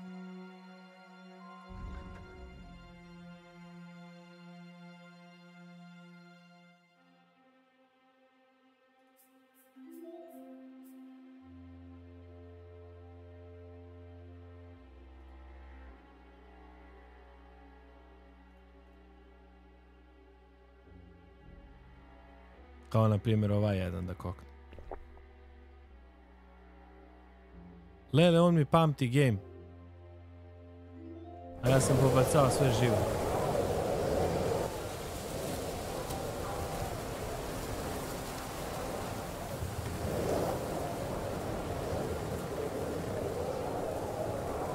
Kao na primjer ovaj jedan da kokne. Lele, on mi pamti game. A ja sam pobacao sve živo.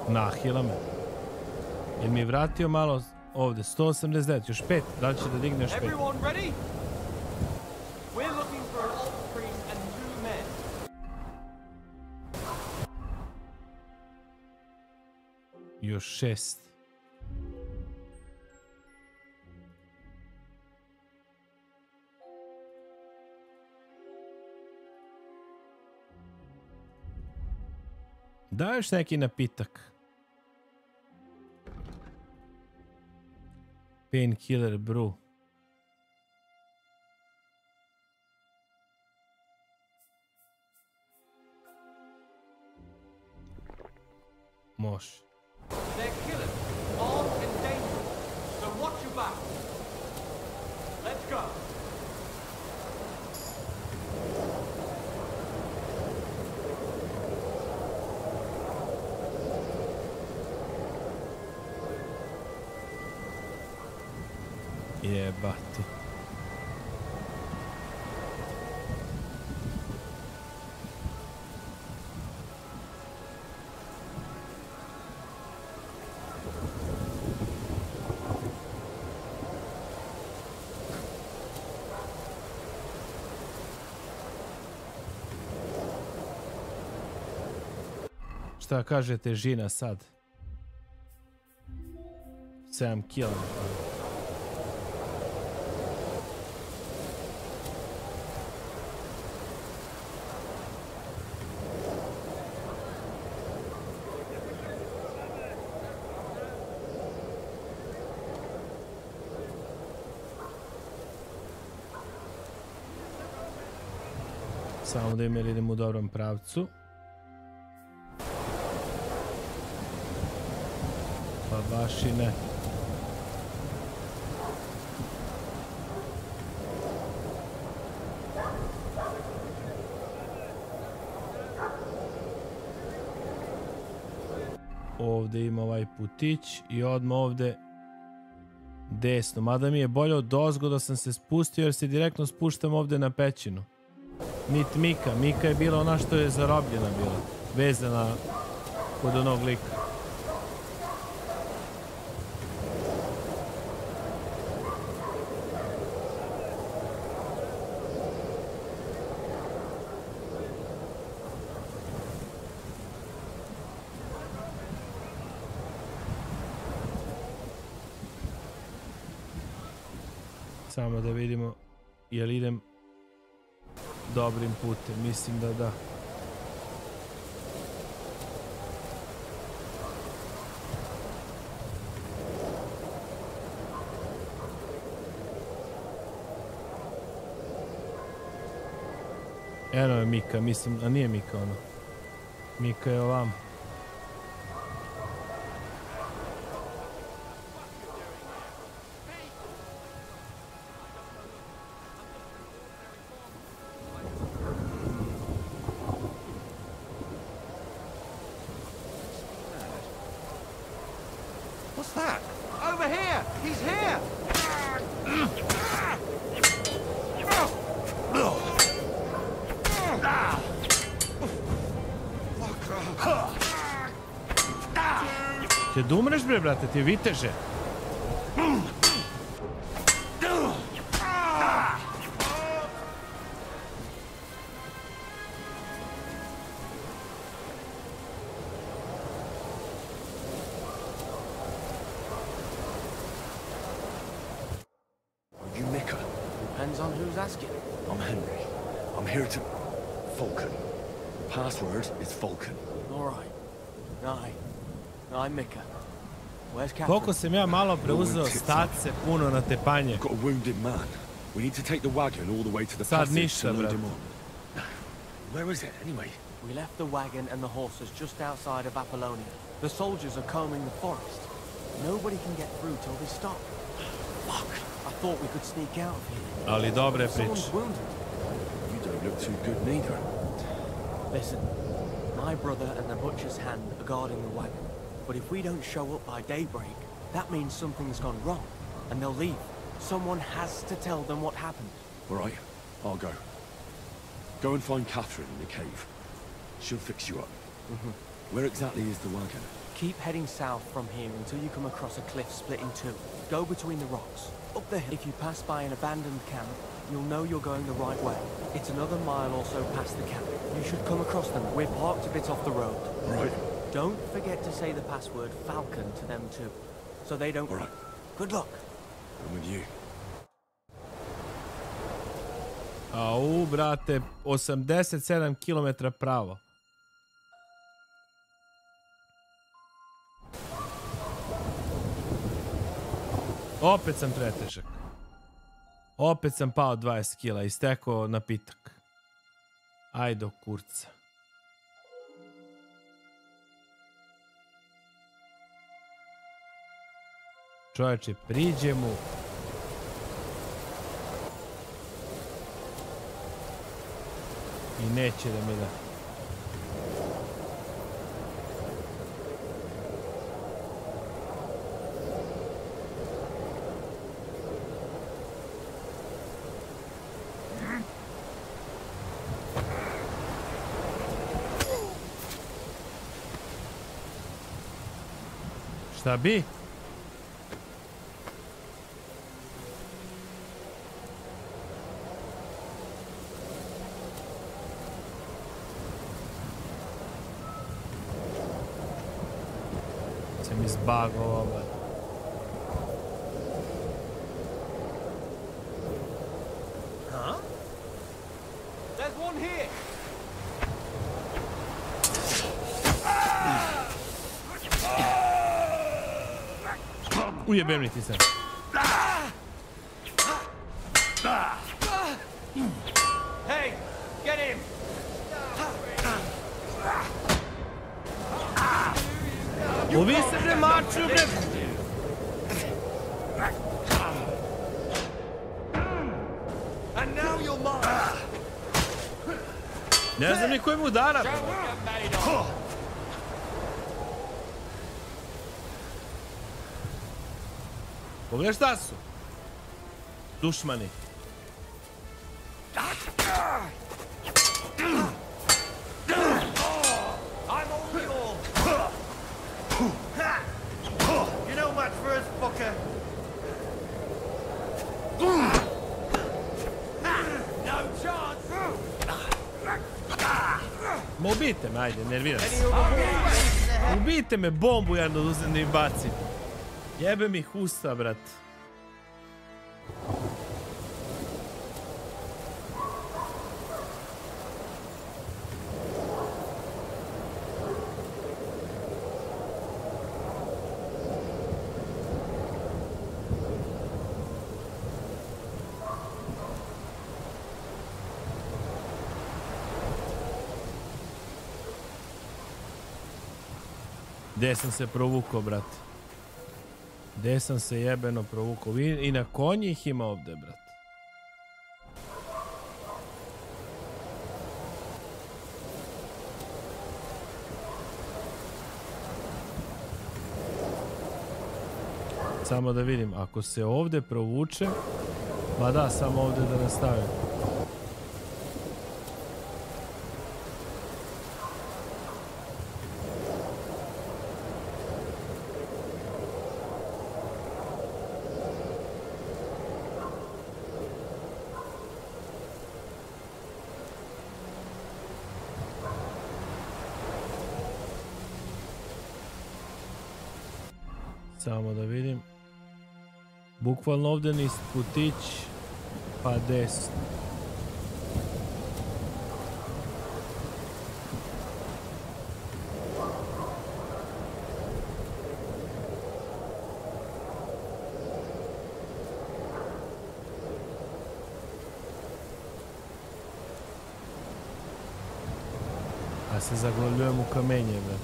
Nahila me. Jer mi je vratio malo ovdje. 189, još 5. Da li će da digne još 5?
We're looking for an alt priest and 2 men.
Još 6. Daješ neki napitak. Painkiller brew. Može.
They're killers, armed and dangerous. So watch your back. Let's go.
Jebati. Šta kaže težina sad? 7 kg. Samo da idem u dobrom pravcu. Pa baš i ne. Ovdje ima ovaj putić i odmah ovdje desno. Mada mi je bolje od ozgo da sam se spustio jer se direktno spuštam ovdje na pećinu. Nit Mika. Mika je bila ona što je zarobljena bila. Vezana kod onog lika. Samo da vidimo jel idem dobrim putem. Mislim da da. Eno je Mika, mislim, a nije Mika ono. Mika je ovam.
What's that? Over here! He's here!
Će da umreš bre, brate, ti viteže.
Depends on who's asking.
I'm Henry. I'm here to... Falcon. Password is Falcon.
All right. I'm Mika. Where's Catherine?
Koliko sam ja malo preuzeo stace puno na tepanje.
Got a wounded man. We need to take the wagon all the way to the
Sad
passage
ništa,
to load
brate.
him on. Where is it, anyway?
We left the wagon and the horses just outside of Apollonia. The soldiers are combing the forest. Nobody can get through till they stop. Fuck. I thought we could sneak out of here.
Ali dobre
Someone's
priče.
wounded.
You don't look too good neither.
Listen, my brother and the butcher's hand are guarding the wagon. But if we don't show up by daybreak, that means something's gone wrong, and they'll leave. Someone has to tell them what happened.
All right, I'll go. Go and find Catherine in the cave. She'll fix you up. Where exactly is the wagon?
Keep heading south from here until you come across a cliff split in two. Go between the rocks. Up the hill. If you pass by an abandoned camp, you'll know you're going the right way. It's another mile or so past the camp. You should come across them. We're parked a bit off the road.
Right.
Don't forget to say the password Falcon to them too, so they don't...
All right.
Good luck.
I'm with you.
Au, brate, 87 km pravo. Opet sam pretežak. Opet sam pao 20 kila i stekao napitak. Ajdo kurca. Čovječe, priđe mu. I neće da mi da. Šta bi? Se mi zbagovao, ba.
Huh? There's one here.
Ujebem li ti se.
Hey, get him!
Uvi se bre maču bre!
And now you're mine!
Ne znam ni koji mu udara. Pogledaj šta su? Dušmani.
I'm all yours! You know much for us, fucker! No chance!
Ma ubijte me, ajde, nerviram se. Ubijte me, bombu jedno da uzem da im bacim. Jebe mi usta, brat. Gde sam se provukao, brat? Gde sam se jebeno provukao? I na konji ih ima ovde, brat. Samo da vidim, ako se ovde provučem, ma da, samo ovde da nastavim. Samo da vidim. Bukvalno ovdje niz putić, pa desno. A se zaglavljujem u kamenje, brat.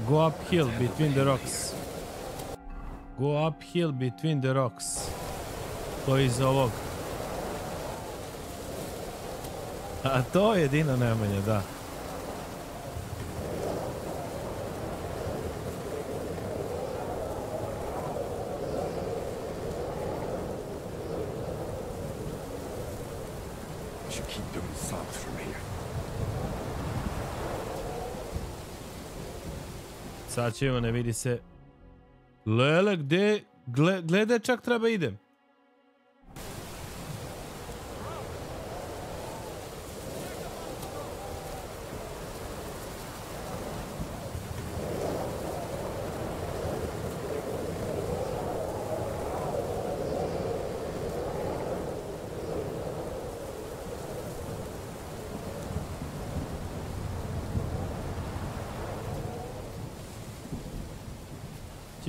Go uphill between the rocks. Go uphill between the rocks. To je iz ovog. A to je jedino najmanje, da.
Should keep going south from here.
Sad ćemo, ne vidi se. Lele, gde? Gledaj, čak treba idem.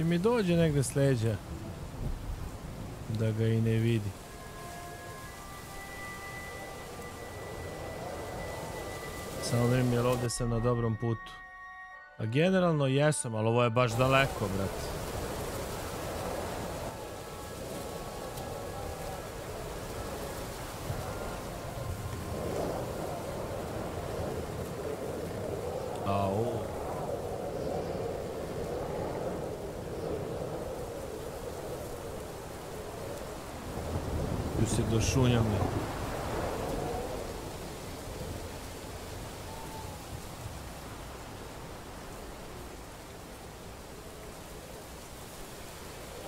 Če mi dođe negde s leđa, da ga i ne vidi. Samo da mi, jer ovdje sam na dobrom putu. A generalno jesam, ali ovo je baš daleko, brate. Au. Tu se došunjam.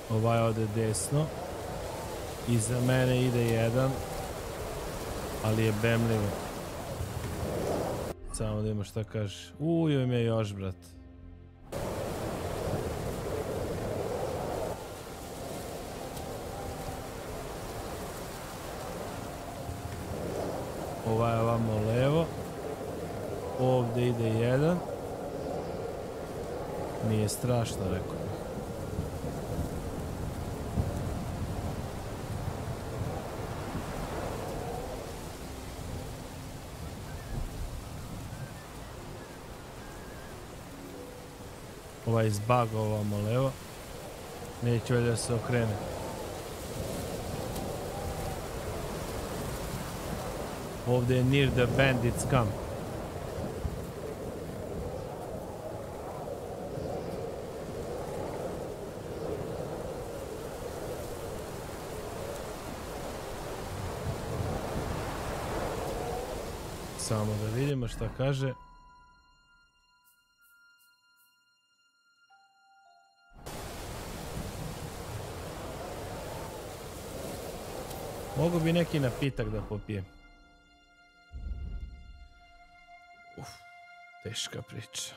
Ovaj ode desno. Iza mene ide jedan. Ali je bemljivo. Samo da ima šta kaže. Joj me još, brat. Ovaj ovamo levo. Ovdje ide jedan. Nije strašno, rekao bih. Ovaj izbaga ovamo levo. Neće valjda da se okrene. Ovdje je near the bandits camp. Samo da vidimo šta kaže. Mogu bi neki napitak da popijem. Teška priča.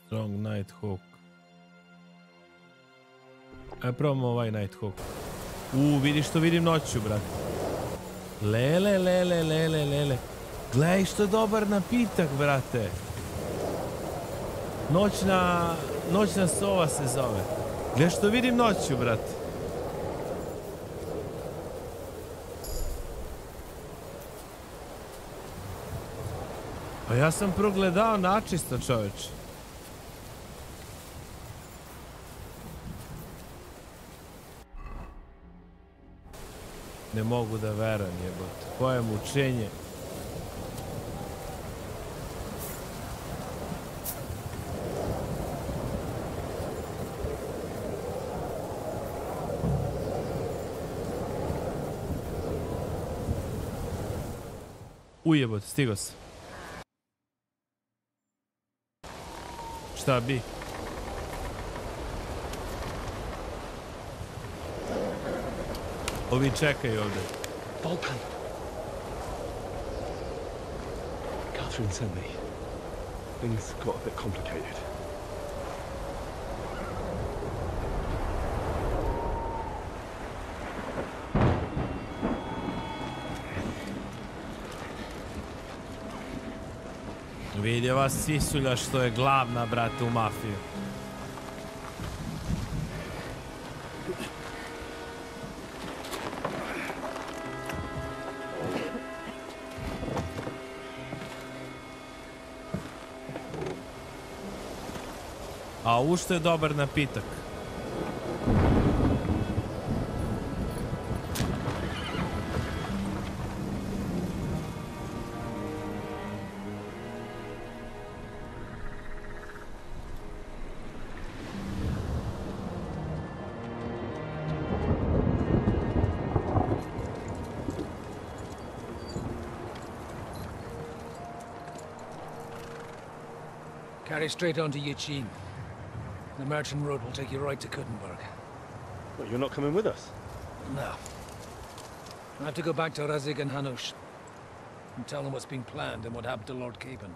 Strong Nighthawk. Ajde probamo ovaj Nighthawk. Vidiš što vidim noću, brat. Lele. Gledaj što dobar napitak, brate. Noćna sova se zove. Gledaj što vidim noću, brate. Pa ja sam progledao načisto, čoveč. Ne mogu da verujem, jebote. Koje mučenje. Jebote, stigo se. Šta bi? Ovi čekaju ovdje.
Vulcan. Catherine sent me. Things got a bit complicated.
Vidi ova sisulja što je glavna, brate, u mafiju. A u što je dobar napitak.
Carry straight on to Yichin. The merchant road will take you right to Kuttenberg.
Well, you're not coming with us?
No. I have to go back to Razig and Hanush and tell them what's been planned and what happened to Lord Capen.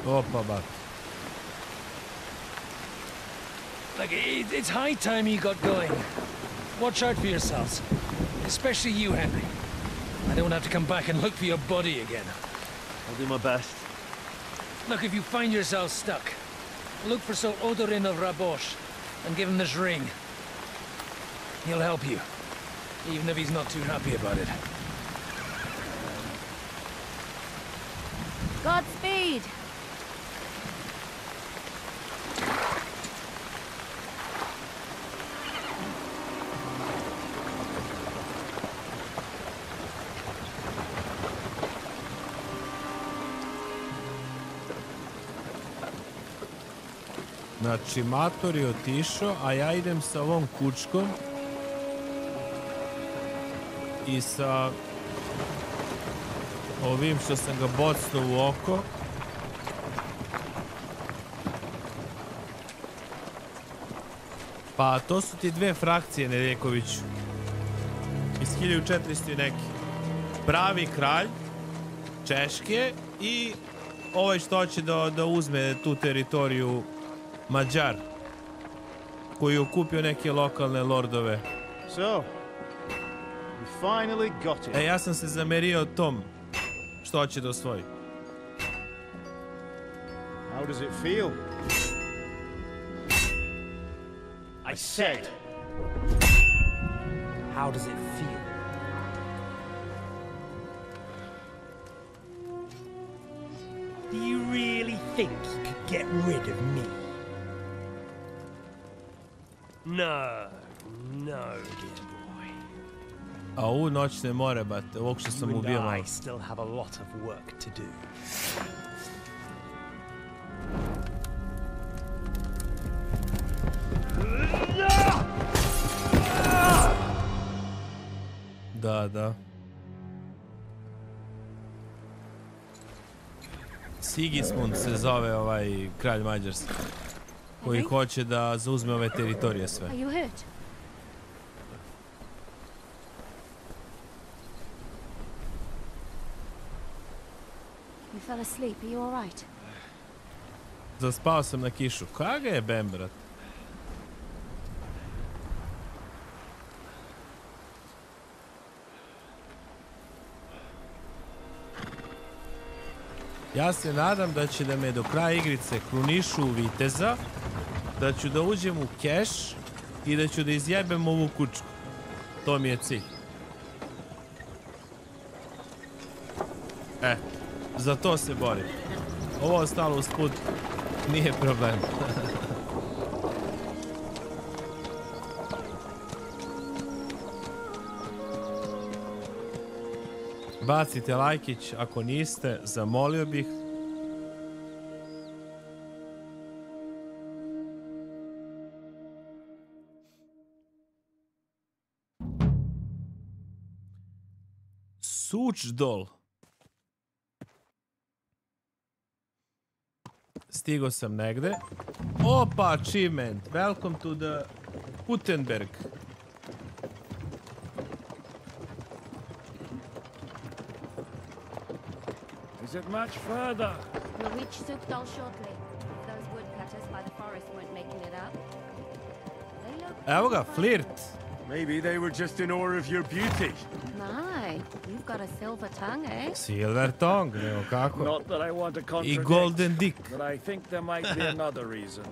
Opa, bat.
Like, it's high time you got going. Watch out for yourselves. Especially you, Henry. I don't have to come back and look for your body again.
I'll do my best.
Look, if you find yourself stuck, look for Sir Odorin of Rabosh and give him this ring. He'll help you, even if he's not too happy about it.
Godspeed!
Znači, Mator je otišao, a ja idem sa ovom kučkom i sa ovim što sam ga bocnuo u oko. Pa to su ti dve frakcije, Nedeljkoviću. Iz 1400 i neki. Pravi kralj Češke i ovaj što hoće da uzme tu teritoriju Mađar, koji je okupio neke lokalne lordove.
So, we finally got it.
Ja sam se zamerio tom što hoće da osvoji.
How does it feel? I said.
How does it feel? Do you really think you could get rid of me? No, dear boy.
A ovu noćne more, bate, ovog što sam ubio malo.
I still have a lot of work to do.
Da. Sigismund se zove ovaj kralj Mađarski, koji hoće da zauzme ove teritorije sve.
Are you hurt? You fell asleep. Are you all right?
Zaspao sam na kišu. Kaga je bem, brat? Ja se nadam da će da me do kraja igrice krunišu u viteza, da ću da uđem u keš i da ću da izjebem ovu kučku. To mi je cilj. Za to se borim. Ovo ostalo usput nije problem. Bacite lajkić ako niste, zamolio bih. Sučdol. Stigo sam negde. Opa, achievement. Welcome to the Gutenberg.
Is it much further?
We'll reach Sukdal shortly. If those woodcutters by the forest weren't making it up. They look...
Evo ga, flirt.
Maybe they were just in awe of your beauty.
My, you've got a silver tongue, eh?
Silver tongue, evo kako.
Not that I want to contradict,
I golden dick.
but I think there might be another reason.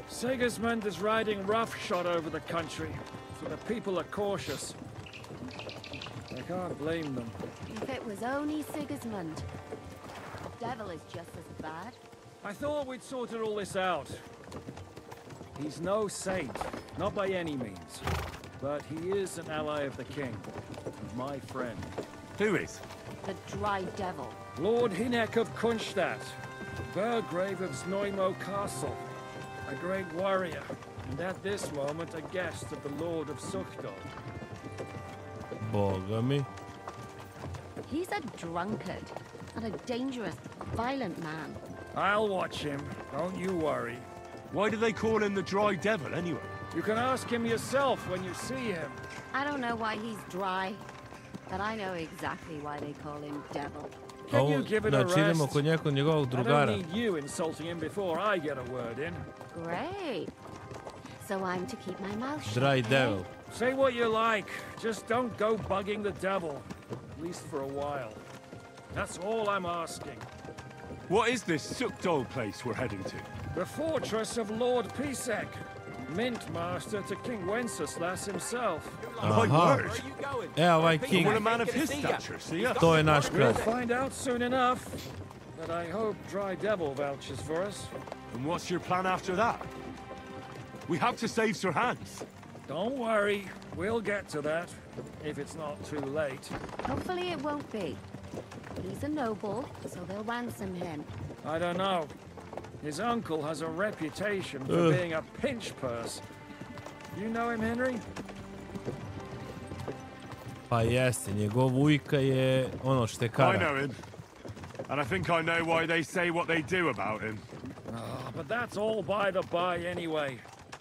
Sigismund is riding roughshod over the country, so the people are cautious. I can't blame them.
If it was only Sigismund. The devil is just as bad.
I thought we'd sorted all this out. He's no saint, not by any means. But he is an ally of the king, and my friend.
Who is?
The Dry Devil.
Lord Hinek of Kunstadt, Burgrave of Znojmo Castle, a great warrior, and at this moment a guest of the Lord of Sukdal.
Boga mi.
He's a drunkard and a dangerous, violent man.
I'll watch him, don't you worry.
Why do they call him the Dry Devil, anyway?
You can ask him yourself when you see him.
I don't know why he's dry, but I know exactly why they call him Devil.
Can you give it a
Znači idemo
rest?
kod njegovog
I
drugara.
don't need you insulting him before I get a word in.
Great. So I'm to keep my mouth shut.
Dry
eh?
Devil.
Say what you like, just don't go bugging the devil. At least for a while. That's all I'm asking.
What is this Sukdol place we're heading to?
The fortress of Lord Pisek, Mint Master to King Wenceslas himself.
Aha. E, ovaj King.
We're a man of his stature, see ya?
To je naš
We'll
kralj.
find out soon enough. But I hope Dry Devil vouches for us.
And what's your plan after that? We have to save Sir Hans.
Don't worry, we'll get to that, if it's not too late.
Hopefully it won't be. He's a noble, so they'll ransom him.
I don't know. His uncle has a reputation for being a pinch purse. You know him, Henry?
Pa jeste, njegov ujka je ono
I
štekara.
know him. And I think I know why they say what they do about him.
Oh, but that's all by the by anyway.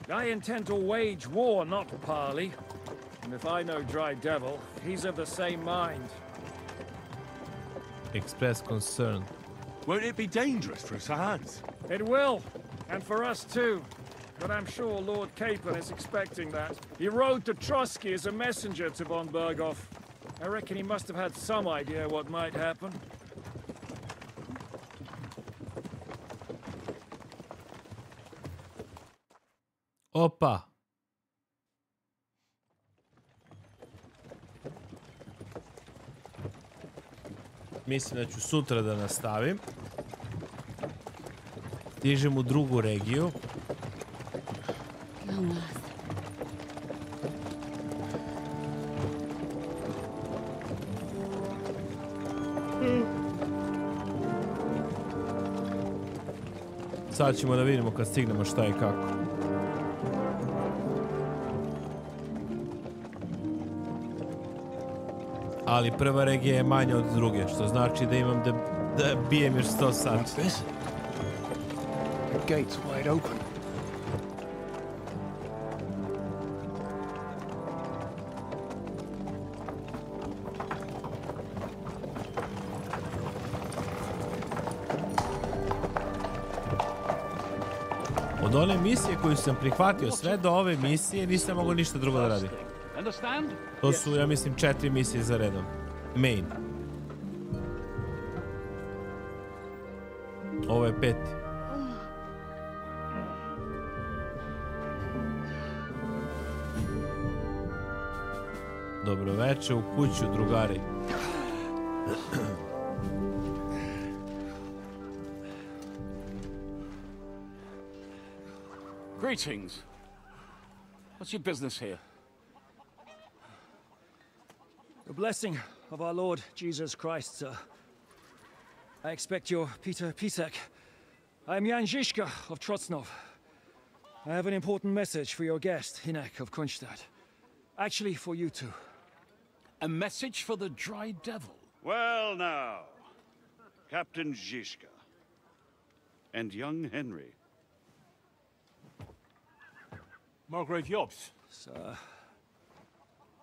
I intend to wage war, not parley. And if I know Dry Devil, he's of the same mind.
Express concern.
Won't it be dangerous for Sir Hans?
It will, and for us too. But I'm sure Lord Capon is expecting that. He rode to Trotsky as a messenger to von Berghoff. I reckon he must have had some idea what might happen.
Opa. Mislim da ću sutra da nastavim. Stižem u drugu regiju. Sad ćemo da vidimo kad stignemo šta i kako. Ali prva regija je manja od druge, što znači da imam da bijem još 100 sati.
The gate's wide open.
Od one misije koju sam prihvatio sve do ove misije nisam mogao ništa drugo da radim. To su, ja mislim, 4 misije za redom. Main. Ovo je 5. Dobro veče u kuću, drugari.
Greetings. What's your business here?
The blessing of our Lord Jesus Christ, sir. I expect you're Peter Pisek. I am Jan Žižka of Trocnov. I have an important message for your guest, Hinek of Kunstadt. Actually, for you two.
A message for the Dry Devil?
Well now, Captain Žižka. And young Henry.
Margrave Jobs.
Sir.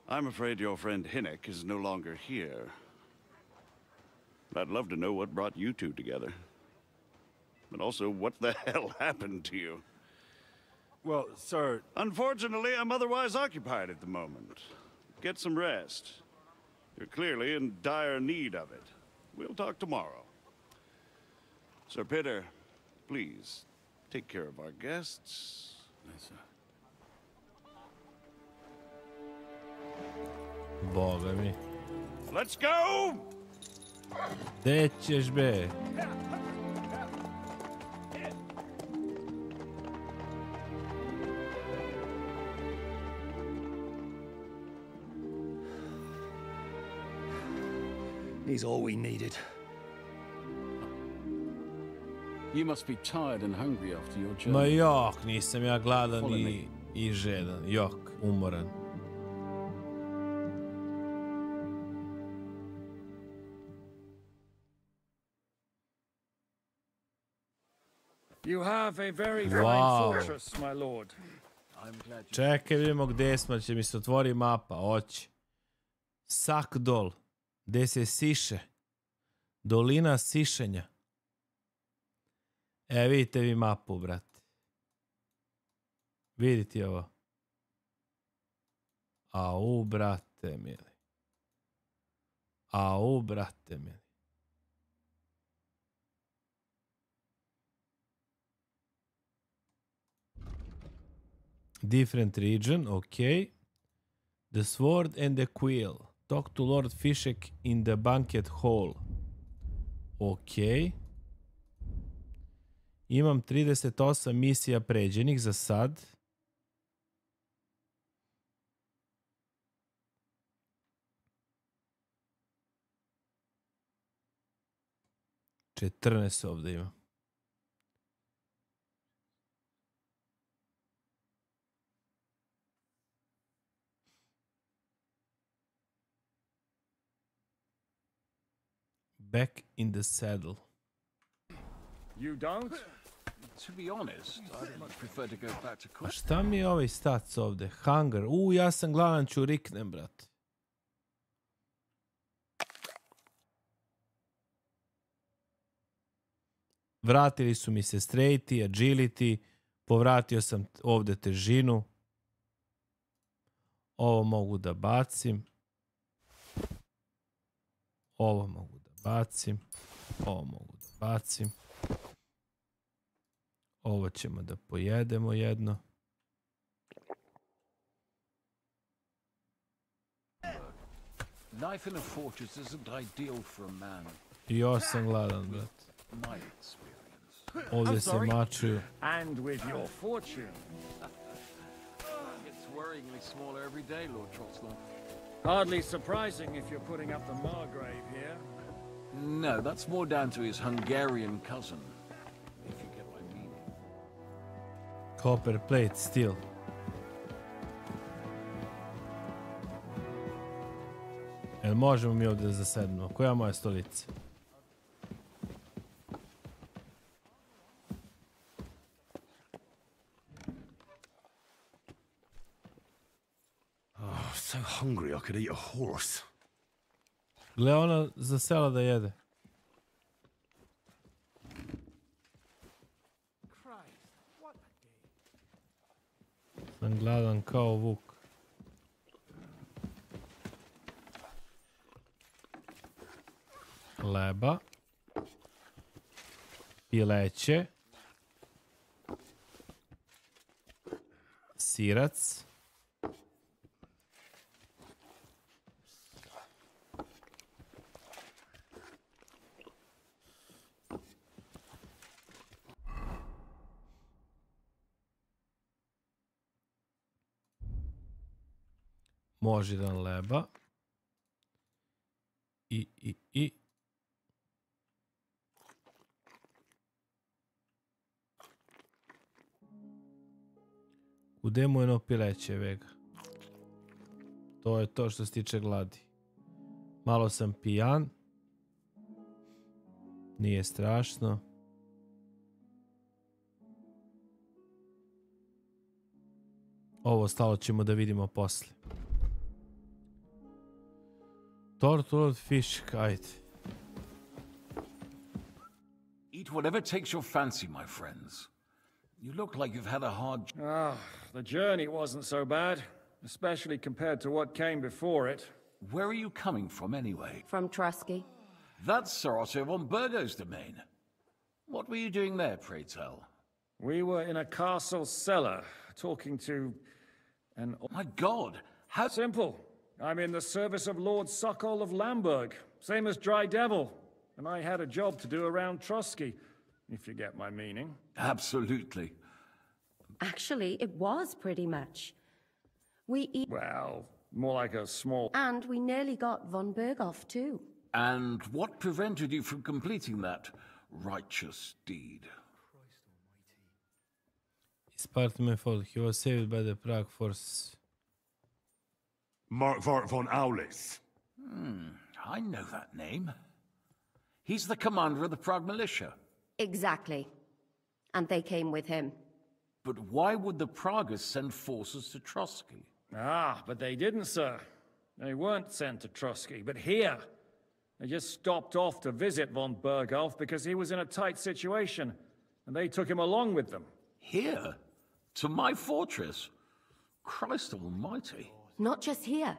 I'm afraid your friend Hinek is no longer here. I'd love to know what brought you two together. But also, what the hell happened to you?
Well, sir...
Unfortunately, I'm otherwise occupied at the moment. Get some rest. You're clearly in dire need of it. We'll talk tomorrow. Sir Peter, please, take care of our guests.
Yes, sir.
Boga mi.
Let's go!
Gde ćeš be?
He's all we needed.
You must be tired and hungry after your journey.
Ma jok, nisam ja gladan i žedan. Jok, umoran.
You have a very fine
Wow.
fortress, my lord.
Čekaj, vidimo gdje smo, će mi se otvori mapa, oći. Sakdol, gdje se siše. Dolina sišenja. Vidite vi mapu, brate. Vidite ovo. Au, brate mili. Au, brate mili. Different region, okay. The sword and the quill. Talk to Lord Fishek in the banquet hall. Okay. Imam 38 misija pređenih za sad. Četrnaest ovdje ima. Back in the saddle.
You don't?
To be honest, I'd much prefer to go back to
A šta mi je ovaj stac ovdje? Hunger. Ja sam gladan, ću riknem, brat. Vratili su mi se straighti, agility. Povratio sam ovdje težinu. Ovo mogu da bacim. Ovo mogu da bacim. Ovo mogu da bacim. Ovo ćemo da pojedemo jedno.
Life in a fortress isn't ideal for a man.
I ja sam gladan, brat.
My experience.
Ovdje se mačuju.
And with your fortune.
It's worryingly smaller every day, Lord Trotslow.
Hardly surprising if you're putting up the Margrave here.
No, that's more down to his Hungarian cousin. If you get what I mean.
Copper plate, steel. Jel možemo mi ovdje zasedno? Koja je moja stolica?
Oh, so hungry I could eat a horse.
Gle, ona zasela da jede. Sam gladan kao vuk. Leba. Pileće. Sirac. Može jedan leba. I. Gde mu je no pileće, vega? To je to što se tiče gladi. Malo sam pijan. Nije strašno. Ovo ostalo ćemo da vidimo posle. Tortured fish, ajde.
Eat whatever takes your fancy, my friends. You look like you've had a hard...
The journey wasn't so bad, especially compared to what came before it.
Where are you coming from, anyway?
From Trusky.
That's Sir Otto von Burgo's domain. What were you doing there, pray tell?
We were in a castle cellar, talking to an...
My God! How...
Simple. I'm in the service of Lord Sokol of Lamberg, same as Dry Devil. And I had a job to do around Trusky, if you get my meaning.
Absolutely.
Actually, it was pretty much.
Well, more like a small...
And we nearly got von Berghoff, too.
And what prevented you from completing that righteous deed?
It's part of my fault. He was saved by the Prague forces.
Markvart von Aulis.
I know that name. He's the commander of the Prague militia.
Exactly. And they came with him.
But why would the Pragas send forces to Trotsky?
Ah, but they didn't, sir. They weren't sent to Trotsky, but here. They just stopped off to visit von Berghoff because he was in a tight situation, and they took him along with them.
Here? To my fortress? Christ almighty.
Not just here,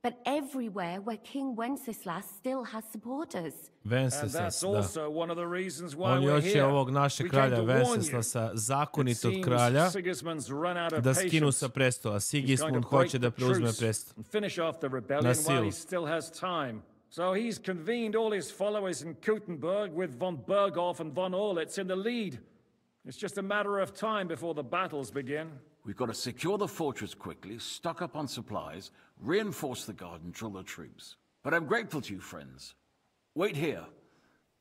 but everywhere where King Wenceslas still has supporters.
And that's also one of the reasons why
Oni
we're
hoće
here.
ovog našeg kralja Venceslasa, zakonitog kralja, da skinu sa prestola. Sigismund hoće da preuzme prestol.
And finish off the rebellion
Na silu.
while he still has time. So he's convened all his followers in Kuttenberg with von Berghoff and von Orlitz in the lead. It's just a matter of time before the battles begin.
We've got to secure the fortress quickly, stock up on supplies, reinforce the guard and drill the troops. But I'm grateful to you, friends. Wait here.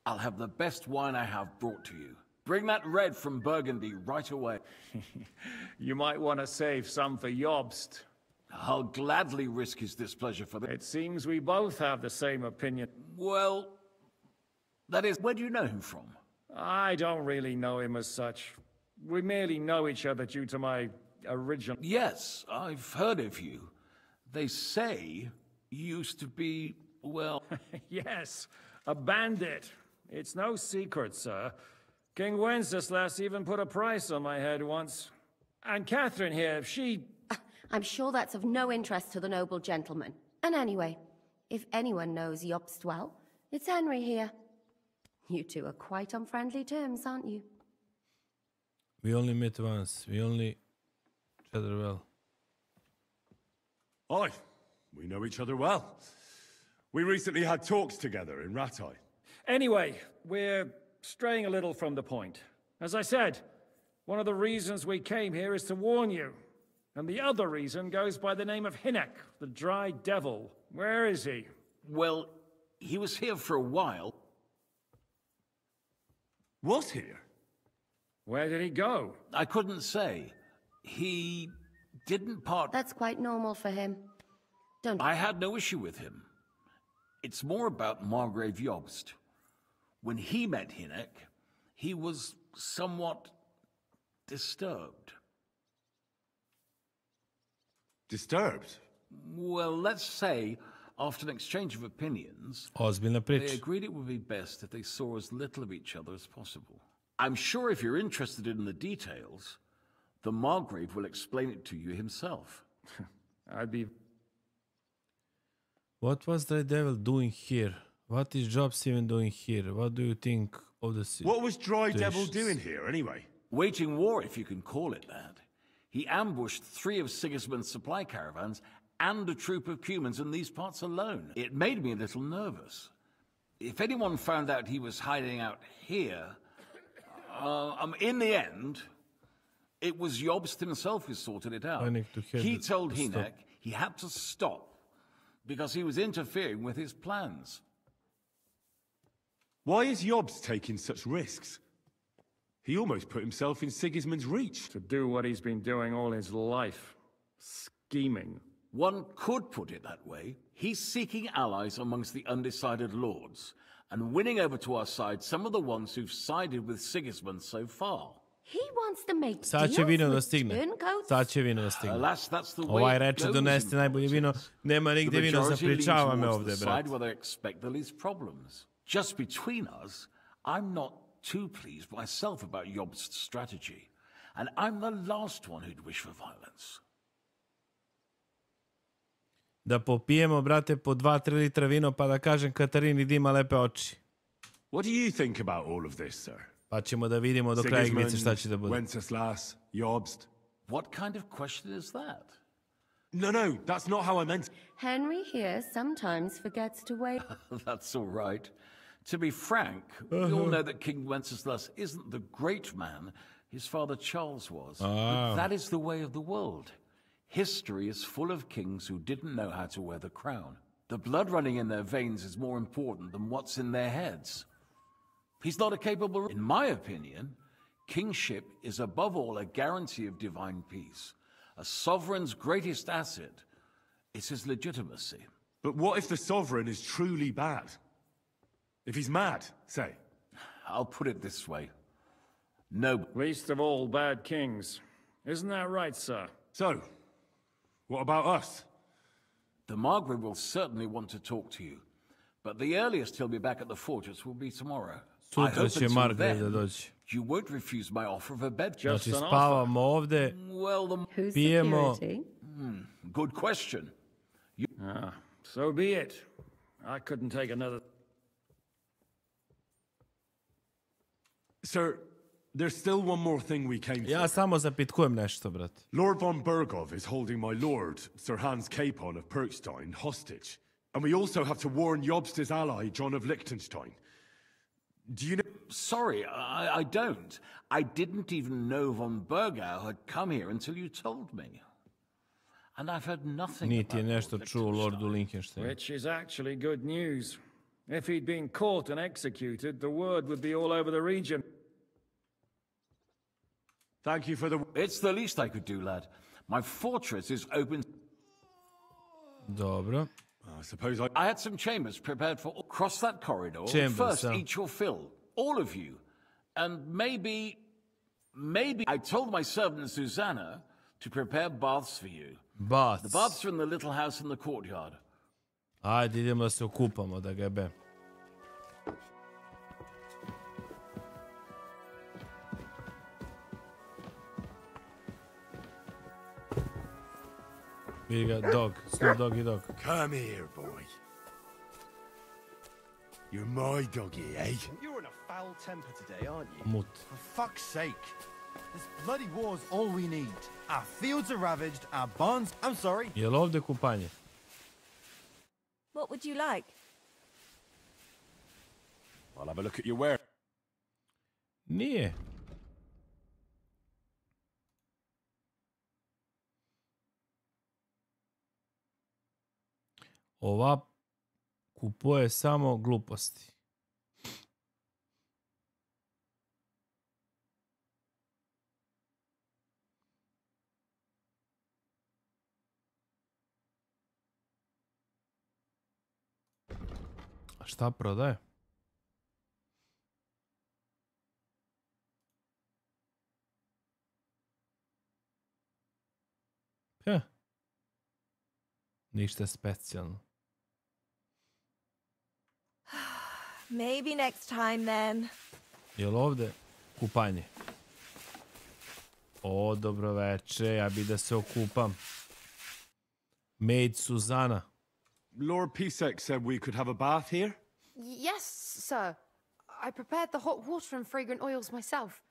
I'll have the best wine I have brought to you. Bring that red from Burgundy right away.
You might want to save some for Jobst.
I'll gladly risk his displeasure for
It seems we both have the same opinion.
Well, that is, where do you know him from?
I don't really know him as such. We merely know each other due to my original...
Yes, I've heard of you. They say you used to be, well...
Yes, a bandit. It's no secret, sir. King Wenceslas even put a price on my head once. And Catherine here, she...
I'm sure that's of no interest to the noble gentleman. And anyway, if anyone knows Jobst well, it's Henry here. You two are quite on friendly terms, aren't you?
We only met once. We only each other well.
Aye, we know each other well. We recently had talks together in Rattay.
Anyway, we're straying a little from the point. As I said, one of the reasons we came here is to warn you. And the other reason goes by the name of Hynek, the Dry Devil. Where is he?
Well, he was here for a while.
Was here?
Where did he go?
I couldn't say. He didn't part...
That's quite normal for him. Don't...
I had no issue with him. It's more about Margrave Jobst. When he met Hynek, he was somewhat disturbed.
Disturbed?
Well, let's say, after an exchange of opinions,
Ozbiljna
they
priča.
agreed it would be best if they saw as little of each other as possible. I'm sure if you're interested in the details, the Margrave will explain it to you himself.
I'd be...
What was the devil doing here? What is Jobst even doing here? What do you think of the...
What was Dry Devil doing here, anyway?
Waging war, if you can call it that. He ambushed 3 of Sigismund's supply caravans and a troop of Cumans in these parts alone. It made me a little nervous. If anyone found out he was hiding out here... in the end, it was Jobst himself who sorted it out. He told Hynek he had to stop because he was interfering with his plans.
Why is Jobst taking such risks? He almost put himself in Sigismund's reach.
To do what he's been doing all his life. Scheming.
One could put it that way. He's seeking allies amongst the undecided lords, and winning over to our side some of the ones who've sided with Sigismund so far.
He wants to make
Sad će vino da stigne. Sad će vino da stigne. Ovaj reče donesti najbolje vino. Nema nigdje vino za pričavame ovdje, brat.
Where they expect the least problems. Just between us, I'm not too pleased myself about Jobst's strategy, and I'm the last one who'd wish for violence.
Da popijemo, brate, po 2-3 litra vino, pa da kažem Katarini da ima lepe oči.
What do you think about all of this, sir?
Pa ćemo da vidimo do kraja igrice šta će da bude.
Wenceslas, Jobst.
What kind of question is that?
No, that's not how I meant.
Henry here sometimes forgets to wait.
That's all right. To be frank, we all know that King Wenceslas isn't the great man his father Charles was. But that is the way of the world. History is full of kings who didn't know how to wear the crown. The blood running in their veins is more important than what's in their heads. He's not a capable... In my opinion, kingship is above all a guarantee of divine peace. A sovereign's greatest asset is his legitimacy.
But what if the sovereign is truly bad? If he's mad, say.
I'll put it this way. No.
Least of all bad kings. Isn't that right, sir?
So, what about us?
The Margrave will certainly want to talk to you, but the earliest he'll be back at the fortress will be tomorrow. I
Sutra
hope
će
until
Margrave da
then,
dođe.
you won't refuse my offer of a bed.
Znači spavamo ovde, pijemo.
Good question.
So be it. I couldn't take another...
Sir, there's still one more thing we came for.
Ja samo zapitkujem nešto, brat.
Lord von Bergov is holding my lord, Sir Hans Capon of Perkstein, hostage. And we also have to warn Jobster's ally, John of Liechtenstein. Do you know...
Sorry, I don't. I didn't even know von Bergau had come here until you told me. And I've heard nothing
Niti je
about
nešto čuo o Lordu Liechtensteinu.
Which is actually good news. If he'd been caught and executed, the word would be all over the region.
Thank you for the...
It's the least I could do, lad. My fortress is open...
Dobro.
I suppose
I had some chambers prepared for... Cross that corridor.
Chambers,
First,
yeah.
eat your fill. All of you. And maybe... I told my servant Susanna to prepare baths for you.
Baths.
The baths are in the little house in the courtyard.
Ajde, idemo da se okupamo, da ga jebem. Vidi ga, dog. Snoop Doggy Dog.
Come here, boy. You're my doggy, eh?
You're in a foul temper today, aren't you?
Mut.
For fuck's sake. This bloody war's all we need. Our fields are ravaged, our barns... I'm sorry.
Jel ovde kupanje?
What would you like?
I'll have a look at your wear.
Nije. Ova kupuje samo gluposti. A šta prodaje? Ništa specijalno.
Maybe next time then.
Jel ovde kupanje? O, dobro veče, ja bi da se okupam. Maid Suzana.
Lord Pisek said we could have a bath here?
Yes, sir. I prepared the hot water and fragrant oils myself.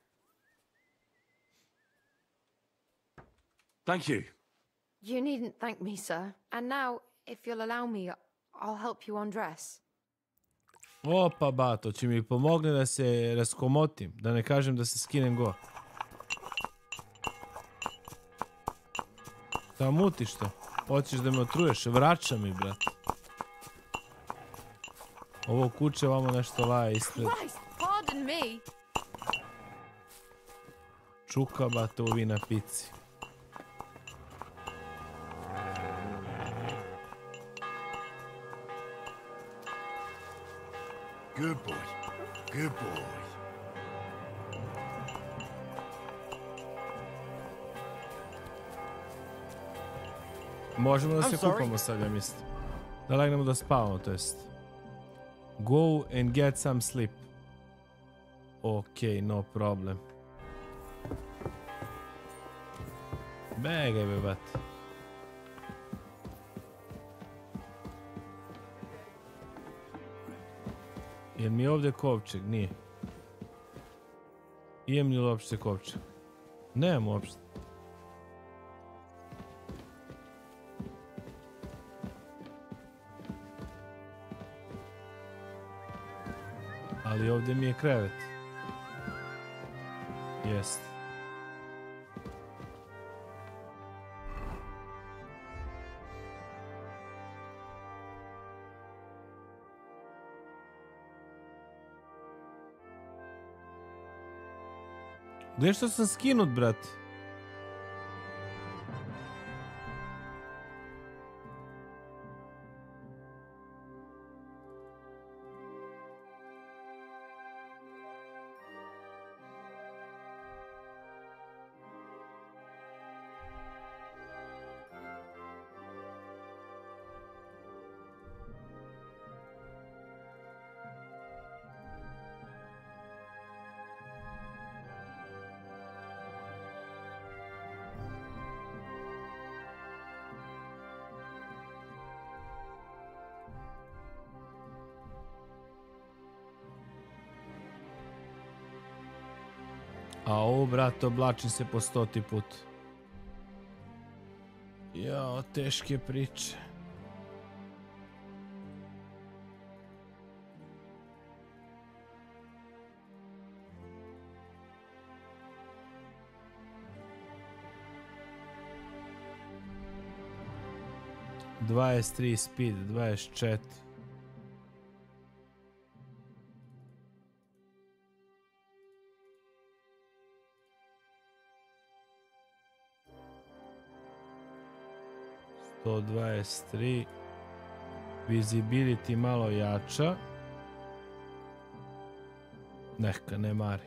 Thank you.
You needn't thank me, sir. And now, if you'll allow me, I'll help you undress.
Opa, bato, će mi pomogne da se raskomotim, da ne kažem da se skinem go. Šta mutiš to? Hoćeš da me otruješ? Vraća mi, brat. Ovo kuće vamo nešto laje ispred.
Christ, pardon me.
Čuka, bato, uvi na pici.
Good boy. Good boy.
Možemo da se kupamo sad, ja mislim. Da legnemo da spavamo, to jest. Go and get some sleep. Okay, no problem. Begaj, be, bat. Jel mi je ovdje kovčeg? Nije. Imam li uopšte kovčeg? Nemam uopšte. Ali ovdje mi je krevet. Jest. Gdje što sam skinut, brat? A ovo, brate, oblačim se po 100. put. Jao, teške priče. ...23 speed, 24... ...123... ...visibility malo jača... ...neka ne mari...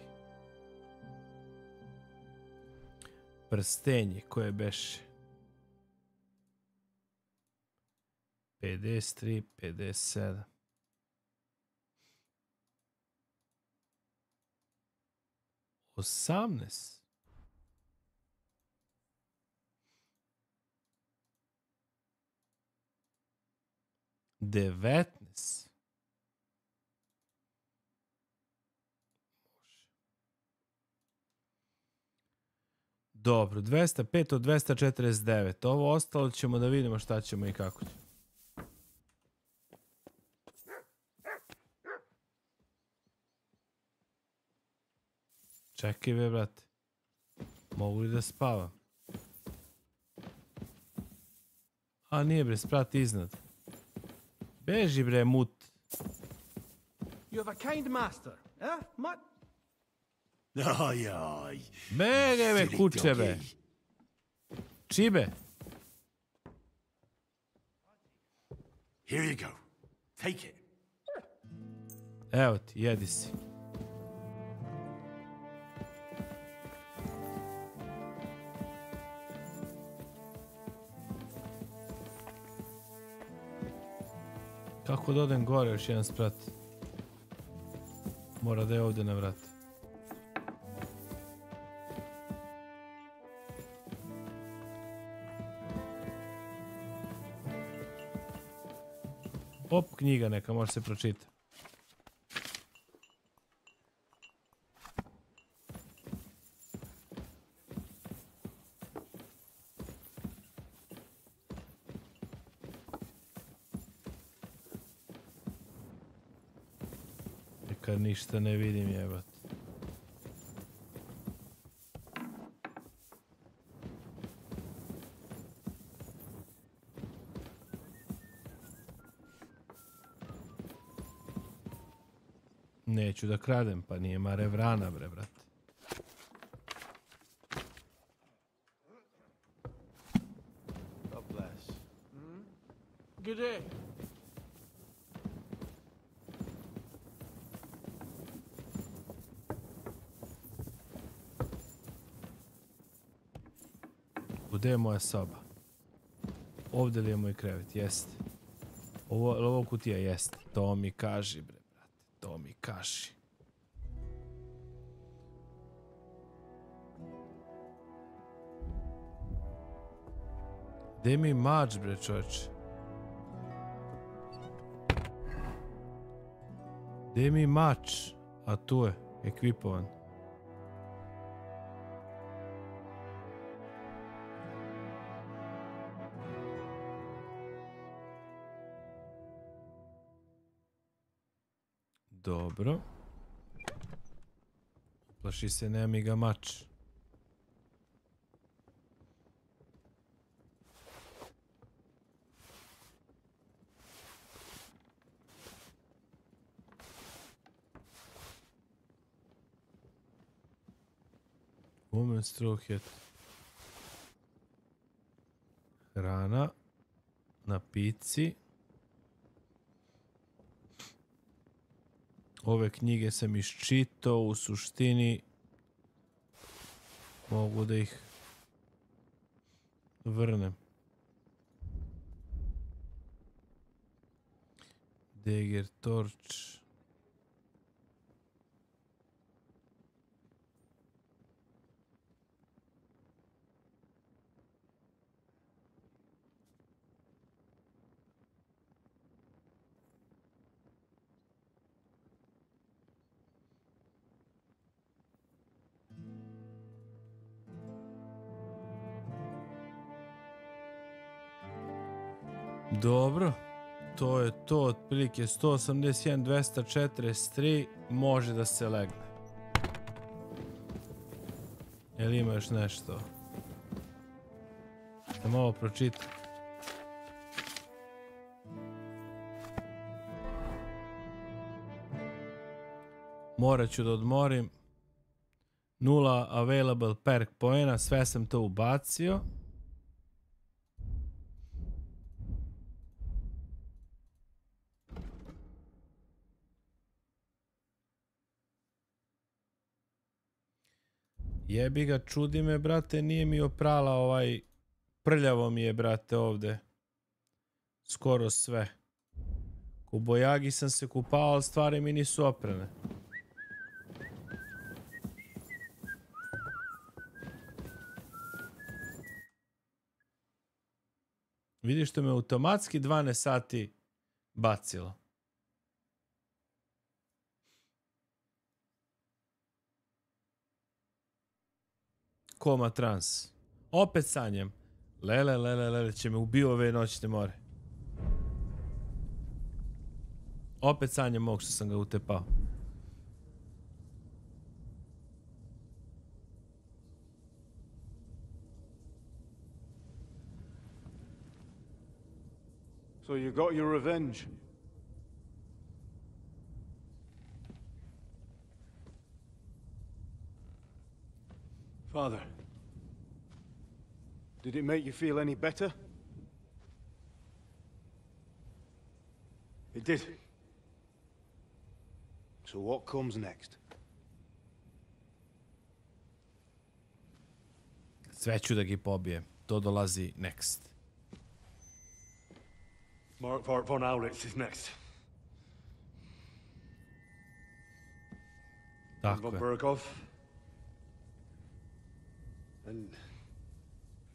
...prstenje koje beše... 53, 57. Osamnaest. Devetnaest. Dobro, 205 od 249. Ovo ostalo ćemo da vidimo šta ćemo i kako ćemo. Čekaj, be, brate. Mogu li da spavam? A nije, bre, sprat iznad. Beži, bre, mut.
You have a kind master, eh, Mutt?
Aj, aj.
Bege, be, kuće, be. Čibe.
Here you go. Take it.
Evo ti, jedi si. Kako da odem gore još jedan sprat? Mora da je ovdje na vrat. Op, knjiga neka, može se pročita. Kad ništa ne vidim, jebat. Neću da kradem, pa nije mare vrana, bre, brate.
God bless. Good day.
Gdje je moja soba? Ovdje li je moj krevet? Jeste. Ovo kutija jeste. To mi kaži, bre, brate. To mi kaži. Gdje mi mač, bre, čovječe? Gdje mi mač? A tu je, ekvipovan. Dobro. Plaši se, nema mi ga mač. Woman straw hat. Hrana. Na pici. Ove knjige sam iščitao, u suštini mogu da ih vrnem. Dagger torch. Dobro. To je to, otprilike 181, 243, može da se legne. Jel ima još nešto? Sam ovo pročitam. Morat ću da odmorim. 0 available perk poena, sve sam to ubacio. Jebi ga, čudi me, brate, nije mi oprala ovaj... Prljavo mi je, brate, ovde. Skoro sve. U Bojagi sam se kupao, ali stvari mi nisu oprane. Vidiš što me automatski 12 sati bacilo. Koma trans. Opet sanjem. Lele, će me ubio ove noćne more. Opet sanjem mog što sam ga utepao.
So you got your revenge. Father, did it make you feel any better? It did. So what comes next?
Sve ću da gi pobijem. To dolazi next.
Mark von Aulitz is next.
Tako
von
je.
Burgov.
And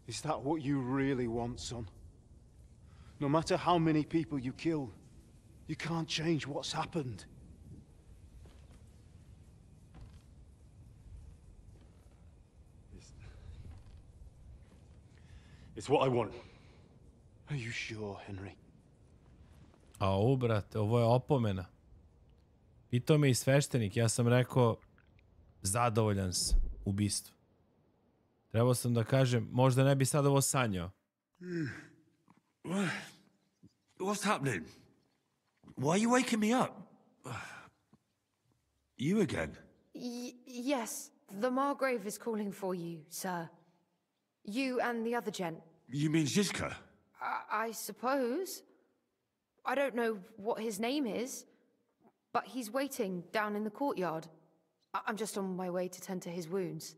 is that what you really want, son? No matter how many people you kill, you can't change what's happened.
It's what I want.
Are you sure, Henry?
A ovo, brate, ovo je opomena. Pitao me i sveštenik, ja sam rekao zadovoljan sam ubistvu. Trebao sam da kažem, možda ne bi sad ovo sanjao.
What's happening? Why are you waking me up? You again?
Yes, the Margrave is calling for you, sir. You and the other gent.
You mean Zizka?
I suppose. I don't know what his name is, but he's waiting down in the courtyard. I'm just on my way to tend to his wounds.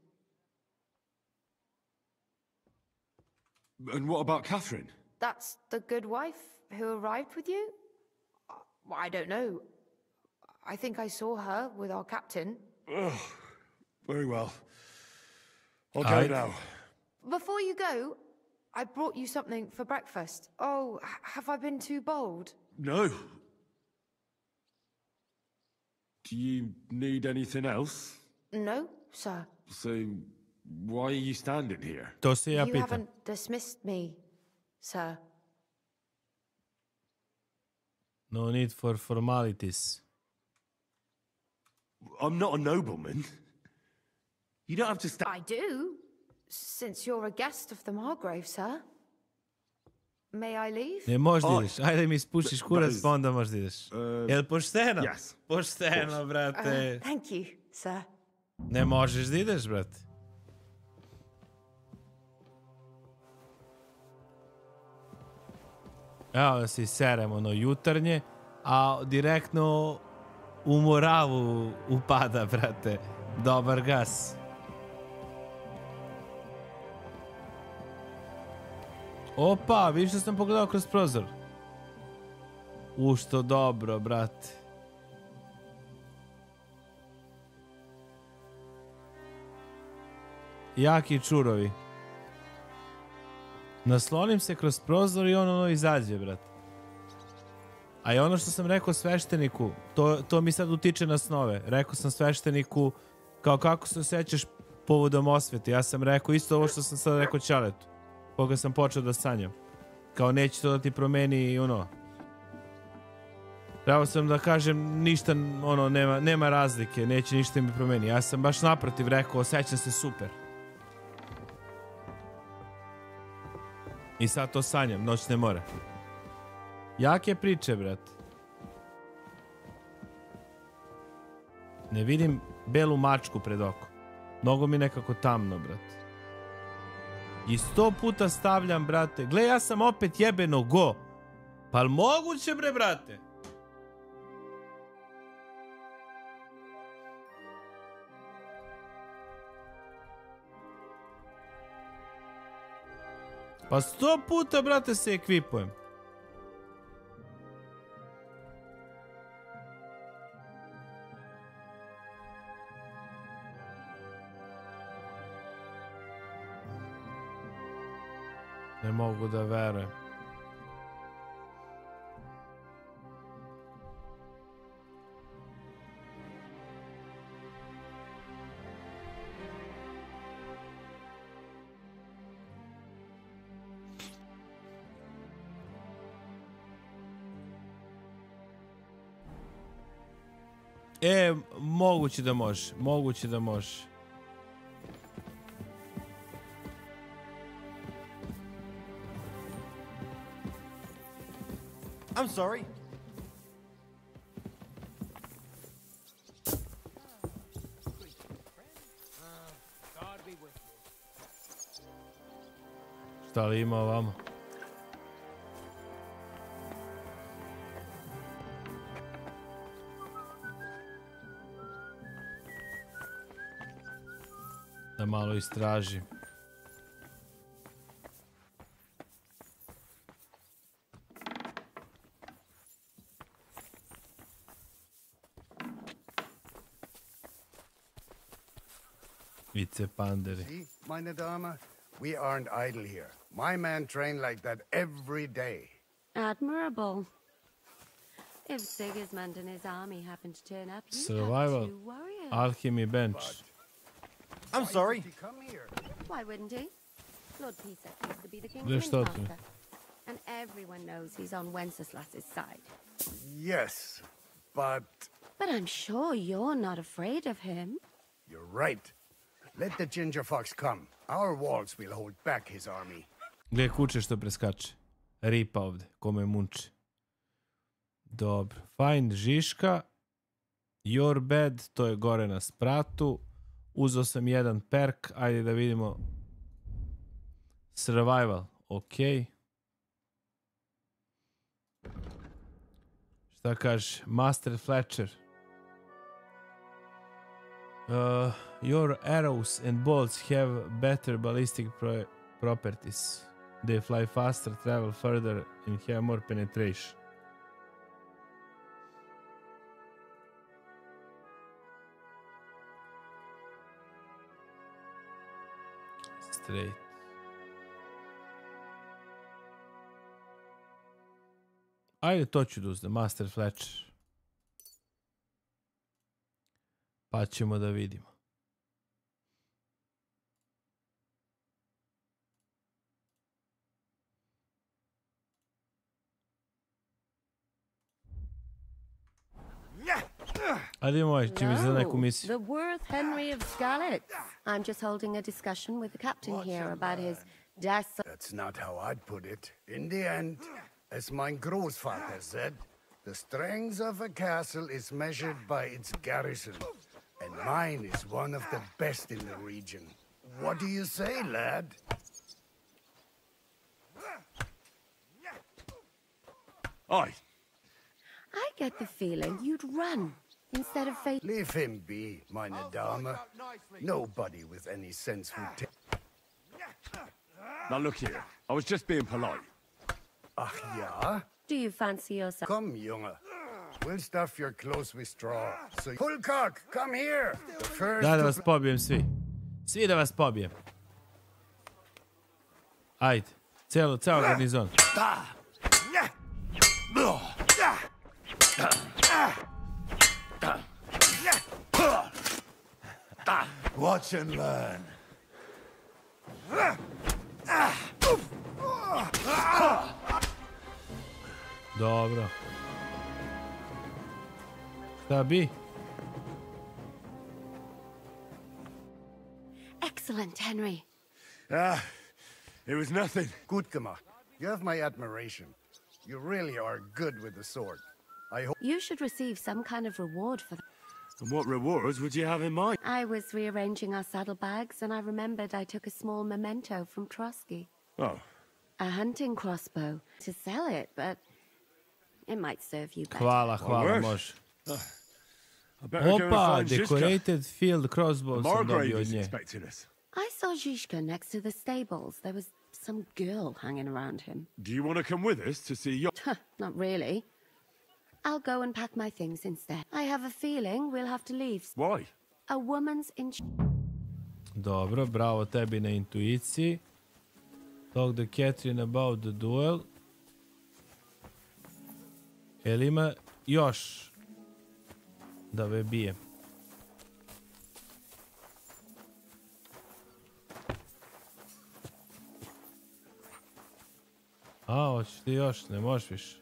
And what about Catherine?
That's the good wife who arrived with you? I don't know. I think I saw her with our captain.
Very well. I'll go now.
Before you go, I brought you something for breakfast. Oh, have I been too bold?
No. Do you need anything else?
No, sir.
So, why are you standing here?
To se ja
You
pitam.
haven't dismissed me, sir.
No need for formalities.
I'm not a nobleman. You don't have to stand...
I do, since you're a guest of the Margrave, sir. May I leave?
Ne možeš da ideš. Ajde mi spušiš kurac, pa onda možeš da ideš. Jel pošteno?
Yes.
Pošteno, brate.
Thank you, sir.
Ne možeš da ideš, brate. Evo da se iseremo ono jutarnje, a direktno u Moravu upada, brate. Dobar gas. Opa, vidiš da sam pogledao kroz prozor. Što dobro, brate. Jaki čurovi. Naslonim se kroz prozor i ono izađe, brate. A i ono što sam rekao svešteniku, to mi sad utiče na snove. Rekao sam svešteniku, kao kako se osjećaš povodom osvete. Ja sam rekao isto ovo što sam sad rekao Čaletu, koga sam počeo da sanjam. Kao neće to da ti promeni, ono... Trebao sam da kažem ništa, ono, nema razlike, neće ništa mi promeni. Ja sam baš naprotiv rekao, osjećam se super. I sad to sanjam, noćne more. Jake priče, brat. Ne vidim belu mačku pred oko. Mnogo mi nekako tamno, brat. I 100 puta stavljam, brate. Gle, ja sam opet jebeno go. Pa moguće, bre, brate? Pa 100 puta, brate, se ekvipujem. Ne mogu da verujem. Moguće da može. Moguće da može.
I'm sorry.
Šta li ima ovamo? Da malo istražim. Vicepanderi.
See, meine Dame, we aren't idle here. My men train like that every day.
Admirable. If Sigismund and his army happen to turn up, you
Survival.
have 2 warriors.
Alchemy bench.
I'm sorry.
Why wouldn't he? Lord Pisak used to be the king's
Gdje što tu?
ringmaster, and everyone knows he's on Wenceslas's side.
Yes, but
But I'm sure you're not afraid of him.
you're right. Let the ginger fox come. Our walls will hold back his army.
Gdje je kuće što preskače? Ripa ovdje, kome munči. Dobro. Find Žiška. Your bed, to je gore na spratu. Uzeo sam jedan perk, ajde da vidimo. Survival, ok. Šta kaže? Master Fletcher. Your arrows and bolts have better ballistic properties. They fly faster, travel further, and have more penetration. Straight. Ajde, to ću da uzem, Master Fletcher. Pa ćemo da vidimo. Ajde imamo ovaj, čim za neku misiju.
The worth Henry of Scarlet. I'm just holding a discussion with the captain here about his
That's not how I'd put it. In the end, as my Großvater said, the strength of a castle is measured by its garrison. And mine is one of the best in the region. What do you say, lad?
Aye.
I get the feeling you'd run instead of face.
Leave him be, meine Dame. Nobody with any sense would take.
Now look here. I was just being polite.
Ach ja?
Do you fancy yourself?
Come, Junge. We'll stuff your clothes with straw. So, Pulcock, come here. The first
Da vas pobijem svi. Svi da vas pobijem. Ajde. Ceo garnizon.
Watch and learn.
Dobro. Šta bi?
Excellent, Henry.
It was nothing. Gut gemacht. You have my admiration. You really are good with the sword. I hope...
You should receive some kind of reward for that.
And what rewards would you have in mind?
I was rearranging our saddlebags, and I remembered I took a small memento from Trotsky.
Oh.
A hunting crossbow. To sell it, but it might serve you better.
Hvala, može. Opa, decorated field crossbow sam dobio od nje.
I saw Zizka next to the stables. There was some girl hanging around him.
Do you want to come with us to see your...
Not really. I'll go and pack my things instead. I have a feeling we'll have to leave.
Why?
A woman's in...
Dobro, bravo tebi na intuiciji. Talk to Catherine about the duel. Jel ima još da me bije? A, hoćeš ti još? Ne možeš više.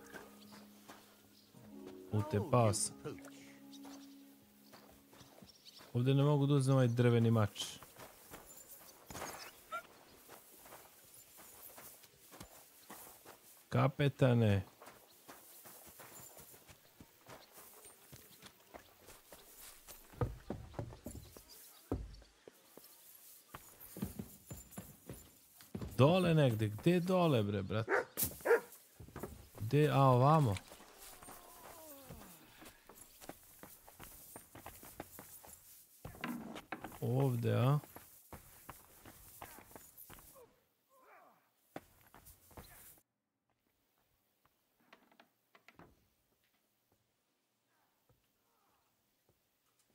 Utepao sam. Ovdje ne mogu da uzem ovaj drveni mač. Kapetane. Dole negdje. Gdje dole, bre, brat? Gdje? A, ovamo. Ovdje, a?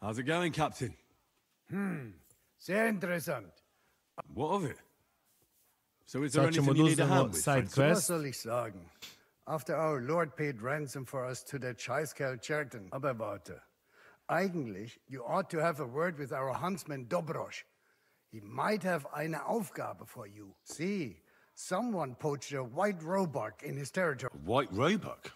How's it going, Captain?
Sehr interessant.
What of it? So is there
Sad ćemo
anything
da
you need a
uzmemo
hand with?
side
So was
quest.
soll ich sagen? After our Lord paid ransom for us to that Scheißkerl Cherton. Aber warte. Eigentlich, you ought to have a word with our huntsman Dobrosch. He might have eine Aufgabe for you. See, someone poached a white roebuck in his territory.
White roebuck?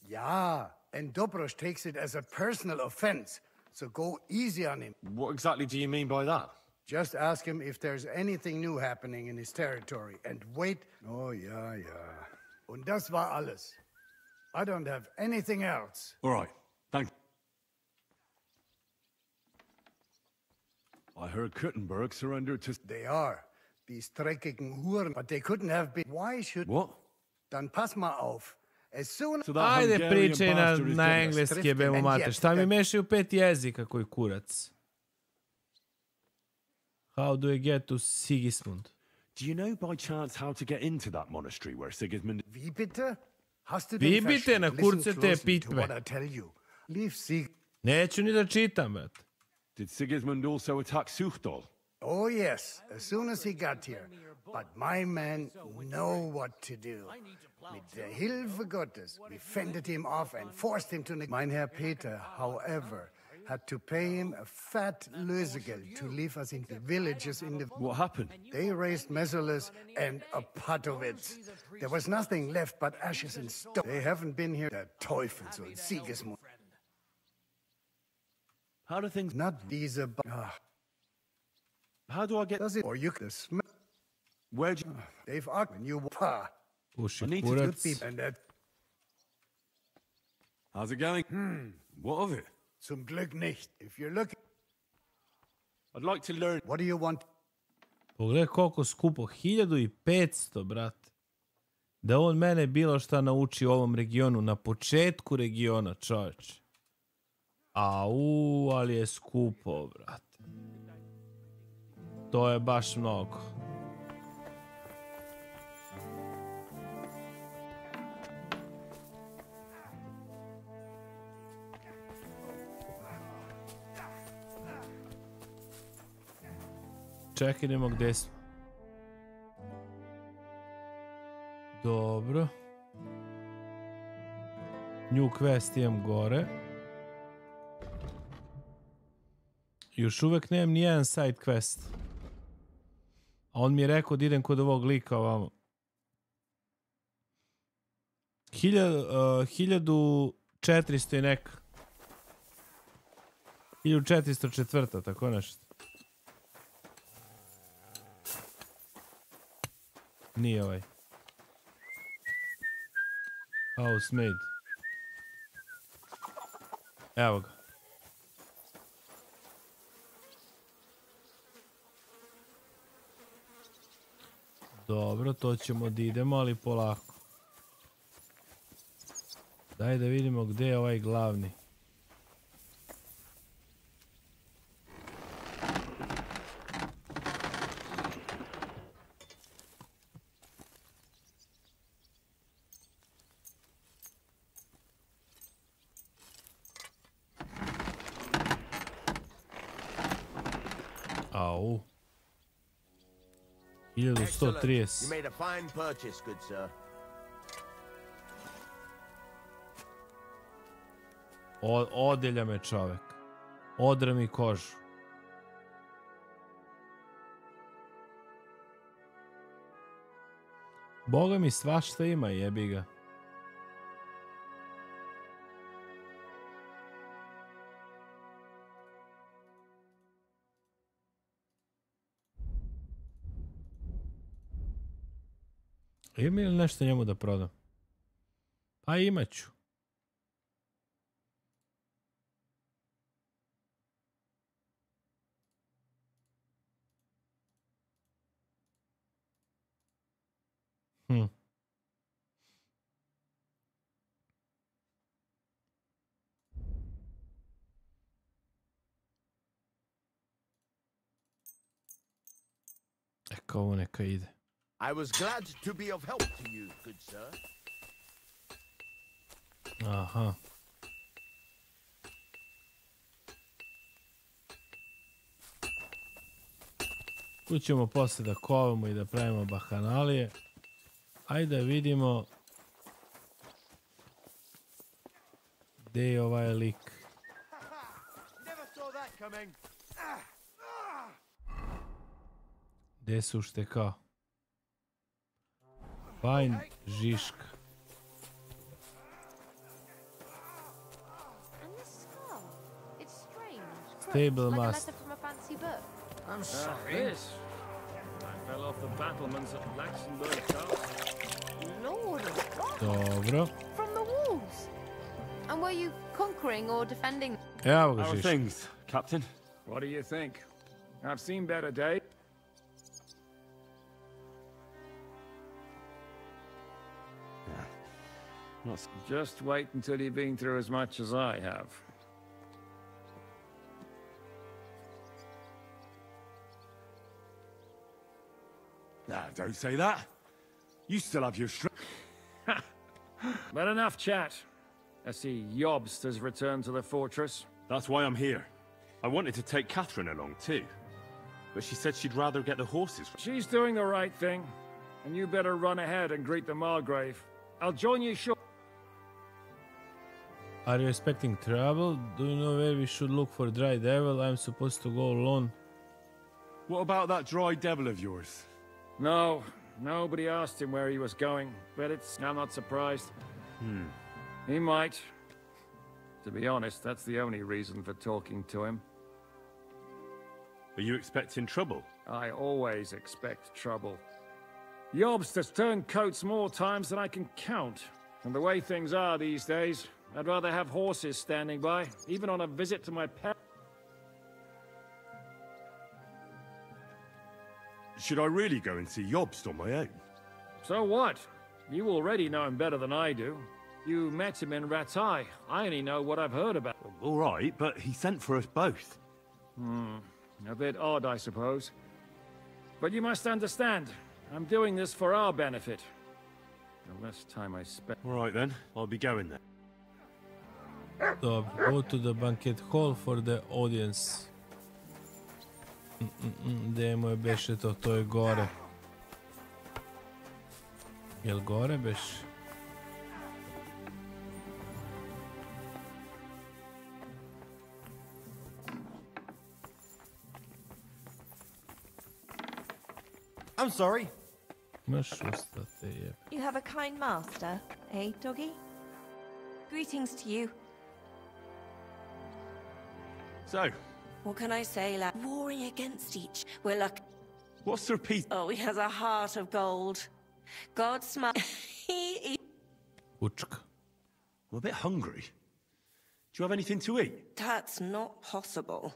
Yeah, and Dobrosch takes it as a personal offense. So go easy on him.
What exactly do you mean by that?
Just ask him if there's anything new happening in his territory. And wait. Oh, ja. Und das war alles. I don't have anything else.
All right, thank you. I heard Kuttenberg surrendered to...
They are. These dreckigen Huren. But they couldn't have been... Why should...
What?
Dann pass mal auf. As soon...
So that
Ajde,
Hungarian
pričaj
bastard is
na
dead.
engleski, jebemo mate. Šta mi mešaju 5 jezika koji kurac? How do I get to Sigismund?
Do you know by chance how to get into that monastery where Sigismund...
Wie bitte? Hast du
Vi
den
bite na
verstanden?
kurce
Listen
te
closely to
pitve.
what I tell you. Leave Sig...
Neću ni da čitam, brat.
Did Sigismund also attack Suchdol?
Oh, yes, as soon as he got here. But my men know what to do. Mit der Hilfe Gottes, we fended him off and forced him to... Mein Herr Peter, however, had to pay him a fat Lösegeld to leave us in the villages in the...
What happened?
They raised Messalus and Opatowitz. There was nothing left but ashes and stone. They haven't been here. Der Teufelssohn, Sigismund.
How do things...
Not these...
How do I get...
Does it... Or you can smell...
Where'd you...
They've when you...
Uši
I need to
kurac.
And that...
How's it going? What of it?
Zum Glück nicht. If you're looking...
I'd like to learn...
What do you want?
Pogledaj koliko skupo. 1500, brat. Da on mene bilo šta nauči u ovom regionu. Na početku regiona, čovječ. Au, ali je skupo, brat. To je baš mnogo. Čekaj, idemo gdje smo. Dobro. New quest imam gore. Još uvek nemam nijedan side quest. A on mi je rekao da idem kod ovog lika ovamo. 1400 i neka. 1404, tako nešto. Nije ovaj. Housemaid. Evo ga. Dobro, to ćemo da idemo, ali polako. Daj da vidimo gdje je ovaj glavni. Au. 1130.
You made a fine purchase, good sir.
Odelja me čovek. Odre mi kožu. Boga mi svašta ima, jebi ga. Ima li nešto njemu da prodam? Pa imat ću. Eka ovo neka ide.
I was glad to be of help to you, good sir.
Aha. Tu ćemo posle da kovamo i da pravimo bahanalije. Ajde da vidimo gdje je ovaj lik. Gdje su štekao? Find Žiška. Stable master.
I'm sorry. I fell off the battlements at Laxenburg Castle.
Lord of God.
Dobro.
From the walls. And were you conquering or defending?
Evo ga
How are
Žiška.
things, Captain?
What do you think? I've seen better days. Just wait until you've been through as much as I have.
Nah, don't say that. You still have your strength.
But enough chat. I see Jobst has returned to the fortress.
That's why I'm here. I wanted to take Catherine along too, but she said she'd rather get the horses.
She's doing the right thing, and you better run ahead and greet the Margrave. I'll join you shortly.
Are you expecting trouble? Do you know where we should look for Dry Devil? I'm supposed to go alone.
What about that dry devil of yours?
No, nobody asked him where he was going, but I'm not surprised. He might. To be honest, that's the only reason for talking to him.
Are you expecting trouble?
I always expect trouble. Jobst has turned coats more times than I can count. And the way things are these days, I'd rather have horses standing by, even on a visit to my parents.
Should I really go and see Jobst on my own?
So what? You already know him better than I do. You met him in Rattay. I only know what I've heard about.
All right, but he sent for us both.
A bit odd, I suppose. But you must understand, I'm doing this for our benefit. The less time I spend...
All right then, I'll be going then.
Dobro, go to the banquet hall for the audience. Gdje mu je beše to? To je gore. Jel gore beš?
I'm sorry.
You have a kind master, eh, doggy? Greetings to you.
So,
What can I say, lad? Warring against each. We're lucky.
what's Sir Pete?
Oh, he has a heart of gold. God smile.
Pučka.
I'm a bit hungry. Do you have anything to eat?
That's not possible.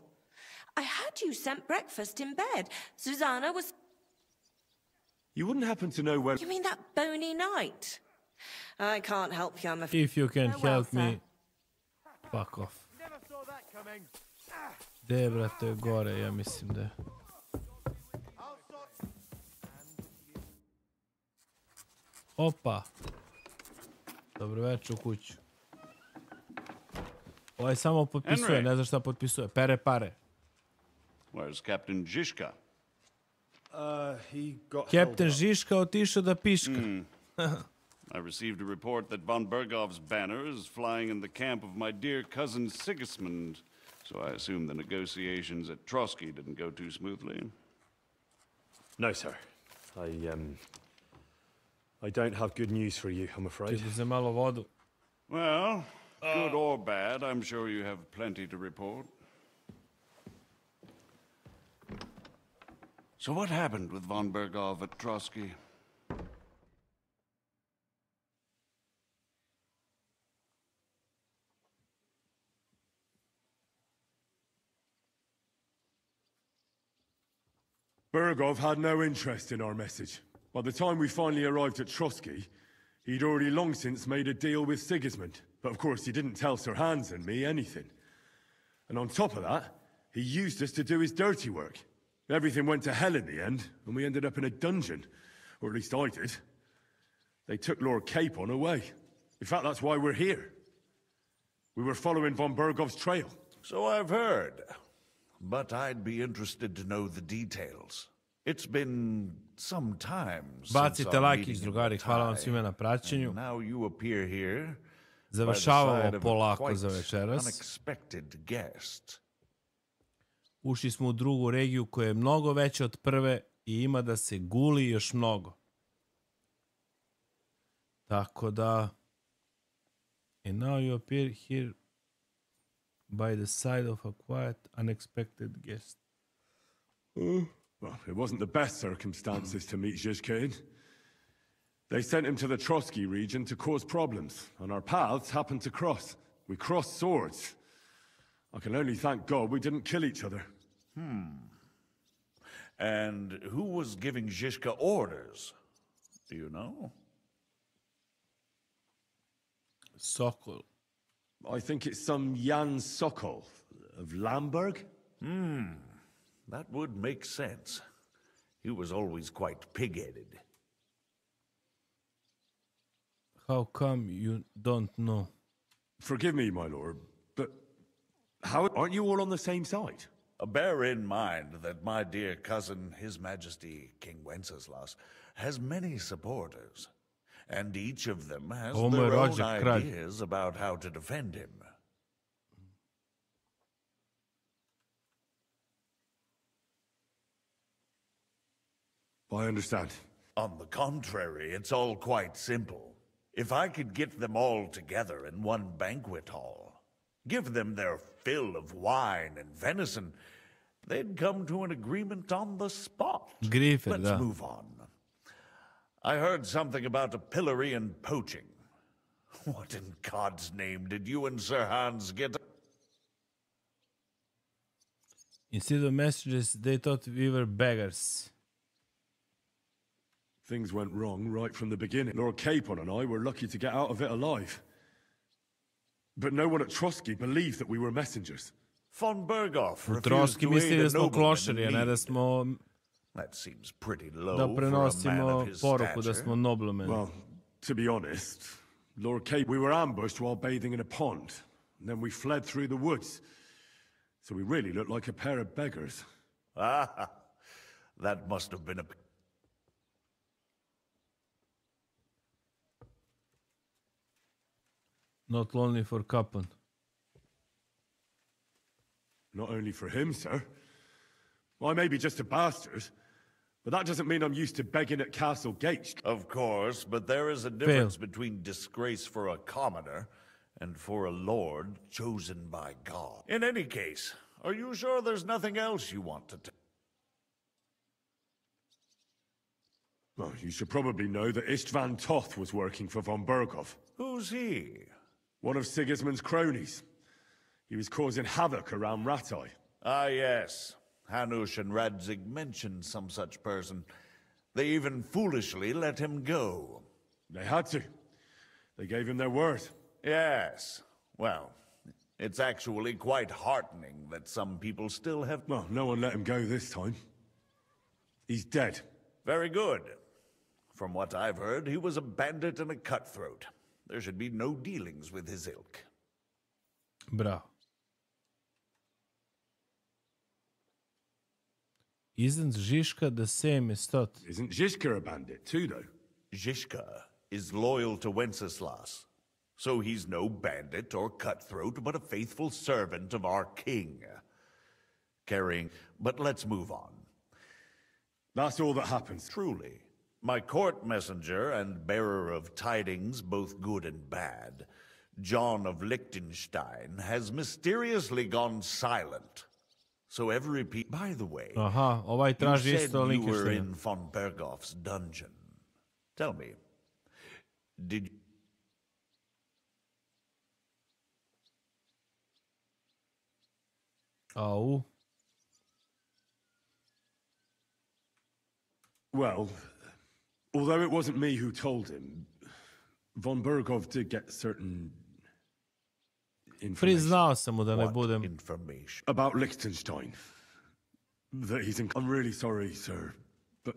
I had you sent breakfast in bed. Susanna was...
You wouldn't happen to know where...
You mean that bony knight? I can't help you, I'm afraid.
If you can
Farewell,
help
sir.
me, fuck off. Gde je, brate, gore, ja mislim da je. Opa. Dobro večer u kuću. Ovaj samo potpisuje,
Henry.
ne znam šta potpisuje. Pere pare.
Where's Captain Žižka?
He got
Captain Žižka otišao da piška.
I received a report that von Bergov's banner is flying in the camp of my dear cousin Sigismund, so I assume the negotiations at Trotsky didn't go too smoothly.
No, sir. I don't have good news for you, I'm afraid.
Ti za malo vodu.
Well, good or bad, I'm sure you have plenty to report. So what happened with von Bergov at Trotsky?
Bergov had no interest in our message. By the time we finally arrived at Trotsky, he'd already long since made a deal with Sigismund. But of course, he didn't tell Sir Hans and me anything. And on top of that, he used us to do his dirty work. Everything went to hell in the end, and we ended up in a dungeon. Or at least I did. They took Lord Capon away. In fact, that's why we're here. We were following von Bergov's trail.
So I've heard. But I'd be interested to know the details. It's been some time since
Bacite
our
like
meeting in
drugari, hvala vam
Bataille,
svima na praćenju.
and now you appear here by the
Završavamo
side of a
polako
quite
za večeras.
unexpected guest.
Ušli smo u drugu regiju koja je mnogo veća od prve i ima da se guli još mnogo. Tako da... And now you appear here by the side of a quiet, unexpected guest.
Well, it wasn't the best circumstances to meet Zhizka in. They sent him to the Trotsky region to cause problems, and our paths happened to cross. We crossed swords. I can only thank God we didn't kill each other.
And who was giving Zhizka orders? Do you know?
Sokol.
I think it's some Jan Sokol of Lamberg.
That would make sense. He was always quite pig-headed.
How come you don't know?
Forgive me, my lord, but how aren't you all on the same side?
Bear in mind that my dear cousin, His Majesty King Wenceslas, has many supporters, and each of them has
Ovo mu je
their own
rođak, kralj.
ideas about how to defend him.
I understand.
On the contrary, it's all quite simple. If I could get them all together in one banquet hall, give them their fill of wine and venison, they'd come to an agreement on the spot.
Grifer,
Let's
da.
move on. I heard something about a pillory and poaching. What in God's name did you and Sir Hans get?
Instead of messages, they thought we were beggars.
Things went wrong right from the beginning. Lord Capon and I were lucky to get out of it alive. But no one at Trotsky believed that we were messengers.
Von Bergov
U
refused
Trotsky
to
misli
aid
da
a
smo
nobleman
klošari, a
in
ne da
need.
smo
That seems pretty low
da
for a man
prenosimo
of his
poruku da
stature.
smo noblemen.
Well, to be honest, Lord Capon, we were ambushed while bathing in a pond. And then we fled through the woods. So we really looked like a pair of beggars.
Ah, that must have been a...
Not lonely for Capon.
Not only for him, sir. I may be just a bastard, But that doesn't mean I'm used to begging at castle gates.
Of course, but there is a difference between disgrace for a commoner and for a lord chosen by God. In any case, are you sure there's nothing else you want to tell?
Well, you should probably know that Istvan Toth was working for von Berghoff.
Who's he?
One of Sigismund's cronies. He was causing havoc around Rattay.
Ah, yes. Hanush and Radzig mentioned some such person. They even foolishly let him go.
They had to. They gave him their word.
Yes. Well, it's actually quite heartening that some people still have...
Well, no one let him go this time. He's dead.
Very good. From what I've heard, he was a bandit and a cutthroat. There should be no dealings with his ilk.
Bravo. Isn't Zizka the same as Toth?
Isn't Zizka a bandit too, though?
Zizka is loyal to Wenceslas. So he's no bandit or cutthroat, but a faithful servant of our king. But let's move on.
That's all that happens.
Truly. My court messenger and bearer of tidings, both good and bad, John of Liechtenstein, has mysteriously gone silent. So every by the way,
ovaj
you
traži
said
isto
you were
Liechtenstein.
in von Berghoff's dungeon. Tell me, did you...
Au.
Well, although it wasn't me who told him, von Berghoff did get certain information.
Priznao sam mu da ne
What
budem.
information?
About Liechtenstein. That he's in... I'm really sorry, sir, but...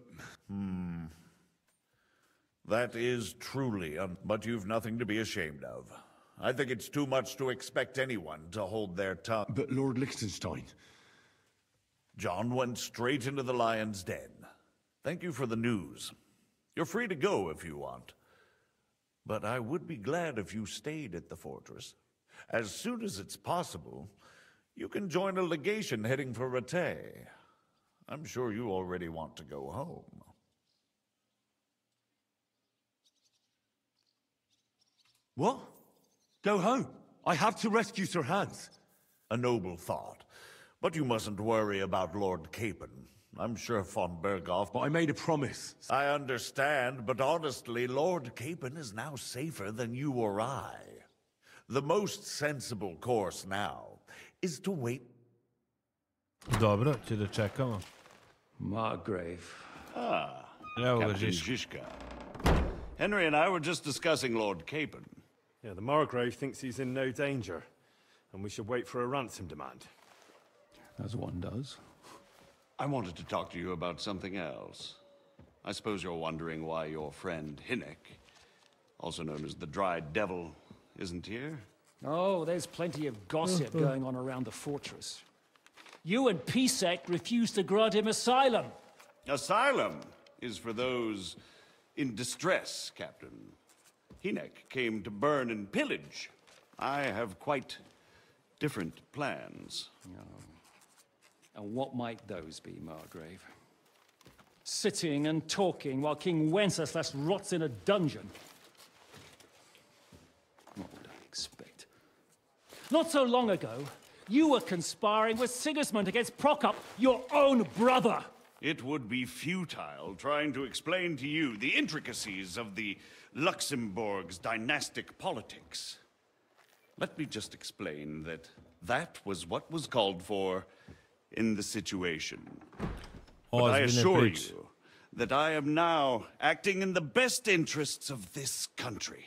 That is truly but you've nothing to be ashamed of. I think it's too much to expect anyone to hold their tongue.
But Lord Liechtenstein...
John went straight into the lion's den. Thank you for the news. You're free to go if you want. But I would be glad if you stayed at the fortress. As soon as it's possible, you can join a legation heading for Rattay. I'm sure you already want to go home.
What? Go home? I have to rescue Sir Hans.
A noble thought. But you mustn't worry about Lord Capon. I'm sure von Berghoff...
But I made a promise.
I understand, but honestly, Lord Capon is now safer than you or I. The most sensible course now is to wait...
Dobro, će da čekamo.
Margrave. Ah,
Evo ga
Captain
Žižka.
Žižka. Henry and I were just discussing Lord Capon.
Yeah, the Margrave thinks he's in no danger, and we should wait for a ransom demand.
As one does. I wanted to talk to you about something else. I suppose you're wondering why your friend Hinnek, also known as the Dried Devil, isn't here?
Oh, there's plenty of gossip going on around the fortress. You and Pisek refused to grant him asylum.
Asylum is for those in distress, Captain. Hinnek came to burn and pillage. I have quite different plans.
And what might those be, Margrave? Sitting and talking while King Wenceslas rots in a dungeon. What would I expect? Not so long ago, you were conspiring with Sigismund against Prokop, your own brother.
It would be futile trying to explain to you the intricacies of the Luxembourg's dynastic politics. Let me just explain that that was what was called for in the situation. But I assure you that I am now acting in the best interests of this country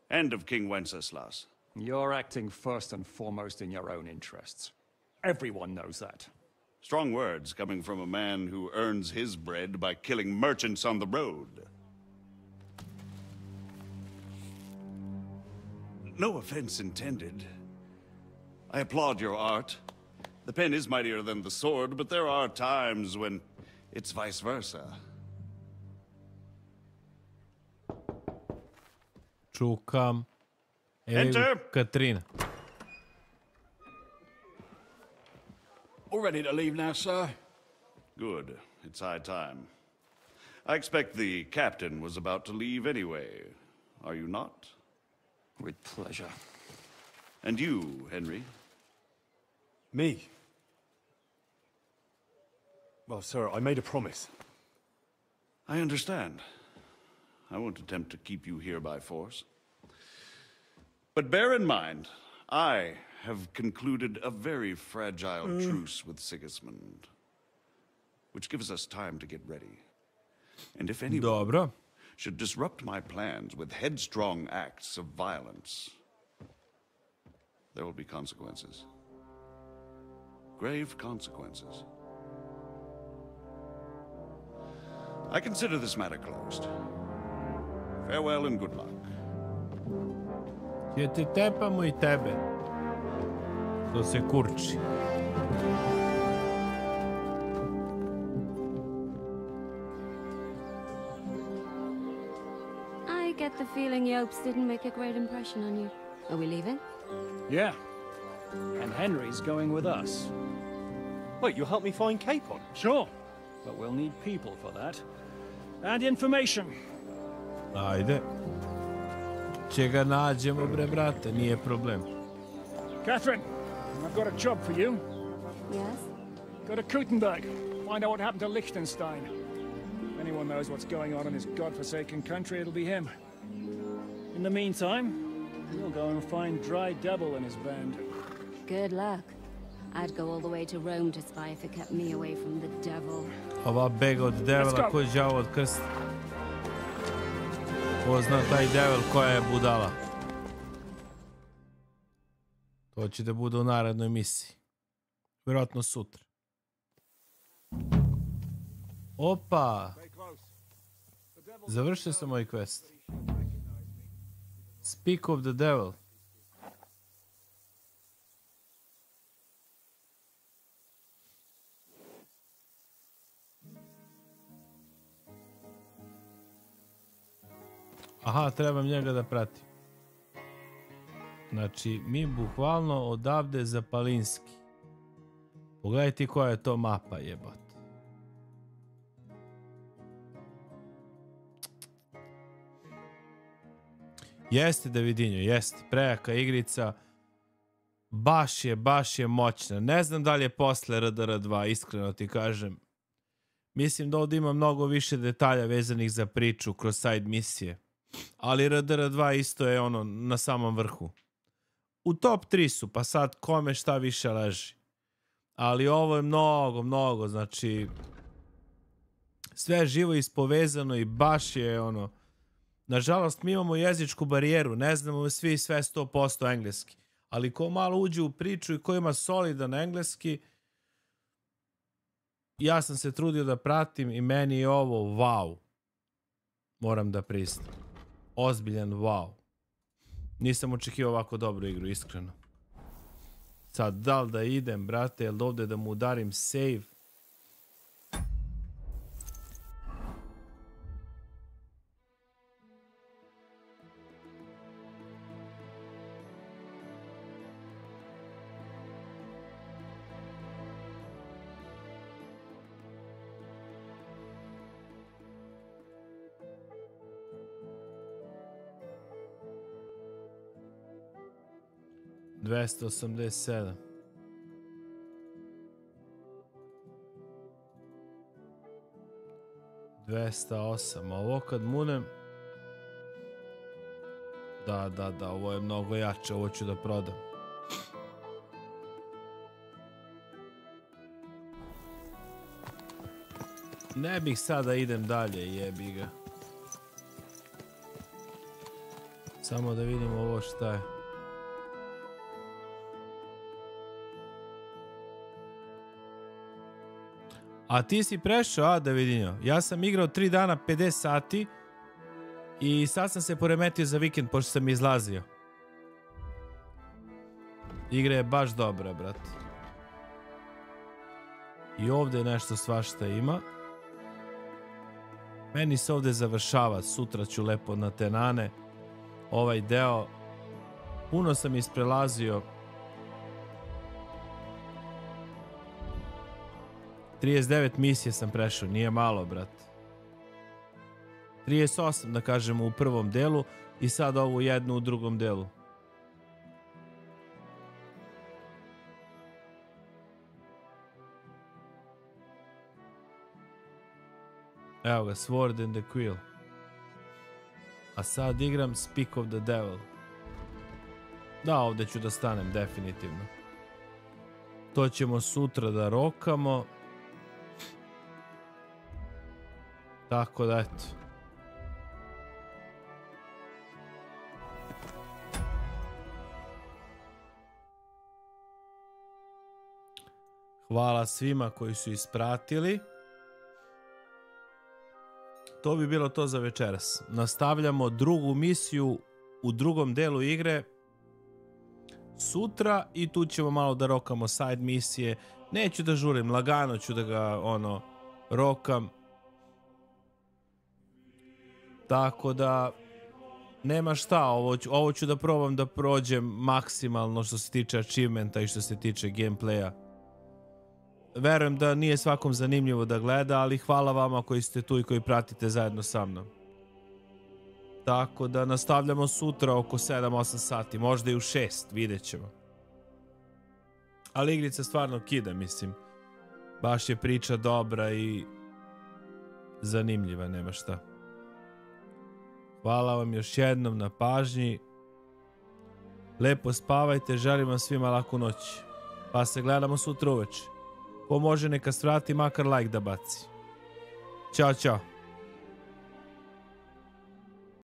and of King Wenceslas.
You're acting first and foremost in your own interests. Everyone knows that.
Strong words coming from a man who earns his bread by killing merchants on the road. No offense intended. I applaud your art. The pen is mightier than the sword, but there are times when it's vice versa.
Čukam.
Enter.
Katrina.
All ready to leave now, sir?
Good. It's high time. I expect the captain was about to leave anyway. Are you not?
With pleasure.
And you, Henry?
Me? Well, sir, I made a promise.
I understand. I won't attempt to keep you here by force. But bear in mind, I have concluded a very fragile truce with Sigismund, which gives us time to get ready. And if anyone should disrupt my plans with headstrong acts of violence, there will be consequences. Grave consequences. I consider this matter closed. Farewell and good luck.
Će ti tepamo i tebe. To se kurči.
I get the feeling Yopes didn't make a great impression on you. Are we leaving?
Yeah. And Henry's going with us.
Wait, you'll help me find Capon?
Sure. But we'll need people for that. And information.
Ajde. Če ga nađemo, bre, brate, nije problem.
Catherine, I've got a job for you.
Yes?
Go to Kuttenberg. Find out what happened to Liechtenstein. If anyone knows what's going on in this godforsaken country, it'll be him. In the meantime, we'll go and find Dry Devil and his band.
Good luck. I'd go all the way to Rome to spy if it kept me away from the devil.
Ova bega od devila, ko je đavo od krsta. Ko zna taj devil koja je budala. To će da bude u narednoj misiji. Vjerojatno sutra. Opa! Završio sam moj quest. Speak of the devil. Aha, trebam njega da pratim. Znači, mi bukvalno odavde za Palinski. Pogledajte koja je to mapa, jebot. Jeste, Davidinjo, jeste. Prejaka igrica. Baš je moćna. Ne znam da li je posle RDR2, iskreno ti kažem. Mislim da ovdje ima mnogo više detalja vezanih za priču kroz side misije. Ali RDR2 isto je ono na samom vrhu. U top 3 su, pa sad kome šta više leži. Ali ovo je mnogo, znači sve je živo ispovezano i baš je ono. Nažalost, mi imamo jezičku barijeru, ne znamo svi sve 100% engleski. Ali ko malo uđe u priču i ko ima solidan engleski, ja sam se trudio da pratim i meni je ovo wow. Moram da priznam. Ozbiljan wow. Nisam očekivao ovako dobru igru, iskreno. Sad, da li da idem, brate, jel ovdje da mu udarim save? $287. $208. Ovo kad munem... Da, ovo je mnogo jače, ovo ću da prodam. Ne bih sada idem dalje, jebi ga. Samo da vidimo ovo šta je. A ti si prešao, Davidinjo? Ja sam igrao 3 dana 50 sati i sad sam se poremetio za vikend pošto sam izlazio. Igra je baš dobra, brat. I ovdje nešto svašta ima. Meni se ovdje završava, sutra ću lepo na Tenane. Ovaj deo, puno sam isprelazio. 39 misije sam prešao, nije malo, brat. 38, da kažemo, u prvom delu i sad ovu jednu u drugom delu. Evo ga, Sword and the Quill. A sad igram Speak of the Devil. Da, ovdje ću da stanem, definitivno. To ćemo sutra da rokamo. Tako da, eto. Hvala svima koji su ispratili. To bi bilo to za večeras. Nastavljamo drugu misiju u drugom delu igre sutra i tu ćemo malo da rokamo side misije. Neću da žurim, lagano ću da ga rokam. Tako da nema šta, ovo ću da probam da prođem maksimalno što se tiče achievementa i što se tiče gameplaya. Verujem da nije svakom zanimljivo da gleda, ali hvala vama koji ste tu i koji pratite zajedno sa mnom. Tako da nastavljamo sutra oko 7-8 sati, možda i u 6, vidjet ćemo. Ali igrica stvarno kida, mislim. Baš je priča dobra i zanimljiva, nema šta. Hvala vam još jednom na pažnji. Lepo spavajte, želim vam svima laku noć. Pa se gledamo sutra uveče. Ko može neka strati makar like da baci. Ćao, čao.